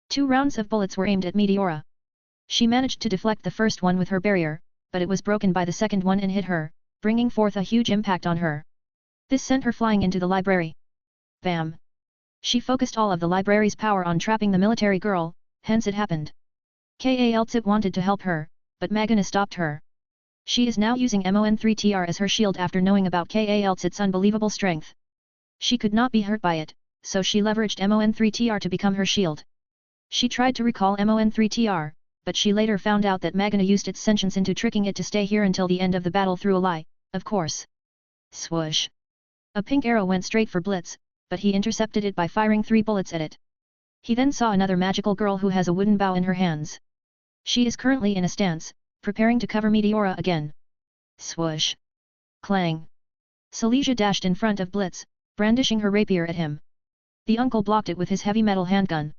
2 rounds of bullets were aimed at Meteora. She managed to deflect the first one with her barrier, but it was broken by the second one and hit her, bringing forth a huge impact on her. This sent her flying into the library. Bam! She focused all of the library's power on trapping the military girl, hence it happened. Kaltzit wanted to help her, but Magana stopped her. She is now using Mon3TR as her shield after knowing about Kaltzit's unbelievable strength. She could not be hurt by it, so she leveraged Mon3TR to become her shield. She tried to recall Mon3TR, but she later found out that Magana used its sentience into tricking it to stay here until the end of the battle through a lie, of course. Swoosh! A pink arrow went straight for Blitz, but he intercepted it by firing 3 bullets at it. He then saw another magical girl who has a wooden bow in her hands. She is currently in a stance, preparing to cover Meteora again. Swoosh! Clang! Silesia dashed in front of Blitz, brandishing her rapier at him. The uncle blocked it with his heavy metal handgun.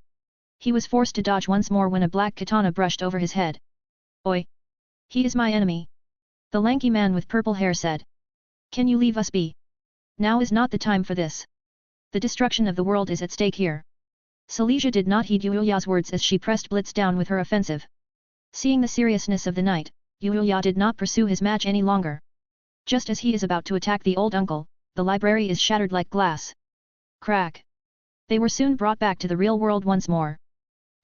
He was forced to dodge once more when a black katana brushed over his head. Oi! He is my enemy. The lanky man with purple hair said. Can you leave us be? Now is not the time for this. The destruction of the world is at stake here. Silesia did not heed Yuya's words as she pressed Blitz down with her offensive. Seeing the seriousness of the night, Yuya did not pursue his match any longer. Just as he is about to attack the old uncle, the library is shattered like glass. Crack! They were soon brought back to the real world once more.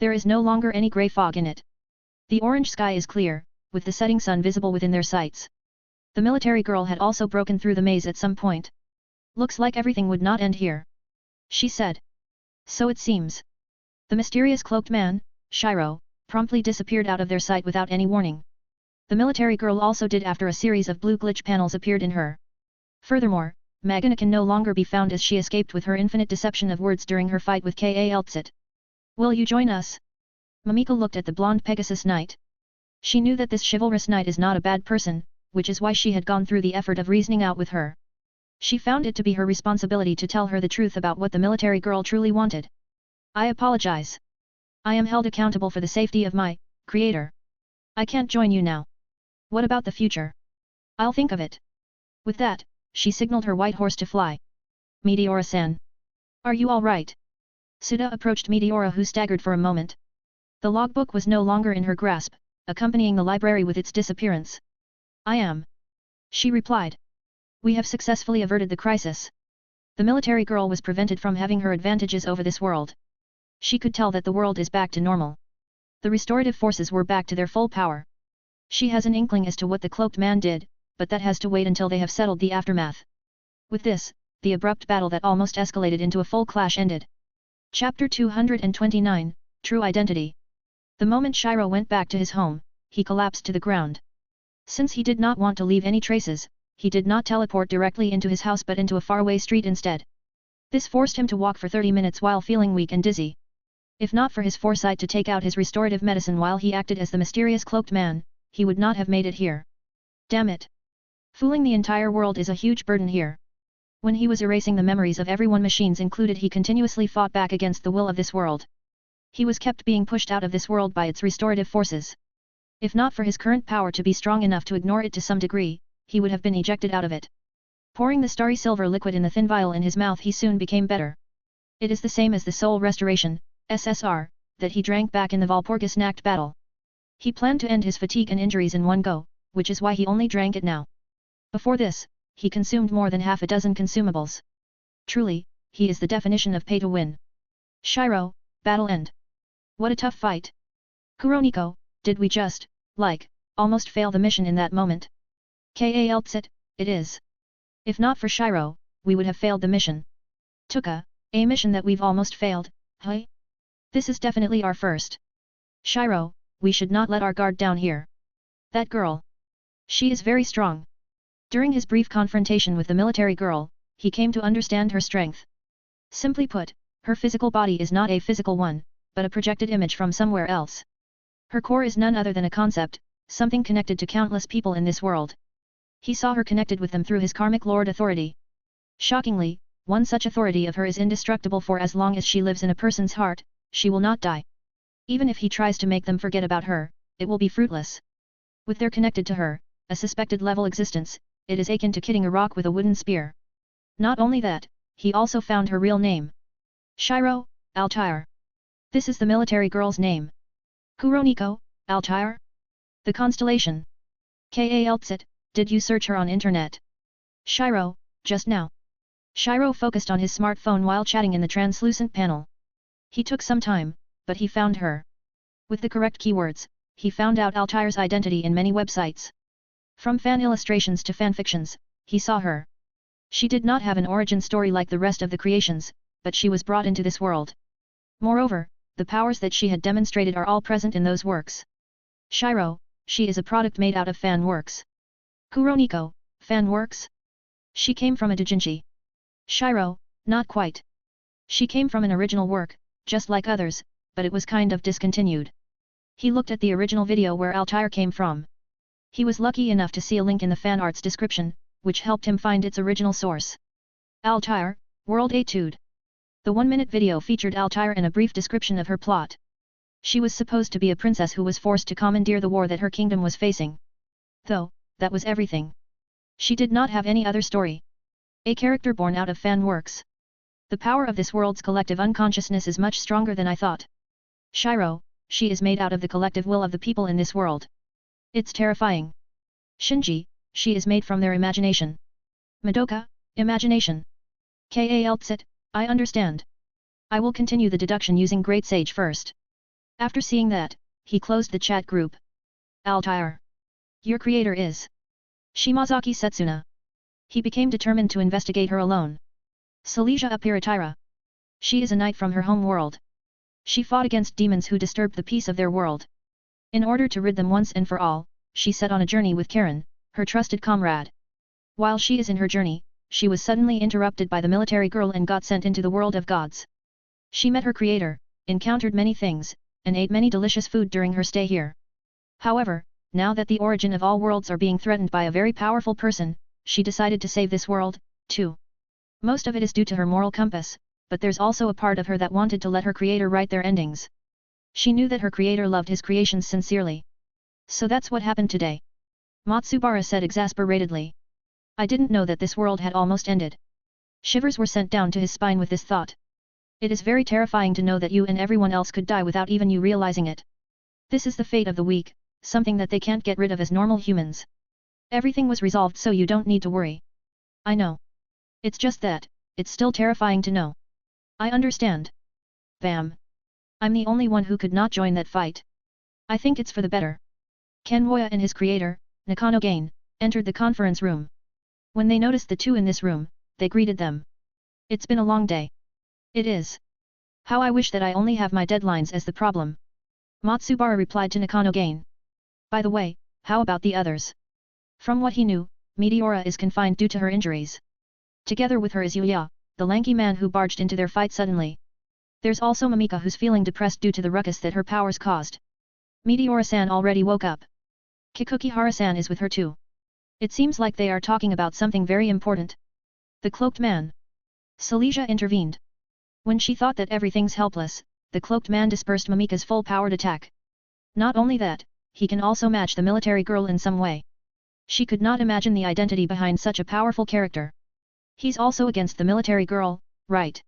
There is no longer any grey fog in it. The orange sky is clear, with the setting sun visible within their sights. The military girl had also broken through the maze at some point. Looks like everything would not end here. She said. So it seems. The mysterious cloaked man, Shiro, promptly disappeared out of their sight without any warning. The military girl also did after a series of blue glitch panels appeared in her. Furthermore, Magana can no longer be found as she escaped with her infinite deception of words during her fight with Kaltzit. Will you join us? Mamiko looked at the blonde Pegasus knight. She knew that this chivalrous knight is not a bad person, which is why she had gone through the effort of reasoning out with her. She found it to be her responsibility to tell her the truth about what the military girl truly wanted. I apologize. I am held accountable for the safety of my creator. I can't join you now. What about the future? I'll think of it. With that, she signaled her white horse to fly. Meteora-san. Are you all right? Suda approached Meteora, who staggered for a moment. The logbook was no longer in her grasp, accompanying the library with its disappearance. I am. She replied. We have successfully averted the crisis. The military girl was prevented from having her advantages over this world. She could tell that the world is back to normal. The restorative forces were back to their full power. She has an inkling as to what the cloaked man did, but that has to wait until they have settled the aftermath. With this, the abrupt battle that almost escalated into a full clash ended. Chapter 229, True Identity. The moment Shiro went back to his home, he collapsed to the ground. Since he did not want to leave any traces, he did not teleport directly into his house but into a faraway street instead. This forced him to walk for 30 minutes while feeling weak and dizzy. If not for his foresight to take out his restorative medicine while he acted as the mysterious cloaked man, he would not have made it here. Damn it! Fooling the entire world is a huge burden here. When he was erasing the memories of everyone, machines included, he continuously fought back against the will of this world. He was kept being pushed out of this world by its restorative forces. If not for his current power to be strong enough to ignore it to some degree, he would have been ejected out of it. Pouring the starry silver liquid in the thin vial in his mouth, he soon became better. It is the same as the soul restoration, SSR, that he drank back in the Walpurgis-Nacht battle. He planned to end his fatigue and injuries in one go, which is why he only drank it now. Before this, he consumed more than half a dozen consumables. Truly, he is the definition of pay to win. Shiro, battle end. What a tough fight. Kuroniko, did we just, almost fail the mission in that moment? Kaltsit, it is. If not for Shiro, we would have failed the mission. Tuka, a mission that we've almost failed, hey? This is definitely our first. Shiro, we should not let our guard down here. That girl. She is very strong. During his brief confrontation with the military girl, he came to understand her strength. Simply put, her physical body is not a physical one, but a projected image from somewhere else. Her core is none other than a concept, something connected to countless people in this world. He saw her connected with them through his karmic lord authority. Shockingly, one such authority of her is indestructible, for as long as she lives in a person's heart, she will not die. Even if he tries to make them forget about her, it will be fruitless. With their connected to her, a suspected level existence, it is akin to hitting a rock with a wooden spear. Not only that, he also found her real name. Shiro, Altair. This is the military girl's name. Kuroniko, Altair? The constellation. Kaltsit, did you search her on internet? Shiro, just now. Shiro focused on his smartphone while chatting in the translucent panel. He took some time, but he found her. With the correct keywords, he found out Altair's identity in many websites. From fan illustrations to fanfictions, he saw her. She did not have an origin story like the rest of the creations, but she was brought into this world. Moreover, the powers that she had demonstrated are all present in those works. Shiro, she is a product made out of fan works. Kuroniko, fan works? She came from a doujinshi. Shiro, not quite. She came from an original work, just like others, but it was kind of discontinued. He looked at the original video where Altair came from. He was lucky enough to see a link in the fan art's description, which helped him find its original source. Altair, World Etude. The 1-minute video featured Altair in a brief description of her plot. She was supposed to be a princess who was forced to commandeer the war that her kingdom was facing. Though, that was everything. She did not have any other story. A character born out of fan works. The power of this world's collective unconsciousness is much stronger than I thought. Shiro, she is made out of the collective will of the people in this world. It's terrifying. Shinji, she is made from their imagination. Madoka, imagination. Kaltsit, I understand. I will continue the deduction using Great Sage first. After seeing that, he closed the chat group. Altair. Your creator is Shimazaki Setsuna. He became determined to investigate her alone. Silesia Apiratira. She is a knight from her home world. She fought against demons who disturbed the peace of their world. In order to rid them once and for all, she set on a journey with Karen, her trusted comrade. While she is in her journey, she was suddenly interrupted by the military girl and got sent into the world of gods. She met her creator, encountered many things, and ate many delicious food during her stay here. However, now that the origin of all worlds are being threatened by a very powerful person, she decided to save this world, too. Most of it is due to her moral compass, but there's also a part of her that wanted to let her creator write their endings. She knew that her creator loved his creations sincerely. So that's what happened today. Matsubara said exasperatedly. I didn't know that this world had almost ended. Shivers were sent down to his spine with this thought. It is very terrifying to know that you and everyone else could die without even you realizing it. This is the fate of the weak, something that they can't get rid of as normal humans. Everything was resolved so you don't need to worry. I know. It's just that, it's still terrifying to know. I understand. Bam. I'm the only one who could not join that fight. I think it's for the better. Kenwoya and his creator, Nakano Gain, entered the conference room. When they noticed the two in this room, they greeted them. It's been a long day. It is. How I wish that I only have my deadlines as the problem. Matsubara replied to Nakano Gain. By the way, how about the others? From what he knew, Meteora is confined due to her injuries. Together with her is Yuya, the lanky man who barged into their fight suddenly. There's also Mamika who's feeling depressed due to the ruckus that her powers caused. Meteora-san already woke up. Kikukihara-san is with her too. It seems like they are talking about something very important. The cloaked man. Silesia intervened. When she thought that everything's helpless, the cloaked man dispersed Mamika's full-powered attack. Not only that, he can also match the military girl in some way. She could not imagine the identity behind such a powerful character. He's also against the military girl, right?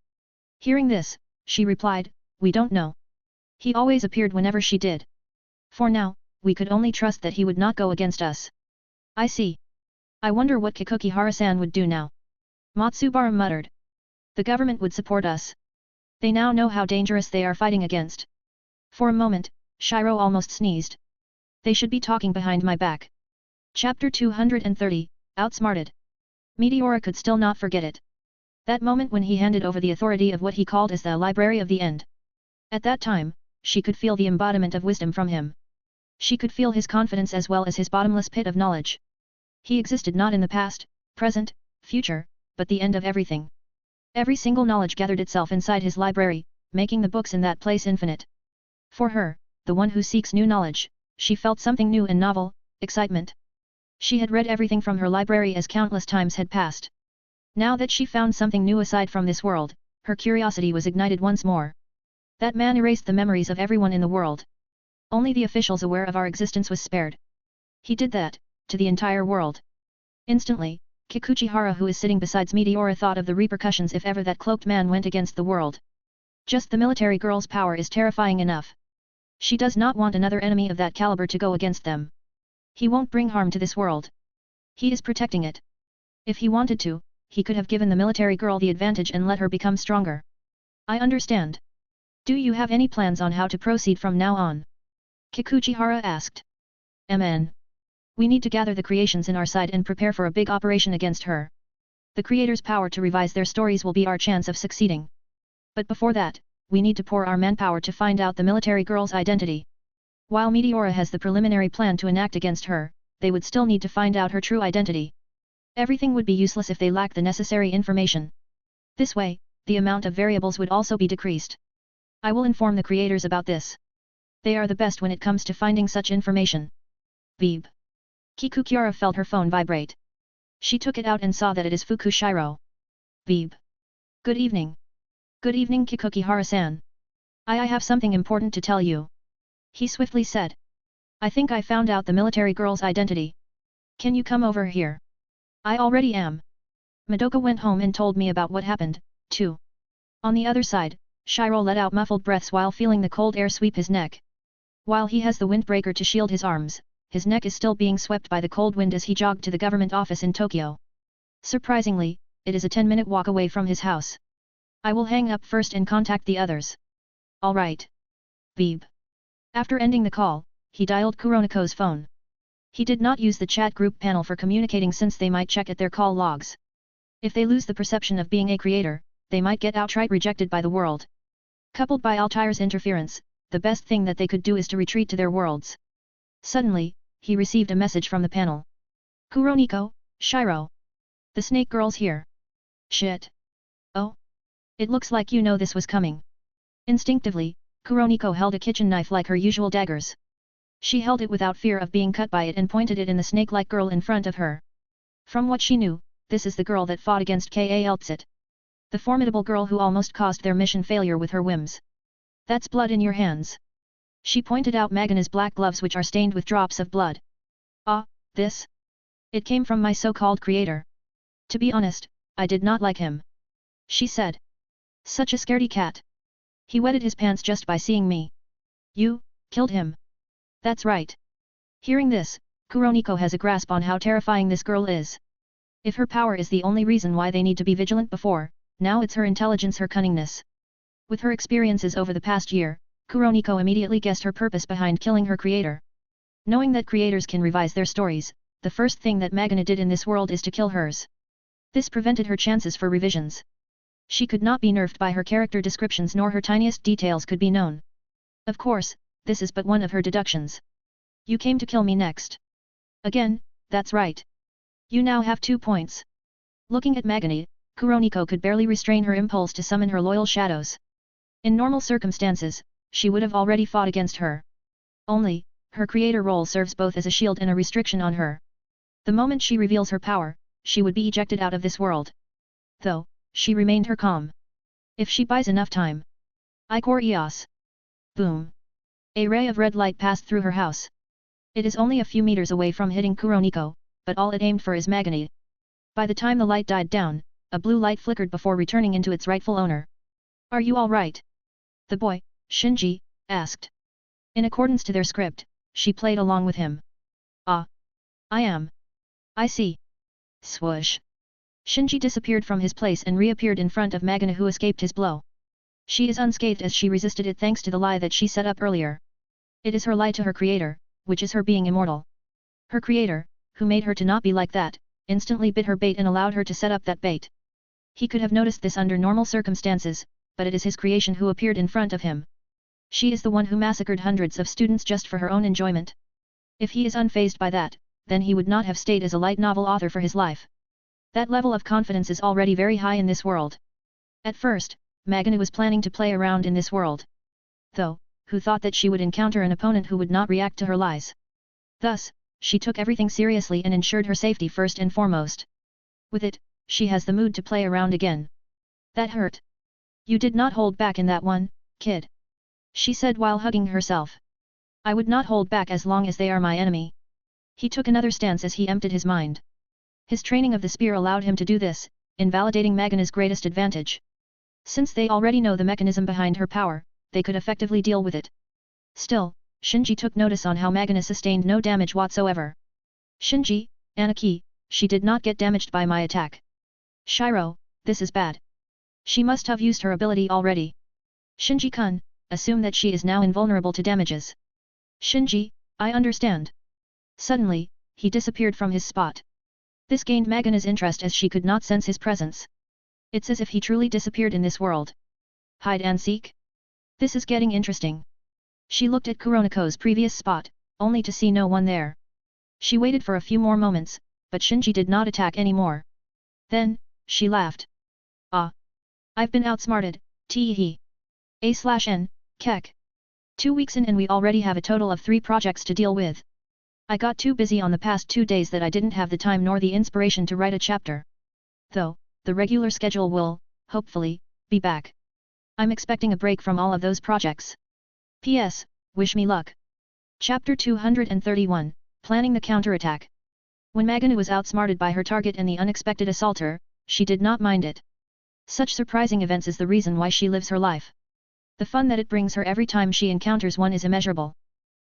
Hearing this, she replied, we don't know. He always appeared whenever she did. For now, we could only trust that he would not go against us. I see. I wonder what Kikukihara-san would do now. Matsubara muttered. The government would support us. They now know how dangerous they are fighting against. For a moment, Shiro almost sneezed. They should be talking behind my back. Chapter 230, Outsmarted. Meteora could still not forget it. That moment when he handed over the authority of what he called as the Library of the End. At that time, she could feel the embodiment of wisdom from him. She could feel his confidence as well as his bottomless pit of knowledge. He existed not in the past, present, future, but the end of everything. Every single knowledge gathered itself inside his library, making the books in that place infinite. For her, the one who seeks new knowledge, she felt something new and novel, excitement. She had read everything from her library as countless times had passed. Now that she found something new aside from this world, her curiosity was ignited once more. That man erased the memories of everyone in the world. Only the officials aware of our existence was spared. He did that, to the entire world. Instantly, Kikuchihara who is sitting beside Meteora thought of the repercussions if ever that cloaked man went against the world. Just the military girl's power is terrifying enough. She does not want another enemy of that caliber to go against them. He won't bring harm to this world. He is protecting it. If he wanted to, he could have given the military girl the advantage and let her become stronger. I understand. Do you have any plans on how to proceed from now on? Kikuchihara asked. MN. We need to gather the creations in our side and prepare for a big operation against her. The creators' power to revise their stories will be our chance of succeeding. But before that, we need to pour our manpower to find out the military girl's identity. While Meteora has the preliminary plan to enact against her, they would still need to find out her true identity. Everything would be useless if they lack the necessary information. This way, the amount of variables would also be decreased. I will inform the creators about this. They are the best when it comes to finding such information. Beep. Kikuchihara felt her phone vibrate. She took it out and saw that it is Fukushiro. Beep. Good evening. Good evening Kikukihara-san. I have something important to tell you. He swiftly said. I think I found out the military girl's identity. Can you come over here? I already am. Madoka went home and told me about what happened, too. On the other side, Shiro let out muffled breaths while feeling the cold air sweep his neck. While he has the windbreaker to shield his arms, his neck is still being swept by the cold wind as he jogged to the government office in Tokyo. Surprisingly, it is a 10-minute walk away from his house. I will hang up first and contact the others. All right. Beep. After ending the call, he dialed Kuroniko's phone. He did not use the chat group panel for communicating since they might check at their call logs. If they lose the perception of being a creator, they might get outright rejected by the world. Coupled by Altair's interference, the best thing that they could do is to retreat to their worlds. Suddenly, he received a message from the panel. Kuroniko, Shiro. The snake girl's here. Shit. Oh. It looks like you know this was coming. Instinctively, Kuroniko held a kitchen knife like her usual daggers. She held it without fear of being cut by it and pointed it in the snake-like girl in front of her. From what she knew, this is the girl that fought against Kaltsit. The formidable girl who almost caused their mission failure with her whims. That's blood in your hands. She pointed out Magana's black gloves which are stained with drops of blood. Ah, This? It came from my so-called creator. To be honest, I did not like him. She said. Such a scaredy cat. He wetted his pants just by seeing me. You, killed him. That's right. Hearing this, Kuroniko has a grasp on how terrifying this girl is. If her power is the only reason why they need to be vigilant before, now it's her intelligence, her cunningness. With her experiences over the past year, Kuroniko immediately guessed her purpose behind killing her creator. Knowing that creators can revise their stories, the first thing that Magana did in this world is to kill hers. This prevented her chances for revisions. She could not be nerfed by her character descriptions, nor her tiniest details could be known. Of course, this is but one of her deductions. You came to kill me next. Again, that's right. You now have 2 points. Looking at Magani, Kuroniko could barely restrain her impulse to summon her loyal shadows. In normal circumstances, she would have already fought against her. Only, her creator role serves both as a shield and a restriction on her. The moment she reveals her power, she would be ejected out of this world. Though, she remained her calm. If she buys enough time. Icor Eos. Boom. A ray of red light passed through her house. It is only a few meters away from hitting Kuroniko, but all it aimed for is Magani. By the time the light died down, a blue light flickered before returning into its rightful owner. Are you alright? The boy, Shinji, asked. In accordance to their script, she played along with him. Ah. I am. I see. Swoosh. Shinji disappeared from his place and reappeared in front of Magana, who escaped his blow. She is unscathed as she resisted it thanks to the lie that she set up earlier. It is her lie to her creator, which is her being immortal. Her creator, who made her to not be like that, instantly bit her bait and allowed her to set up that bait. He could have noticed this under normal circumstances, but it is his creation who appeared in front of him. She is the one who massacred hundreds of students just for her own enjoyment. If he is unfazed by that, then he would not have stayed as a light novel author for his life. That level of confidence is already very high in this world. At first, Magana was planning to play around in this world. Though, who thought that she would encounter an opponent who would not react to her lies? Thus, she took everything seriously and ensured her safety first and foremost. With it, she has the mood to play around again. That hurt. You did not hold back in that one, kid. She said while hugging herself. I would not hold back as long as they are my enemy. He took another stance as he emptied his mind. His training of the spear allowed him to do this, invalidating Magana's greatest advantage. Since they already know the mechanism behind her power, they could effectively deal with it. Still, Shinji took notice on how Magana sustained no damage whatsoever. Shinji, Anaki, she did not get damaged by my attack. Shiro, this is bad. She must have used her ability already. Shinji-kun, assume that she is now invulnerable to damages. Shinji, I understand. Suddenly, he disappeared from his spot. This gained Magana's interest as she could not sense his presence. It's as if he truly disappeared in this world. Hide and seek? This is getting interesting. She looked at Kuroniko's previous spot, only to see no one there. She waited for a few more moments, but Shinji did not attack anymore. Then, she laughed. Ah. I've been outsmarted, tee-hee. A/N, kek. 2 weeks in and we already have a total of 3 projects to deal with. I got too busy on the past 2 days that I didn't have the time nor the inspiration to write a chapter. Though, the regular schedule will, hopefully, be back. I'm expecting a break from all of those projects. P.S. Wish me luck. Chapter 231, Planning the Counterattack. When Magana was outsmarted by her target and the unexpected assaulter, she did not mind it. Such surprising events is the reason why she lives her life. The fun that it brings her every time she encounters one is immeasurable.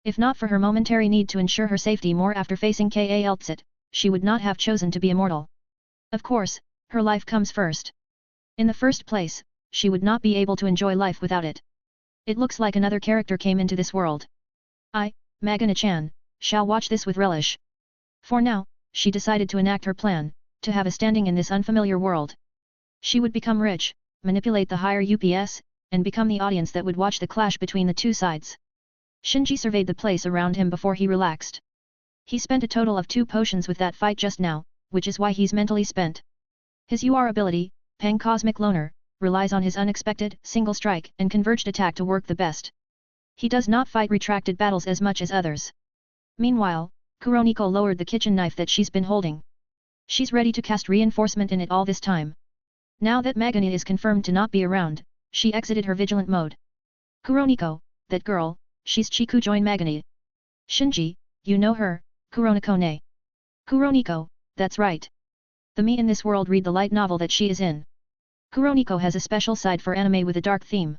If not for her momentary need to ensure her safety more after facing Ka-Eltsit, she would not have chosen to be immortal. Of course, her life comes first. In the first place, she would not be able to enjoy life without it. It looks like another character came into this world. I, Magana-chan, shall watch this with relish. For now, she decided to enact her plan, to have a standing in this unfamiliar world. She would become rich, manipulate the higher UPS, and become the audience that would watch the clash between the two sides. Shinji surveyed the place around him before he relaxed. He spent a total of 2 potions with that fight just now, which is why he's mentally spent. His UR ability, Pang Cosmic Loner, relies on his unexpected, single strike and converged attack to work the best. He does not fight retracted battles as much as others. Meanwhile, Kuroniko lowered the kitchen knife that she's been holding. She's ready to cast reinforcement in it all this time. Now that Magana is confirmed to not be around, she exited her vigilant mode. Kuroniko, that girl, she's Chiku join Magana. Shinji, you know her, Kuroniko-ne. Kuroniko, that's right. The me in this world read the light novel that she is in. Kuroniko has a special side for anime with a dark theme.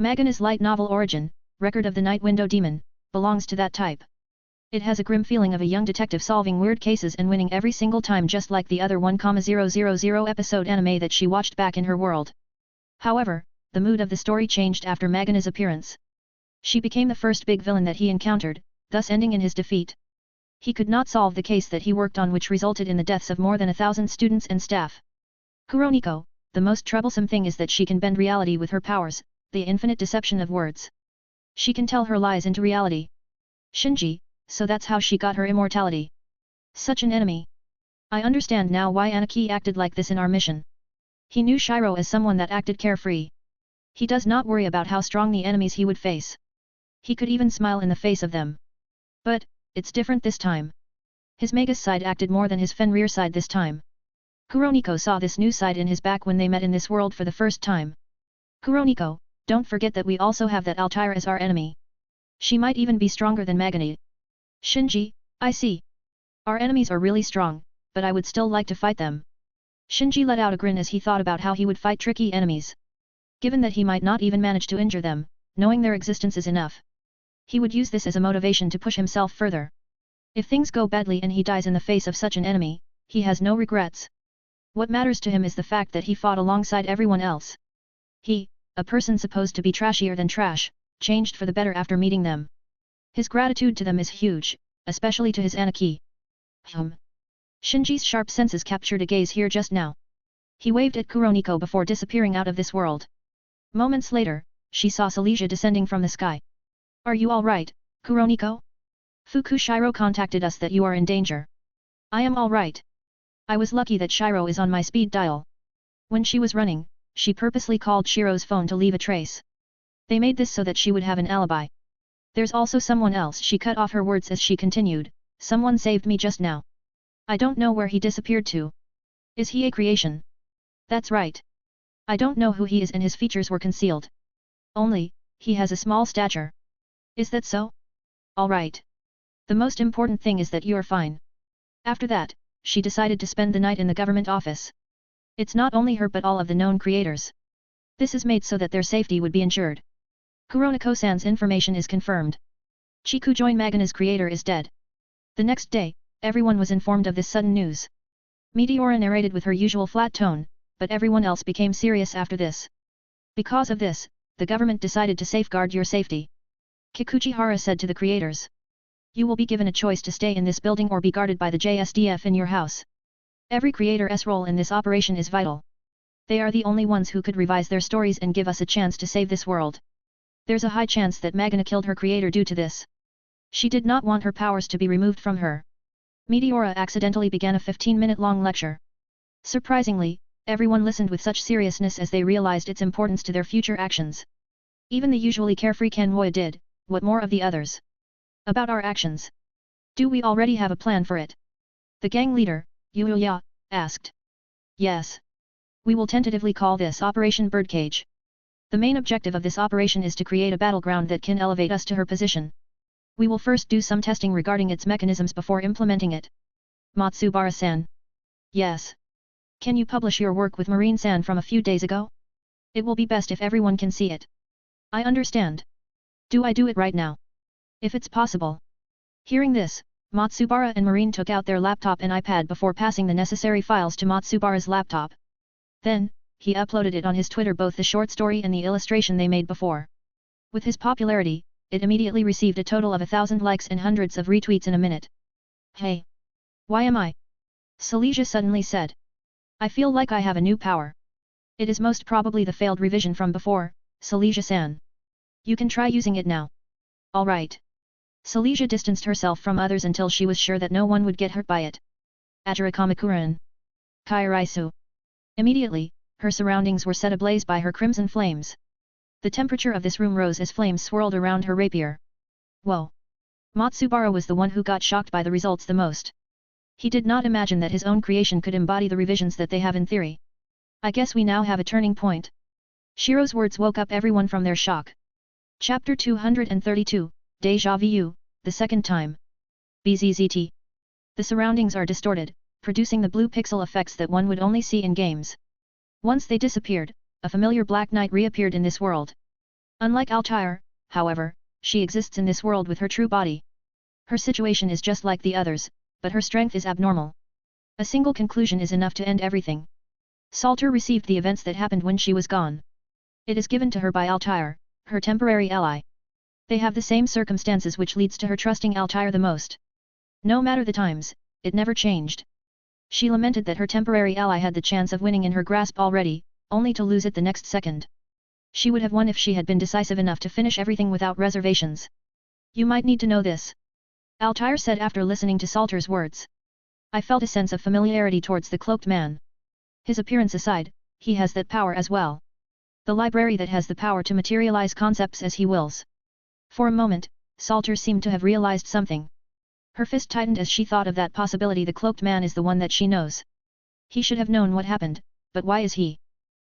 Magana's light novel Origin, Record of the Night Window Demon, belongs to that type. It has a grim feeling of a young detective solving weird cases and winning every single time, just like the other 1,000 episode anime that she watched back in her world. However, the mood of the story changed after Magana's appearance. She became the first big villain that he encountered, thus ending in his defeat. He could not solve the case that he worked on, which resulted in the deaths of more than 1,000 students and staff. Kuroniko, the most troublesome thing is that she can bend reality with her powers, the infinite deception of words. She can tell her lies into reality. Shinji, so that's how she got her immortality. Such an enemy. I understand now why Aniki acted like this in our mission. He knew Shiro as someone that acted carefree. He does not worry about how strong the enemies he would face. He could even smile in the face of them. But, it's different this time. His Magus side acted more than his Fenrir side this time. Kuroniko saw this new side in his back when they met in this world for the first time. Kuroniko, don't forget that we also have that Altair as our enemy. She might even be stronger than Magani. Shinji, I see. Our enemies are really strong, but I would still like to fight them. Shinji let out a grin as he thought about how he would fight tricky enemies. Given that he might not even manage to injure them, knowing their existence is enough. He would use this as a motivation to push himself further. If things go badly and he dies in the face of such an enemy, he has no regrets. What matters to him is the fact that he fought alongside everyone else. He, a person supposed to be trashier than trash, changed for the better after meeting them. His gratitude to them is huge, especially to his Aniki. Shinji's sharp senses captured a gaze here just now. He waved at Kuroniko before disappearing out of this world. Moments later, she saw Silesia descending from the sky. Are you alright, Kuroniko? Fuku Shiro contacted us that you are in danger. I am alright. I was lucky that Shiro is on my speed dial. When she was running, she purposely called Shiro's phone to leave a trace. They made this so that she would have an alibi. There's also someone else. She cut off her words as she continued, someone saved me just now. I don't know where he disappeared to. Is he a creation? That's right. I don't know who he is and his features were concealed. Only, he has a small stature. Is that so? Alright. The most important thing is that you're fine. After that, she decided to spend the night in the government office. It's not only her but all of the known creators. This is made so that their safety would be ensured. Kuroniko-san's information is confirmed. Chikujoin Magana's creator is dead. The next day, everyone was informed of this sudden news. Meteora narrated with her usual flat tone, but everyone else became serious after this. Because of this, the government decided to safeguard your safety. Kikuchihara said to the creators. You will be given a choice to stay in this building or be guarded by the JSDF in your house. Every creator's role in this operation is vital. They are the only ones who could revise their stories and give us a chance to save this world. There's a high chance that Magana killed her creator due to this. She did not want her powers to be removed from her. Meteora accidentally began a 15-minute-long lecture. Surprisingly, everyone listened with such seriousness as they realized its importance to their future actions. Even the usually carefree Kanwoya did, what more of the others? About our actions. Do we already have a plan for it? The gang leader, Yuya, asked. Yes. We will tentatively call this Operation Birdcage. The main objective of this operation is to create a battleground that can elevate us to her position. We will first do some testing regarding its mechanisms before implementing it. Matsubara-san. Yes. Can you publish your work with Marine-san from a few days ago? It will be best if everyone can see it. I understand. Do I do it right now? If it's possible. Hearing this, Matsubara and Marine took out their laptop and iPad before passing the necessary files to Matsubara's laptop. Then, he uploaded it on his Twitter, both the short story and the illustration they made before. With his popularity, it immediately received a total of 1,000 likes and hundreds of retweets in a minute. Hey! Why am I? Silesia suddenly said. I feel like I have a new power. It is most probably the failed revision from before, Silesia-san. You can try using it now. Alright. Silesia distanced herself from others until she was sure that no one would get hurt by it. Ajirikamakuran. Kairaisu. Immediately, her surroundings were set ablaze by her crimson flames. The temperature of this room rose as flames swirled around her rapier. Whoa! Matsubara was the one who got shocked by the results the most. He did not imagine that his own creation could embody the revisions that they have in theory. I guess we now have a turning point. Shiro's words woke up everyone from their shock. Chapter 232, Deja Vu, the second time. BZZT. The surroundings are distorted, producing the blue pixel effects that one would only see in games. Once they disappeared, a familiar Black Knight reappeared in this world. Unlike Altair, however, she exists in this world with her true body. Her situation is just like the others, but her strength is abnormal. A single conclusion is enough to end everything. Salter received the events that happened when she was gone. It is given to her by Altair, her temporary ally. They have the same circumstances which leads to her trusting Altair the most. No matter the times, it never changed. She lamented that her temporary ally had the chance of winning in her grasp already, only to lose it the next second. She would have won if she had been decisive enough to finish everything without reservations. You might need to know this, Altair said after listening to Salter's words. I felt a sense of familiarity towards the cloaked man. His appearance aside, he has that power as well. The library that has the power to materialize concepts as he wills. For a moment, Salter seemed to have realized something. Her fist tightened as she thought of that possibility. The cloaked man is the one that she knows. He should have known what happened, but why is he?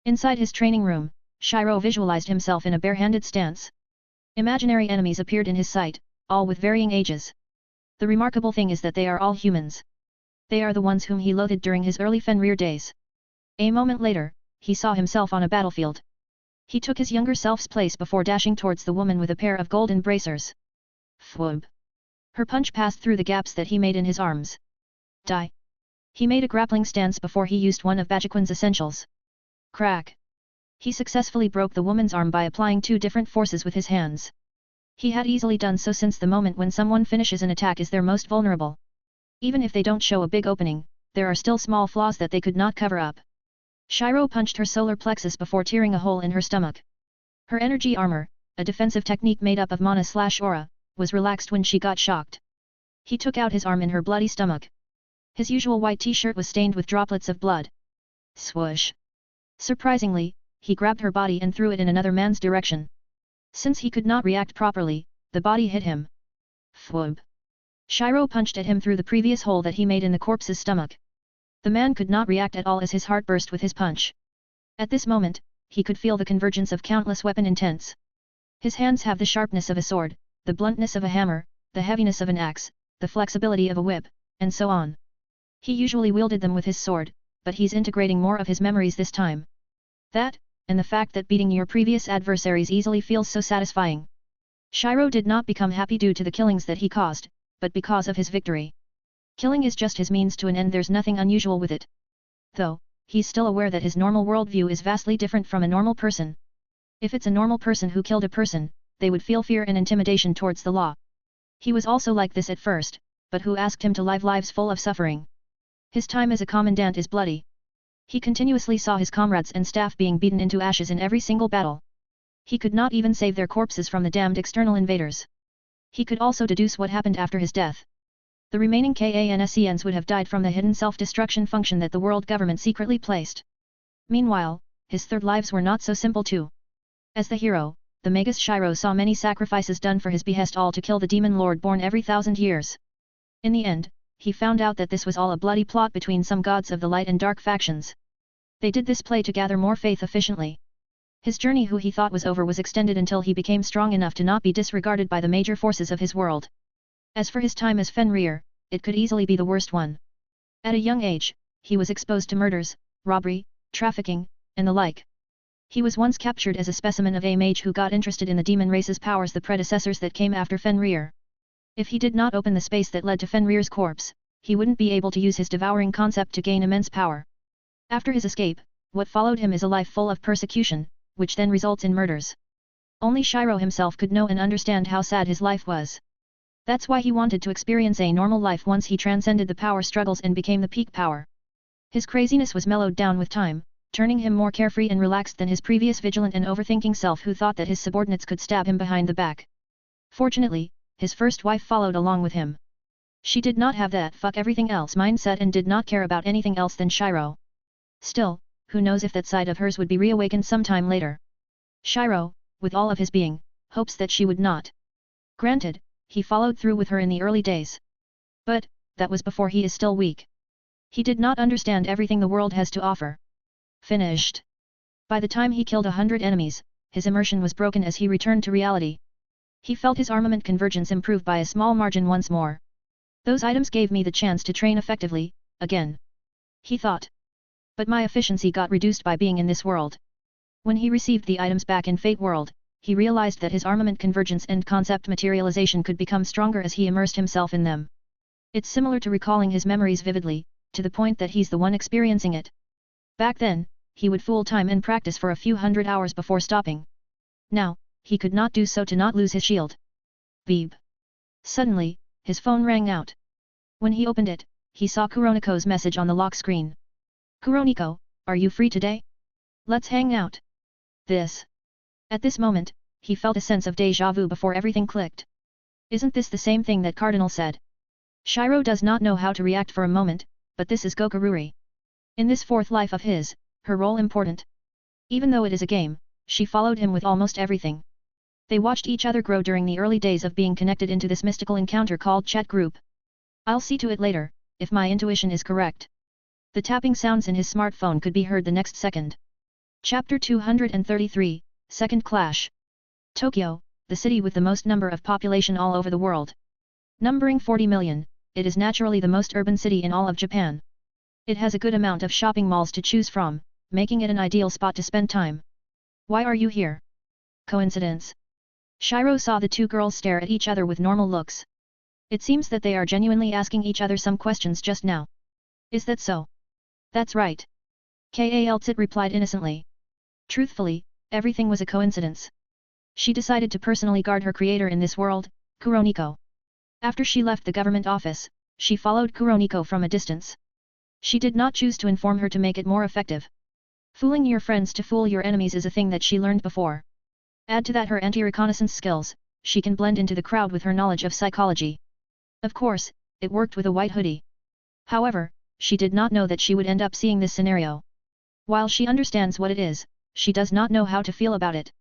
Inside his training room, Shiro visualized himself in a bare-handed stance. Imaginary enemies appeared in his sight, all with varying ages. The remarkable thing is that they are all humans. They are the ones whom he loathed during his early Fenrir days. A moment later, he saw himself on a battlefield. He took his younger self's place before dashing towards the woman with a pair of golden bracers. Fwoob. Her punch passed through the gaps that he made in his arms. Die. He made a grappling stance before he used one of Bajiquan's essentials. Crack. He successfully broke the woman's arm by applying two different forces with his hands. He had easily done so since the moment when someone finishes an attack is their most vulnerable. Even if they don't show a big opening, there are still small flaws that they could not cover up. Shiro punched her solar plexus before tearing a hole in her stomach. Her energy armor, a defensive technique made up of mana/aura, was relaxed when she got shocked. He took out his arm in her bloody stomach. His usual white t-shirt was stained with droplets of blood. Swoosh. Surprisingly, he grabbed her body and threw it in another man's direction. Since he could not react properly, the body hit him. Fwoob. Shiro punched at him through the previous hole that he made in the corpse's stomach. The man could not react at all as his heart burst with his punch. At this moment, he could feel the convergence of countless weapon intents. His hands have the sharpness of a sword, the bluntness of a hammer, the heaviness of an axe, the flexibility of a whip, and so on. He usually wielded them with his sword, but he's integrating more of his memories this time. That, and the fact that beating your previous adversaries easily feels so satisfying. Shiro did not become happy due to the killings that he caused, but because of his victory. Killing is just his means to an end, there's nothing unusual with it. Though, he's still aware that his normal worldview is vastly different from a normal person. If it's a normal person who killed a person, they would feel fear and intimidation towards the law. He was also like this at first, but who asked him to live lives full of suffering? His time as a commandant is bloody. He continuously saw his comrades and staff being beaten into ashes in every single battle. He could not even save their corpses from the damned external invaders. He could also deduce what happened after his death. The remaining KANSENs would have died from the hidden self-destruction function that the world government secretly placed. Meanwhile, his third lives were not so simple too. As the hero, the Magus Shiro saw many sacrifices done for his behest, all to kill the demon lord born every 1,000 years. In the end, he found out that this was all a bloody plot between some gods of the light and dark factions. They did this play to gather more faith efficiently. His journey, who he thought was over, was extended until he became strong enough to not be disregarded by the major forces of his world. As for his time as Fenrir, it could easily be the worst one. At a young age, he was exposed to murders, robbery, trafficking, and the like. He was once captured as a specimen of a mage who got interested in the demon race's powers, the predecessors that came after Fenrir. If he did not open the space that led to Fenrir's corpse, he wouldn't be able to use his devouring concept to gain immense power. After his escape, what followed him is a life full of persecution, which then results in murders. Only Shiro himself could know and understand how sad his life was. That's why he wanted to experience a normal life once he transcended the power struggles and became the peak power. His craziness was mellowed down with time, turning him more carefree and relaxed than his previous vigilant and overthinking self, who thought that his subordinates could stab him behind the back. Fortunately, his first wife followed along with him. She did not have that fuck everything else mindset and did not care about anything else than Shiro. Still, who knows if that side of hers would be reawakened sometime later. Shiro, with all of his being, hopes that she would not. Granted, he followed through with her in the early days. But, that was before he is still weak. He did not understand everything the world has to offer. Finished. By the time he killed 100 enemies, his immersion was broken as he returned to reality. He felt his armament convergence improve by a small margin once more. Those items gave me the chance to train effectively, again. He thought. But my efficiency got reduced by being in this world. When he received the items back in Fate World, he realized that his armament convergence and concept materialization could become stronger as he immersed himself in them. It's similar to recalling his memories vividly, to the point that he's the one experiencing it. Back then, he would fool time and practice for a few hundred hours before stopping. Now, he could not do so to not lose his shield. Beep. Suddenly, his phone rang out. When he opened it, he saw Kuroniko's message on the lock screen. Kuroniko, are you free today? Let's hang out. At this moment, he felt a sense of déjà vu before everything clicked. Isn't this the same thing that Cardinal said? Shiro does not know how to react for a moment, but this is Gokururi. In this fourth life of his, her role important. Even though it is a game, she followed him with almost everything. They watched each other grow during the early days of being connected into this mystical encounter called chat group. I'll see to it later, if my intuition is correct. The tapping sounds in his smartphone could be heard the next second. Chapter 233, Second Clash. Tokyo, the city with the most number of population all over the world. Numbering 40 million, it is naturally the most urban city in all of Japan. It has a good amount of shopping malls to choose from, making it an ideal spot to spend time. Why are you here? Coincidence? Shiro saw the two girls stare at each other with normal looks. It seems that they are genuinely asking each other some questions just now. Is that so? That's right. Kaltsit replied innocently. Truthfully, everything was a coincidence. She decided to personally guard her creator in this world, Kuroniko. After she left the government office, she followed Kuroniko from a distance. She did not choose to inform her to make it more effective. Fooling your friends to fool your enemies is a thing that she learned before. Add to that her anti-reconnaissance skills, she can blend into the crowd with her knowledge of psychology. Of course, it worked with a white hoodie. However, she did not know that she would end up seeing this scenario. While she understands what it is, she does not know how to feel about it.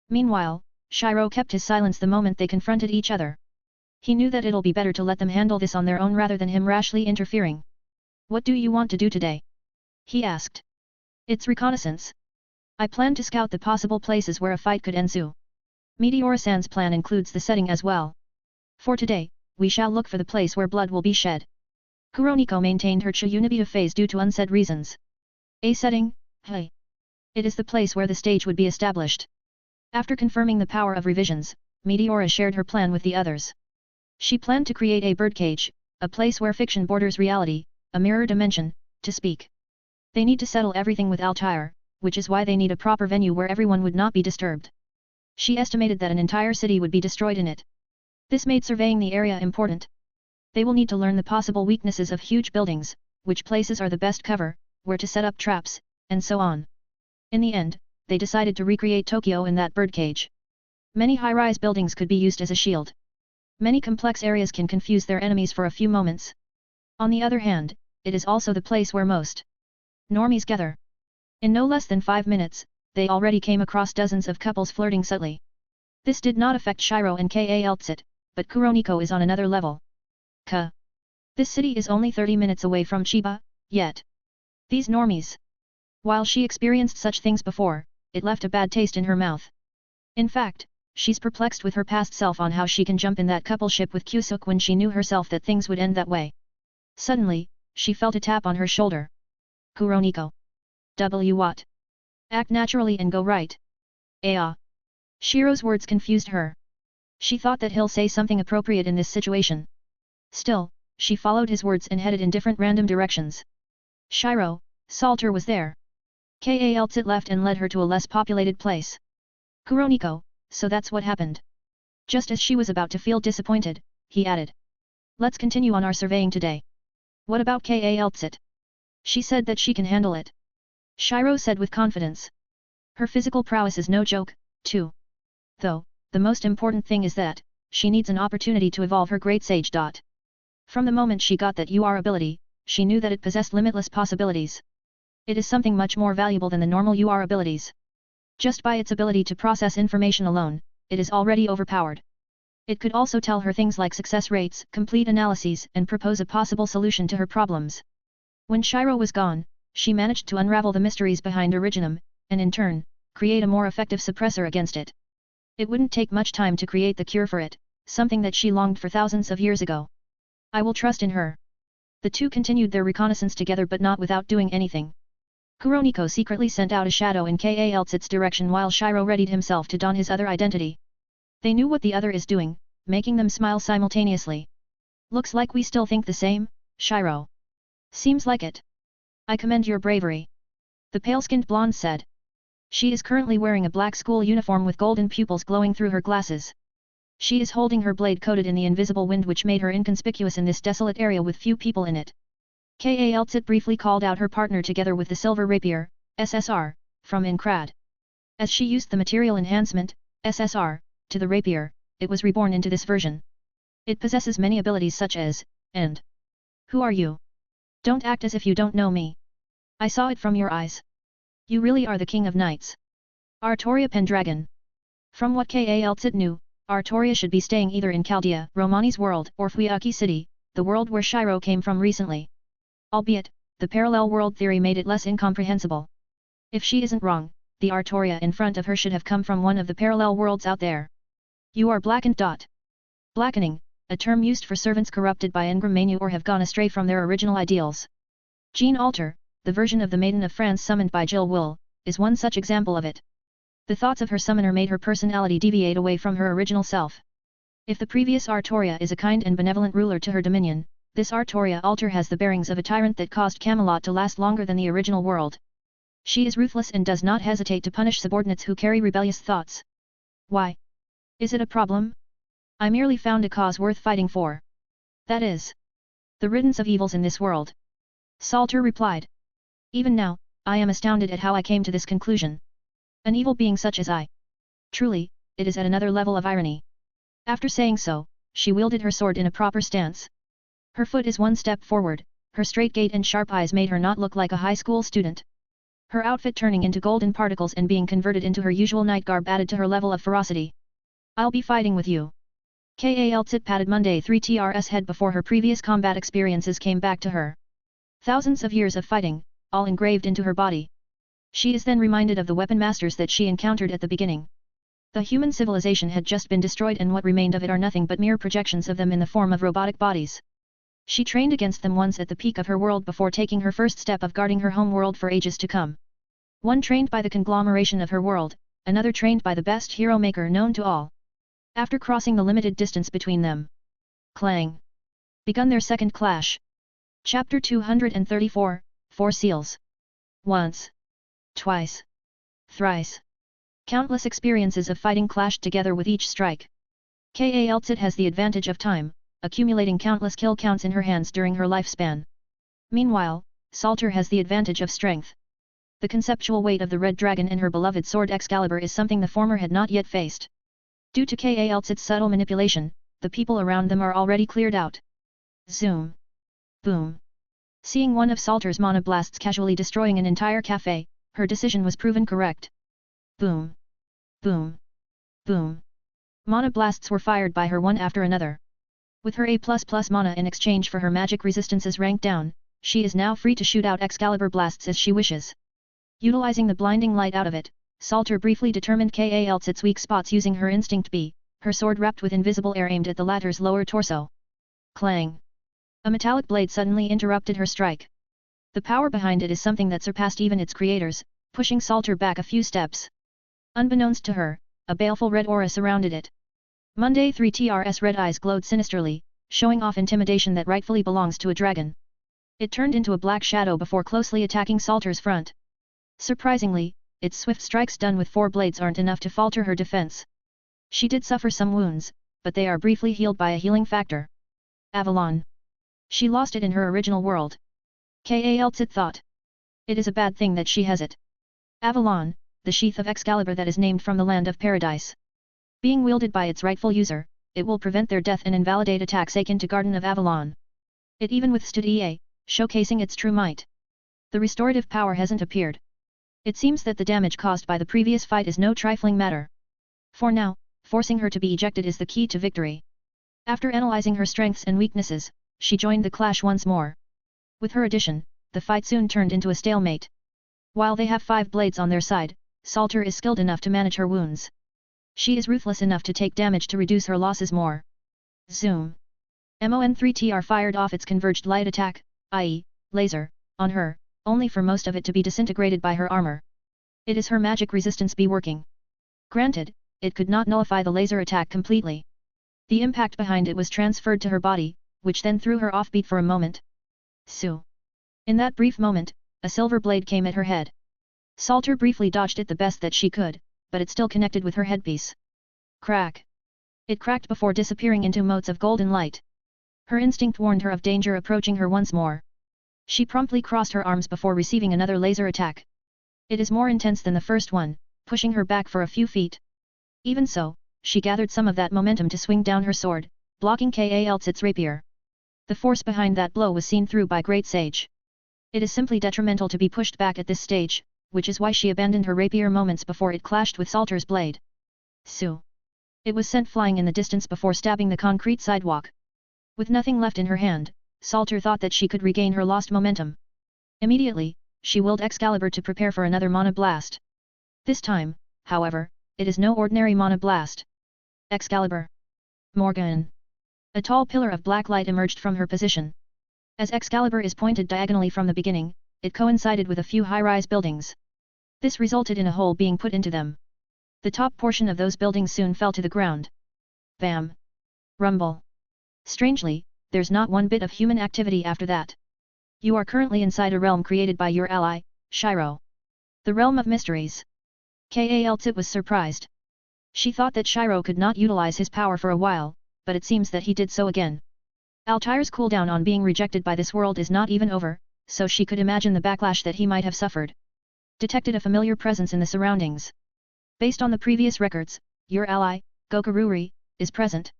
Meanwhile, Shiro kept his silence the moment they confronted each other. He knew that it'll be better to let them handle this on their own rather than him rashly interfering. What do you want to do today? He asked. It's reconnaissance. I plan to scout the possible places where a fight could ensue. Meteora-san's plan includes the setting as well. For today, we shall look for the place where blood will be shed. Kuroniko maintained her Chiyunibita phase due to unsaid reasons. A setting, hey. It is the place where the stage would be established. After confirming the power of revisions, Meteora shared her plan with the others. She planned to create a birdcage, a place where fiction borders reality, a mirror dimension, to speak. They need to settle everything with Altair, which is why they need a proper venue where everyone would not be disturbed. She estimated that an entire city would be destroyed in it. This made surveying the area important. They will need to learn the possible weaknesses of huge buildings, which places are the best cover, where to set up traps, and so on. In the end, they decided to recreate Tokyo in that birdcage. Many high-rise buildings could be used as a shield. Many complex areas can confuse their enemies for a few moments. On the other hand, it is also the place where most normies gather. In no less than 5 minutes, they already came across dozens of couples flirting subtly. This did not affect Shiro and Kaltsit, but Kuroniko is on another level. This city is only 30 minutes away from Chiba, yet. These normies. While she experienced such things before, it left a bad taste in her mouth. In fact, she's perplexed with her past self on how she can jump in that couple ship with Kyusuk when she knew herself that things would end that way. Suddenly, she felt a tap on her shoulder. Kuroniko. What? Act naturally and go right. Shiro's words confused her. She thought that he'll say something appropriate in this situation. Still, she followed his words and headed in different random directions. Shiro, Salter was there. Kaltsit left and led her to a less populated place. Kuroniko, so that's what happened. Just as she was about to feel disappointed, he added. Let's continue on our surveying today. What about Kaltsit? She said that she can handle it. Shiro said with confidence. Her physical prowess is no joke, too. Though, the most important thing is that, she needs an opportunity to evolve her great sage. From the moment she got that UR ability, she knew that it possessed limitless possibilities. It is something much more valuable than the normal UR abilities. Just by its ability to process information alone, it is already overpowered. It could also tell her things like success rates, complete analyses, and propose a possible solution to her problems. When Shiro was gone, she managed to unravel the mysteries behind Originum, and in turn, create a more effective suppressor against it. It wouldn't take much time to create the cure for it, something that she longed for thousands of years ago. I will trust in her. The two continued their reconnaissance together but not without doing anything. Kuroniko secretly sent out a shadow in Kal'Tit's direction while Shiro readied himself to don his other identity. They knew what the other is doing, making them smile simultaneously. Looks like we still think the same, Shiro. Seems like it. I commend your bravery. The pale-skinned blonde said. She is currently wearing a black school uniform with golden pupils glowing through her glasses. She is holding her blade coated in the invisible wind which made her inconspicuous in this desolate area with few people in it. Kal'Tit briefly called out her partner together with the silver rapier, SSR, from Inkrad. As she used the material enhancement, SSR, to the rapier, it was reborn into this version. It possesses many abilities such as, and. Who are you? Don't act as if you don't know me. I saw it from your eyes. You really are the king of knights. Artoria Pendragon. From what Kal'Tit knew, Artoria should be staying either in Chaldea, Romani's world, or Fuyaki City, the world where Shiro came from recently. Albeit, the parallel world theory made it less incomprehensible. If she isn't wrong, the Artoria in front of her should have come from one of the parallel worlds out there. You are blackened. Blackening, a term used for servants corrupted by Engram Manu or have gone astray from their original ideals. Jean Alter, the version of the Maiden of France summoned by Jill Wool, is one such example of it. The thoughts of her summoner made her personality deviate away from her original self. If the previous Artoria is a kind and benevolent ruler to her dominion, this Artoria Alter has the bearings of a tyrant that caused Camelot to last longer than the original world. She is ruthless and does not hesitate to punish subordinates who carry rebellious thoughts. Why? Is it a problem? I merely found a cause worth fighting for. That is the riddance of evils in this world. Salter replied. Even now, I am astounded at how I came to this conclusion. An evil being such as I. Truly, it is at another level of irony. After saying so, she wielded her sword in a proper stance. Her foot is one step forward, her straight gait and sharp eyes made her not look like a high school student. Her outfit turning into golden particles and being converted into her usual night garb added to her level of ferocity. I'll be fighting with you. Kal'Tit patted Monday 3TR's head before her previous combat experiences came back to her. Thousands of years of fighting, all engraved into her body. She is then reminded of the weapon masters that she encountered at the beginning. The human civilization had just been destroyed and what remained of it are nothing but mere projections of them in the form of robotic bodies. She trained against them once at the peak of her world before taking her first step of guarding her home world for ages to come. One trained by the conglomeration of her world, another trained by the best hero maker known to all. After crossing the limited distance between them. Clang! Begun their second clash. Chapter 234, Four Seals. Once. Twice. Thrice. Countless experiences of fighting clashed together with each strike. Kal'Tit has the advantage of time, accumulating countless kill counts in her hands during her lifespan. Meanwhile, Salter has the advantage of strength. The conceptual weight of the Red Dragon and her beloved sword Excalibur is something the former had not yet faced. Due to Kal'Tit's subtle manipulation, the people around them are already cleared out. Zoom. Boom. Seeing one of Salter's mana blasts casually destroying an entire cafe, her decision was proven correct. Boom. Boom. Boom. Mana blasts were fired by her one after another. With her A++ mana in exchange for her magic resistances ranked down, she is now free to shoot out Excalibur blasts as she wishes. Utilizing the blinding light out of it, Salter briefly determined Kal'Tit's weak spots using her instinct B, her sword wrapped with invisible air aimed at the latter's lower torso. Clang! A metallic blade suddenly interrupted her strike. The power behind it is something that surpassed even its creators, pushing Salter back a few steps. Unbeknownst to her, a baleful red aura surrounded it. Monday 3TR's red eyes glowed sinisterly, showing off intimidation that rightfully belongs to a dragon. It turned into a black shadow before closely attacking Salter's front. Surprisingly, its swift strikes done with 4 blades aren't enough to falter her defense. She did suffer some wounds, but they are briefly healed by a healing factor. Avalon. She lost it in her original world. Kal'Tit thought. It is a bad thing that she has it. Avalon, the sheath of Excalibur that is named from the land of paradise. Being wielded by its rightful user, it will prevent their death and invalidate attacks akin to Garden of Avalon. It even withstood EA, showcasing its true might. The restorative power hasn't appeared. It seems that the damage caused by the previous fight is no trifling matter. For now, forcing her to be ejected is the key to victory. After analyzing her strengths and weaknesses, she joined the clash once more. With her addition, the fight soon turned into a stalemate. While they have 5 blades on their side, Salter is skilled enough to manage her wounds. She is ruthless enough to take damage to reduce her losses more. Zoom. Mon3TR fired off its converged light attack, i.e., laser, on her, only for most of it to be disintegrated by her armor. It is her magic resistance be working. Granted, it could not nullify the laser attack completely. The impact behind it was transferred to her body, which then threw her offbeat for a moment. Su. In that brief moment, a silver blade came at her head. Salter briefly dodged it the best that she could, but it still connected with her headpiece. Crack. It cracked before disappearing into motes of golden light. Her instinct warned her of danger approaching her once more. She promptly crossed her arms before receiving another laser attack. It is more intense than the first one, pushing her back for a few feet. Even so, she gathered some of that momentum to swing down her sword, blocking Kal'tit's rapier. The force behind that blow was seen through by Great Sage. It is simply detrimental to be pushed back at this stage, which is why she abandoned her rapier moments before it clashed with Salter's blade. Su. It was sent flying in the distance before stabbing the concrete sidewalk. With nothing left in her hand, Salter thought that she could regain her lost momentum. Immediately, she willed Excalibur to prepare for another mana blast. This time, however, it is no ordinary mana blast. Excalibur. Morgan. A tall pillar of black light emerged from her position. As Excalibur is pointed diagonally from the beginning, it coincided with a few high-rise buildings. This resulted in a hole being put into them. The top portion of those buildings soon fell to the ground. Bam. Rumble. Strangely, there's not one bit of human activity after that. You are currently inside a realm created by your ally, Shiro. The realm of mysteries. Kal'tit was surprised. She thought that Shiro could not utilize his power for a while, but it seems that he did so again. Altire's cooldown on being rejected by this world is not even over, so she could imagine the backlash that he might have suffered. Detected a familiar presence in the surroundings. Based on the previous records, your ally, Gokururi, is present.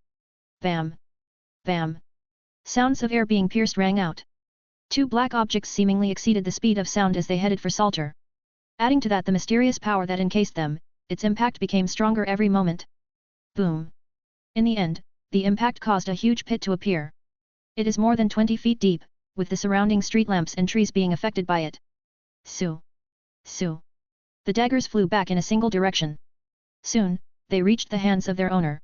Bam. Bam. Sounds of air being pierced rang out. Two black objects seemingly exceeded the speed of sound as they headed for Salter. Adding to that the mysterious power that encased them, its impact became stronger every moment. Boom. In the end, the impact caused a huge pit to appear. It is more than 20 feet deep, with the surrounding street lamps and trees being affected by it. Su. Su. The daggers flew back in a single direction. Soon, they reached the hands of their owner.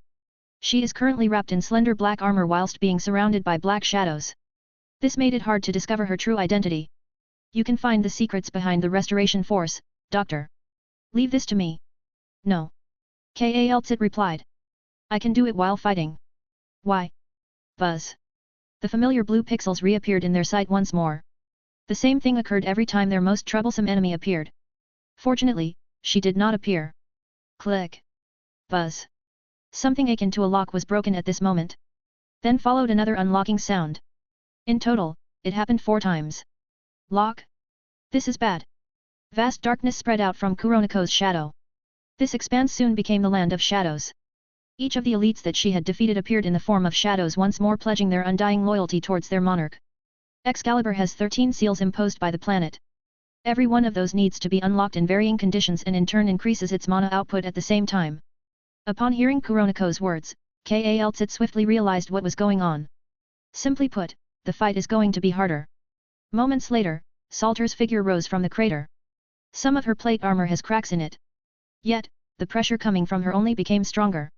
She is currently wrapped in slender black armor whilst being surrounded by black shadows. This made it hard to discover her true identity. You can find the secrets behind the restoration force, Doctor. Leave this to me. No. Kal'tit replied. I can do it while fighting. Why? Buzz. The familiar blue pixels reappeared in their sight once more. The same thing occurred every time their most troublesome enemy appeared. Fortunately, she did not appear. Click. Buzz. Something akin to a lock was broken at this moment. Then followed another unlocking sound. In total, it happened 4 times. Lock? This is bad. Vast darkness spread out from Kuroniko's shadow. This expanse soon became the land of shadows. Each of the elites that she had defeated appeared in the form of shadows once more pledging their undying loyalty towards their monarch. Excalibur has 13 seals imposed by the planet. Every one of those needs to be unlocked in varying conditions and in turn increases its mana output at the same time. Upon hearing Kuroniko's words, Kal'tit swiftly realized what was going on. Simply put, the fight is going to be harder. Moments later, Salter's figure rose from the crater. Some of her plate armor has cracks in it. Yet, the pressure coming from her only became stronger.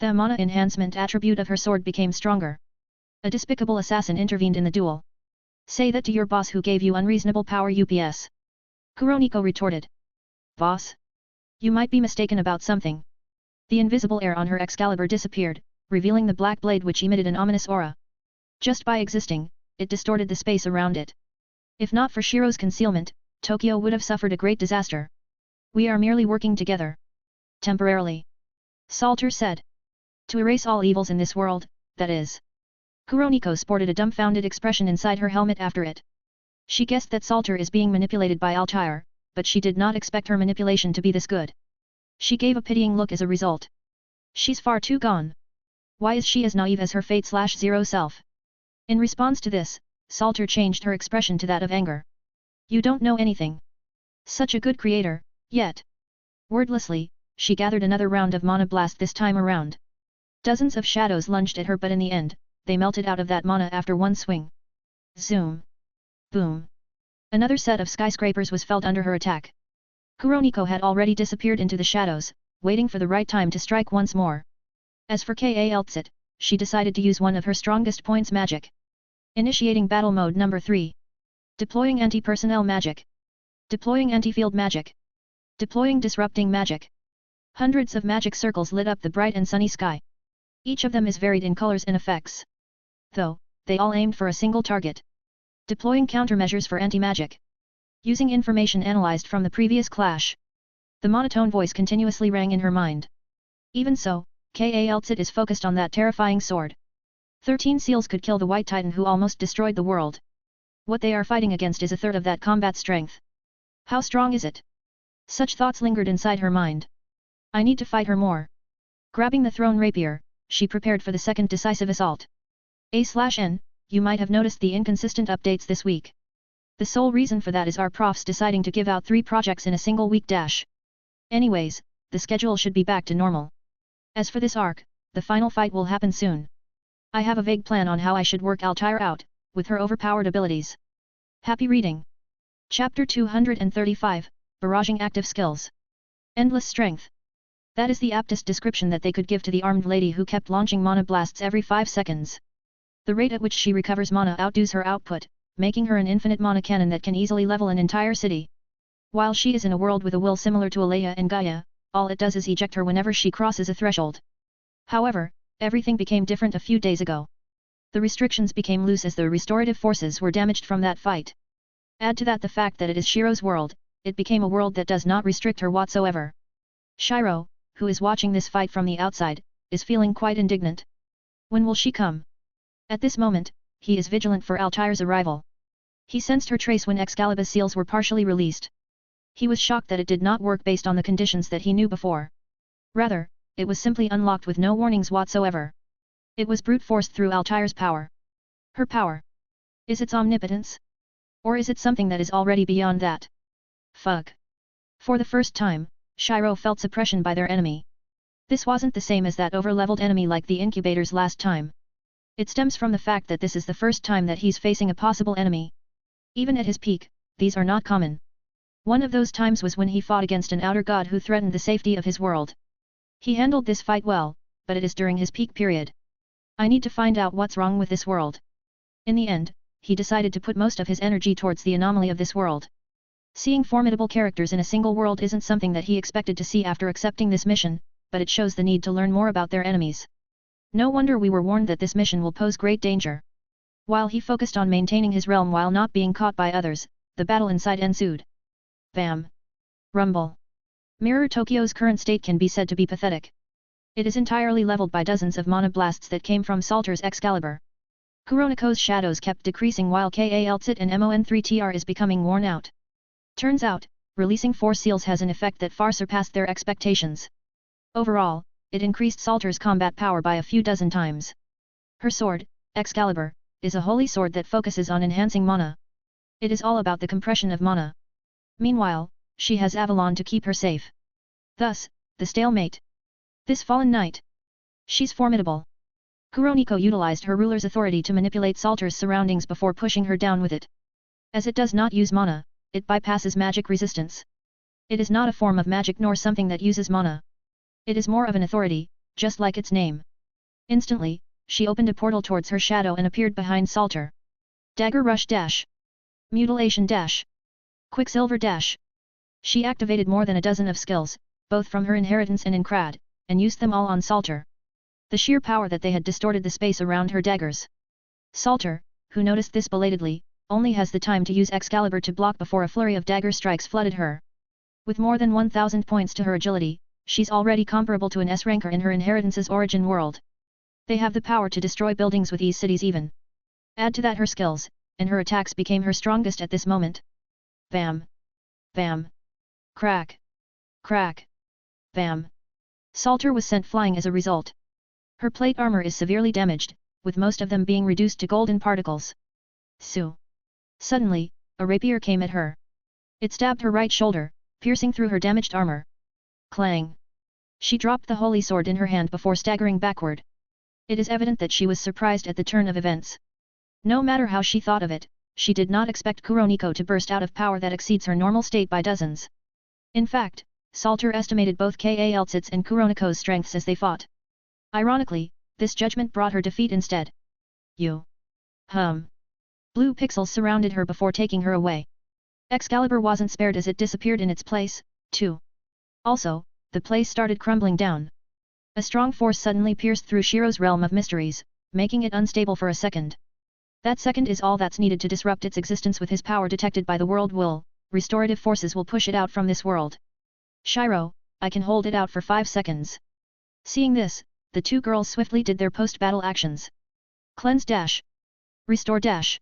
The mana enhancement attribute of her sword became stronger. A despicable assassin intervened in the duel. Say that to your boss who gave you unreasonable power UPS. Kuroniko retorted. Boss? You might be mistaken about something. The invisible air on her Excalibur disappeared, revealing the black blade which emitted an ominous aura. Just by existing, it distorted the space around it. If not for Shiro's concealment, Tokyo would have suffered a great disaster. We are merely working together. Temporarily. Salter said. To erase all evils in this world, that is. Kuroniko sported a dumbfounded expression inside her helmet after it. She guessed that Salter is being manipulated by Altire, but she did not expect her manipulation to be this good. She gave a pitying look as a result. She's far too gone. Why is she as naive as her Fate/Zero self? In response to this, Salter changed her expression to that of anger. You don't know anything. Such a good creator, yet. Wordlessly, she gathered another round of mana blast this time around. Dozens of shadows lunged at her but in the end, they melted out of that mana after one swing. Zoom. Boom. Another set of skyscrapers was felled under her attack. Kuroniko had already disappeared into the shadows, waiting for the right time to strike once more. As for Kal'tit, she decided to use one of her strongest points magic. Initiating battle mode number 3. Deploying anti-personnel magic. Deploying anti-field magic. Deploying disrupting magic. Hundreds of magic circles lit up the bright and sunny sky. Each of them is varied in colors and effects. Though, they all aimed for a single target. Deploying countermeasures for anti-magic. Using information analyzed from the previous clash. The monotone voice continuously rang in her mind. Even so, Kaltsit is focused on that terrifying sword. 13 seals could kill the White Titan who almost destroyed the world. What they are fighting against is a third of that combat strength. How strong is it? Such thoughts lingered inside her mind. I need to fight her more. Grabbing the thrown rapier, she prepared for the second decisive assault. A/N, you might have noticed the inconsistent updates this week. The sole reason for that is our profs deciding to give out 3 projects in a single week dash. Anyways, the schedule should be back to normal. As for this arc, the final fight will happen soon. I have a vague plan on how I should work Altair out, with her overpowered abilities. Happy reading! Chapter 235, Barraging Active Skills. Endless Strength. That is the aptest description that they could give to the armed lady who kept launching mana blasts every 5 seconds. The rate at which she recovers mana outdoes her output, making her an infinite mana cannon that can easily level an entire city. While she is in a world with a will similar to Alea and Gaia, all it does is eject her whenever she crosses a threshold. However, everything became different a few days ago. The restrictions became loose as the restorative forces were damaged from that fight. Add to that the fact that it is Shiro's world, it became a world that does not restrict her whatsoever. Shiro, who is watching this fight from the outside, is feeling quite indignant. When will she come? At this moment, he is vigilant for Altair's arrival. He sensed her trace when Excalibur's seals were partially released. He was shocked that it did not work based on the conditions that he knew before. Rather, it was simply unlocked with no warnings whatsoever. It was brute forced through Altair's power. Her power. Is its omnipotence? Or is it something that is already beyond that? Fuck. For the first time, Shiro felt suppression by their enemy. This wasn't the same as that over-leveled enemy like the incubators last time. It stems from the fact that this is the first time that he's facing a possible enemy. Even at his peak, these are not common. One of those times was when he fought against an outer god who threatened the safety of his world. He handled this fight well, but it is during his peak period. I need to find out what's wrong with this world. In the end, he decided to put most of his energy towards the anomaly of this world. Seeing formidable characters in a single world isn't something that he expected to see after accepting this mission, but it shows the need to learn more about their enemies. No wonder we were warned that this mission will pose great danger. While he focused on maintaining his realm while not being caught by others, the battle inside ensued. Bam! Rumble! Mirror Tokyo's current state can be said to be pathetic. It is entirely leveled by dozens of mana blasts that came from Salter's Excalibur. Kuroniko's shadows kept decreasing while Kaltsit and Mon3TR is becoming worn out. Turns out, releasing 4 seals has an effect that far surpassed their expectations. Overall, it increased Salter's combat power by a few dozen times. Her sword, Excalibur, is a holy sword that focuses on enhancing mana. It is all about the compression of mana. Meanwhile, she has Avalon to keep her safe. Thus, the stalemate. This fallen knight. She's formidable. Kuroniko utilized her ruler's authority to manipulate Salter's surroundings before pushing her down with it. As it does not use mana, it bypasses magic resistance. It is not a form of magic nor something that uses mana. It is more of an authority, just like its name. Instantly, she opened a portal towards her shadow and appeared behind Salter. Dagger Rush Dash. Mutilation Dash. Quicksilver Dash. She activated more than a dozen of skills, both from her inheritance and in Krad, and used them all on Salter. The sheer power that they had distorted the space around her daggers. Salter, who noticed this belatedly, only has the time to use Excalibur to block before a flurry of dagger strikes flooded her. With more than 1,000 points to her agility, she's already comparable to an S-ranker in her inheritance's origin world. They have the power to destroy buildings with ease cities even. Add to that her skills, and her attacks became her strongest at this moment. Bam! Bam! Crack! Crack! Bam! Salter was sent flying as a result. Her plate armor is severely damaged, with most of them being reduced to golden particles. Sue! Suddenly, a rapier came at her. It stabbed her right shoulder, piercing through her damaged armor. Clang! She dropped the holy sword in her hand before staggering backward. It is evident that she was surprised at the turn of events. No matter how she thought of it, she did not expect Kuroniko to burst out of power that exceeds her normal state by dozens. In fact, Salter estimated both Kaltsit's and Kuroniko's strengths as they fought. Ironically, this judgment brought her defeat instead. You. Blue pixels surrounded her before taking her away. Excalibur wasn't spared as it disappeared in its place, too. Also, the place started crumbling down. A strong force suddenly pierced through Shiro's realm of mysteries, making it unstable for a second. That second is all that's needed to disrupt its existence. With his power detected by the world will, restorative forces will push it out from this world. Shiro, I can hold it out for 5 seconds. Seeing this, the two girls swiftly did their post-battle actions. Cleanse dash. Restore dash.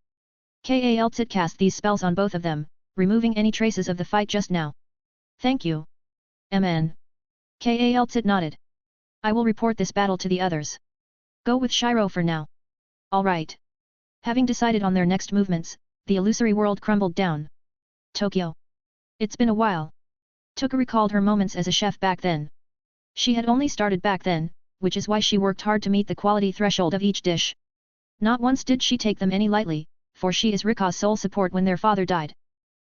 Kalzit cast these spells on both of them, removing any traces of the fight just now. Thank you. MN. Kalzit nodded. I will report this battle to the others. Go with Shiro for now. Alright. Having decided on their next movements, the illusory world crumbled down. Tokyo. It's been a while. Tuka recalled her moments as a chef back then. She had only started back then, which is why she worked hard to meet the quality threshold of each dish. Not once did she take them any lightly, for she is Rika's sole support when their father died.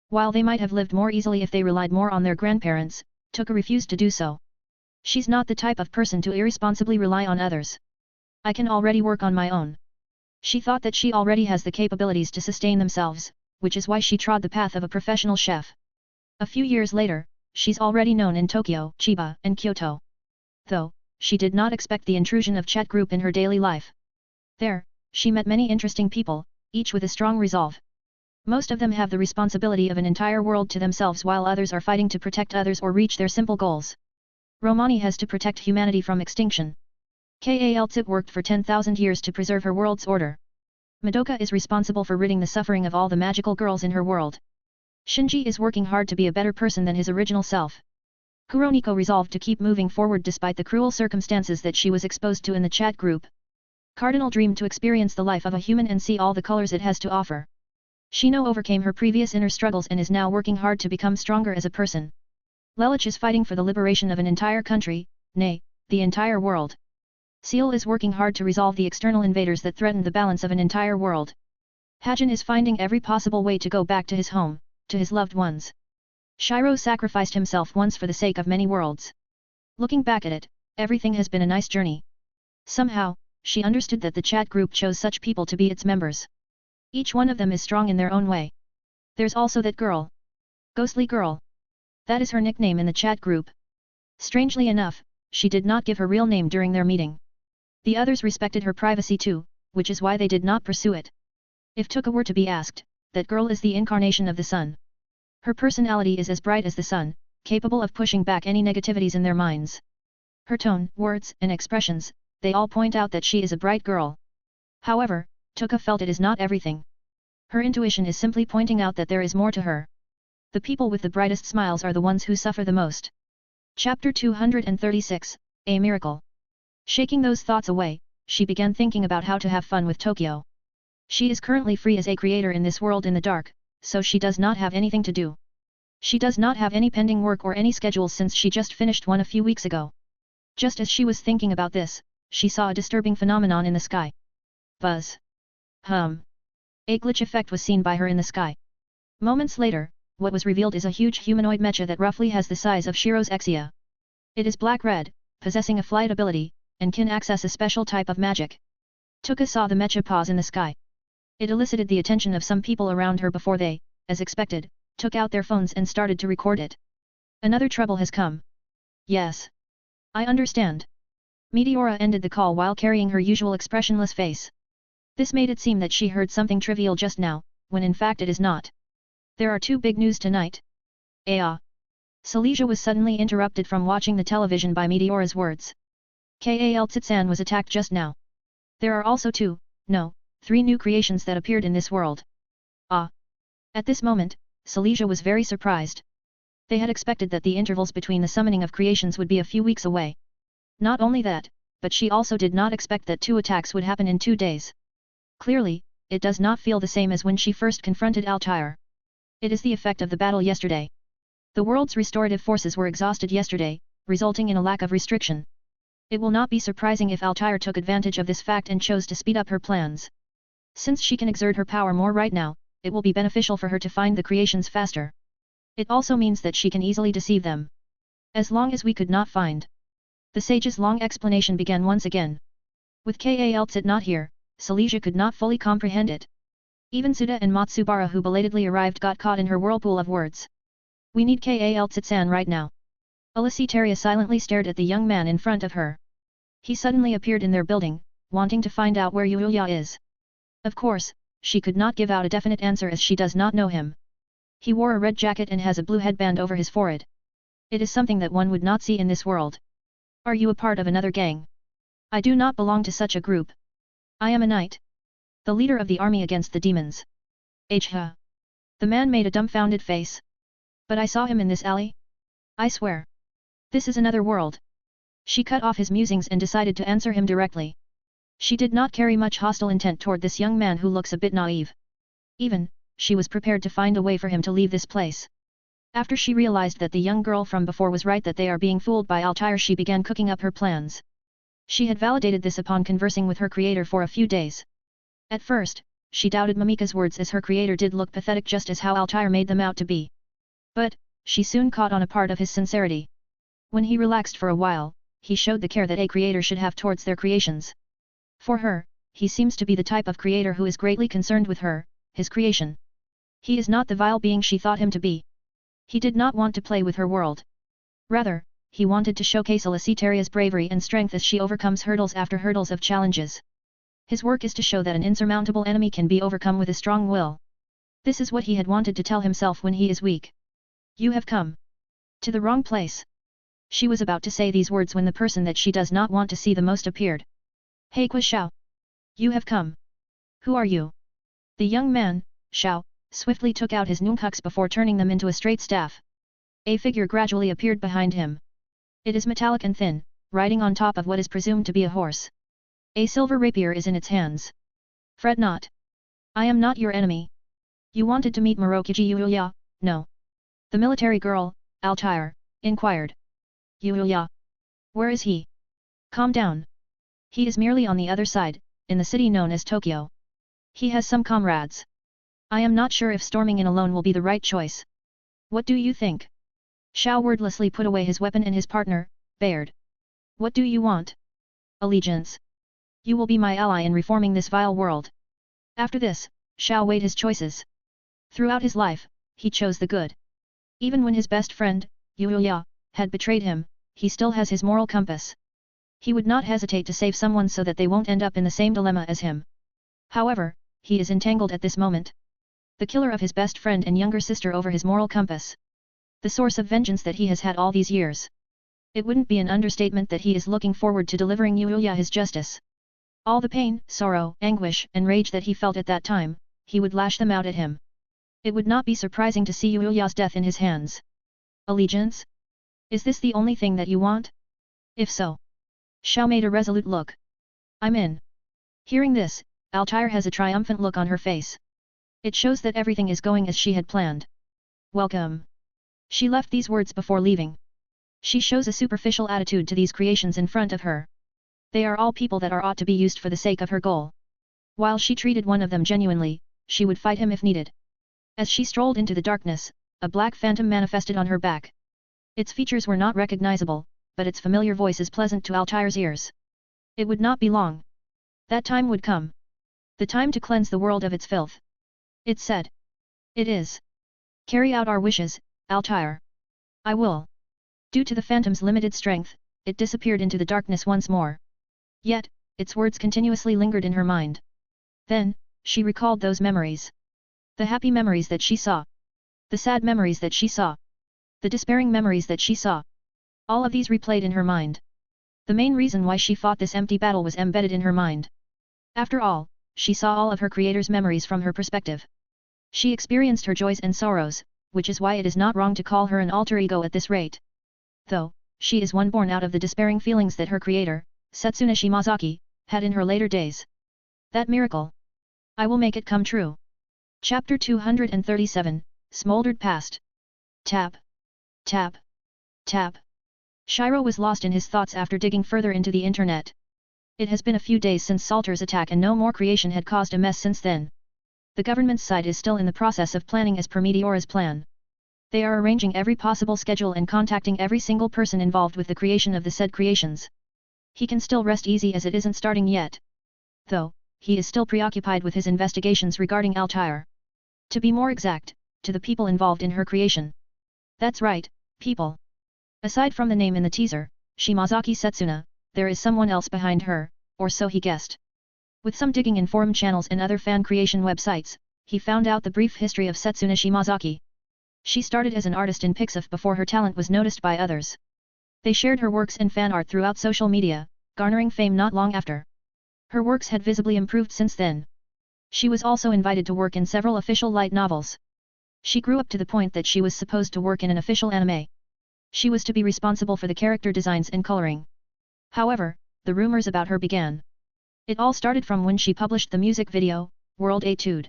While they might have lived more easily if they relied more on their grandparents, Tuka refused to do so. She's not the type of person to irresponsibly rely on others. I can already work on my own. She thought that she already has the capabilities to sustain themselves, which is why she trod the path of a professional chef. A few years later, she's already known in Tokyo, Chiba, and Kyoto. Though, she did not expect the intrusion of chat group in her daily life. There, she met many interesting people, each with a strong resolve. Most of them have the responsibility of an entire world to themselves while others are fighting to protect others or reach their simple goals. Romani has to protect humanity from extinction. Kalzit worked for 10,000 years to preserve her world's order. Madoka is responsible for ridding the suffering of all the magical girls in her world. Shinji is working hard to be a better person than his original self. Kuroniko resolved to keep moving forward despite the cruel circumstances that she was exposed to in the chat group. Cardinal dreamed to experience the life of a human and see all the colors it has to offer. Shino overcame her previous inner struggles and is now working hard to become stronger as a person. Lelich is fighting for the liberation of an entire country, nay, the entire world. Seal is working hard to resolve the external invaders that threaten the balance of an entire world. Hajin is finding every possible way to go back to his home, to his loved ones. Shiro sacrificed himself once for the sake of many worlds. Looking back at it, everything has been a nice journey. Somehow, she understood that the chat group chose such people to be its members. Each one of them is strong in their own way. There's also that girl. Ghostly Girl. That is her nickname in the chat group. Strangely enough, she did not give her real name during their meeting. The others respected her privacy too, which is why they did not pursue it. If Tuka were to be asked, that girl is the incarnation of the sun. Her personality is as bright as the sun, capable of pushing back any negativities in their minds. Her tone, words, and expressions, they all point out that she is a bright girl. However, Tuka felt it is not everything. Her intuition is simply pointing out that there is more to her. The people with the brightest smiles are the ones who suffer the most. Chapter 236, A Miracle. Shaking those thoughts away, she began thinking about how to have fun with Tokyo. She is currently free as a creator in this world in the dark, so she does not have anything to do. She does not have any pending work or any schedules since she just finished one a few weeks ago. Just as she was thinking about this, she saw a disturbing phenomenon in the sky. Buzz. A glitch effect was seen by her in the sky. Moments later, what was revealed is a huge humanoid mecha that roughly has the size of Shiro's Exia. It is black-red, possessing a flight ability, and can access a special type of magic. Tuka saw the mecha pause in the sky. It elicited the attention of some people around her before they, as expected, took out their phones and started to record it. Another trouble has come. Yes. I understand. Meteora ended the call while carrying her usual expressionless face. This made it seem that she heard something trivial just now, when in fact it is not. There are two big news tonight. Silesia was suddenly interrupted from watching the television by Meteora's words. Kalzit-san was attacked just now. There are also three new creations that appeared in this world. At this moment, Silesia was very surprised. They had expected that the intervals between the summoning of creations would be a few weeks away. Not only that, but she also did not expect that 2 attacks would happen in 2 days. Clearly, it does not feel the same as when she first confronted Altair. It is the effect of the battle yesterday. The world's restorative forces were exhausted yesterday, resulting in a lack of restriction. It will not be surprising if Altair took advantage of this fact and chose to speed up her plans. Since she can exert her power more right now, it will be beneficial for her to find the creations faster. It also means that she can easily deceive them. As long as we could not find. The sage's long explanation began once again. With Kaltsit not here, Silesia could not fully comprehend it. Even Suda and Matsubara who belatedly arrived got caught in her whirlpool of words. We need Kaltsit-san right now. Alicetaria silently stared at the young man in front of her. He suddenly appeared in their building, wanting to find out where Yuya is. Of course, she could not give out a definite answer as she does not know him. He wore a red jacket and has a blue headband over his forehead. It is something that one would not see in this world. Are you a part of another gang? I do not belong to such a group. I am a knight. The leader of the army against the demons. H-ha. The man made a dumbfounded face. But I saw him in this alley? I swear. This is another world. She cut off his musings and decided to answer him directly. She did not carry much hostile intent toward this young man who looks a bit naive. Even, she was prepared to find a way for him to leave this place. After she realized that the young girl from before was right that they are being fooled by Altair, she began cooking up her plans. She had validated this upon conversing with her creator for a few days. At first, she doubted Mamika's words as her creator did look pathetic just as how Altair made them out to be. But, she soon caught on a part of his sincerity. When he relaxed for a while, he showed the care that a creator should have towards their creations. For her, he seems to be the type of creator who is greatly concerned with her, his creation. He is not the vile being she thought him to be. He did not want to play with her world. Rather, he wanted to showcase Alicetaria's bravery and strength as she overcomes hurdles after hurdles of challenges. His work is to show that an insurmountable enemy can be overcome with a strong will. This is what he had wanted to tell himself when he is weak. You have come to the wrong place. She was about to say these words when the person that she does not want to see the most appeared. Hey Xiao. You have come. Who are you? The young man, Xiao, swiftly took out his nunchucks before turning them into a straight staff. A figure gradually appeared behind him. It is metallic and thin, riding on top of what is presumed to be a horse. A silver rapier is in its hands. Fret not. I am not your enemy. You wanted to meet Morokuji Yuya, no? The military girl, Altair, inquired. Yuya. Where is he? Calm down. He is merely on the other side, in the city known as Tokyo. He has some comrades. I am not sure if storming in alone will be the right choice. What do you think? Xiao wordlessly put away his weapon and his partner, bared. What do you want? Allegiance. You will be my ally in reforming this vile world. After this, Xiao weighed his choices. Throughout his life, he chose the good. Even when his best friend, Yuya, had betrayed him, he still has his moral compass. He would not hesitate to save someone so that they won't end up in the same dilemma as him. However, he is entangled at this moment. The killer of his best friend and younger sister over his moral compass. The source of vengeance that he has had all these years. It wouldn't be an understatement that he is looking forward to delivering Yuya his justice. All the pain, sorrow, anguish, and rage that he felt at that time, he would lash them out at him. It would not be surprising to see Yuya's death in his hands. Allegiance? Is this the only thing that you want? If so. Xiao made a resolute look. I'm in. Hearing this, Altair has a triumphant look on her face. It shows that everything is going as she had planned. Welcome. She left these words before leaving. She shows a superficial attitude to these creations in front of her. They are all people that are ought to be used for the sake of her goal. While she treated one of them genuinely, she would fight him if needed. As she strolled into the darkness, a black phantom manifested on her back. Its features were not recognizable, but its familiar voice is pleasant to Altair's ears. It would not be long. That time would come. The time to cleanse the world of its filth. It said. It is. Carry out our wishes, Altair. I will. Due to the phantom's limited strength, it disappeared into the darkness once more. Yet, its words continuously lingered in her mind. Then, she recalled those memories. The happy memories that she saw. The sad memories that she saw. The despairing memories that she saw. All of these replayed in her mind. The main reason why she fought this empty battle was embedded in her mind. After all, she saw all of her creator's memories from her perspective. She experienced her joys and sorrows, which is why it is not wrong to call her an alter ego at this rate. Though, she is one born out of the despairing feelings that her creator, Setsuna Shimazaki, had in her later days. That miracle. I will make it come true. Chapter 237, Smoldered Past. Tap. Tap. Tap. Shiro was lost in his thoughts after digging further into the internet. It has been a few days since Salter's attack and no more creation had caused a mess since then. The government's side is still in the process of planning as per Meteora's plan. They are arranging every possible schedule and contacting every single person involved with the creation of the said creations. He can still rest easy as it isn't starting yet. Though, he is still preoccupied with his investigations regarding Altair. To be more exact, to the people involved in her creation. That's right, people. Aside from the name in the teaser, Shimazaki Setsuna, there is someone else behind her, or so he guessed. With some digging in forum channels and other fan creation websites, he found out the brief history of Setsuna Shimazaki. She started as an artist in Pixiv before her talent was noticed by others. They shared her works and fan art throughout social media, garnering fame not long after. Her works had visibly improved since then. She was also invited to work in several official light novels. She grew up to the point that she was supposed to work in an official anime. She was to be responsible for the character designs and coloring. However, the rumors about her began. It all started from when she published the music video, World Etude.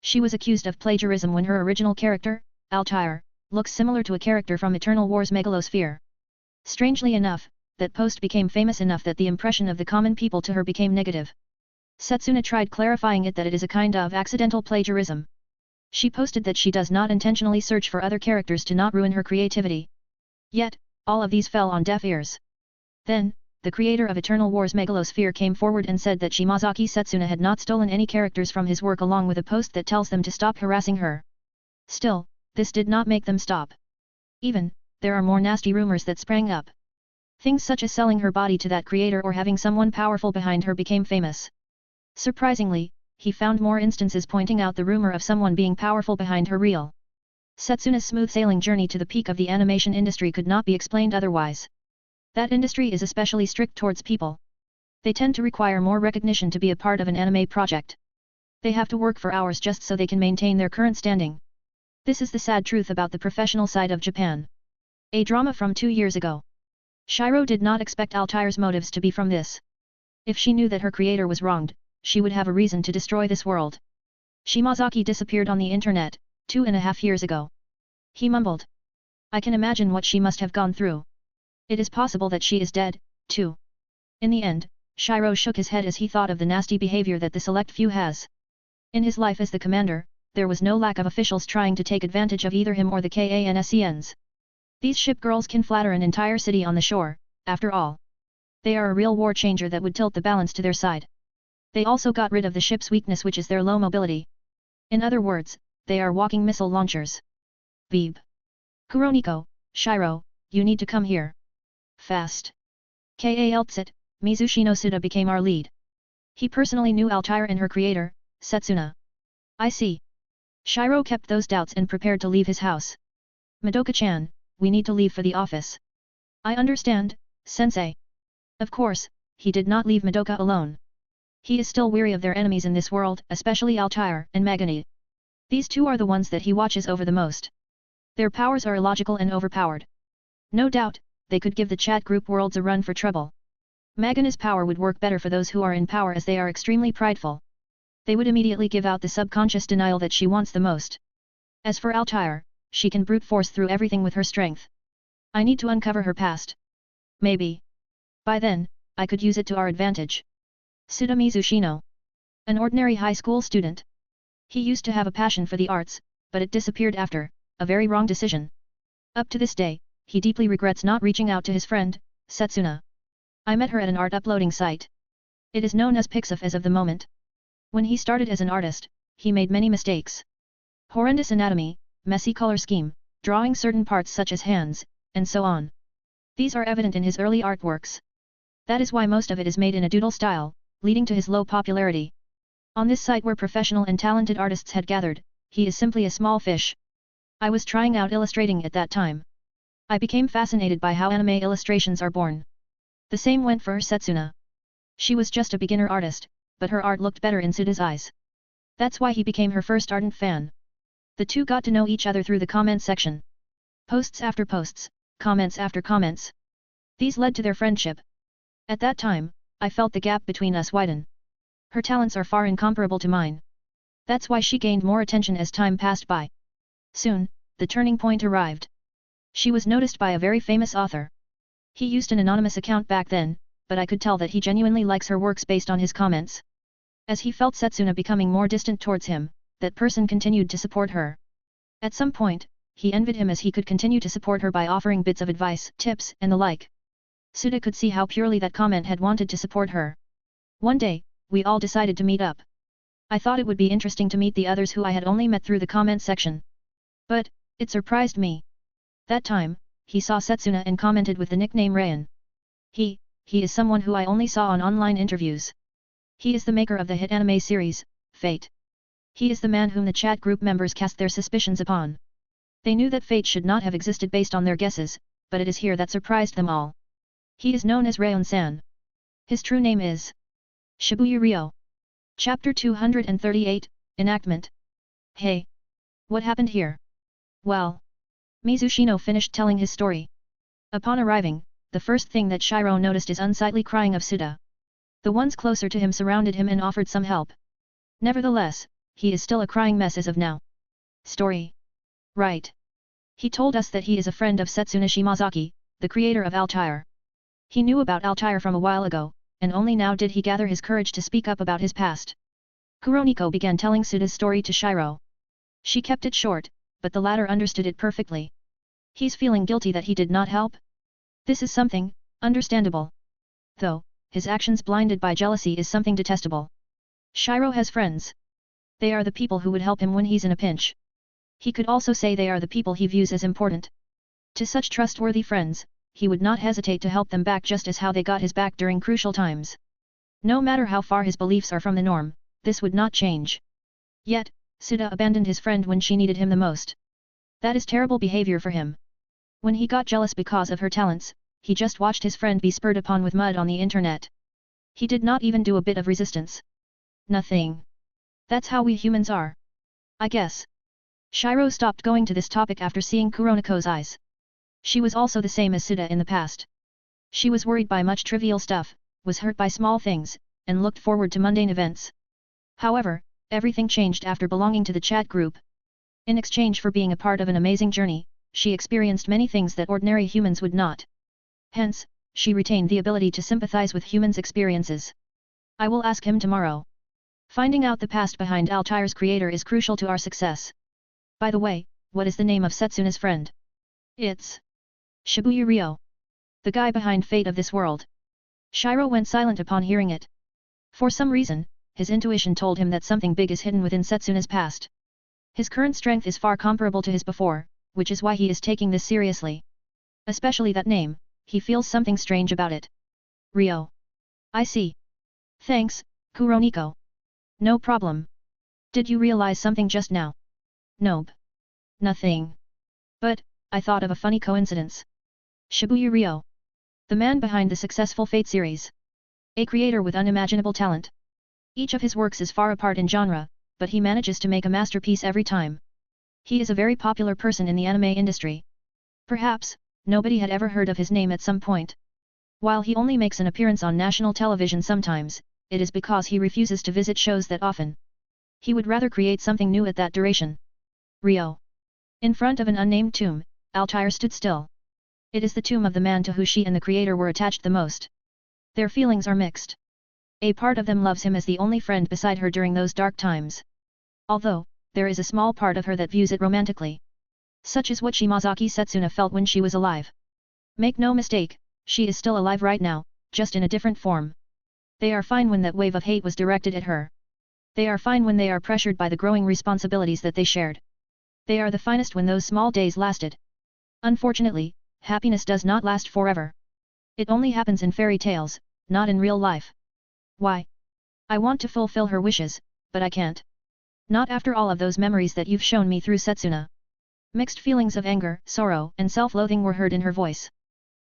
She was accused of plagiarism when her original character, Altair, looks similar to a character from Eternal Wars Megalosphere. Strangely enough, that post became famous enough that the impression of the common people to her became negative. Setsuna tried clarifying it that it is a kind of accidental plagiarism. She posted that she does not intentionally search for other characters to not ruin her creativity. Yet, all of these fell on deaf ears. Then, the creator of Eternal Wars Megalosphere came forward and said that Shimazaki Setsuna had not stolen any characters from his work along with a post that tells them to stop harassing her. Still, this did not make them stop. Even, there are more nasty rumors that sprang up. Things such as selling her body to that creator or having someone powerful behind her became famous. Surprisingly, he found more instances pointing out the rumor of someone being powerful behind her real. Setsuna's smooth sailing journey to the peak of the animation industry could not be explained otherwise. That industry is especially strict towards people. They tend to require more recognition to be a part of an anime project. They have to work for hours just so they can maintain their current standing. This is the sad truth about the professional side of Japan. A drama from 2 years ago. Shiro did not expect Altair's motives to be from this. If she knew that her creator was wronged, she would have a reason to destroy this world. Shimazaki disappeared on the internet, 2.5 years ago. He mumbled. I can imagine what she must have gone through. It is possible that she is dead, too. In the end, Shiro shook his head as he thought of the nasty behavior that the select few has. In his life as the commander, there was no lack of officials trying to take advantage of either him or the KANSENs. These ship girls can flatter an entire city on the shore, after all. They are a real war changer that would tilt the balance to their side. They also got rid of the ship's weakness, which is their low mobility. In other words, they are walking missile launchers. Beeb. Kuroniko, Shiro, you need to come here. Fast. Kaltsit, Mizushino Suda became our lead. He personally knew Altair and her creator, Setsuna. I see. Shiro kept those doubts and prepared to leave his house. Madoka-chan, we need to leave for the office. I understand, sensei. Of course, he did not leave Madoka alone. He is still weary of their enemies in this world, especially Altair and Magani. These two are the ones that he watches over the most. Their powers are illogical and overpowered. No doubt, they could give the chat group worlds a run for trouble. Magana's power would work better for those who are in power as they are extremely prideful. They would immediately give out the subconscious denial that she wants the most. As for Altair, she can brute force through everything with her strength. I need to uncover her past. Maybe. By then, I could use it to our advantage. Suda Mizushino. An ordinary high school student. He used to have a passion for the arts, but it disappeared after a very wrong decision. Up to this day, he deeply regrets not reaching out to his friend, Setsuna. I met her at an art uploading site. It is known as Pixiv as of the moment. When he started as an artist, he made many mistakes. Horrendous anatomy, messy color scheme, drawing certain parts such as hands, and so on. These are evident in his early artworks. That is why most of it is made in a doodle style, leading to his low popularity. On this site where professional and talented artists had gathered, he is simply a small fish. I was trying out illustrating at that time. I became fascinated by how anime illustrations are born. The same went for Setsuna. She was just a beginner artist, but her art looked better in Suda's eyes. That's why he became her first ardent fan. The two got to know each other through the comment section. Posts after posts, comments after comments. These led to their friendship. At that time, I felt the gap between us widen. Her talents are far incomparable to mine. That's why she gained more attention as time passed by. Soon, the turning point arrived. She was noticed by a very famous author. He used an anonymous account back then, but I could tell that he genuinely likes her works based on his comments. As he felt Setsuna becoming more distant towards him, that person continued to support her. At some point, he envied him as he could continue to support her by offering bits of advice, tips, and the like. Suda could see how purely that comment had wanted to support her. One day, we all decided to meet up. I thought it would be interesting to meet the others who I had only met through the comment section. But, it surprised me. That time, he saw Setsuna and commented with the nickname Rayan. He is someone who I only saw on online interviews. He is the maker of the hit anime series, Fate. He is the man whom the chat group members cast their suspicions upon. They knew that Fate should not have existed based on their guesses, but it is here that surprised them all. He is known as Rayon-san. His true name is Shibuya Ryo. Chapter 238, Enactment. Hey! What happened here? Well. Mizushino finished telling his story. Upon arriving, the first thing that Shiro noticed is unsightly crying of Suda. The ones closer to him surrounded him and offered some help. Nevertheless, he is still a crying mess as of now. Story. Right. He told us that he is a friend of Setsuna Shimazaki, the creator of Altair. He knew about Altair from a while ago, and only now did he gather his courage to speak up about his past. Kuroniko began telling Suda's story to Shiro. She kept it short, but the latter understood it perfectly. He's feeling guilty that he did not help? This is something, understandable. Though, his actions blinded by jealousy is something detestable. Shiro has friends. They are the people who would help him when he's in a pinch. He could also say they are the people he views as important. To such trustworthy friends, he would not hesitate to help them back just as how they got his back during crucial times. No matter how far his beliefs are from the norm, this would not change. Yet, Suda abandoned his friend when she needed him the most. That is terrible behavior for him. When he got jealous because of her talents, he just watched his friend be spurred upon with mud on the internet. He did not even do a bit of resistance. Nothing. That's how we humans are. I guess. Shiro stopped going to this topic after seeing Kuroniko's eyes. She was also the same as Suda in the past. She was worried by much trivial stuff, was hurt by small things, and looked forward to mundane events. However, everything changed after belonging to the chat group. In exchange for being a part of an amazing journey, she experienced many things that ordinary humans would not. Hence, she retained the ability to sympathize with humans' experiences. I will ask him tomorrow. Finding out the past behind Altair's creator is crucial to our success. By the way, what is the name of Setsuna's friend? It's Shibuya Ryo. The guy behind fate of this world. Shiro went silent upon hearing it. For some reason, his intuition told him that something big is hidden within Setsuna's past. His current strength is far comparable to his before, which is why he is taking this seriously. Especially that name, he feels something strange about it. Ryo. I see. Thanks, Kuroniko. No problem. Did you realize something just now? Nope. Nothing. But, I thought of a funny coincidence. Shibuya Ryo. The man behind the successful Fate series. A creator with unimaginable talent. Each of his works is far apart in genre, but he manages to make a masterpiece every time. He is a very popular person in the anime industry. Perhaps, nobody had ever heard of his name at some point. While he only makes an appearance on national television sometimes, it is because he refuses to visit shows that often. He would rather create something new at that duration. Ryo. In front of an unnamed tomb, Altair stood still. It is the tomb of the man to who she and the creator were attached the most. Their feelings are mixed. A part of them loves him as the only friend beside her during those dark times. Although, there is a small part of her that views it romantically. Such is what Shimazaki Setsuna felt when she was alive. Make no mistake, she is still alive right now, just in a different form. They are fine when that wave of hate was directed at her. They are fine when they are pressured by the growing responsibilities that they shared. They are the finest when those small days lasted. Unfortunately, happiness does not last forever. It only happens in fairy tales, not in real life. Why? I want to fulfill her wishes, but I can't. Not after all of those memories that you've shown me through Setsuna. Mixed feelings of anger, sorrow, and self-loathing were heard in her voice.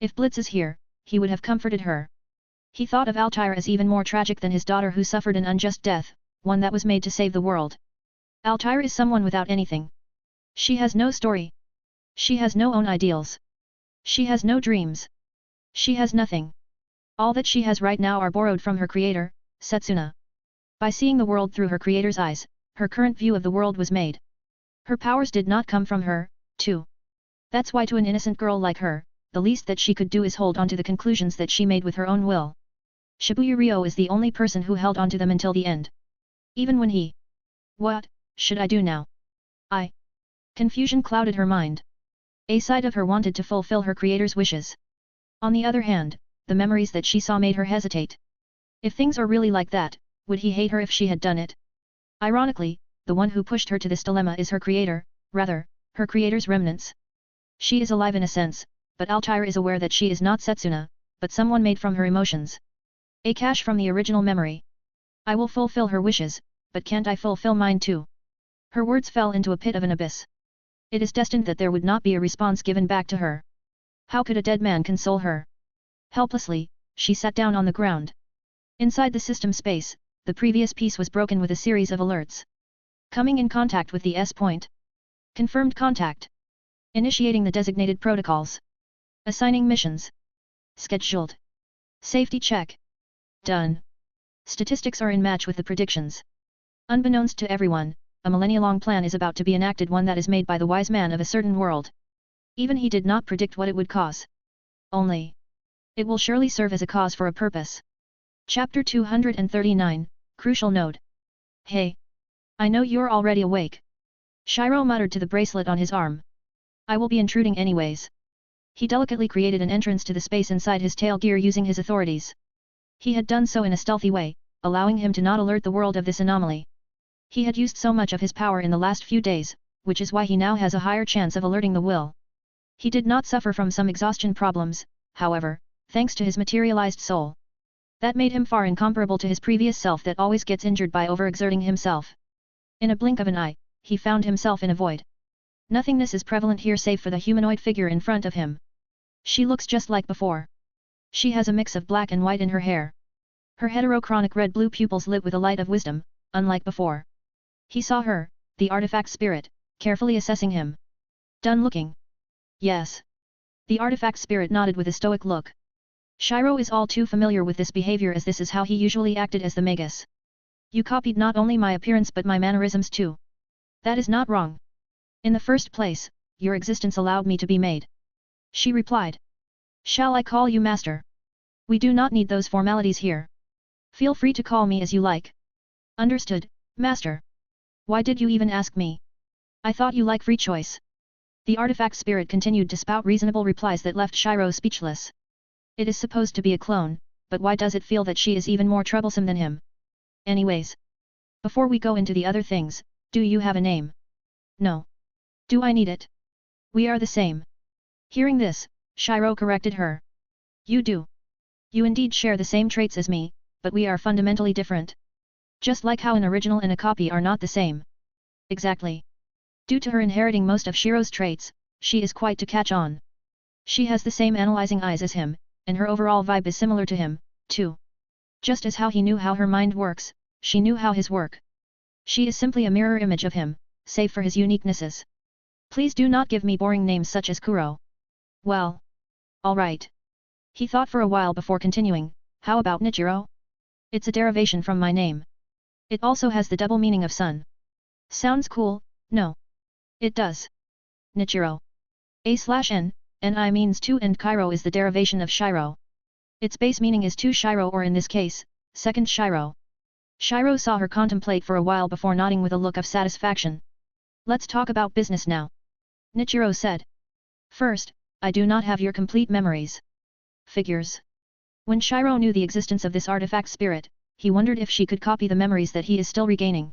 If Blitz is here, he would have comforted her. He thought of Altair as even more tragic than his daughter who suffered an unjust death, one that was made to save the world. Altair is someone without anything. She has no story. She has no own ideals. She has no dreams. She has nothing. All that she has right now are borrowed from her creator, Setsuna. By seeing the world through her creator's eyes, her current view of the world was made. Her powers did not come from her, too. That's why to an innocent girl like her, the least that she could do is hold on to the conclusions that she made with her own will. Shibuya Ryo is the only person who held on to them until the end. Even when he... What should I do now? Confusion clouded her mind. A side of her wanted to fulfill her creator's wishes. On the other hand, the memories that she saw made her hesitate. If things are really like that, would he hate her if she had done it? Ironically, the one who pushed her to this dilemma is her creator, rather, her creator's remnants. She is alive in a sense, but Altair is aware that she is not Setsuna, but someone made from her emotions. A cache from the original memory. I will fulfill her wishes, but can't I fulfill mine too? Her words fell into a pit of an abyss. It is destined that there would not be a response given back to her. How could a dead man console her? Helplessly, she sat down on the ground. Inside the system space, the previous piece was broken with a series of alerts. Coming in contact with the S-point. Confirmed contact. Initiating the designated protocols. Assigning missions. Scheduled. Safety check. Done. Statistics are in match with the predictions. Unbeknownst to everyone, a millennia-long plan is about to be enacted, one that is made by the wise man of a certain world. Even he did not predict what it would cause. Only. It will surely serve as a cause for a purpose. Chapter 239, Crucial Node. Hey! I know you're already awake. Shiro muttered to the bracelet on his arm. I will be intruding anyways. He delicately created an entrance to the space inside his tail gear using his authorities. He had done so in a stealthy way, allowing him to not alert the world of this anomaly. He had used so much of his power in the last few days, which is why he now has a higher chance of alerting the will. He did not suffer from some exhaustion problems, however, thanks to his materialized soul. That made him far incomparable to his previous self that always gets injured by overexerting himself. In a blink of an eye, he found himself in a void. Nothingness is prevalent here save for the humanoid figure in front of him. She looks just like before. She has a mix of black and white in her hair. Her heterochronic red-blue pupils lit with a light of wisdom, unlike before. He saw her, the artifact spirit, carefully assessing him. Done looking? Yes. The artifact spirit nodded with a stoic look. Shiro is all too familiar with this behavior as this is how he usually acted as the Magus. You copied not only my appearance but my mannerisms too. That is not wrong. In the first place, your existence allowed me to be made. She replied. Shall I call you master? We do not need those formalities here. Feel free to call me as you like. Understood, master. Why did you even ask me? I thought you like free choice. The artifact spirit continued to spout reasonable replies that left Shiro speechless. It is supposed to be a clone, but why does it feel that she is even more troublesome than him? Anyways. Before we go into the other things, do you have a name? No. Do I need it? We are the same. Hearing this, Shiro corrected her. You do. You indeed share the same traits as me, but we are fundamentally different. Just like how an original and a copy are not the same. Exactly. Due to her inheriting most of Shiro's traits, she is quite to catch on. She has the same analyzing eyes as him, and her overall vibe is similar to him, too. Just as how he knew how her mind works, she knew how his work. She is simply a mirror image of him, save for his uniquenesses. Please do not give me boring names such as Kuro. Well. Alright. He thought for a while before continuing, how about Nichiro? It's a derivation from my name. It also has the double meaning of sun. Sounds cool, no? It does. Nichiro. A/N, Ni means two and Kairo is the derivation of Shiro. Its base meaning is two Shiro or in this case, second Shiro. Shiro saw her contemplate for a while before nodding with a look of satisfaction. Let's talk about business now. Nichiro said. First, I do not have your complete memories. Figures. When Shiro knew the existence of this artifact spirit, he wondered if she could copy the memories that he is still regaining.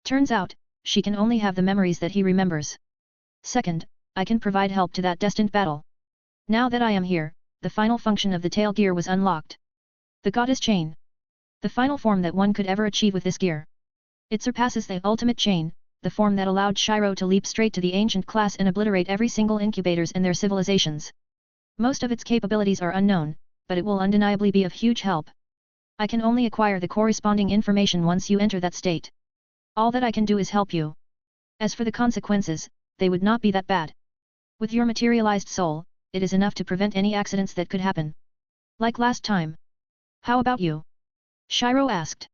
Turns out, she can only have the memories that he remembers. Second, I can provide help to that destined battle. Now that I am here, the final function of the tail gear was unlocked. The Goddess Chain. The final form that one could ever achieve with this gear. It surpasses the ultimate chain, the form that allowed Shiro to leap straight to the ancient class and obliterate every single incubators and their civilizations. Most of its capabilities are unknown, but it will undeniably be of huge help. I can only acquire the corresponding information once you enter that state. All that I can do is help you. As for the consequences, they would not be that bad. With your materialized soul, it is enough to prevent any accidents that could happen. Like last time. How about you? Shiro asked.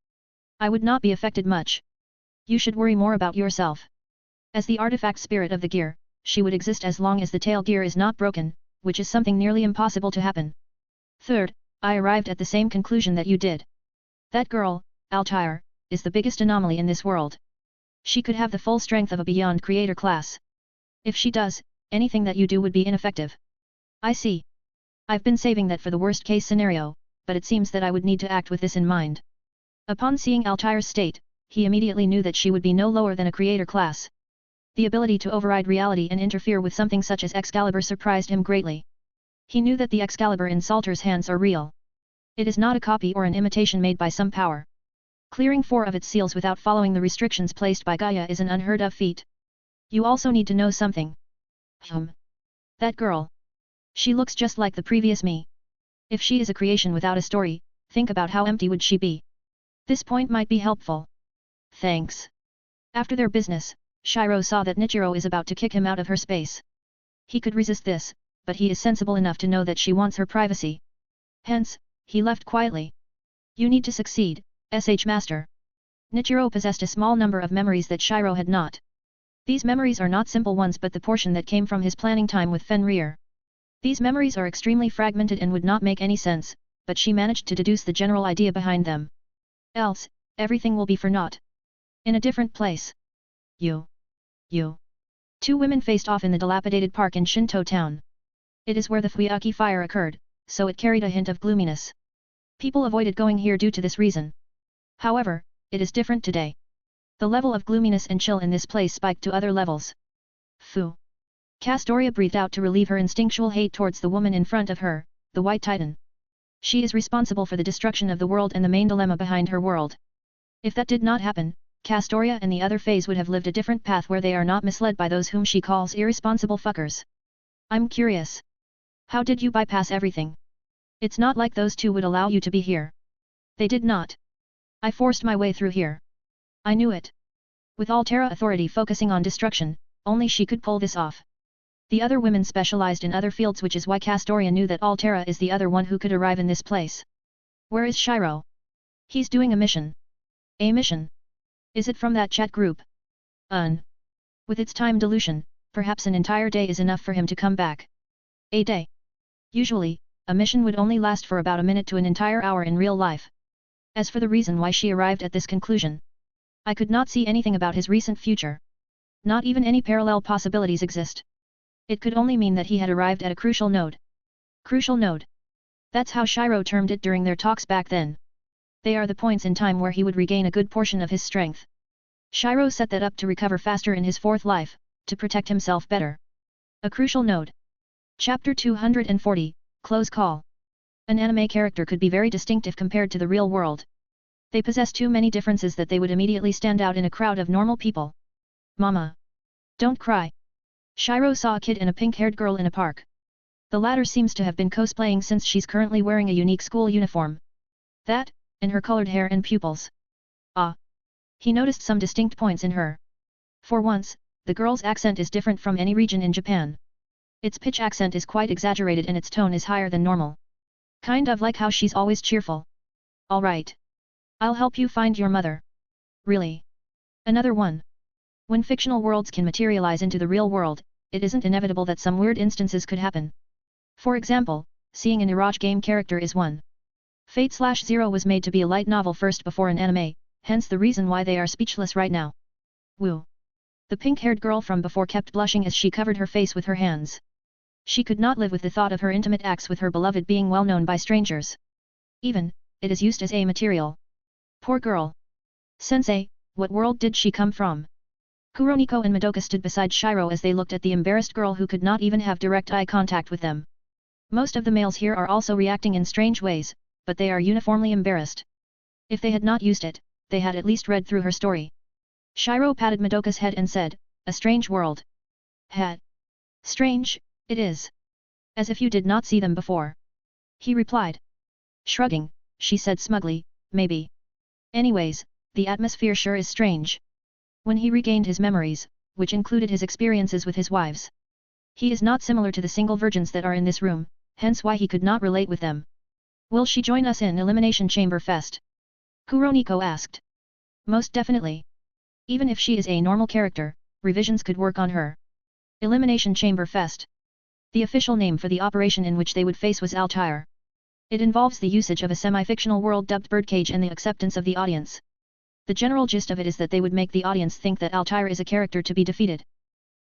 I would not be affected much. You should worry more about yourself. As the artifact spirit of the gear, she would exist as long as the tail gear is not broken, which is something nearly impossible to happen. Third, I arrived at the same conclusion that you did. That girl, Altair, is the biggest anomaly in this world. She could have the full strength of a beyond creator class. If she does, anything that you do would be ineffective. I see. I've been saving that for the worst case scenario, but it seems that I would need to act with this in mind. Upon seeing Altire's state, he immediately knew that she would be no lower than a creator class. The ability to override reality and interfere with something such as Excalibur surprised him greatly. He knew that the Excalibur in Salter's hands are real. It is not a copy or an imitation made by some power. Clearing 4 of its seals without following the restrictions placed by Gaia is an unheard of feat. You also need to know something. That girl. She looks just like the previous me. If she is a creation without a story, think about how empty would she be. This point might be helpful. Thanks. After their business, Shiro saw that Nichiro is about to kick him out of her space. He could resist this, but he is sensible enough to know that she wants her privacy. Hence, he left quietly. You need to succeed, SH Master. Nichiro possessed a small number of memories that Shiro had not. These memories are not simple ones but the portion that came from his planning time with Fenrir. These memories are extremely fragmented and would not make any sense, but she managed to deduce the general idea behind them. Else, everything will be for naught. In a different place. You. Two women faced off in the dilapidated park in Shinto town. It is where the Fuyaki fire occurred, so it carried a hint of gloominess. People avoided going here due to this reason. However, it is different today. The level of gloominess and chill in this place spiked to other levels. Fu. Castoria breathed out to relieve her instinctual hate towards the woman in front of her, the White Titan. She is responsible for the destruction of the world and the main dilemma behind her world. If that did not happen, Castoria and the other Fays would have lived a different path where they are not misled by those whom she calls irresponsible fuckers. I'm curious. How did you bypass everything? It's not like those two would allow you to be here. They did not. I forced my way through here. I knew it. With Altera authority focusing on destruction, only she could pull this off. The other women specialized in other fields, which is why Castoria knew that Altera is the other one who could arrive in this place. Where is Shiro? He's doing a mission. A mission? Is it from that chat group? With its time dilution, perhaps an entire day is enough for him to come back. A day. Usually, a mission would only last for about a minute to an entire hour in real life. As for the reason why she arrived at this conclusion, I could not see anything about his recent future. Not even any parallel possibilities exist. It could only mean that he had arrived at a crucial node. Crucial node. That's how Shiro termed it during their talks back then. They are the points in time where he would regain a good portion of his strength. Shiro set that up to recover faster in his 4th life, to protect himself better. A crucial node. Chapter 240, Close Call. An anime character could be very distinctive compared to the real world. They possess too many differences that they would immediately stand out in a crowd of normal people. Mama. Don't cry. Shiro saw a kid and a pink-haired girl in a park. The latter seems to have been cosplaying since she's currently wearing a unique school uniform. That, and her colored hair and pupils. Ah. He noticed some distinct points in her. For once, the girl's accent is different from any region in Japan. Its pitch accent is quite exaggerated and its tone is higher than normal. Kind of like how she's always cheerful. All right. I'll help you find your mother. Really? Another one. When fictional worlds can materialize into the real world, it isn't inevitable that some weird instances could happen. For example, seeing an Iraj game character is one. Fate/Zero was made to be a light novel first before an anime, hence the reason why they are speechless right now. Woo. The pink-haired girl from before kept blushing as she covered her face with her hands. She could not live with the thought of her intimate acts with her beloved being well known by strangers. Even, it is used as a material. Poor girl. Sensei, what world did she come from? Kuroniko and Madoka stood beside Shiro as they looked at the embarrassed girl who could not even have direct eye contact with them. Most of the males here are also reacting in strange ways, but they are uniformly embarrassed. If they had not used it, they had at least read through her story. Shiro patted Madoka's head and said, a strange world. Had. Strange, it is. As if you did not see them before. He replied. Shrugging, she said smugly, maybe. Anyways, the atmosphere sure is strange. When he regained his memories, which included his experiences with his wives. He is not similar to the single virgins that are in this room, hence why he could not relate with them. Will she join us in Elimination Chamber Fest? Kuroniko asked. Most definitely. Even if she is a normal character, revisions could work on her. Elimination Chamber Fest. The official name for the operation in which they would face was Altair. It involves the usage of a semi-fictional world dubbed Birdcage and the acceptance of the audience. The general gist of it is that they would make the audience think that Altair is a character to be defeated.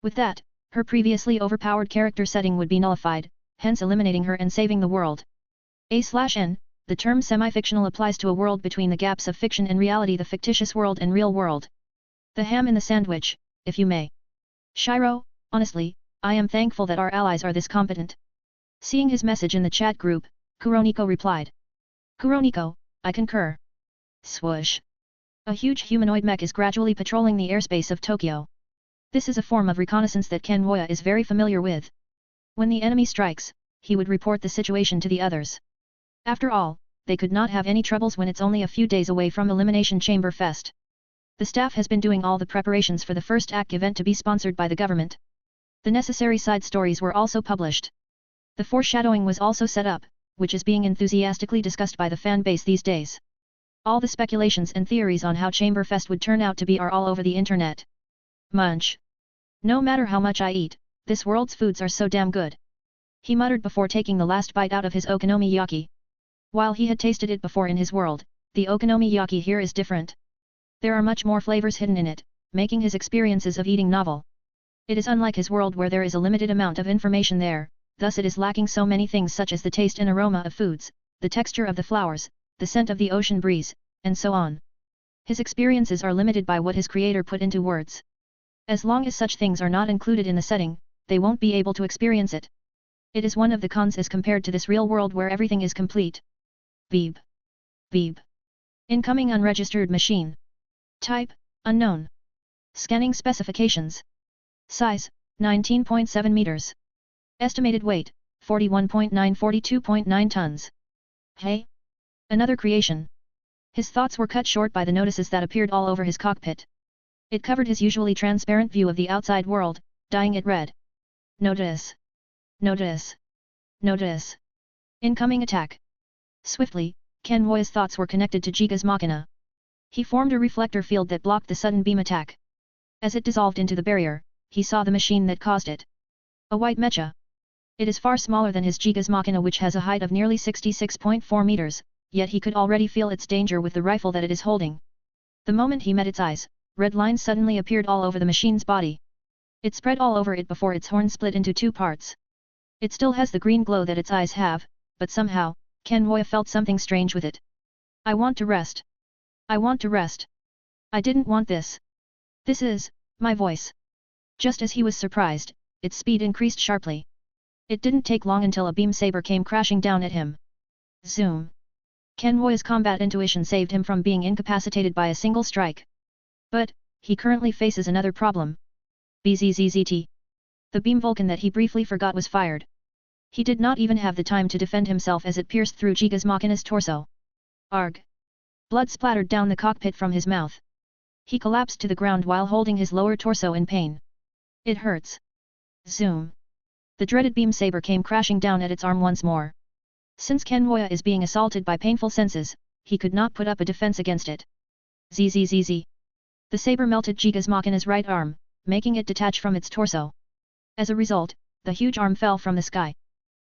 With that, her previously overpowered character setting would be nullified, hence eliminating her and saving the world. A/N, the term semi-fictional applies to a world between the gaps of fiction and reality, the fictitious world and real world. The ham in the sandwich, if you may. Shiro, honestly, I am thankful that our allies are this competent. Seeing his message in the chat group, Kuroniko replied. Kuroniko, I concur. Swoosh. A huge humanoid mech is gradually patrolling the airspace of Tokyo. This is a form of reconnaissance that Ken Woya is very familiar with. When the enemy strikes, he would report the situation to the others. After all, they could not have any troubles when it's only a few days away from Elimination Chamber Fest. The staff has been doing all the preparations for the first ACK event to be sponsored by the government. The necessary side stories were also published. The foreshadowing was also set up, which is being enthusiastically discussed by the fan base these days. All the speculations and theories on how Chamberfest would turn out to be are all over the internet. Munch. No matter how much I eat, this world's foods are so damn good. He muttered before taking the last bite out of his okonomiyaki. While he had tasted it before in his world, the okonomiyaki here is different. There are much more flavors hidden in it, making his experiences of eating novel. It is unlike his world where there is a limited amount of information there, thus it is lacking so many things such as the taste and aroma of foods, the texture of the flowers, the scent of the ocean breeze, and so on. His experiences are limited by what his creator put into words. As long as such things are not included in the setting, they won't be able to experience it. It is one of the cons as compared to this real world where everything is complete. Beep. Beep. Incoming unregistered machine. Type, unknown. Scanning specifications. Size, 19.7 meters. Estimated weight, 41.9–42.9 tons. Hey? Another creation. His thoughts were cut short by the notices that appeared all over his cockpit. It covered his usually transparent view of the outside world, dyeing it red. Notice. Notice. Notice. Incoming attack. Swiftly, Ken Woya's thoughts were connected to Jiga's Machina. He formed a reflector field that blocked the sudden beam attack. As it dissolved into the barrier, he saw the machine that caused it. A white mecha. It is far smaller than his Jiga's Machina, which has a height of nearly 66.4 meters, yet he could already feel its danger with the rifle that it is holding. The moment he met its eyes, red lines suddenly appeared all over the machine's body. It spread all over it before its horn split into two parts. It still has the green glow that its eyes have, but somehow, Ken Woya felt something strange with it. I want to rest. I want to rest. I didn't want this. This is my voice. Just as he was surprised, its speed increased sharply. It didn't take long until a beam saber came crashing down at him. Zoom. Ken Woya's combat intuition saved him from being incapacitated by a single strike. But, he currently faces another problem. BZZZT. The beam Vulcan that he briefly forgot was fired. He did not even have the time to defend himself as it pierced through Jiga's Machina's torso. Arg. Blood splattered down the cockpit from his mouth. He collapsed to the ground while holding his lower torso in pain. It hurts. Zoom. The dreaded beam saber came crashing down at its arm once more. Since Ken Woya is being assaulted by painful senses, he could not put up a defense against it. ZZZZ. The saber melted Jiga's Machina's right arm, making it detach from its torso. As a result, the huge arm fell from the sky.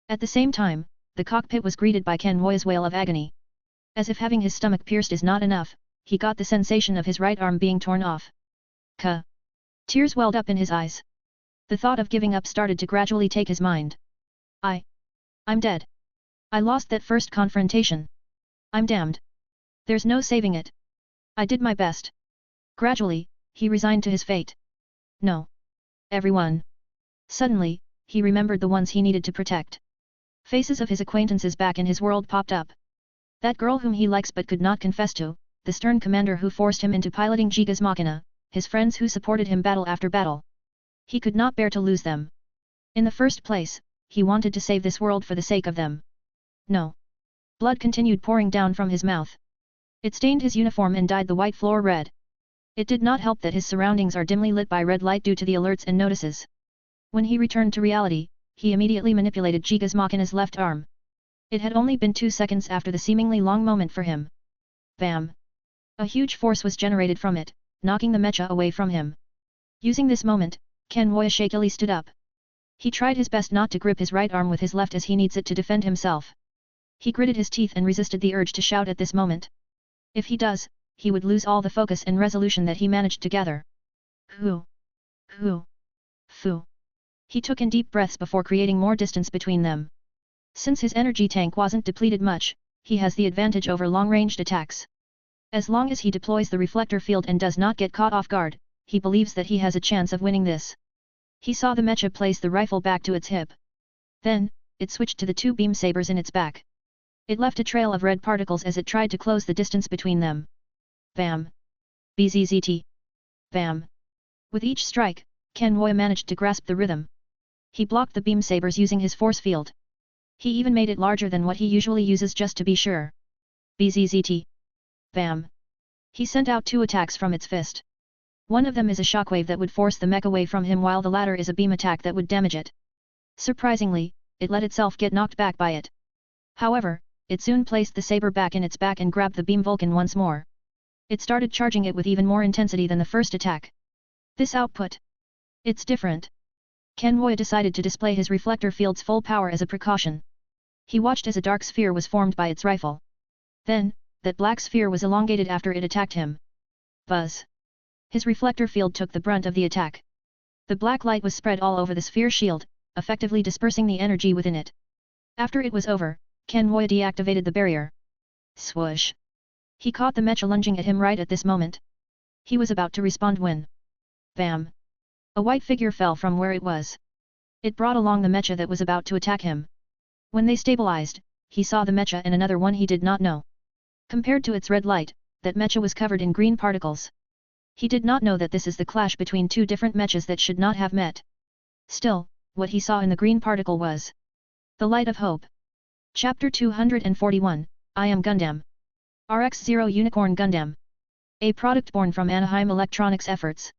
At the same time, the cockpit was greeted by Ken Woya's wail of agony. As if having his stomach pierced is not enough, he got the sensation of his right arm being torn off. Ka. Tears welled up in his eyes. The thought of giving up started to gradually take his mind. I'm dead. I lost that first confrontation. I'm damned. There's no saving it. I did my best. Gradually, he resigned to his fate. No. Everyone. Suddenly, he remembered the ones he needed to protect. Faces of his acquaintances back in his world popped up. That girl whom he likes but could not confess to, the stern commander who forced him into piloting Jiga's Machina, his friends who supported him battle after battle. He could not bear to lose them. In the first place, he wanted to save this world for the sake of them. No. Blood continued pouring down from his mouth. It stained his uniform and dyed the white floor red. It did not help that his surroundings are dimly lit by red light due to the alerts and notices. When he returned to reality, he immediately manipulated Jiga's Machina's left arm. It had only been 2 seconds after the seemingly long moment for him. Bam! A huge force was generated from it, knocking the mecha away from him. Using this moment, Ken Woya shakily stood up. He tried his best not to grip his right arm with his left as he needs it to defend himself. He gritted his teeth and resisted the urge to shout at this moment. If he does, he would lose all the focus and resolution that he managed to gather. Hoo! Hoo! Foo! He took in deep breaths before creating more distance between them. Since his energy tank wasn't depleted much, he has the advantage over long-ranged attacks. As long as he deploys the reflector field and does not get caught off guard, he believes that he has a chance of winning this. He saw the mecha place the rifle back to its hip. Then, it switched to the two beam sabers in its back. It left a trail of red particles as it tried to close the distance between them. Bam! Bzzzt. Bam! With each strike, Ken Moya managed to grasp the rhythm. He blocked the beam sabers using his force field. He even made it larger than what he usually uses just to be sure. Bzzzt. Bam! He sent out two attacks from its fist. One of them is a shockwave that would force the mech away from him, while the latter is a beam attack that would damage it. Surprisingly, it let itself get knocked back by it. However, it soon placed the saber back in its back and grabbed the beam Vulcan once more. It started charging it with even more intensity than the first attack. This output. It's different. Ken Moya decided to display his reflector field's full power as a precaution. He watched as a dark sphere was formed by its rifle. Then, that black sphere was elongated after it attacked him. Buzz. His reflector field took the brunt of the attack. The black light was spread all over the sphere shield, effectively dispersing the energy within it. After it was over, Ken Moya deactivated the barrier. Swoosh. He caught the mecha lunging at him right at this moment. He was about to respond when... Bam! A white figure fell from where it was. It brought along the mecha that was about to attack him. When they stabilized, he saw the mecha and another one he did not know. Compared to its red light, that mecha was covered in green particles. He did not know that this is the clash between two different mechas that should not have met. Still, what he saw in the green particle was the light of hope. Chapter 241, I Am Gundam. RX-0 Unicorn Gundam. A product born from Anaheim Electronics efforts.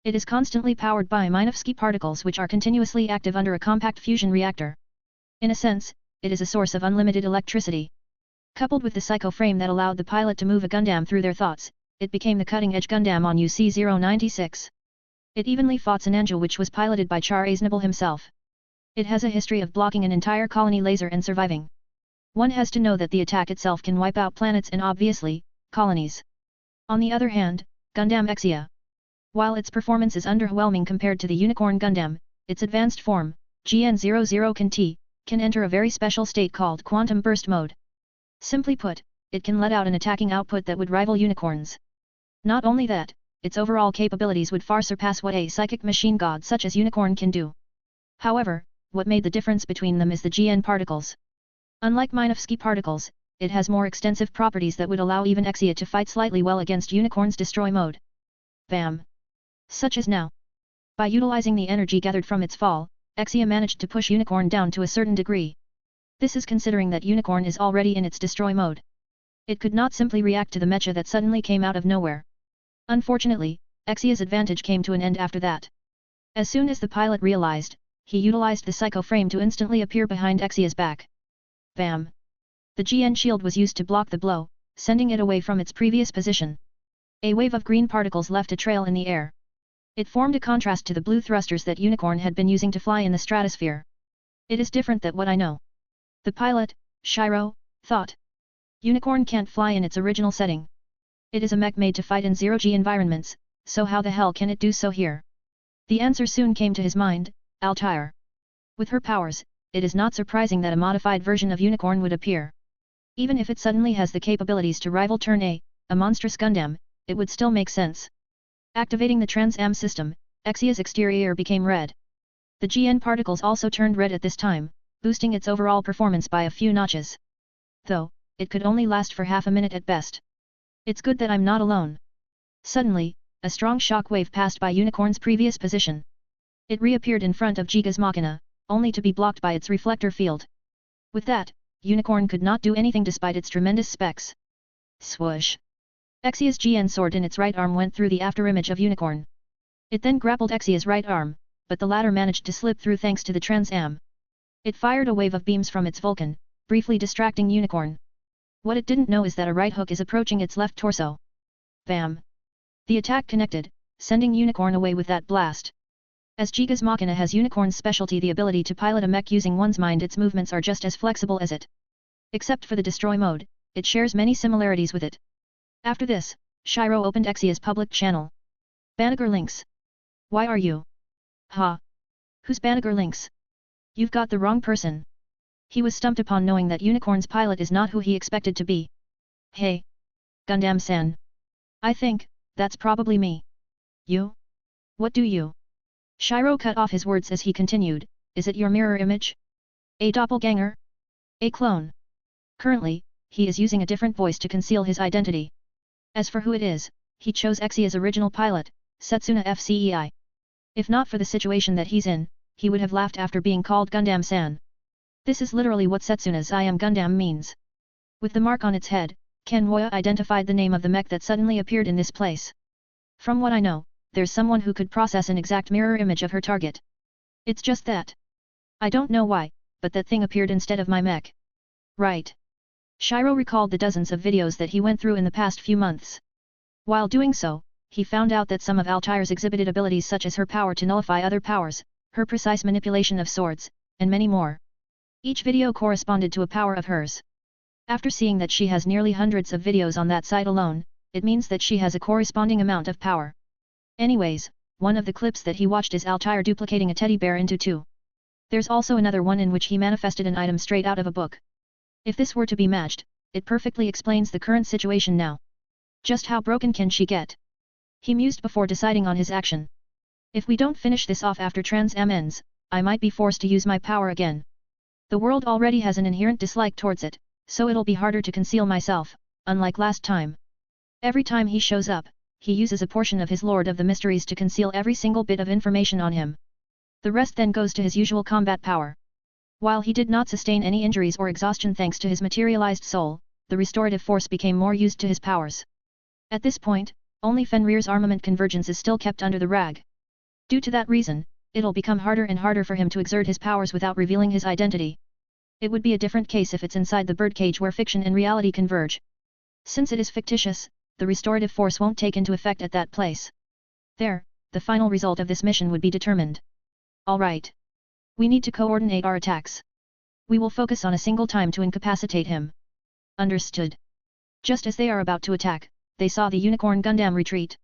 It is constantly powered by Minovsky particles which are continuously active under a compact fusion reactor. In a sense, it is a source of unlimited electricity. Coupled with the psycho frame that allowed the pilot to move a Gundam through their thoughts, it became the cutting-edge Gundam on UC-096. It evenly fought an angel which was piloted by Char Aznable himself. It has a history of blocking an entire colony laser and surviving. One has to know that the attack itself can wipe out planets and obviously, colonies. On the other hand, Gundam Exia. While its performance is underwhelming compared to the Unicorn Gundam, its advanced form, GN00 can enter a very special state called Quantum Burst Mode. Simply put, it can let out an attacking output that would rival unicorns. Not only that, its overall capabilities would far surpass what a psychic machine god such as Unicorn can do. However, what made the difference between them is the GN particles. Unlike Minovsky particles, it has more extensive properties that would allow even Exia to fight slightly well against Unicorn's destroy mode. Bam! Such as now. By utilizing the energy gathered from its fall, Exia managed to push Unicorn down to a certain degree. This is considering that Unicorn is already in its destroy mode. It could not simply react to the mecha that suddenly came out of nowhere. Unfortunately, Exia's advantage came to an end after that. As soon as the pilot realized, he utilized the psycho frame to instantly appear behind Exia's back. Bam! The GN shield was used to block the blow, sending it away from its previous position. A wave of green particles left a trail in the air. It formed a contrast to the blue thrusters that Unicorn had been using to fly in the stratosphere. It is different than what I know. The pilot, Shiro, thought. Unicorn can't fly in its original setting. It is a mech made to fight in zero-G environments, so how the hell can it do so here? The answer soon came to his mind, Altair. With her powers, it is not surprising that a modified version of Unicorn would appear. Even if it suddenly has the capabilities to rival Turn A monstrous Gundam, it would still make sense. Activating the Trans-Am system, Exia's exterior became red. The GN particles also turned red at this time, boosting its overall performance by a few notches. Though, it could only last for half a minute at best. It's good that I'm not alone. Suddenly, a strong shock wave passed by Unicorn's previous position. It reappeared in front of Giga's Machina, only to be blocked by its reflector field. With that, Unicorn could not do anything despite its tremendous specs. Swoosh! Exia's GN sword in its right arm went through the afterimage of Unicorn. It then grappled Exia's right arm, but the latter managed to slip through thanks to the Trans-Am. It fired a wave of beams from its Vulcan, briefly distracting Unicorn. What it didn't know is that a right hook is approaching its left torso. Bam! The attack connected, sending Unicorn away with that blast. As Giga's Machina has Unicorn's specialty, the ability to pilot a mech using one's mind, its movements are just as flexible as it. Except for the destroy mode, it shares many similarities with it. After this, Shiro opened Exia's public channel. Banagher Links. Why are you? Ha! Who's Banagher Links? You've got the wrong person. He was stumped upon knowing that Unicorn's pilot is not who he expected to be. Hey! Gundam-san. I think, that's probably me. You? What do you? Shiro cut off his words as he continued, is it your mirror image? A doppelganger? A clone? Currently, he is using a different voice to conceal his identity. As for who it is, he chose Exia's original pilot, Setsuna Fcei. If not for the situation that he's in, he would have laughed after being called Gundam-san. This is literally what Setsuna's I am Gundam means. With the mark on its head, Kenwoya identified the name of the mech that suddenly appeared in this place. From what I know, there's someone who could process an exact mirror image of her target. It's just that. I don't know why, but that thing appeared instead of my mech. Right. Shiro recalled the dozens of videos that he went through in the past few months. While doing so, he found out that some of Altair's exhibited abilities such as her power to nullify other powers, her precise manipulation of swords, and many more. Each video corresponded to a power of hers. After seeing that she has nearly hundreds of videos on that site alone, it means that she has a corresponding amount of power. Anyways, one of the clips that he watched is Altair duplicating a teddy bear into two. There's also another one in which he manifested an item straight out of a book. If this were to be matched, it perfectly explains the current situation now. Just how broken can she get? He mused before deciding on his action. If we don't finish this off after Trans Am ends, I might be forced to use my power again. The world already has an inherent dislike towards it, so it'll be harder to conceal myself, unlike last time. Every time he shows up, he uses a portion of his Lord of the Mysteries to conceal every single bit of information on him. The rest then goes to his usual combat power. While he did not sustain any injuries or exhaustion thanks to his materialized soul, the restorative force became more used to his powers. At this point, only Fenrir's armament convergence is still kept under the rag. Due to that reason, it'll become harder and harder for him to exert his powers without revealing his identity. It would be a different case if it's inside the birdcage where fiction and reality converge. Since it is fictitious, the restorative force won't take into effect at that place. There, the final result of this mission would be determined. Alright. We need to coordinate our attacks. We will focus on a single time to incapacitate him. Understood. Just as they are about to attack, they saw the Unicorn Gundam retreat.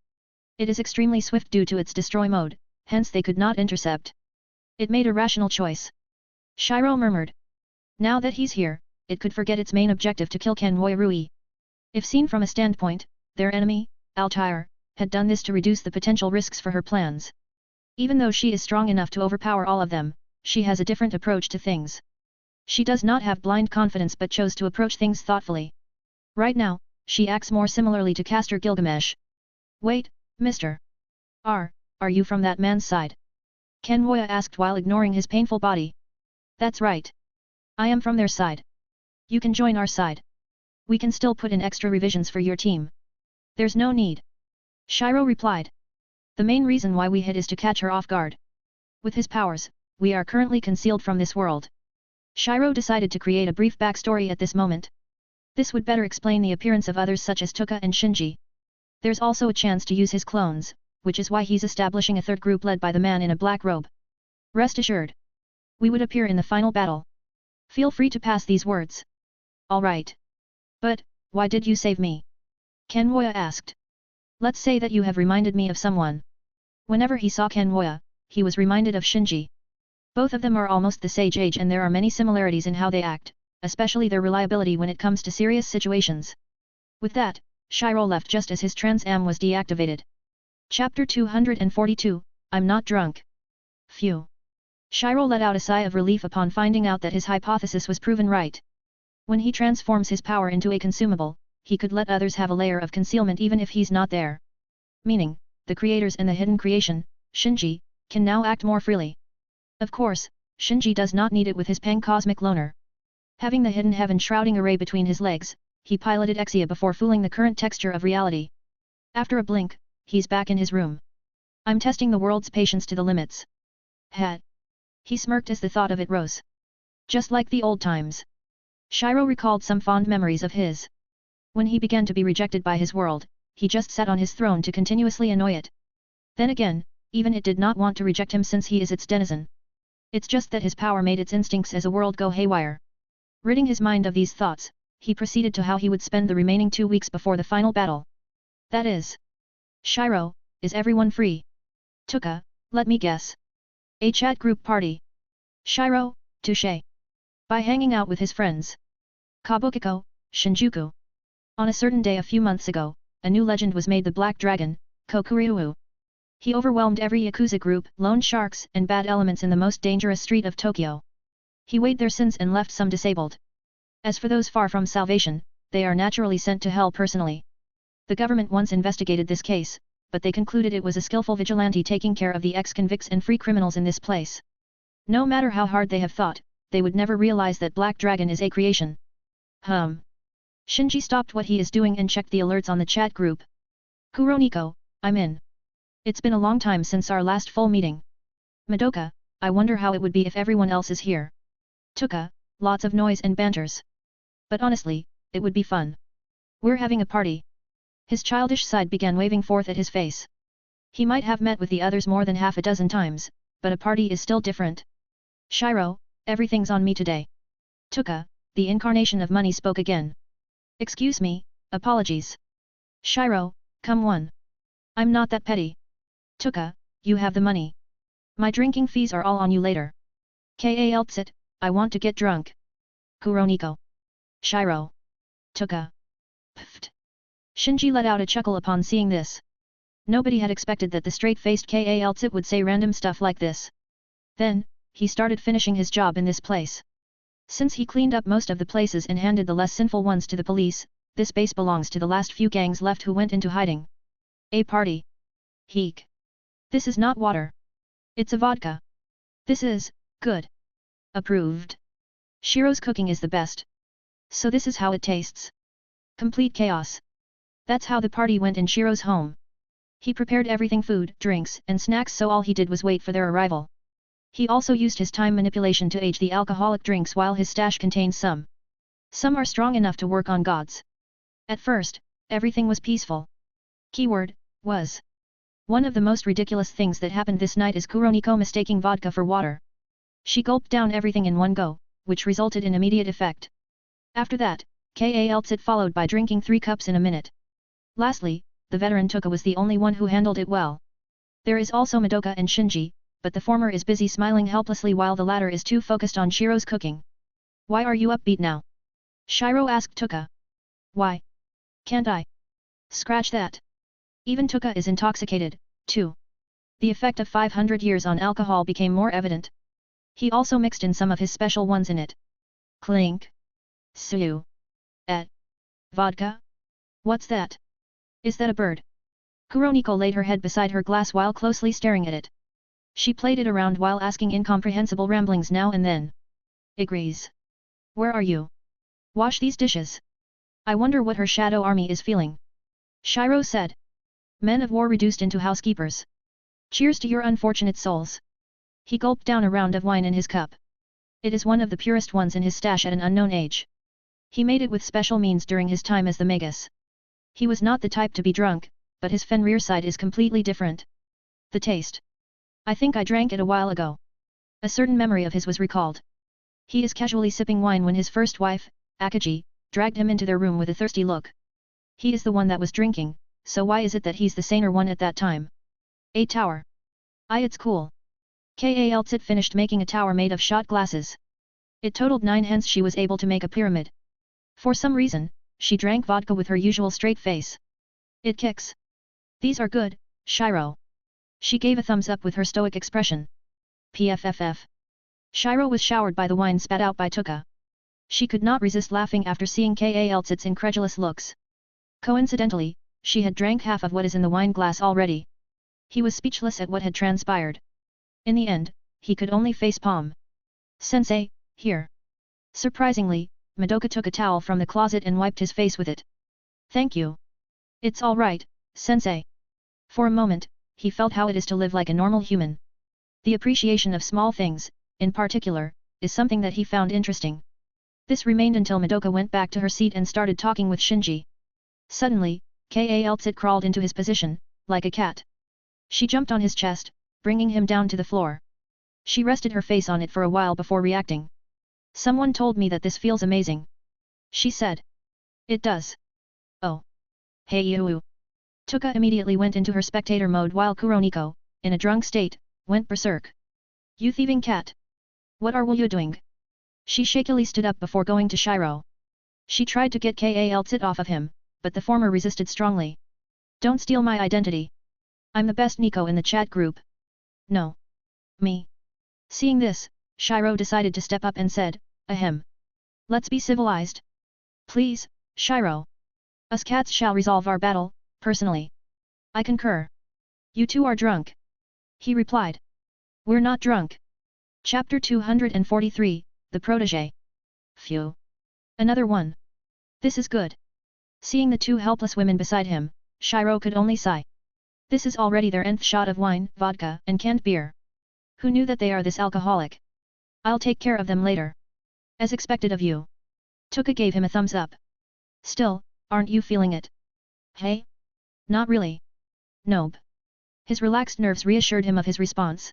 It is extremely swift due to its destroy mode, hence they could not intercept. It made a rational choice. Shiro murmured. Now that he's here, it could forget its main objective to kill Kenwoya Rui. If seen from a standpoint, their enemy, Altair, had done this to reduce the potential risks for her plans. Even though she is strong enough to overpower all of them, she has a different approach to things. She does not have blind confidence but chose to approach things thoughtfully. Right now, she acts more similarly to Caster Gilgamesh. Wait, mister. Are you from that man's side? Kenwoya asked while ignoring his painful body. That's right. I am from their side. You can join our side. We can still put in extra revisions for your team. There's no need. Shiro replied. The main reason why we hid is to catch her off guard. With his powers, we are currently concealed from this world. Shiro decided to create a brief backstory at this moment. This would better explain the appearance of others such as Tuka and Shinji. There's also a chance to use his clones, which is why he's establishing a third group led by the man in a black robe. Rest assured. We would appear in the final battle. Feel free to pass these words. Alright. But, why did you save me? Kenwoya asked. Let's say that you have reminded me of someone. Whenever he saw Kenwoya, he was reminded of Shinji. Both of them are almost the same age and there are many similarities in how they act, especially their reliability when it comes to serious situations. With that, Shiro left just as his Trans Am was deactivated. Chapter 242, I'm not drunk. Phew. Shiro let out a sigh of relief upon finding out that his hypothesis was proven right. When he transforms his power into a consumable, he could let others have a layer of concealment even if he's not there. Meaning, the creators and the hidden creation, Shinji, can now act more freely. Of course, Shinji does not need it with his pan-cosmic loner. Having the hidden heaven shrouding array between his legs, he piloted Exia before fooling the current texture of reality. After a blink, he's back in his room. I'm testing the world's patience to the limits. Had. He smirked as the thought of it rose. Just like the old times. Shiro recalled some fond memories of his. When he began to be rejected by his world, he just sat on his throne to continuously annoy it. Then again, even it did not want to reject him since he is its denizen. It's just that his power made its instincts as a world go haywire. Ridding his mind of these thoughts, he proceeded to how he would spend the remaining 2 weeks before the final battle. That is. Shiro, is everyone free? Tuka, let me guess. A chat group party. Shiro, touché. By hanging out with his friends. Kabukiko, Shinjuku. On a certain day a few months ago, a new legend was made: the Black Dragon, Kokuryu. He overwhelmed every Yakuza group, loan sharks and bad elements in the most dangerous street of Tokyo. He weighed their sins and left some disabled. As for those far from salvation, they are naturally sent to hell personally. The government once investigated this case, but they concluded it was a skillful vigilante taking care of the ex-convicts and free criminals in this place. No matter how hard they have thought, they would never realize that Black Dragon is a creation. Shinji stopped what he is doing and checked the alerts on the chat group. Kuroniko, I'm in. It's been a long time since our last full meeting. Madoka, I wonder how it would be if everyone else is here. Tuka, lots of noise and banters. But honestly, it would be fun. We're having a party. His childish side began waving forth at his face. He might have met with the others more than half a dozen times, but a party is still different. Shiro, everything's on me today. Tuka, the incarnation of money, spoke again. Excuse me, apologies. Shiro, come on. I'm not that petty. Tuka, you have the money. My drinking fees are all on you later. Kaltsit, I want to get drunk. Kuroniko. Shiro. Tuka. Pfft. Shinji let out a chuckle upon seeing this. Nobody had expected that the straight-faced Kaltsit would say random stuff like this. Then, he started finishing his job in this place. Since he cleaned up most of the places and handed the less sinful ones to the police, this base belongs to the last few gangs left who went into hiding. A party. Heek. This is not water. It's a vodka. This is, good. Approved. Shiro's cooking is the best. So this is how it tastes. Complete chaos. That's how the party went in Shiro's home. He prepared everything: food, drinks, and snacks, so all he did was wait for their arrival. He also used his time manipulation to age the alcoholic drinks while his stash contains some. Some are strong enough to work on gods. At first, everything was peaceful. Keyword, was. One of the most ridiculous things that happened this night is Kuroniko mistaking vodka for water. She gulped down everything in one go, which resulted in immediate effect. After that, Kaltsit followed by drinking 3 cups in a minute. Lastly, the veteran Tuka was the only one who handled it well. There is also Madoka and Shinji, but the former is busy smiling helplessly while the latter is too focused on Shiro's cooking. Why are you upbeat now? Shiro asked Tuka. Why? Can't I? Scratch that. Even Tuka is intoxicated, too. The effect of 500 years on alcohol became more evident. He also mixed in some of his special ones in it. Clink. Suyu. Vodka? What's that? Is that a bird? Kuroniko laid her head beside her glass while closely staring at it. She played it around while asking incomprehensible ramblings now and then. Agrees. Where are you? Wash these dishes. I wonder what her shadow army is feeling. Shiro said. Men of war reduced into housekeepers. Cheers to your unfortunate souls. He gulped down a round of wine in his cup. It is one of the purest ones in his stash at an unknown age. He made it with special means during his time as the Magus. He was not the type to be drunk, but his Fenrir side is completely different. The taste. I think I drank it a while ago. A certain memory of his was recalled. He is casually sipping wine when his first wife, Akagi, dragged him into their room with a thirsty look. He is the one that was drinking, so why is it that he's the saner one at that time? A tower. It's cool. Kaltsit finished making a tower made of shot glasses. It totaled 9, hence she was able to make a pyramid. For some reason, she drank vodka with her usual straight face. It kicks. These are good, Shiro. She gave a thumbs up with her stoic expression. PFFF. Shiro was showered by the wine spat out by Tuka. She could not resist laughing after seeing Kaltsit's incredulous looks. Coincidentally, she had drank half of what is in the wine glass already. He was speechless at what had transpired. In the end, he could only face palm. Sensei, here. Surprisingly, Madoka took a towel from the closet and wiped his face with it. Thank you. It's all right, Sensei. For a moment, he felt how it is to live like a normal human. The appreciation of small things, in particular, is something that he found interesting. This remained until Madoka went back to her seat and started talking with Shinji. Suddenly, Kaltsit crawled into his position, like a cat. She jumped on his chest, bringing him down to the floor. She rested her face on it for a while before reacting. Someone told me that this feels amazing. She said. It does. Oh. Hey you. Tuka immediately went into her spectator mode while Kuroniko, in a drunk state, went berserk. You thieving cat! What are you doing? She shakily stood up before going to Shiro. She tried to get Kaltsit off of him, but the former resisted strongly. Don't steal my identity. I'm the best Nico in the chat group. No. Me. Seeing this, Shiro decided to step up and said, ahem. Let's be civilized. Please, Shiro. Us cats shall resolve our battle, personally. I concur. You two are drunk. He replied. We're not drunk. Chapter 243, The Protégé. Phew. Another one. This is good. Seeing the two helpless women beside him, Shiro could only sigh. This is already their nth shot of wine, vodka, and canned beer. Who knew that they are this alcoholic? I'll take care of them later. As expected of you. Tuka gave him a thumbs up. Still, aren't you feeling it? Hey? Not really. Nope. His relaxed nerves reassured him of his response.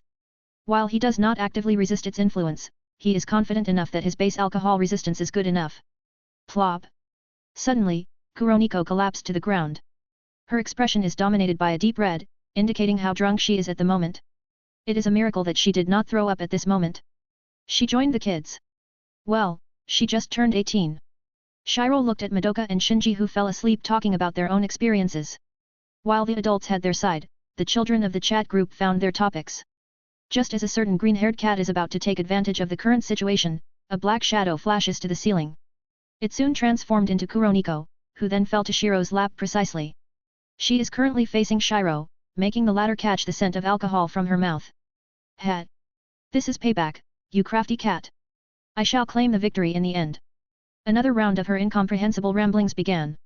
While he does not actively resist its influence, he is confident enough that his base alcohol resistance is good enough. Plop. Suddenly, Kuroniko collapsed to the ground. Her expression is dominated by a deep red, indicating how drunk she is at the moment. It is a miracle that she did not throw up at this moment. She joined the kids. Well, she just turned 18. Shiro looked at Madoka and Shinji who fell asleep talking about their own experiences. While the adults had their side, the children of the chat group found their topics. Just as a certain green-haired cat is about to take advantage of the current situation, a black shadow flashes to the ceiling. It soon transformed into Kuroniko, who then fell to Shiro's lap precisely. She is currently facing Shiro, making the latter catch the scent of alcohol from her mouth. Hat. This is payback, you crafty cat. I shall claim the victory in the end. Another round of her incomprehensible ramblings began.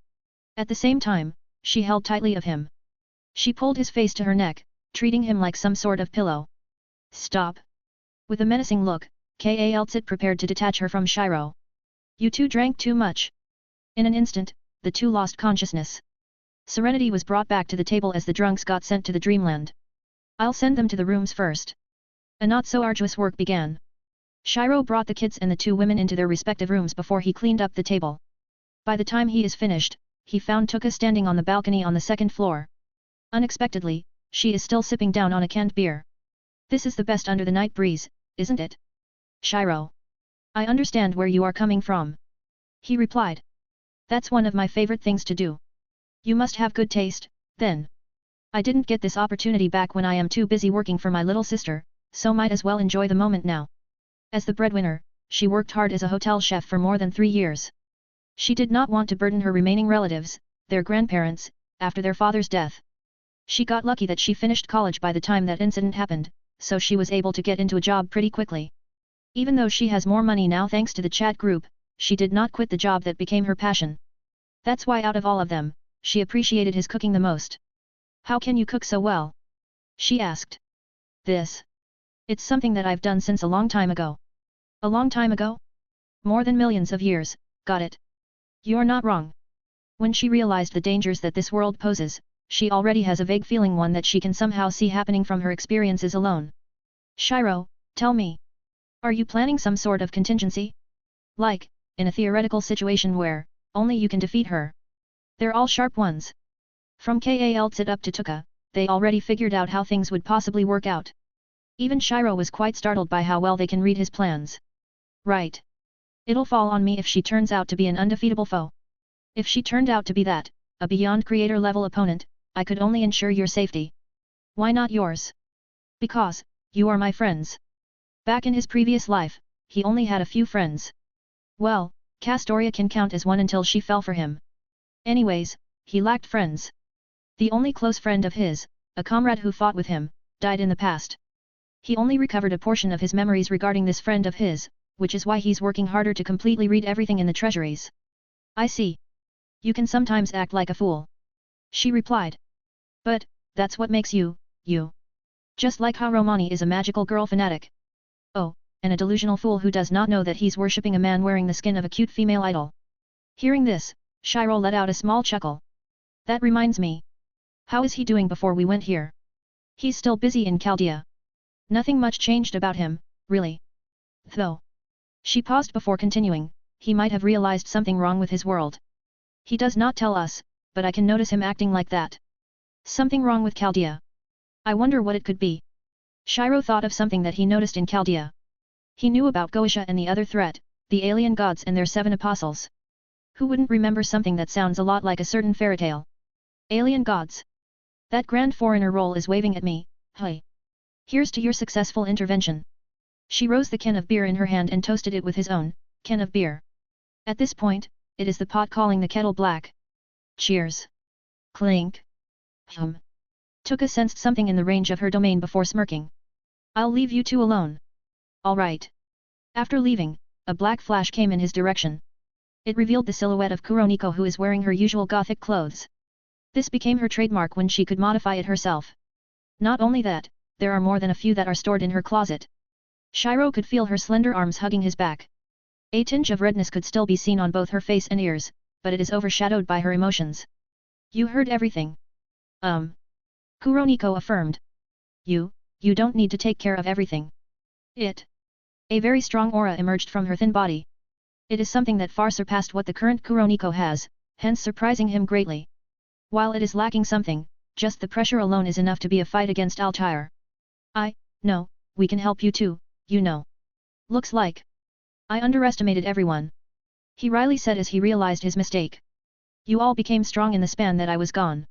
At the same time, she held tightly of him. She pulled his face to her neck, treating him like some sort of pillow. Stop. With a menacing look, Kaltsit prepared to detach her from Shiro. You two drank too much. In an instant, the two lost consciousness. Serenity was brought back to the table as the drunks got sent to the dreamland. I'll send them to the rooms first. A not-so-arduous work began. Shiro brought the kids and the two women into their respective rooms before he cleaned up the table. By the time he is finished, he found Tuka standing on the balcony on the second floor. Unexpectedly, she is still sipping down on a canned beer. This is the best under the night breeze, isn't it? Shiro. I understand where you are coming from. He replied. That's one of my favorite things to do. You must have good taste, then. I didn't get this opportunity back when I am too busy working for my little sister, so might as well enjoy the moment now. As the breadwinner, she worked hard as a hotel chef for more than 3 years. She did not want to burden her remaining relatives, their grandparents, after their father's death. She got lucky that she finished college by the time that incident happened, so she was able to get into a job pretty quickly. Even though she has more money now thanks to the chat group, she did not quit the job that became her passion. That's why out of all of them, she appreciated his cooking the most. How can you cook so well? She asked. This. It's something that I've done since a long time ago. A long time ago? More than millions of years, got it. You're not wrong. When she realized the dangers that this world poses, she already has a vague feeling one that she can somehow see happening from her experiences alone. Shiro, tell me. Are you planning some sort of contingency? Like, in a theoretical situation where, only you can defeat her. They're all sharp ones. From Kaltsit up to Tuka, they already figured out how things would possibly work out. Even Shiro was quite startled by how well they can read his plans. Right. It'll fall on me if she turns out to be an undefeatable foe. If she turned out to be that, a beyond creator level opponent, I could only ensure your safety. Why not yours? Because, you are my friends. Back in his previous life, he only had a few friends. Well, Castoria can count as one until she fell for him. Anyways, he lacked friends. The only close friend of his, a comrade who fought with him, died in the past. He only recovered a portion of his memories regarding this friend of his, which is why he's working harder to completely read everything in the treasuries. I see. You can sometimes act like a fool. She replied. But, that's what makes you, you. Just like how Romani is a magical girl fanatic. Oh, and a delusional fool who does not know that he's worshipping a man wearing the skin of a cute female idol. Hearing this, Shiro let out a small chuckle. That reminds me. How is he doing before we went here? He's still busy in Chaldea. Nothing much changed about him, really. Though. She paused before continuing, he might have realized something wrong with his world. He does not tell us, but I can notice him acting like that. Something wrong with Chaldea. I wonder what it could be. Shiro thought of something that he noticed in Chaldea. He knew about Goisha and the other threat, the alien gods and their 7 apostles. Who wouldn't remember something that sounds a lot like a certain fairy tale? Alien gods. That grand foreigner role is waving at me, hey. Here's to your successful intervention. She rose the can of beer in her hand and toasted it with his own can of beer. At this point, it is the pot calling the kettle black. Cheers. Clink. Tuka sensed something in the range of her domain before smirking. I'll leave you two alone. All right. After leaving, a black flash came in his direction. It revealed the silhouette of Kuroniko, who is wearing her usual gothic clothes. This became her trademark when she could modify it herself. Not only that, there are more than a few that are stored in her closet. Shiro could feel her slender arms hugging his back. A tinge of redness could still be seen on both her face and ears, but it is overshadowed by her emotions. You heard everything. Kuroniko affirmed. You don't need to take care of everything. A very strong aura emerged from her thin body. It is something that far surpassed what the current Kuroniko has, hence surprising him greatly. While it is lacking something, just the pressure alone is enough to be a fight against Altair. No, we can help you too, you know. Looks like I underestimated everyone. He wryly said as he realized his mistake. You all became strong in the span that I was gone.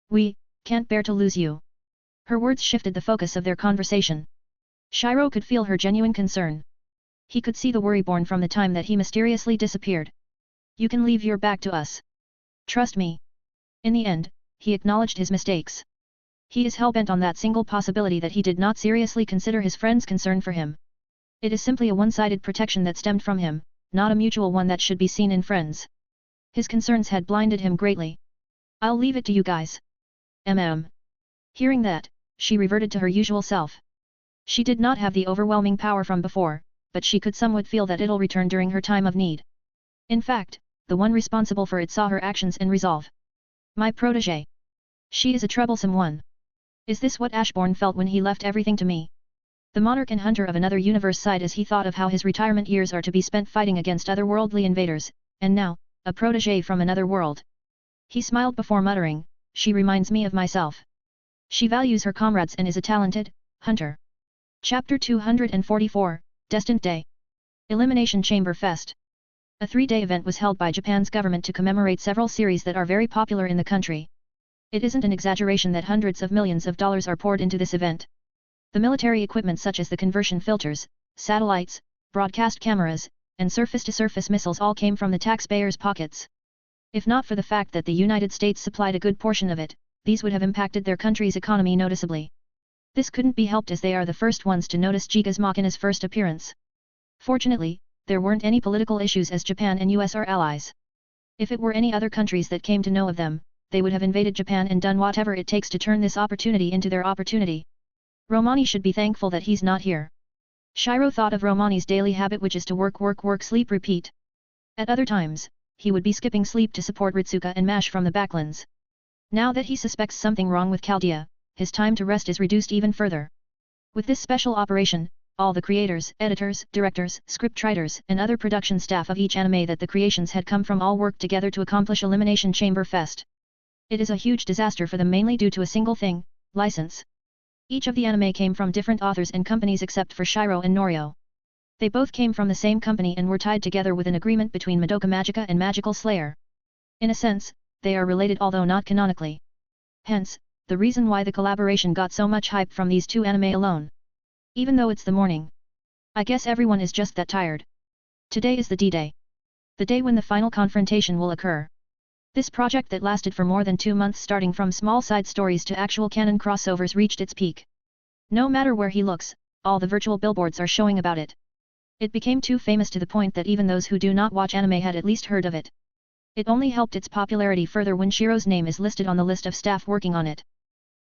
We can't bear to lose you. Her words shifted the focus of their conversation. Shiro could feel her genuine concern. He could see the worry born from the time that he mysteriously disappeared. You can leave your back to us. Trust me. In the end, he acknowledged his mistakes. He is hell-bent on that single possibility that he did not seriously consider his friend's concern for him. It is simply a one-sided protection that stemmed from him, not a mutual one that should be seen in friends. His concerns had blinded him greatly. I'll leave it to you guys. Hearing that, she reverted to her usual self. She did not have the overwhelming power from before, but she could somewhat feel that it'll return during her time of need. In fact, the one responsible for it saw her actions and resolve. My protégé. She is a troublesome one. Is this what Ashbourne felt when he left everything to me? The monarch and hunter of another universe sighed as he thought of how his retirement years are to be spent fighting against otherworldly invaders, and now, a protégé from another world. He smiled before muttering, she reminds me of myself. She values her comrades and is a talented hunter. Chapter 244, Destined Day. Elimination Chamber Fest. A 3-day event was held by Japan's government to commemorate several series that are very popular in the country. It isn't an exaggeration that hundreds of millions of dollars are poured into this event. The military equipment such as the conversion filters, satellites, broadcast cameras, and surface-to-surface missiles all came from the taxpayers' pockets. If not for the fact that the United States supplied a good portion of it, these would have impacted their country's economy noticeably. This couldn't be helped as they are the first ones to notice Jiga's Machina's first appearance. Fortunately, there weren't any political issues as Japan and US are allies. If it were any other countries that came to know of them, they would have invaded Japan and done whatever it takes to turn this opportunity into their opportunity. Romani should be thankful that he's not here. Shiro thought of Romani's daily habit, which is to work, sleep, repeat. At other times, he would be skipping sleep to support Ritsuka and Mash from the backlands. Now that he suspects something wrong with Chaldea, his time to rest is reduced even further. With this special operation, all the creators, editors, directors, scriptwriters, and other production staff of each anime that the creations had come from all worked together to accomplish Elimination Chamber Fest. It is a huge disaster for them, mainly due to a single thing, license. Each of the anime came from different authors and companies except for Shiro and Norio. They both came from the same company and were tied together with an agreement between Madoka Magica and Magical Slayer. In a sense, they are related although not canonically. Hence, the reason why the collaboration got so much hype from these two anime alone. Even though it's the morning. I guess everyone is just that tired. Today is the D-Day. The day when the final confrontation will occur. This project that lasted for more than 2 months, starting from small side stories to actual canon crossovers, reached its peak. No matter where he looks, all the virtual billboards are showing about it. It became too famous to the point that even those who do not watch anime had at least heard of it. It only helped its popularity further when Shiro's name is listed on the list of staff working on it.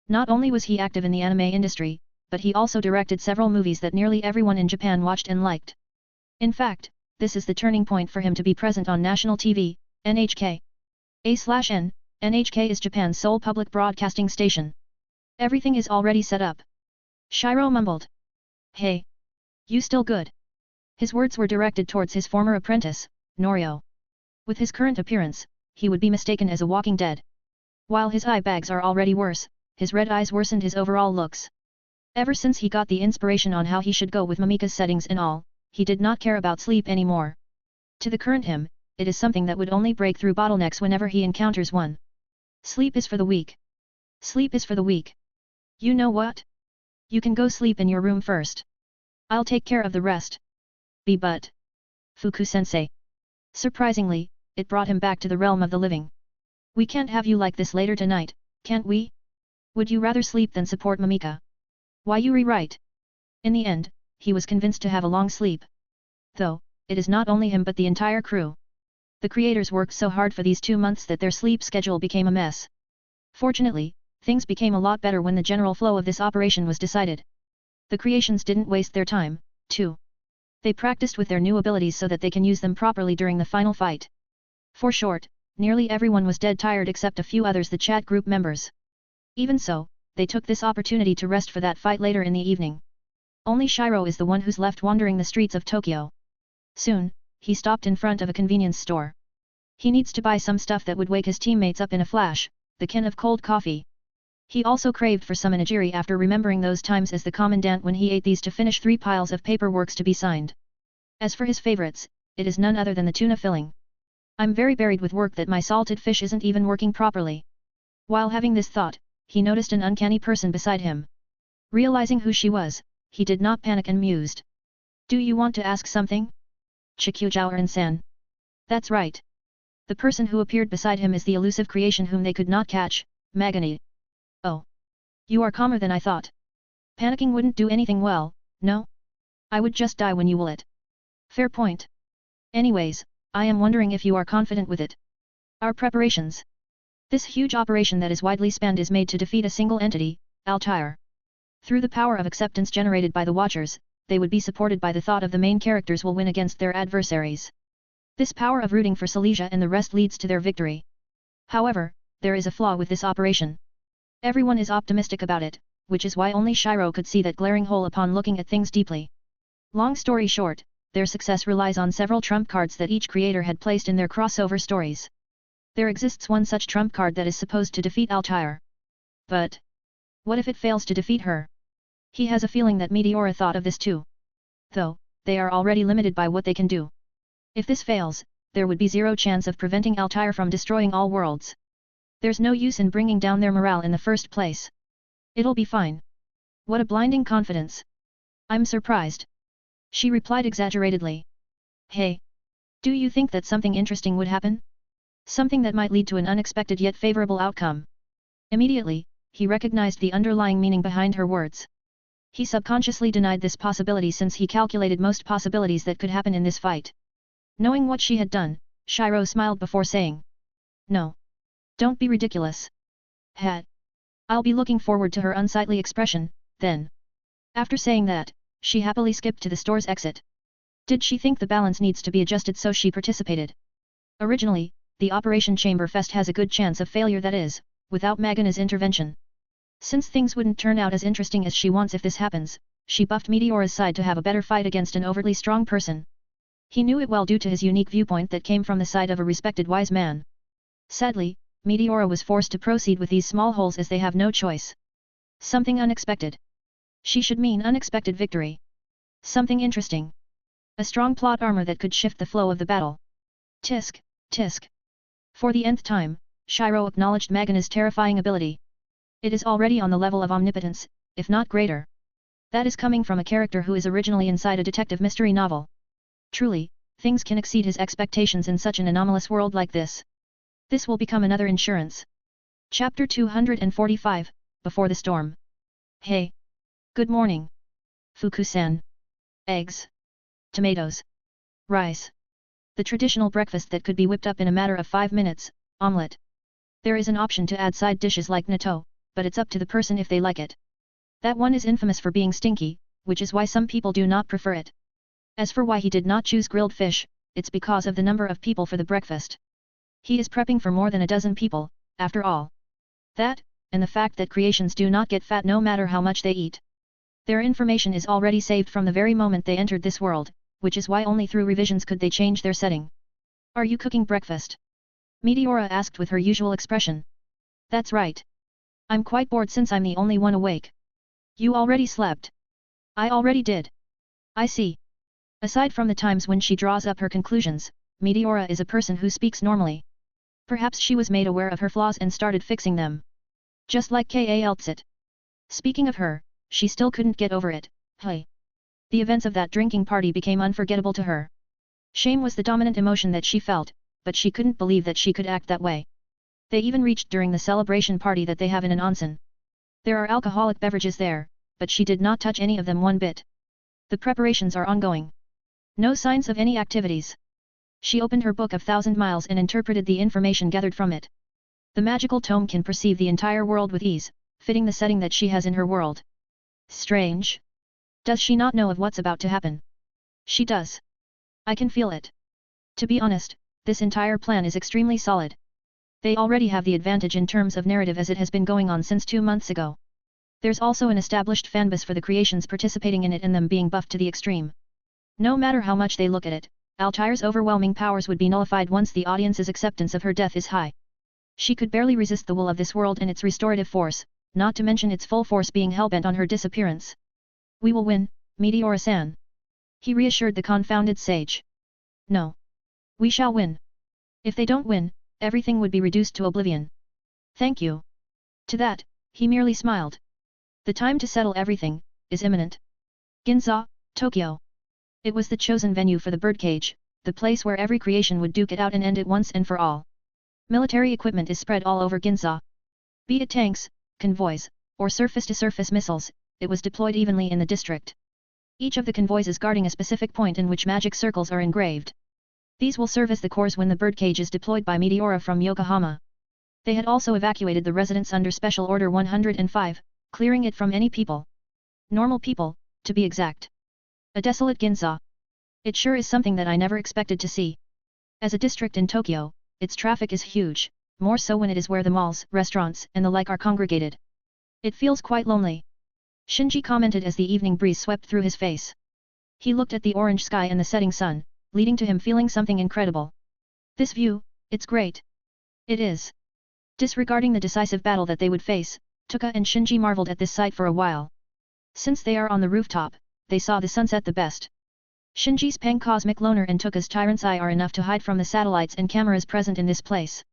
Not only was he active in the anime industry, but he also directed several movies that nearly everyone in Japan watched and liked. In fact, this is the turning point for him to be present on national TV, NHK. A/N, NHK is Japan's sole public broadcasting station. Everything is already set up. Shiro mumbled. Hey! You still good? His words were directed towards his former apprentice, Norio. With his current appearance, he would be mistaken as a walking dead. While his eye bags are already worse, his red eyes worsened his overall looks. Ever since he got the inspiration on how he should go with Mamika's settings and all, he did not care about sleep anymore. To the current him, it is something that would only break through bottlenecks whenever he encounters one. Sleep is for the weak. Sleep is for the weak. You know what? You can go sleep in your room first. I'll take care of the rest. But... Fuku-sensei. Surprisingly, it brought him back to the realm of the living. We can't have you like this later tonight, can't we? Would you rather sleep than support Mimika? Why you rewrite? In the end, he was convinced to have a long sleep. Though, it is not only him but the entire crew. The creators worked so hard for these 2 months that their sleep schedule became a mess. Fortunately, things became a lot better when the general flow of this operation was decided. The creations didn't waste their time, too. They practiced with their new abilities so that they can use them properly during the final fight. For short, nearly everyone was dead tired except a few others, the chat group members. Even so, they took this opportunity to rest for that fight later in the evening. Only Shiro is the one who's left wandering the streets of Tokyo. Soon, he stopped in front of a convenience store. He needs to buy some stuff that would wake his teammates up in a flash, the can of cold coffee. He also craved for some onigiri after remembering those times as the commandant when he ate these to finish 3 piles of paperworks to be signed. As for his favorites, it is none other than the tuna filling. I'm very buried with work that my salted fish isn't even working properly. While having this thought, he noticed an uncanny person beside him. Realizing who she was, he did not panic and mused. Do you want to ask something? Chikujiao-san. That's right. The person who appeared beside him is the elusive creation whom they could not catch, Magani. Oh. You are calmer than I thought. Panicking wouldn't do anything well, no? I would just die when you will it. Fair point. Anyways, I am wondering if you are confident with it. Our preparations. This huge operation that is widely spanned is made to defeat a single entity, Altair. Through the power of acceptance generated by the Watchers, they would be supported by the thought of the main characters will win against their adversaries. This power of rooting for Silesia and the rest leads to their victory. However, there is a flaw with this operation. Everyone is optimistic about it, which is why only Shiro could see that glaring hole upon looking at things deeply. Long story short, their success relies on several trump cards that each creator had placed in their crossover stories. There exists one such trump card that is supposed to defeat Altair. But what if it fails to defeat her? He has a feeling that Meteora thought of this too. Though, they are already limited by what they can do. If this fails, there would be zero chance of preventing Altair from destroying all worlds. There's no use in bringing down their morale in the first place. It'll be fine. What a blinding confidence. I'm surprised. She replied exaggeratedly. Hey. Do you think that something interesting would happen? Something that might lead to an unexpected yet favorable outcome. Immediately, he recognized the underlying meaning behind her words. He subconsciously denied this possibility since he calculated most possibilities that could happen in this fight. Knowing what she had done, Shiro smiled before saying. No. Don't be ridiculous. Hat. I'll be looking forward to her unsightly expression, then. After saying that, she happily skipped to the store's exit. Did she think the balance needs to be adjusted so she participated? Originally, the Operation Chamber Fest has a good chance of failure, that is, without Magana's intervention. Since things wouldn't turn out as interesting as she wants if this happens, she buffed Meteora's side to have a better fight against an overtly strong person. He knew it well due to his unique viewpoint that came from the side of a respected wise man. Sadly, Meteora was forced to proceed with these small holes as they have no choice. Something unexpected. She should mean unexpected victory. Something interesting. A strong plot armor that could shift the flow of the battle. Tisk, tisk. For the nth time, Shiro acknowledged Magana's terrifying ability. It is already on the level of omnipotence, if not greater. That is coming from a character who is originally inside a detective mystery novel. Truly, things can exceed his expectations in such an anomalous world like this. This will become another insurance. Chapter 245, Before the Storm. Hey. Good morning. Fuku-san. Eggs. Tomatoes. Rice. The traditional breakfast that could be whipped up in a matter of 5 minutes, omelette. There is an option to add side dishes like natto, but it's up to the person if they like it. That one is infamous for being stinky, which is why some people do not prefer it. As for why he did not choose grilled fish, it's because of the number of people for the breakfast. He is prepping for more than a dozen people, after all. That, and the fact that creations do not get fat no matter how much they eat. Their information is already saved from the very moment they entered this world, which is why only through revisions could they change their setting. Are you cooking breakfast? Meteora asked with her usual expression. That's right. I'm quite bored since I'm the only one awake. You already slept. I already did. I see. Aside from the times when she draws up her conclusions, Meteora is a person who speaks normally. Perhaps she was made aware of her flaws and started fixing them. Just like Kaltsit. Speaking of her, she still couldn't get over it. Hey. The events of that drinking party became unforgettable to her. Shame was the dominant emotion that she felt, but she couldn't believe that she could act that way. They even reached during the celebration party that they have in an onsen. There are alcoholic beverages there, but she did not touch any of them one bit. The preparations are ongoing. No signs of any activities. She opened her book of 1,000 miles and interpreted the information gathered from it. The magical tome can perceive the entire world with ease, fitting the setting that she has in her world. Strange. Does she not know of what's about to happen? She does. I can feel it. To be honest, this entire plan is extremely solid. They already have the advantage in terms of narrative as it has been going on since 2 months ago. There's also an established fanbase for the creations participating in it and them being buffed to the extreme. No matter how much they look at it, Altair's overwhelming powers would be nullified once the audience's acceptance of her death is high. She could barely resist the will of this world and its restorative force, not to mention its full force being hellbent on her disappearance. We will win, Meteora-san. He reassured the confounded sage. No. We shall win. If they don't win, everything would be reduced to oblivion. Thank you. To that, he merely smiled. The time to settle everything is imminent. Ginza, Tokyo. It was the chosen venue for the birdcage, the place where every creation would duke it out and end it once and for all. Military equipment is spread all over Ginza. Be it tanks, convoys, or surface-to-surface missiles, it was deployed evenly in the district. Each of the convoys is guarding a specific point in which magic circles are engraved. These will serve as the cores when the birdcage is deployed by Meteora from Yokohama. They had also evacuated the residence under Special Order 105, clearing it from any people. Normal people, to be exact. A desolate Ginza. It sure is something that I never expected to see. As a district in Tokyo, its traffic is huge, more so when it is where the malls, restaurants, and the like are congregated. It feels quite lonely. Shinji commented as the evening breeze swept through his face. He looked at the orange sky and the setting sun, leading to him feeling something incredible. This view, it's great. It is. Disregarding the decisive battle that they would face, Tuka and Shinji marveled at this sight for a while. Since they are on the rooftop, they saw the sunset the best. Shinji's pan-cosmic loner and Tuka's tyrant's eye are enough to hide from the satellites and cameras present in this place.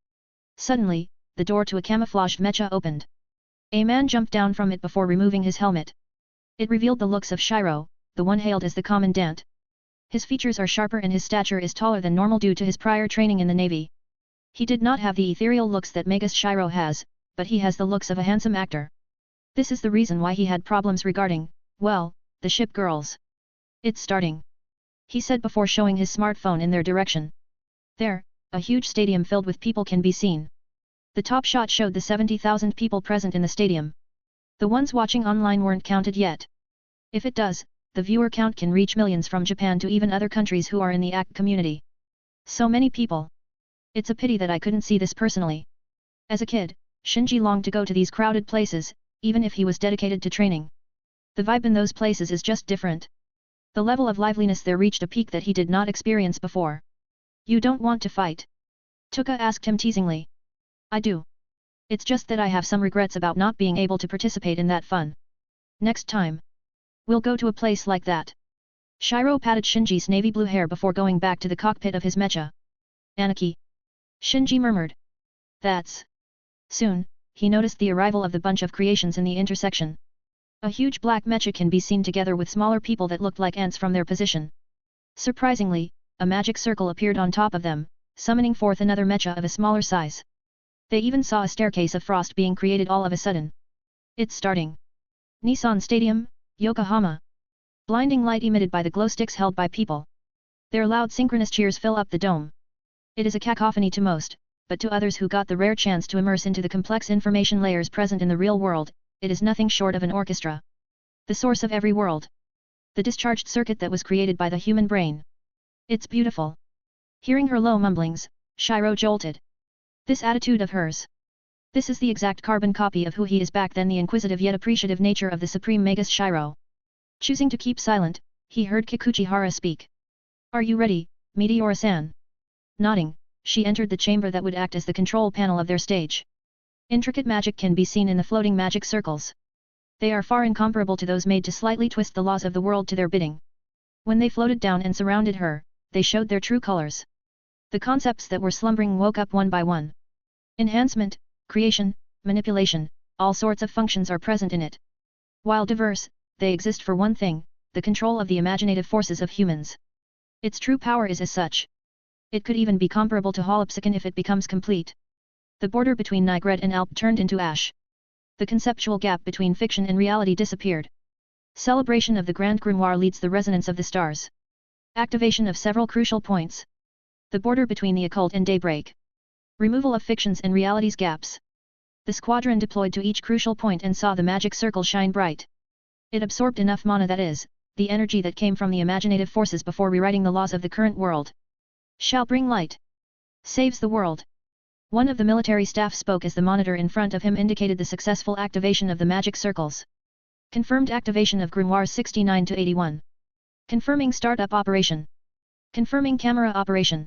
Suddenly, the door to a camouflaged mecha opened. A man jumped down from it before removing his helmet. It revealed the looks of Shiro, the one hailed as the commandant. His features are sharper and his stature is taller than normal due to his prior training in the navy. He did not have the ethereal looks that Magus Shiro has, but he has the looks of a handsome actor. This is the reason why he had problems regarding, well, the ship girls. It's starting. He said before showing his smartphone in their direction. There, a huge stadium filled with people can be seen. The top shot showed the 70,000 people present in the stadium. The ones watching online weren't counted yet. If it does, the viewer count can reach millions from Japan to even other countries who are in the ACT community. So many people. It's a pity that I couldn't see this personally. As a kid, Shinji longed to go to these crowded places, even if he was dedicated to training. The vibe in those places is just different. The level of liveliness there reached a peak that he did not experience before. You don't want to fight? Tuka asked him teasingly. I do. It's just that I have some regrets about not being able to participate in that fun. Next time. We'll go to a place like that. Shiro patted Shinji's navy blue hair before going back to the cockpit of his mecha. Aniki. Shinji murmured. That's. Soon, he noticed the arrival of the bunch of creations in the intersection. A huge black mecha can be seen together with smaller people that looked like ants from their position. Surprisingly, a magic circle appeared on top of them, summoning forth another mecha of a smaller size. They even saw a staircase of frost being created all of a sudden. It's starting. Nissan Stadium, Yokohama. Blinding light emitted by the glow sticks held by people. Their loud synchronous cheers fill up the dome. It is a cacophony to most, but to others who got the rare chance to immerse into the complex information layers present in the real world, it is nothing short of an orchestra. The source of every world. The discharged circuit that was created by the human brain. It's beautiful. Hearing her low mumblings, Shiro jolted. This attitude of hers. This is the exact carbon copy of who he is back then, the inquisitive yet appreciative nature of the supreme Magus Shiro. Choosing to keep silent, he heard Kikuchihara speak. Are you ready, Meteora-san? Nodding, she entered the chamber that would act as the control panel of their stage. Intricate magic can be seen in the floating magic circles. They are far incomparable to those made to slightly twist the laws of the world to their bidding. When they floated down and surrounded her, they showed their true colors. The concepts that were slumbering woke up one by one. Enhancement, creation, manipulation, all sorts of functions are present in it. While diverse, they exist for one thing, the control of the imaginative forces of humans. Its true power is as such. It could even be comparable to holopsychon if it becomes complete. The border between Nigred and Alp turned into ash. The conceptual gap between fiction and reality disappeared. Celebration of the Grand Grimoire leads the resonance of the stars. Activation of several crucial points. The border between the occult and daybreak. Removal of fictions and realities gaps. The squadron deployed to each crucial point and saw the magic circle shine bright. It absorbed enough mana, that is, the energy that came from the imaginative forces before rewriting the laws of the current world. Shall bring light. Saves the world. One of the military staff spoke as the monitor in front of him indicated the successful activation of the magic circles. Confirmed activation of Grimoires 69 to 81. Confirming startup operation. Confirming camera operation.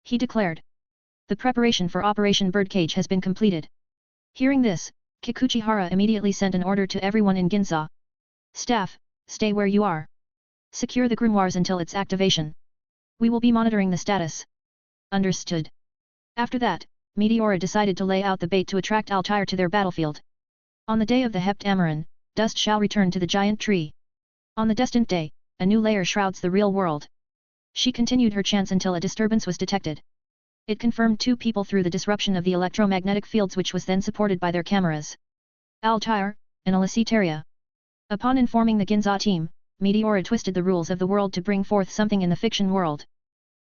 He declared. The preparation for Operation Birdcage has been completed. Hearing this, Kikuchihara immediately sent an order to everyone in Ginza. Staff, stay where you are. Secure the grimoires until its activation. We will be monitoring the status. Understood. After that, Meteora decided to lay out the bait to attract Altair to their battlefield. On the day of the Heptameron, dust shall return to the giant tree. On the destined day, a new layer shrouds the real world. She continued her chants until a disturbance was detected. It confirmed 2 people through the disruption of the electromagnetic fields, which was then supported by their cameras. Altair, and Elicitaria. Upon informing the Ginza team, Meteora twisted the rules of the world to bring forth something in the fiction world.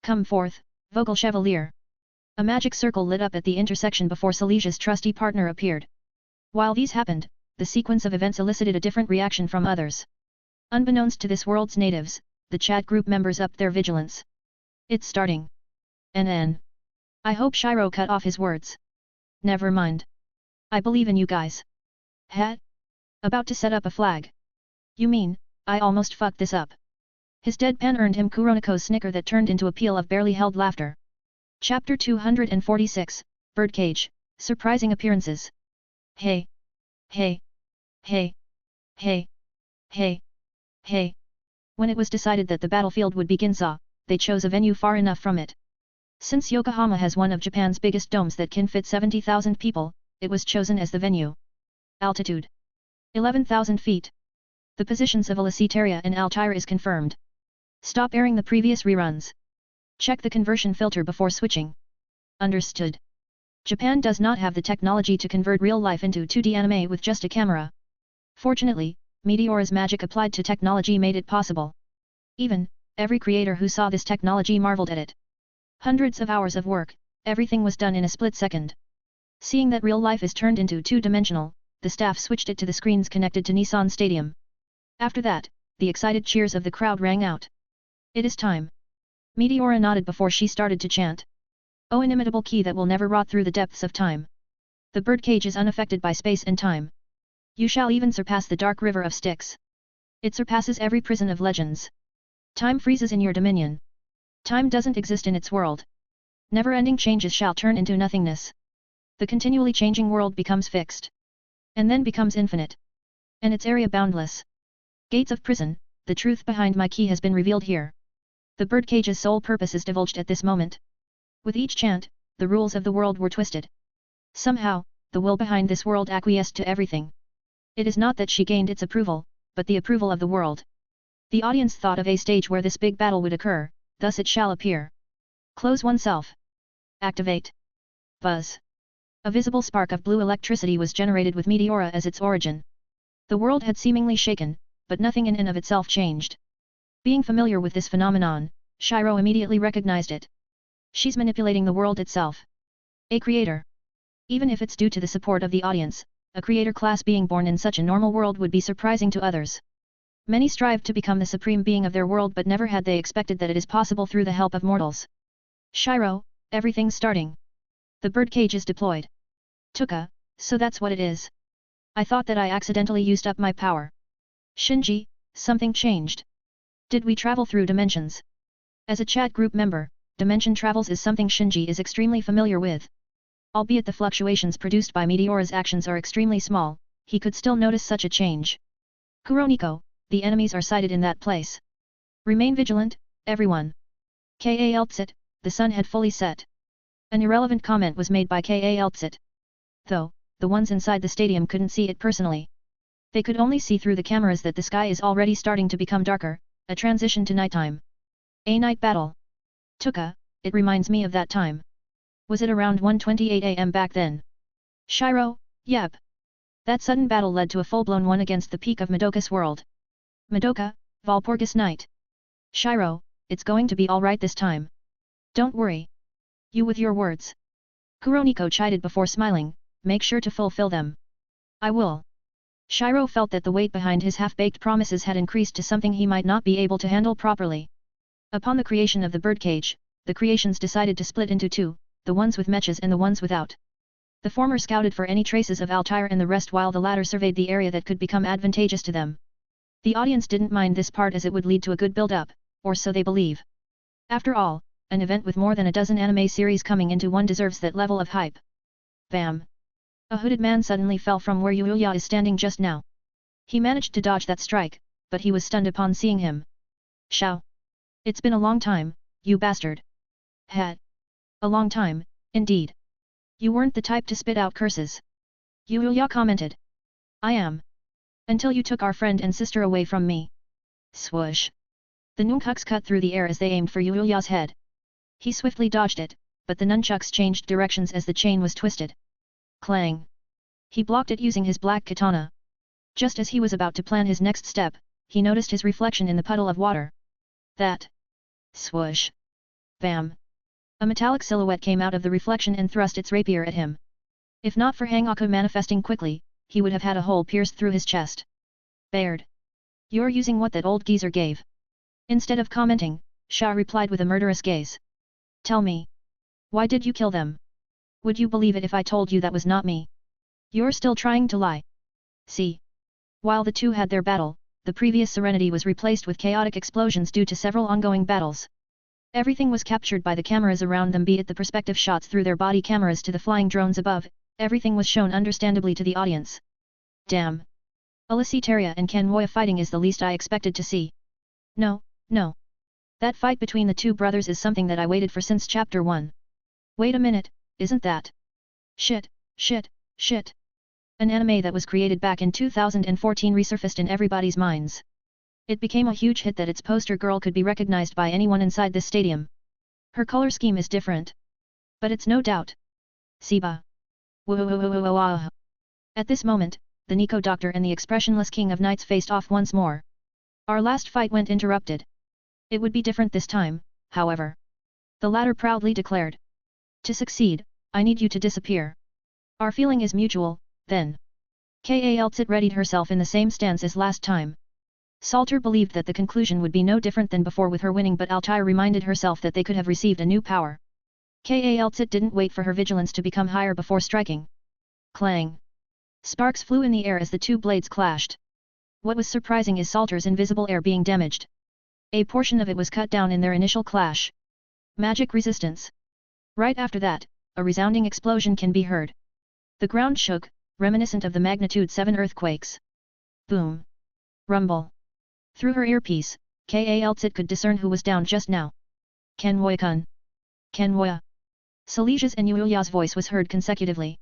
Come forth, Vocal Chevalier. A magic circle lit up at the intersection before Silesia's trusty partner appeared. While these happened, the sequence of events elicited a different reaction from others. Unbeknownst to this world's natives, the chat group members upped their vigilance. It's starting. NN. I hope Shiro cut off his words. Never mind. I believe in you guys. Hat? About to set up a flag. You mean, I almost fucked this up. His deadpan earned him Kuroniko's snicker that turned into a peal of barely held laughter. Chapter 246, Birdcage, Surprising Appearances. Hey. Hey. Hey. Hey. Hey. Hey. When it was decided that the battlefield would be Ginza, they chose a venue far enough from it. Since Yokohama has one of Japan's biggest domes that can fit 70,000 people, it was chosen as the venue. Altitude. 11,000 feet. The positions of Elicitaria and Altair is confirmed. Stop airing the previous reruns. Check the conversion filter before switching. Understood. Japan does not have the technology to convert real life into 2D anime with just a camera. Fortunately, Meteora's magic applied to technology made it possible. Every creator who saw this technology marveled at it. Hundreds of hours of work, everything was done in a split second. Seeing that real life is turned into 2-dimensional, the staff switched it to the screens connected to Nissan Stadium. After that, the excited cheers of the crowd rang out. It is time. Meteora nodded before she started to chant. O inimitable key that will never rot through the depths of time. The birdcage is unaffected by space and time. You shall even surpass the dark river of Styx. It surpasses every prison of legends. Time freezes in your dominion. Time doesn't exist in its world. Never-ending changes shall turn into nothingness. The continually changing world becomes fixed. And then becomes infinite. And its area boundless. Gates of prison, the truth behind my key has been revealed here. The birdcage's sole purpose is divulged at this moment. With each chant, the rules of the world were twisted. Somehow, the will behind this world acquiesced to everything. It is not that she gained its approval, but the approval of the world. The audience thought of a stage where this big battle would occur, thus it shall appear. Close oneself. Activate. Buzz. A visible spark of blue electricity was generated with Meteora as its origin. The world had seemingly shaken, but nothing in and of itself changed. Being familiar with this phenomenon, Shiro immediately recognized it. She's manipulating the world itself. A creator. Even if it's due to the support of the audience, a creator class being born in such a normal world would be surprising to others. Many strive to become the supreme being of their world, but never had they expected that it is possible through the help of mortals. Shiro, everything's starting. The birdcage is deployed. Tuka, so that's what it is. I thought that I accidentally used up my power. Shinji, something changed. Did we travel through dimensions? As a chat group member, dimension travels is something Shinji is extremely familiar with. Albeit the fluctuations produced by Meteora's actions are extremely small, he could still notice such a change. Kuroniko, the enemies are sighted in that place. Remain vigilant, everyone. Kaltsit, the sun had fully set. An irrelevant comment was made by Kaltsit. Though, the ones inside the stadium couldn't see it personally. They could only see through the cameras that the sky is already starting to become darker, a transition to nighttime. A night battle. Tuka, it reminds me of that time. Was it around 1:28 am back then? Shiro, yep. That sudden battle led to a full-blown one against the peak of Madoka's world. Madoka, Valpurgis Night. Shiro, it's going to be alright this time. Don't worry. You with your words. Kuroniko chided before smiling, make sure to fulfill them. I will. Shiro felt that the weight behind his half-baked promises had increased to something he might not be able to handle properly. Upon the creation of the birdcage, the creations decided to split into two, the ones with mechas and the ones without. The former scouted for any traces of Altair and the rest while the latter surveyed the area that could become advantageous to them. The audience didn't mind this part as it would lead to a good build-up, or so they believe. After all, an event with more than a dozen anime series coming into one deserves that level of hype. Bam! A hooded man suddenly fell from where Yuya is standing just now. He managed to dodge that strike, but he was stunned upon seeing him. Shao! It's been a long time, you bastard. Had. A long time, indeed. You weren't the type to spit out curses. Yuya commented. I am. Until you took our friend and sister away from me. Swoosh. The nunchucks cut through the air as they aimed for Yuya's head. He swiftly dodged it, but the nunchucks changed directions as the chain was twisted. Clang. He blocked it using his black katana. Just as he was about to plan his next step, he noticed his reflection in the puddle of water. That. Swoosh. Bam. A metallic silhouette came out of the reflection and thrust its rapier at him. If not for Hangaku manifesting quickly, he would have had a hole pierced through his chest. Baird. You're using what that old geezer gave. Instead of commenting, Sha replied with a murderous gaze. Tell me. Why did you kill them? Would you believe it if I told you that was not me? You're still trying to lie. See. While the two had their battle, the previous serenity was replaced with chaotic explosions due to several ongoing battles. Everything was captured by the cameras around them, be it the perspective shots through their body cameras to the flying drones above, everything was shown understandably to the audience. Damn. Alicetaria and Kenwoya fighting is the least I expected to see. No, no. That fight between the two brothers is something that I waited for since chapter 1. Wait a minute, isn't that? Shit, shit, shit. An anime that was created back in 2014 resurfaced in everybody's minds. It became a huge hit that its poster girl could be recognized by anyone inside this stadium. Her color scheme is different. But it's no doubt. Siba. Whoa. At this moment, the Nico Doctor and the expressionless King of Knights faced off once more. Our last fight went interrupted. It would be different this time, however. The latter proudly declared. To succeed, I need you to disappear. Our feeling is mutual, then. Kaltsit readied herself in the same stance as last time. Salter believed that the conclusion would be no different than before with her winning, but Altair reminded herself that they could have received a new power. Kaltsit didn't wait for her vigilance to become higher before striking. Clang! Sparks flew in the air as the two blades clashed. What was surprising is Salter's invisible air being damaged. A portion of it was cut down in their initial clash. Magic resistance. Right after that, a resounding explosion can be heard. The ground shook, reminiscent of the magnitude 7 earthquakes. Boom. Rumble. Through her earpiece, Kaltsit could discern who was down just now. Kenwoya-kun. Kenwoya. Silesia's and Yuya's voice was heard consecutively.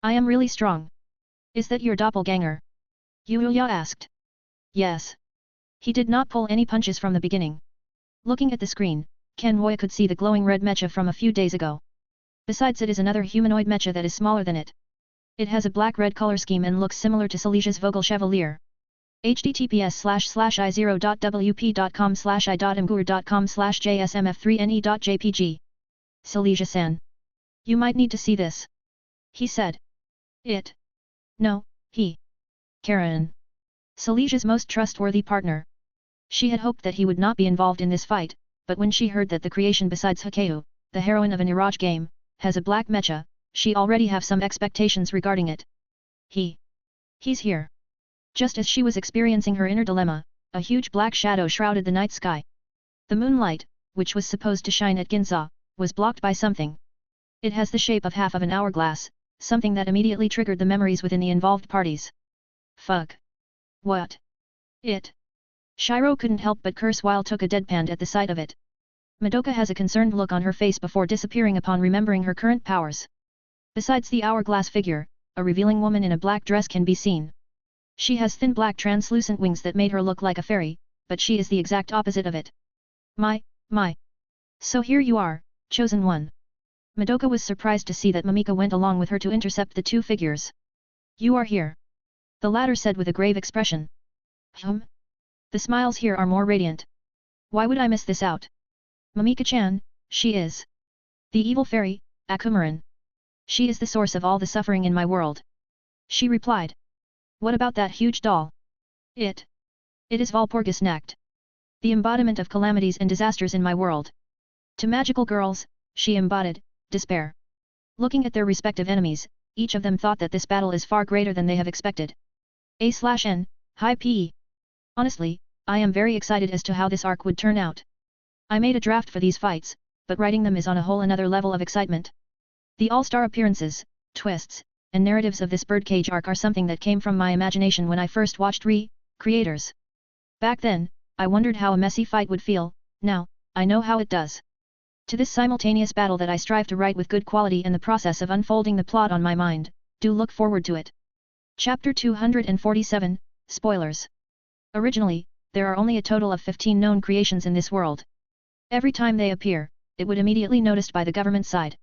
I am really strong. Is that your doppelganger? Yuya asked. Yes. He did not pull any punches from the beginning. Looking at the screen, Kenwoya could see the glowing red mecha from a few days ago. Besides, it is another humanoid mecha that is smaller than it. It has a black-red color scheme and looks similar to Silesia's Vogel Chevalier. https://i0.wp.com/i.mgur.com/jsmf3ne.jpg. Silesia-san. You might need to see this. He said. It. No, he. Karen. Silesia's most trustworthy partner. She had hoped that he would not be involved in this fight, but when she heard that the creation besides Hakeu, the heroine of an Iraj game, has a black mecha, she already have some expectations regarding it. He's here. Just as she was experiencing her inner dilemma, a huge black shadow shrouded the night sky. The moonlight, which was supposed to shine at Ginza, was blocked by something. It has the shape of half of an hourglass, something that immediately triggered the memories within the involved parties. Fuck. What? It. Shiro couldn't help but curse while took a deadpan at the sight of it. Madoka has a concerned look on her face before disappearing upon remembering her current powers. Besides the hourglass figure, a revealing woman in a black dress can be seen. She has thin black translucent wings that made her look like a fairy, but she is the exact opposite of it. My. So here you are, chosen one. Madoka was surprised to see that Momika went along with her to intercept the two figures. You are here. The latter said with a grave expression. The smiles here are more radiant. Why would I miss this out? Momika-chan, she is the evil fairy, Akumaran. She is the source of all the suffering in my world. She replied. What about that huge doll? It is Walpurgisnacht. The embodiment of calamities and disasters in my world. To magical girls, she embodied despair. Looking at their respective enemies, each of them thought that this battle is far greater than they have expected. A/N, high PE. Honestly, I am very excited as to how this arc would turn out. I made a draft for these fights, but writing them is on a whole another level of excitement. The all-star appearances, twists, and narratives of this birdcage arc are something that came from my imagination when I first watched Creators. Back then, I wondered how a messy fight would feel. Now, I know how it does. To this simultaneous battle that I strive to write with good quality and the process of unfolding the plot on my mind, do look forward to it. Chapter 247, Spoilers. Originally, there are only a total of 15 known creations in this world. Every time they appear, it would immediately noticed by the government side.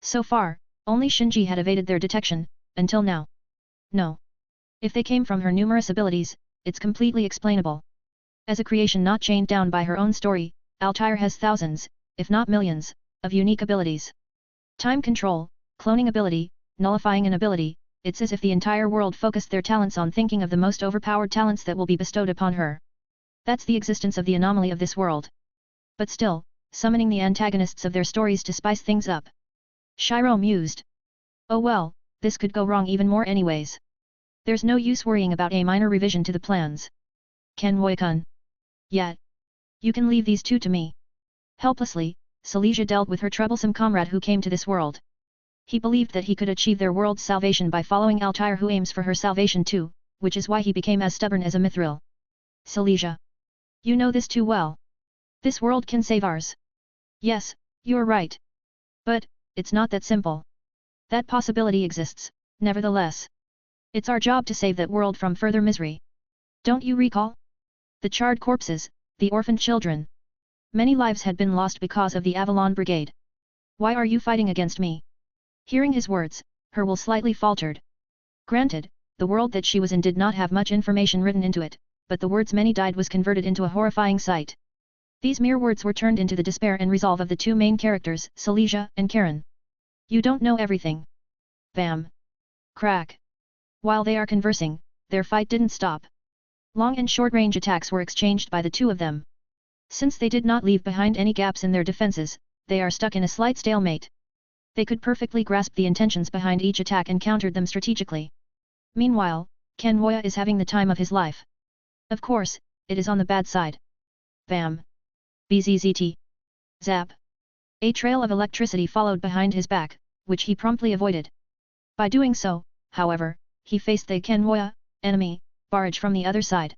So far, only Shinji had evaded their detection, until now. No. If they came from her numerous abilities, it's completely explainable. As a creation not chained down by her own story, Altair has thousands, if not millions, of unique abilities. Time control, cloning ability, nullifying an ability, it's as if the entire world focused their talents on thinking of the most overpowered talents that will be bestowed upon her. That's the existence of the anomaly of this world. But still, summoning the antagonists of their stories to spice things up. Shiro mused. Oh well, this could go wrong even more anyways. There's no use worrying about a minor revision to the plans. Kenwoi-kun. Yet. You can leave these two to me. Helplessly, Silesia dealt with her troublesome comrade who came to this world. He believed that he could achieve their world's salvation by following Altair who aims for her salvation too, which is why he became as stubborn as a mithril. Silesia. You know this too well. This world can save ours. Yes, you're right. But, it's not that simple. That possibility exists, nevertheless. It's our job to save that world from further misery. Don't you recall? The charred corpses, the orphaned children. Many lives had been lost because of the Avalon Brigade. Why are you fighting against me? Hearing his words, her will slightly faltered. Granted, the world that she was in did not have much information written into it, but the words many died was converted into a horrifying sight. These mere words were turned into the despair and resolve of the two main characters, Silesia and Karen. You don't know everything. Bam. Crack. While they are conversing, their fight didn't stop. Long and short-range attacks were exchanged by the two of them. Since they did not leave behind any gaps in their defenses, they are stuck in a slight stalemate. They could perfectly grasp the intentions behind each attack and countered them strategically. Meanwhile, Kenwoya is having the time of his life. Of course, it is on the bad side. Bam. Bzzzt. Zap. A trail of electricity followed behind his back, which he promptly avoided. By doing so, however, he faced the Kenwoya enemy barrage from the other side.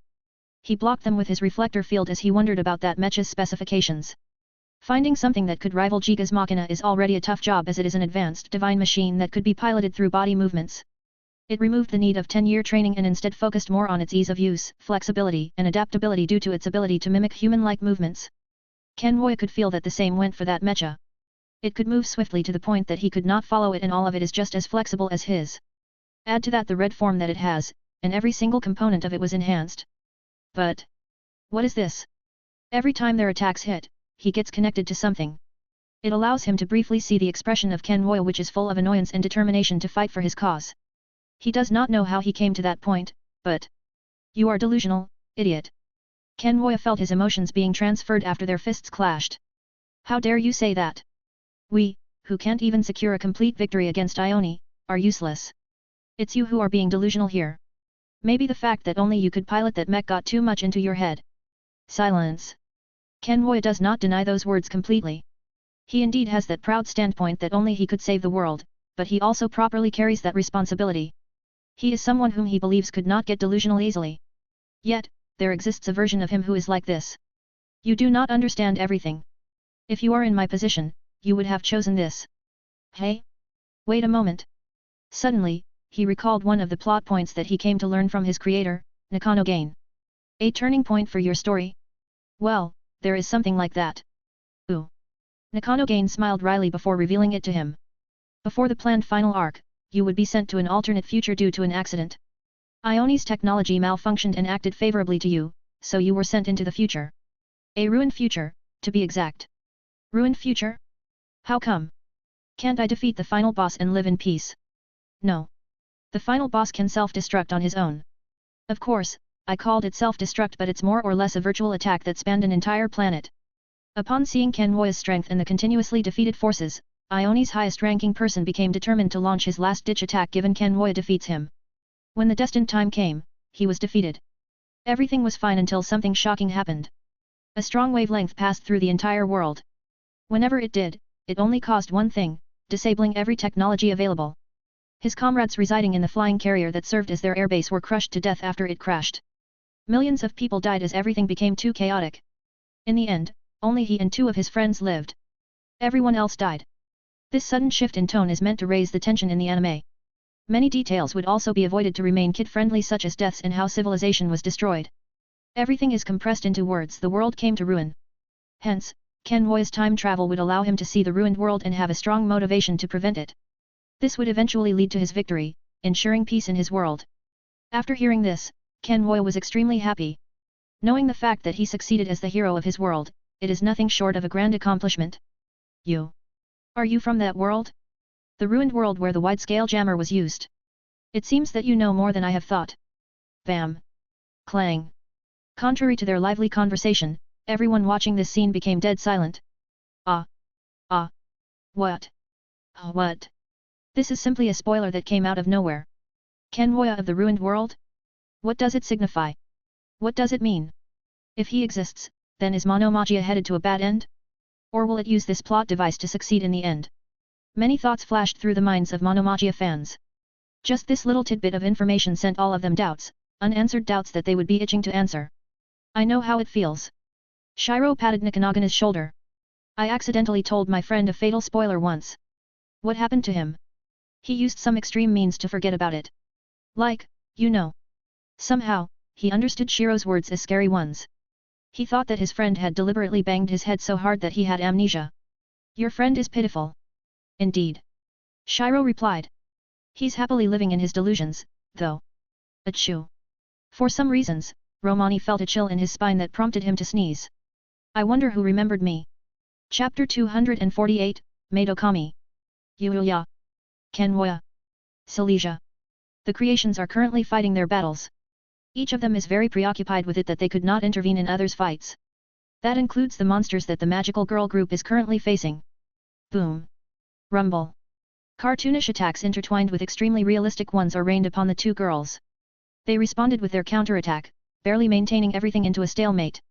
He blocked them with his reflector field as he wondered about that mecha's specifications. Finding something that could rival Giga's Machina is already a tough job as it is an advanced divine machine that could be piloted through body movements. It removed the need of 10-year training and instead focused more on its ease of use, flexibility and adaptability due to its ability to mimic human-like movements. Kenwoya could feel that the same went for that mecha. It could move swiftly to the point that he could not follow it and all of it is just as flexible as his. Add to that the red form that it has, and every single component of it was enhanced. But what is this? Every time their attacks hit, he gets connected to something. It allows him to briefly see the expression of Kenwoya which is full of annoyance and determination to fight for his cause. He does not know how he came to that point, but... You are delusional, idiot. Kenwoya felt his emotions being transferred after their fists clashed. How dare you say that? We, who can't even secure a complete victory against Ione, are useless. It's you who are being delusional here. Maybe the fact that only you could pilot that mech got too much into your head. Silence. Kenwoya does not deny those words completely. He indeed has that proud standpoint that only he could save the world, but he also properly carries that responsibility. He is someone whom he believes could not get delusional easily. Yet, there exists a version of him who is like this. You do not understand everything. If you are in my position, you would have chosen this. Hey? Wait a moment. Suddenly, he recalled one of the plot points that he came to learn from his creator, Nakano Gain. A turning point for your story? Well, there is something like that. Ooh. Nakano Gain smiled wryly before revealing it to him. Before the planned final arc, you would be sent to an alternate future due to an accident. Ione's technology malfunctioned and acted favorably to you, so you were sent into the future. A ruined future, to be exact. Ruined future? How come? Can't I defeat the final boss and live in peace? No. The final boss can self-destruct on his own. Of course, I called it self-destruct, but it's more or less a virtual attack that spanned an entire planet. Upon seeing Kenwoya's strength and the continuously defeated forces, Ione's highest-ranking person became determined to launch his last-ditch attack given Kenwoya defeats him. When the destined time came, he was defeated. Everything was fine until something shocking happened. A strong wavelength passed through the entire world. Whenever it did, it only caused one thing, disabling every technology available. His comrades residing in the flying carrier that served as their airbase were crushed to death after it crashed. Millions of people died as everything became too chaotic. In the end, only he and two of his friends lived. Everyone else died. This sudden shift in tone is meant to raise the tension in the anime. Many details would also be avoided to remain kid-friendly, such as deaths and how civilization was destroyed. Everything is compressed into words. The world came to ruin. Hence, Kenwoya's time travel would allow him to see the ruined world and have a strong motivation to prevent it. This would eventually lead to his victory, ensuring peace in his world. After hearing this, Kenwoya was extremely happy. Knowing the fact that he succeeded as the hero of his world, it is nothing short of a grand accomplishment. You. Are you from that world? The ruined world where the wide-scale jammer was used. It seems that you know more than I have thought. Bam. Clang. Contrary to their lively conversation, everyone watching this scene became dead silent. Ah. Ah. What? Oh, what? This is simply a spoiler that came out of nowhere. Kenwoya of the ruined world? What does it signify? What does it mean? If he exists, then is Monomagia headed to a bad end? Or will it use this plot device to succeed in the end? Many thoughts flashed through the minds of Monomagia fans. Just this little tidbit of information sent all of them doubts, unanswered doubts that they would be itching to answer. I know how it feels. Shiro patted Nikanaga's shoulder. I accidentally told my friend a fatal spoiler once. What happened to him? He used some extreme means to forget about it. Like, you know. Somehow, he understood Shiro's words as scary ones. He thought that his friend had deliberately banged his head so hard that he had amnesia. Your friend is pitiful. Indeed. Shiro replied. He's happily living in his delusions, though. Achoo. For some reasons, Romani felt a chill in his spine that prompted him to sneeze. I wonder who remembered me. Chapter 248, Maidokami. Yuya. Kenwoya. Silesia. The creations are currently fighting their battles. Each of them is very preoccupied with it that they could not intervene in others' fights. That includes the monsters that the magical girl group is currently facing. Boom. Rumble. Cartoonish attacks intertwined with extremely realistic ones are rained upon the two girls. They responded with their counterattack, barely maintaining everything into a stalemate.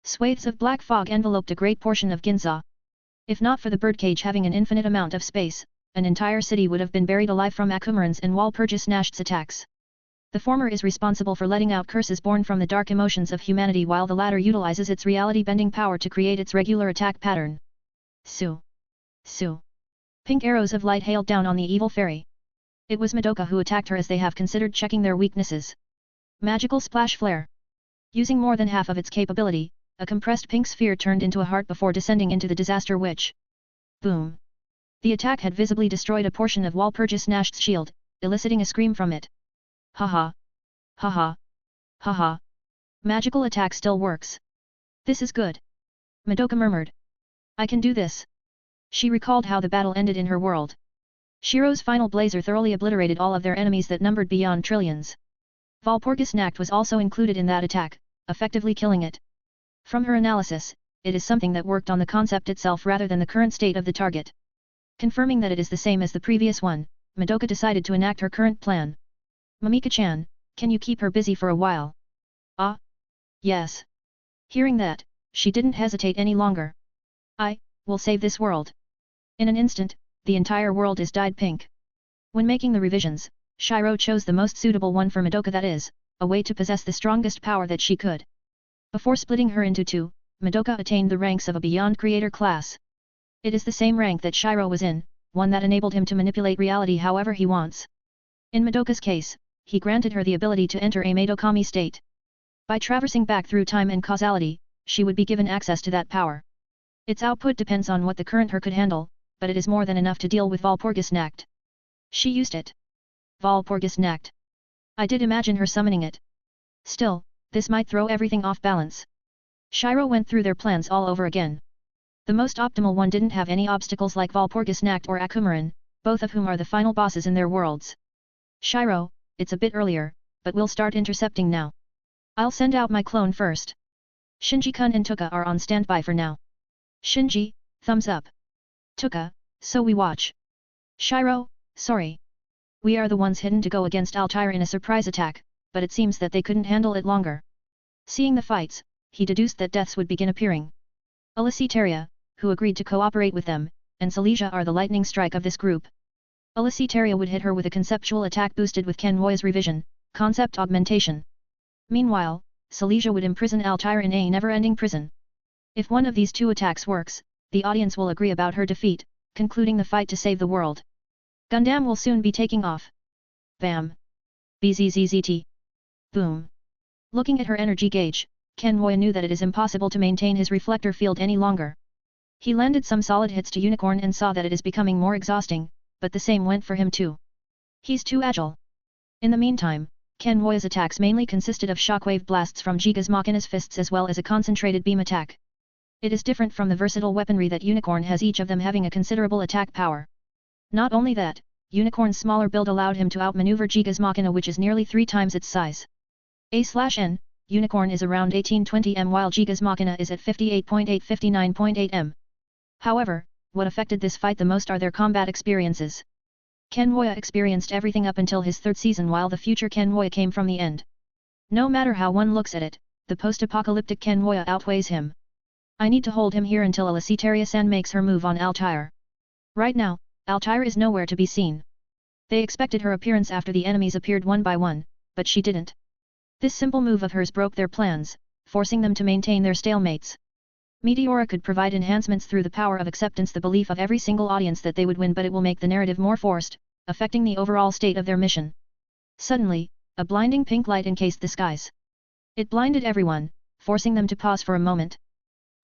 Swathes of black fog enveloped a great portion of Ginza. If not for the birdcage having an infinite amount of space, an entire city would have been buried alive from Akumaran's and Walpurgis Nasht's attacks. The former is responsible for letting out curses born from the dark emotions of humanity, while the latter utilizes its reality-bending power to create its regular attack pattern. Su. Su. Pink arrows of light hailed down on the evil fairy. It was Madoka who attacked her, as they have considered checking their weaknesses. Magical splash flare. Using more than half of its capability, a compressed pink sphere turned into a heart before descending into the disaster witch. Boom. The attack had visibly destroyed a portion of Walpurgis Nasht's shield, eliciting a scream from it. Haha. Haha. Haha. Magical attack still works. This is good. Madoka murmured. I can do this. She recalled how the battle ended in her world. Shiro's final blazer thoroughly obliterated all of their enemies that numbered beyond trillions. Walpurgis Nacht was also included in that attack, effectively killing it. From her analysis, it is something that worked on the concept itself rather than the current state of the target. Confirming that it is the same as the previous one, Madoka decided to enact her current plan. Mamika-chan, can you keep her busy for a while? Ah? Yes. Hearing that, she didn't hesitate any longer. I will save this world. In an instant, the entire world is dyed pink. When making the revisions, Shiro chose the most suitable one for Madoka, that is, a way to possess the strongest power that she could. Before splitting her into two, Madoka attained the ranks of a beyond creator class. It is the same rank that Shiro was in, one that enabled him to manipulate reality however he wants. In Madoka's case, he granted her the ability to enter a Madokami state. By traversing back through time and causality, she would be given access to that power. Its output depends on what the current her could handle, but it is more than enough to deal with Walpurgisnacht. She used it. Walpurgisnacht. I did imagine her summoning it. Still, this might throw everything off balance. Shiro went through their plans all over again. The most optimal one didn't have any obstacles like Walpurgisnacht or Akumaran, both of whom are the final bosses in their worlds. Shiro, it's a bit earlier, but we'll start intercepting now. I'll send out my clone first. Shinji-kun and Tuka are on standby for now. Shinji, thumbs up. Tuka, so we watch. Shiro, sorry. We are the ones hidden to go against Altair in a surprise attack, but it seems that they couldn't handle it longer. Seeing the fights, he deduced that deaths would begin appearing. Alicetaria, who agreed to cooperate with them, and Silesia are the lightning strike of this group. Alicetaria would hit her with a conceptual attack boosted with Kenwoya's revision, concept augmentation. Meanwhile, Silesia would imprison Altair in a never-ending prison. If one of these two attacks works, the audience will agree about her defeat, concluding the fight to save the world. Gundam will soon be taking off. Bam. Bzzzt. Boom. Looking at her energy gauge, Kenwoya knew that it is impossible to maintain his reflector field any longer. He landed some solid hits to Unicorn and saw that it is becoming more exhausting, but the same went for him too. He's too agile. In the meantime, Kenwoya's attacks mainly consisted of shockwave blasts from Jiga's Machina's fists as well as a concentrated beam attack. It is different from the versatile weaponry that Unicorn has, each of them having a considerable attack power. Not only that, Unicorn's smaller build allowed him to outmaneuver Jiga's Machina, which is nearly 3 times its size. A/N, Unicorn is around 1820 m while Jiga's Machina is at 58.8-59.8 m. However, what affected this fight the most are their combat experiences. Kenwoya experienced everything up until his 3rd season, while the future Kenwoya came from the end. No matter how one looks at it, the post-apocalyptic Kenwoya outweighs him. I need to hold him here until Alicetaria-san makes her move on Altair. Right now, Altair is nowhere to be seen. They expected her appearance after the enemies appeared one by one, but she didn't. This simple move of hers broke their plans, forcing them to maintain their stalemates. Meteora could provide enhancements through the power of acceptance, the belief of every single audience that they would win, but it will make the narrative more forced, affecting the overall state of their mission. Suddenly, a blinding pink light encased the skies. It blinded everyone, forcing them to pause for a moment.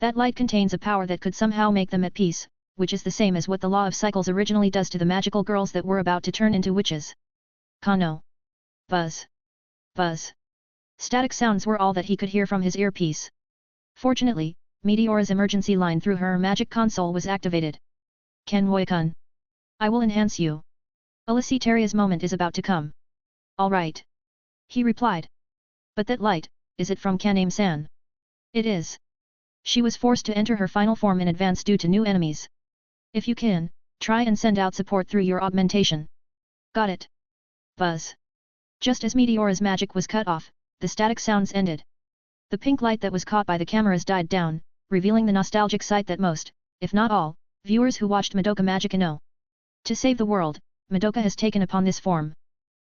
That light contains a power that could somehow make them at peace, which is the same as what the law of cycles originally does to the magical girls that were about to turn into witches. Kano. Buzz. Buzz. Static sounds were all that he could hear from his earpiece. Fortunately, Meteora's emergency line through her magic console was activated. Kenwoya-kun. I will enhance you. Alicetaria's moment is about to come. All right. He replied. But that light, is it from Kaname-san? It is. She was forced to enter her final form in advance due to new enemies. If you can, try and send out support through your augmentation. Got it. Buzz. Just as Meteora's magic was cut off, the static sounds ended. The pink light that was caught by the cameras died down, revealing the nostalgic sight that most, if not all, viewers who watched Madoka Magica know. To save the world, Madoka has taken upon this form.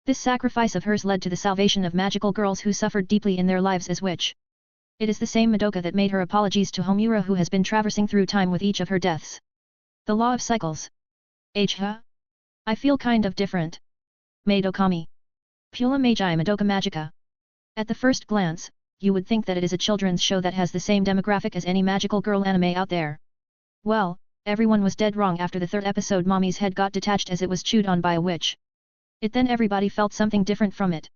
This sacrifice of hers led to the salvation of magical girls who suffered deeply in their lives as witch. It is the same Madoka that made her apologies to Homura, who has been traversing through time with each of her deaths. The law of cycles. I feel kind of different. Madokami. Pula Magi Madoka Magica. At the first glance, you would think that it is a children's show that has the same demographic as any magical girl anime out there. Well, everyone was dead wrong after the 3rd episode. Mommy's head got detached as it was chewed on by a witch. Then everybody felt something different from it.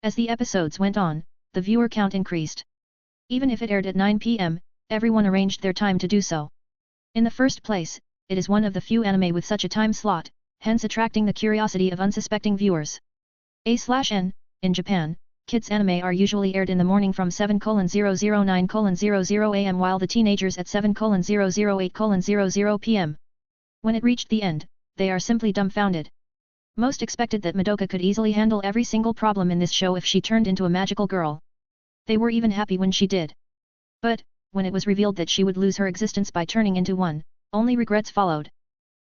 As the episodes went on, the viewer count increased. Even if it aired at 9 p.m., everyone arranged their time to do so. In the first place, it is one of the few anime with such a time slot, hence attracting the curiosity of unsuspecting viewers. A/N, in Japan, kids anime are usually aired in the morning from 7:00-9:00 am while the teenagers at 7:00-8:00 p.m. When it reached the end, they are simply dumbfounded. Most expected that Madoka could easily handle every single problem in this show if she turned into a magical girl. They were even happy when she did. But, when it was revealed that she would lose her existence by turning into one, only regrets followed.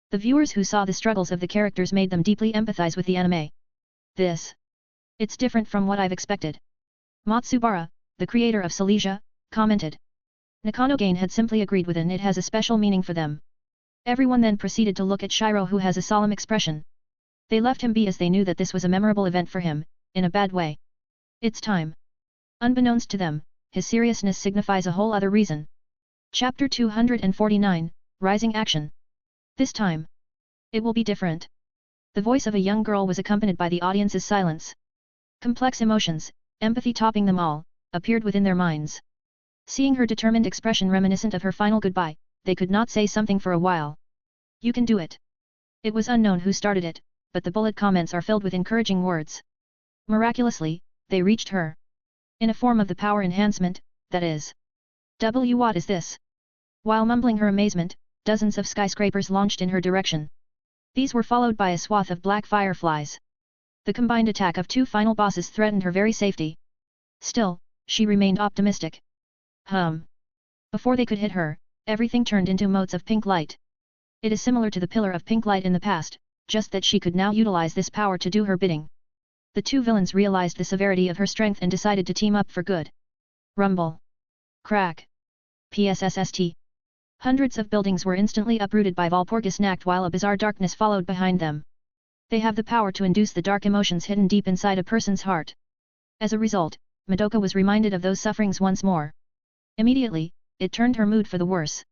The viewers who saw the struggles of the characters made them deeply empathize with the anime. It's different from what I've expected. Matsubara, the creator of Silesia, commented. Nakano-gain had simply agreed with it has a special meaning for them. Everyone then proceeded to look at Shiro, who has a solemn expression. They left him be as they knew that this was a memorable event for him, in a bad way. It's time. Unbeknownst to them, his seriousness signifies a whole other reason. Chapter 249, Rising Action. This time. It will be different. The voice of a young girl was accompanied by the audience's silence. Complex emotions, empathy topping them all, appeared within their minds. Seeing her determined expression reminiscent of her final goodbye, they could not say something for a while. You can do it. It was unknown who started it, but the bullet comments are filled with encouraging words. Miraculously, they reached her. In a form of the power enhancement, that is. What is this? While mumbling her amazement, dozens of skyscrapers launched in her direction. These were followed by a swath of black fireflies. The combined attack of two final bosses threatened her very safety. Still, she remained optimistic. Before they could hit her, everything turned into motes of pink light. It is similar to the pillar of pink light in the past, just that she could now utilize this power to do her bidding. The two villains realized the severity of her strength and decided to team up for good. Rumble. Crack. PSSST. Hundreds of buildings were instantly uprooted by Walpurgisnacht while a bizarre darkness followed behind them. They have the power to induce the dark emotions hidden deep inside a person's heart. As a result, Madoka was reminded of those sufferings once more. Immediately, it turned her mood for the worse.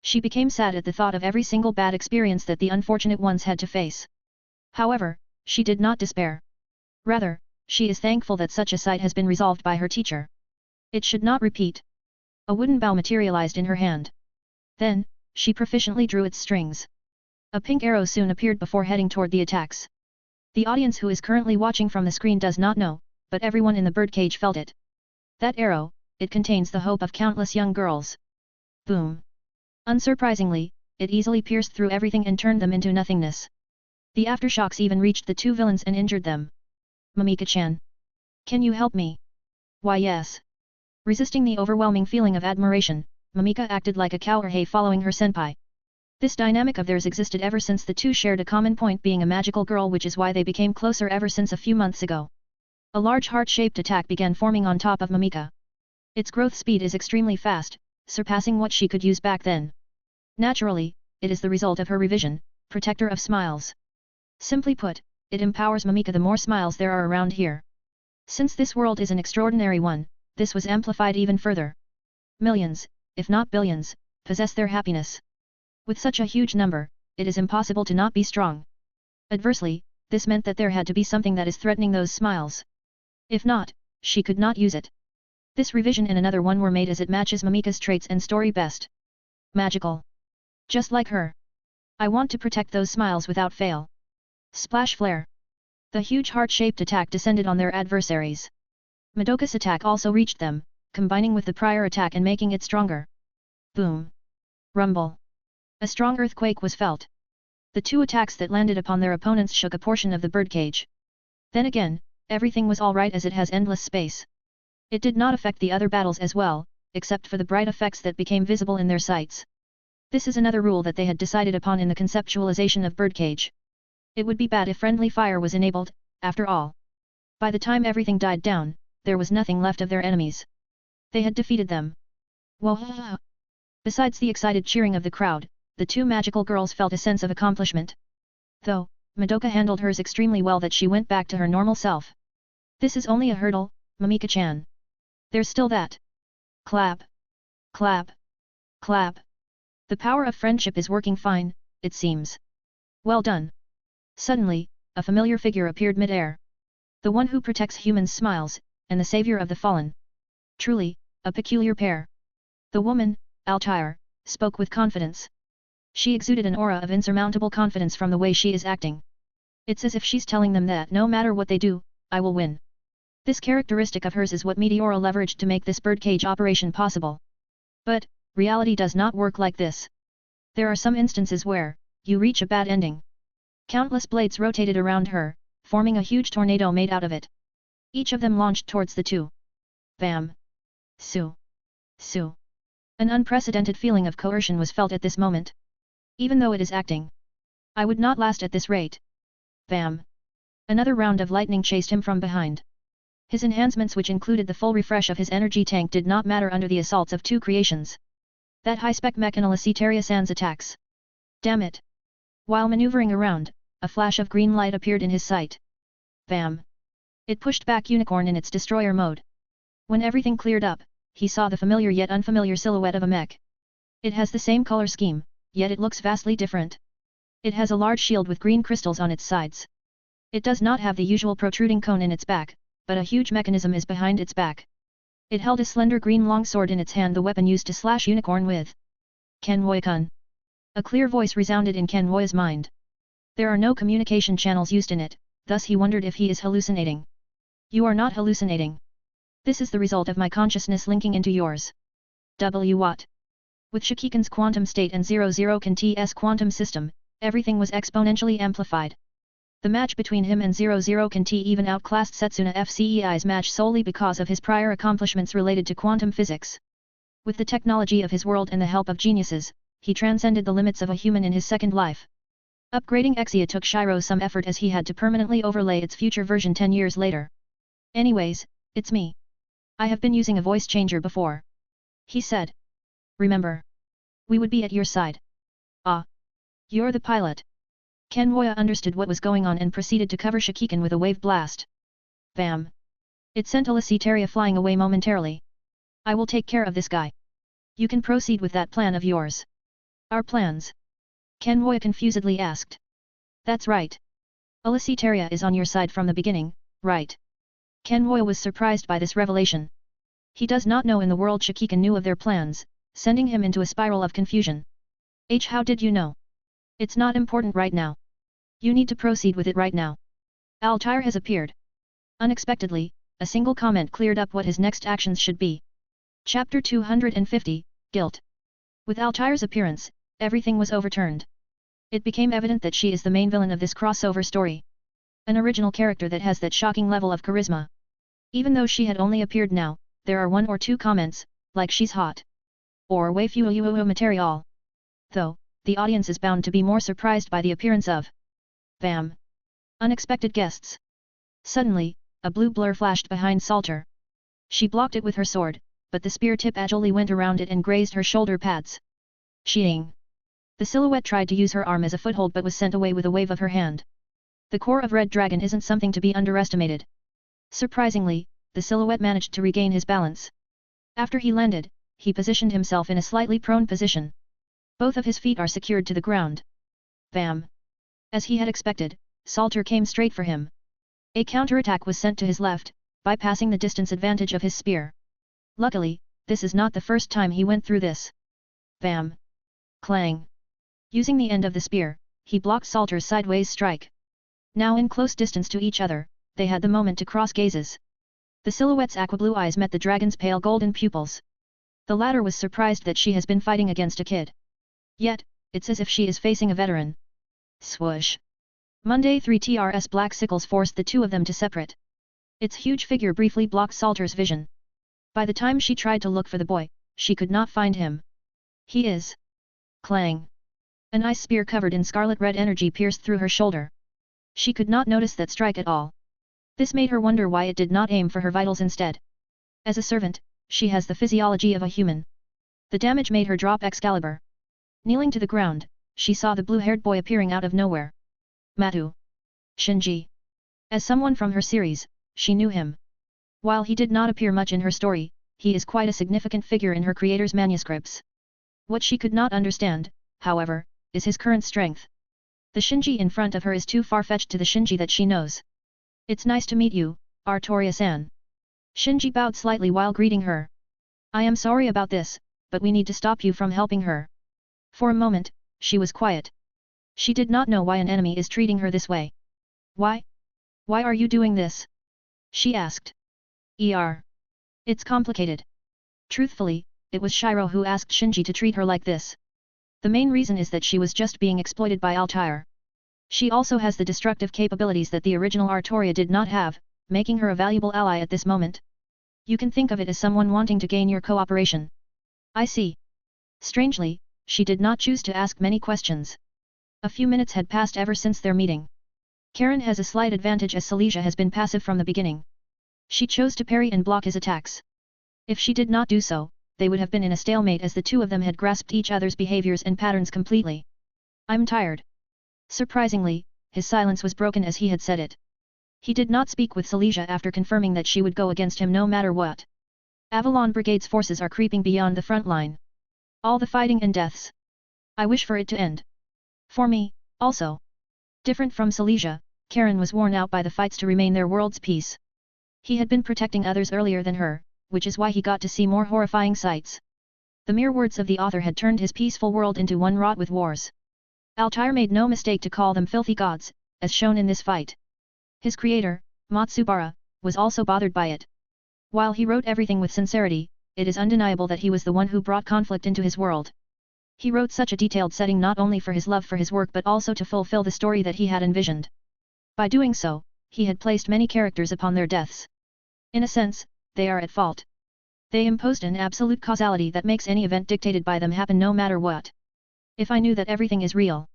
She became sad at the thought of every single bad experience that the unfortunate ones had to face. However, she did not despair. Rather, she is thankful that such a sight has been resolved by her teacher. It should not repeat. A wooden bow materialized in her hand. Then, she proficiently drew its strings. A pink arrow soon appeared before heading toward the attacks. The audience who is currently watching from the screen does not know, but everyone in the birdcage felt it. That arrow, it contains the hope of countless young girls. Boom. Unsurprisingly, it easily pierced through everything and turned them into nothingness. The aftershocks even reached the two villains and injured them. Mamika-chan. Can you help me? Why yes. Resisting the overwhelming feeling of admiration, Mamika acted like a cowherd following her senpai. This dynamic of theirs existed ever since the two shared a common point, being a magical girl, which is why they became closer ever since a few months ago. A large heart-shaped attack began forming on top of Mamika. Its growth speed is extremely fast, surpassing what she could use back then. Naturally, it is the result of her revision, Protector of Smiles. Simply put, it empowers Mamika the more smiles there are around here. Since this world is an extraordinary one, this was amplified even further. Millions, if not billions, possess their happiness. With such a huge number, it is impossible to not be strong. Adversely, this meant that there had to be something that is threatening those smiles. If not, she could not use it. This revision and another one were made as it matches Mamika's traits and story best. Magical. Just like her. I want to protect those smiles without fail. Splash flare. The huge heart-shaped attack descended on their adversaries. Madoka's attack also reached them, combining with the prior attack and making it stronger. Boom. Rumble. A strong earthquake was felt. The two attacks that landed upon their opponents shook a portion of the birdcage. Then again, everything was alright as it has endless space. It did not affect the other battles as well, except for the bright effects that became visible in their sights. This is another rule that they had decided upon in the conceptualization of birdcage. It would be bad if friendly fire was enabled, after all. By the time everything died down, there was nothing left of their enemies. They had defeated them. Whoa! Besides the excited cheering of the crowd, the two magical girls felt a sense of accomplishment. Though, Madoka handled hers extremely well that she went back to her normal self. This is only a hurdle, Mamika-chan. There's still that. Clap. Clap. Clap. The power of friendship is working fine, it seems. Well done. Suddenly, a familiar figure appeared mid-air. The one who protects humans' smiles, and the savior of the fallen. Truly, a peculiar pair. The woman, Altair, spoke with confidence. She exuded an aura of insurmountable confidence from the way she is acting. It's as if she's telling them that no matter what they do, I will win. This characteristic of hers is what Meteora leveraged to make this birdcage operation possible. But, reality does not work like this. There are some instances where, you reach a bad ending. Countless blades rotated around her, forming a huge tornado made out of it. Each of them launched towards the two. Bam! Su! Su! An unprecedented feeling of coercion was felt at this moment. Even though it is acting. I would not last at this rate. Bam! Another round of lightning chased him from behind. His enhancements, which included the full refresh of his energy tank, did not matter under the assaults of two creations. That high-spec mech can Alicetaria Sans attacks. Damn it! While maneuvering around, a flash of green light appeared in his sight. Bam! It pushed back Unicorn in its destroyer mode. When everything cleared up, he saw the familiar yet unfamiliar silhouette of a mech. It has the same color scheme, yet it looks vastly different. It has a large shield with green crystals on its sides. It does not have the usual protruding cone in its back, but a huge mechanism is behind its back. It held a slender green longsword in its hand, the weapon used to slash Unicorn with. Kenwoy-kun. A clear voice resounded in Kenwoy's mind. There are no communication channels used in it, thus he wondered if he is hallucinating. You are not hallucinating. This is the result of my consciousness linking into yours. What? With Shikikan's quantum state and 00 Kan T's quantum system, everything was exponentially amplified. The match between him and 00 Kan T even outclassed Setsuna FCEI's match solely because of his prior accomplishments related to quantum physics. With the technology of his world and the help of geniuses, he transcended the limits of a human in his second life. Upgrading Exia took Shiro some effort as he had to permanently overlay its future version 10 years later. Anyways, it's me. I have been using a voice changer before. He said. Remember? We would be at your side. Ah. You're the pilot. Kenwoya understood what was going on and proceeded to cover Shikikan with a wave blast. Bam. It sent Alicetaria flying away momentarily. I will take care of this guy. You can proceed with that plan of yours. Our plans? Kenwoya confusedly asked. That's right. Alicetaria is on your side from the beginning, right? Kenwoya was surprised by this revelation. He does not know in the world Shikikan knew of their plans, sending him into a spiral of confusion. How did you know? It's not important right now. You need to proceed with it right now. Altair has appeared. Unexpectedly, a single comment cleared up what his next actions should be. Chapter 250, Guilt. With Altair's appearance, everything was overturned. It became evident that she is the main villain of this crossover story. An original character that has that shocking level of charisma. Even though she had only appeared now, there are one or two comments, like she's hot. Or way few material. Though, the audience is bound to be more surprised by the appearance of. Bam! Unexpected guests. Suddenly, a blue blur flashed behind Salter. She blocked it with her sword, but the spear tip agilely went around it and grazed her shoulder pads. Sheeing. The silhouette tried to use her arm as a foothold but was sent away with a wave of her hand. The core of Red Dragon isn't something to be underestimated. Surprisingly, the silhouette managed to regain his balance. After he landed, he positioned himself in a slightly prone position. Both of his feet are secured to the ground. Bam! As he had expected, Salter came straight for him. A counterattack was sent to his left, bypassing the distance advantage of his spear. Luckily, this is not the first time he went through this. Bam! Clang! Using the end of the spear, he blocked Salter's sideways strike. Now in close distance to each other, they had the moment to cross gazes. The silhouette's aqua-blue eyes met the dragon's pale golden pupils. The latter was surprised that she has been fighting against a kid. Yet, it's as if she is facing a veteran. Swoosh! Monday 3 TRS black sickles forced the two of them to separate. Its huge figure briefly blocked Salter's vision. By the time she tried to look for the boy, she could not find him. He is. Clang! An ice spear covered in scarlet-red energy pierced through her shoulder. She could not notice that strike at all. This made her wonder why it did not aim for her vitals instead. As a servant, she has the physiology of a human. The damage made her drop Excalibur. Kneeling to the ground, she saw the blue-haired boy appearing out of nowhere. Matu. Shinji. As someone from her series, she knew him. While he did not appear much in her story, he is quite a significant figure in her creator's manuscripts. What she could not understand, however, is his current strength. The Shinji in front of her is too far-fetched to the Shinji that she knows. It's nice to meet you, Artoria-san. Shinji bowed slightly while greeting her. I am sorry about this, but we need to stop you from helping her. For a moment, she was quiet. She did not know why an enemy is treating her this way. Why? Why are you doing this? She asked. It's complicated. Truthfully, it was Shiro who asked Shinji to treat her like this. The main reason is that she was just being exploited by Altair. She also has the destructive capabilities that the original Artoria did not have, making her a valuable ally at this moment. You can think of it as someone wanting to gain your cooperation. I see. Strangely, she did not choose to ask many questions. A few minutes had passed ever since their meeting. Karen has a slight advantage as Silesia has been passive from the beginning. She chose to parry and block his attacks. If she did not do so, they would have been in a stalemate as the two of them had grasped each other's behaviors and patterns completely. I'm tired. Surprisingly, his silence was broken as he had said it. He did not speak with Silesia after confirming that she would go against him no matter what. Avalon Brigade's forces are creeping beyond the front line. All the fighting and deaths. I wish for it to end. For me, also. Different from Silesia, Karen was worn out by the fights to remain their world's peace. He had been protecting others earlier than her, which is why he got to see more horrifying sights. The mere words of the author had turned his peaceful world into one wrought with wars. Altair made no mistake to call them filthy gods, as shown in this fight. His creator, Matsubara, was also bothered by it. While he wrote everything with sincerity, it is undeniable that he was the one who brought conflict into his world. He wrote such a detailed setting not only for his love for his work but also to fulfill the story that he had envisioned. By doing so, he had placed many characters upon their deaths. In a sense, they are at fault. They imposed an absolute causality that makes any event dictated by them happen no matter what. If I knew that everything is real,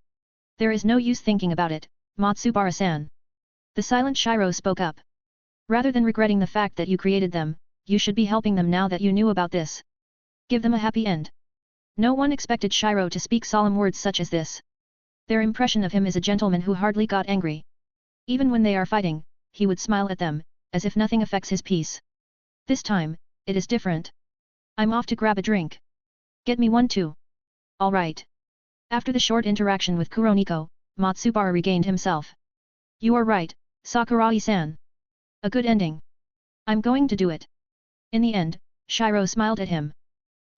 there is no use thinking about it, Matsubara-san. The silent Shiro spoke up. Rather than regretting the fact that you created them, you should be helping them now that you knew about this. Give them a happy end. No one expected Shiro to speak solemn words such as this. Their impression of him is a gentleman who hardly got angry. Even when they are fighting, he would smile at them, as if nothing affects his peace. This time, it is different. I'm off to grab a drink. Get me one too. All right. After the short interaction with Kuroniko, Matsubara regained himself. You are right, Sakurai-san. A good ending. I'm going to do it. In the end, Shiro smiled at him.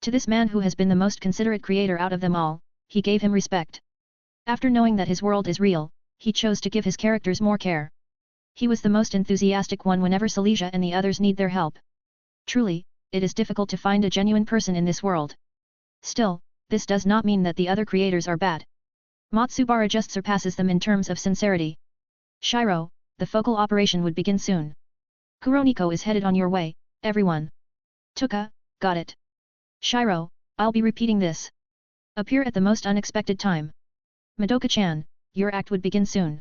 To this man who has been the most considerate creator out of them all, he gave him respect. After knowing that his world is real, he chose to give his characters more care. He was the most enthusiastic one whenever Silesia and the others need their help. Truly, it is difficult to find a genuine person in this world. Still, this does not mean that the other creators are bad. Matsubara just surpasses them in terms of sincerity. Shiro, the focal operation would begin soon. Kuroniko is headed on your way, everyone. Tuka, got it. Shiro, I'll be repeating this. Appear at the most unexpected time. Madoka-chan, your act would begin soon.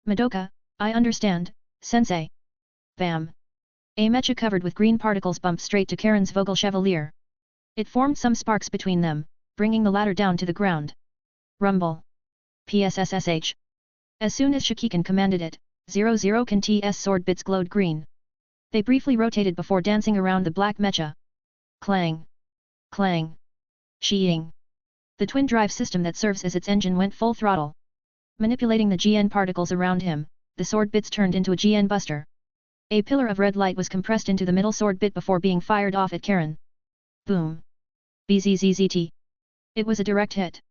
Madoka, I understand, sensei. Bam. A mecha covered with green particles bumped straight to Karen's Vogel Chevalier. It formed some sparks between them, bringing the latter down to the ground. Rumble. PSSSH. As soon as Shikikan commanded it, 00 Kan TS sword bits glowed green. They briefly rotated before dancing around the black mecha. Clang. Clang. Sheeing. The twin drive system that serves as its engine went full throttle. Manipulating the GN particles around him, the sword bits turned into a GN buster. A pillar of red light was compressed into the middle sword bit before being fired off at Karen. Boom. BZZZT. It was a direct hit.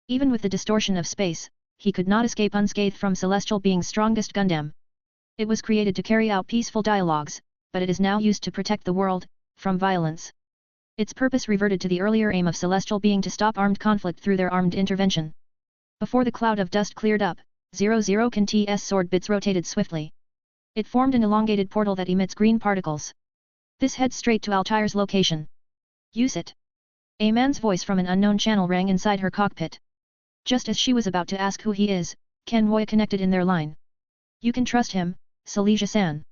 Even with the distortion of space, he could not escape unscathed from Celestial Being's strongest Gundam. It was created to carry out peaceful dialogues, but it is now used to protect the world from violence. Its purpose reverted to the earlier aim of Celestial Being to stop armed conflict through their armed intervention. Before the cloud of dust cleared up, 00 Kan TS sword bits rotated swiftly. It formed an elongated portal that emits green particles. This heads straight to Altair's location. Use it. A man's voice from an unknown channel rang inside her cockpit. Just as she was about to ask who he is, Kenwoya connected in their line. You can trust him, Silesia-san.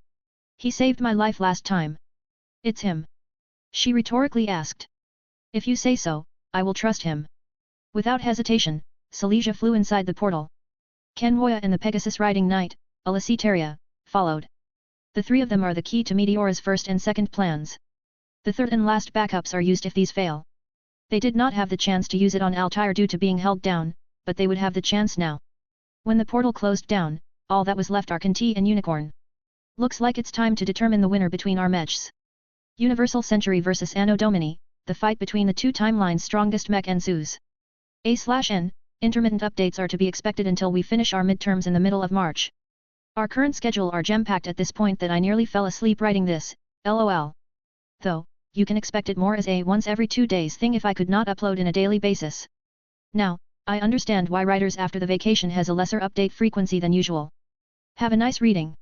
He saved my life last time. It's him. She rhetorically asked. If you say so, I will trust him. Without hesitation, Silesia flew inside the portal. Kenwoya and the Pegasus riding knight, Alicetaria, followed. The three of them are the key to Meteora's first and second plans. The third and last backups are used if these fail. They did not have the chance to use it on Altair due to being held down, but they would have the chance now. When the portal closed down, all that was left are Kanti and Unicorn. Looks like it's time to determine the winner between our mechs. Universal Century vs Anno Domini, the fight between the two timelines' strongest mech ensues. A/N, intermittent updates are to be expected until we finish our midterms in the middle of March. Our current schedule are jam-packed at this point that I nearly fell asleep writing this, lol. Though, you can expect it more as a once every 2 days thing if I could not upload in a daily basis. Now, I understand why writers after the vacation has a lesser update frequency than usual. Have a nice reading.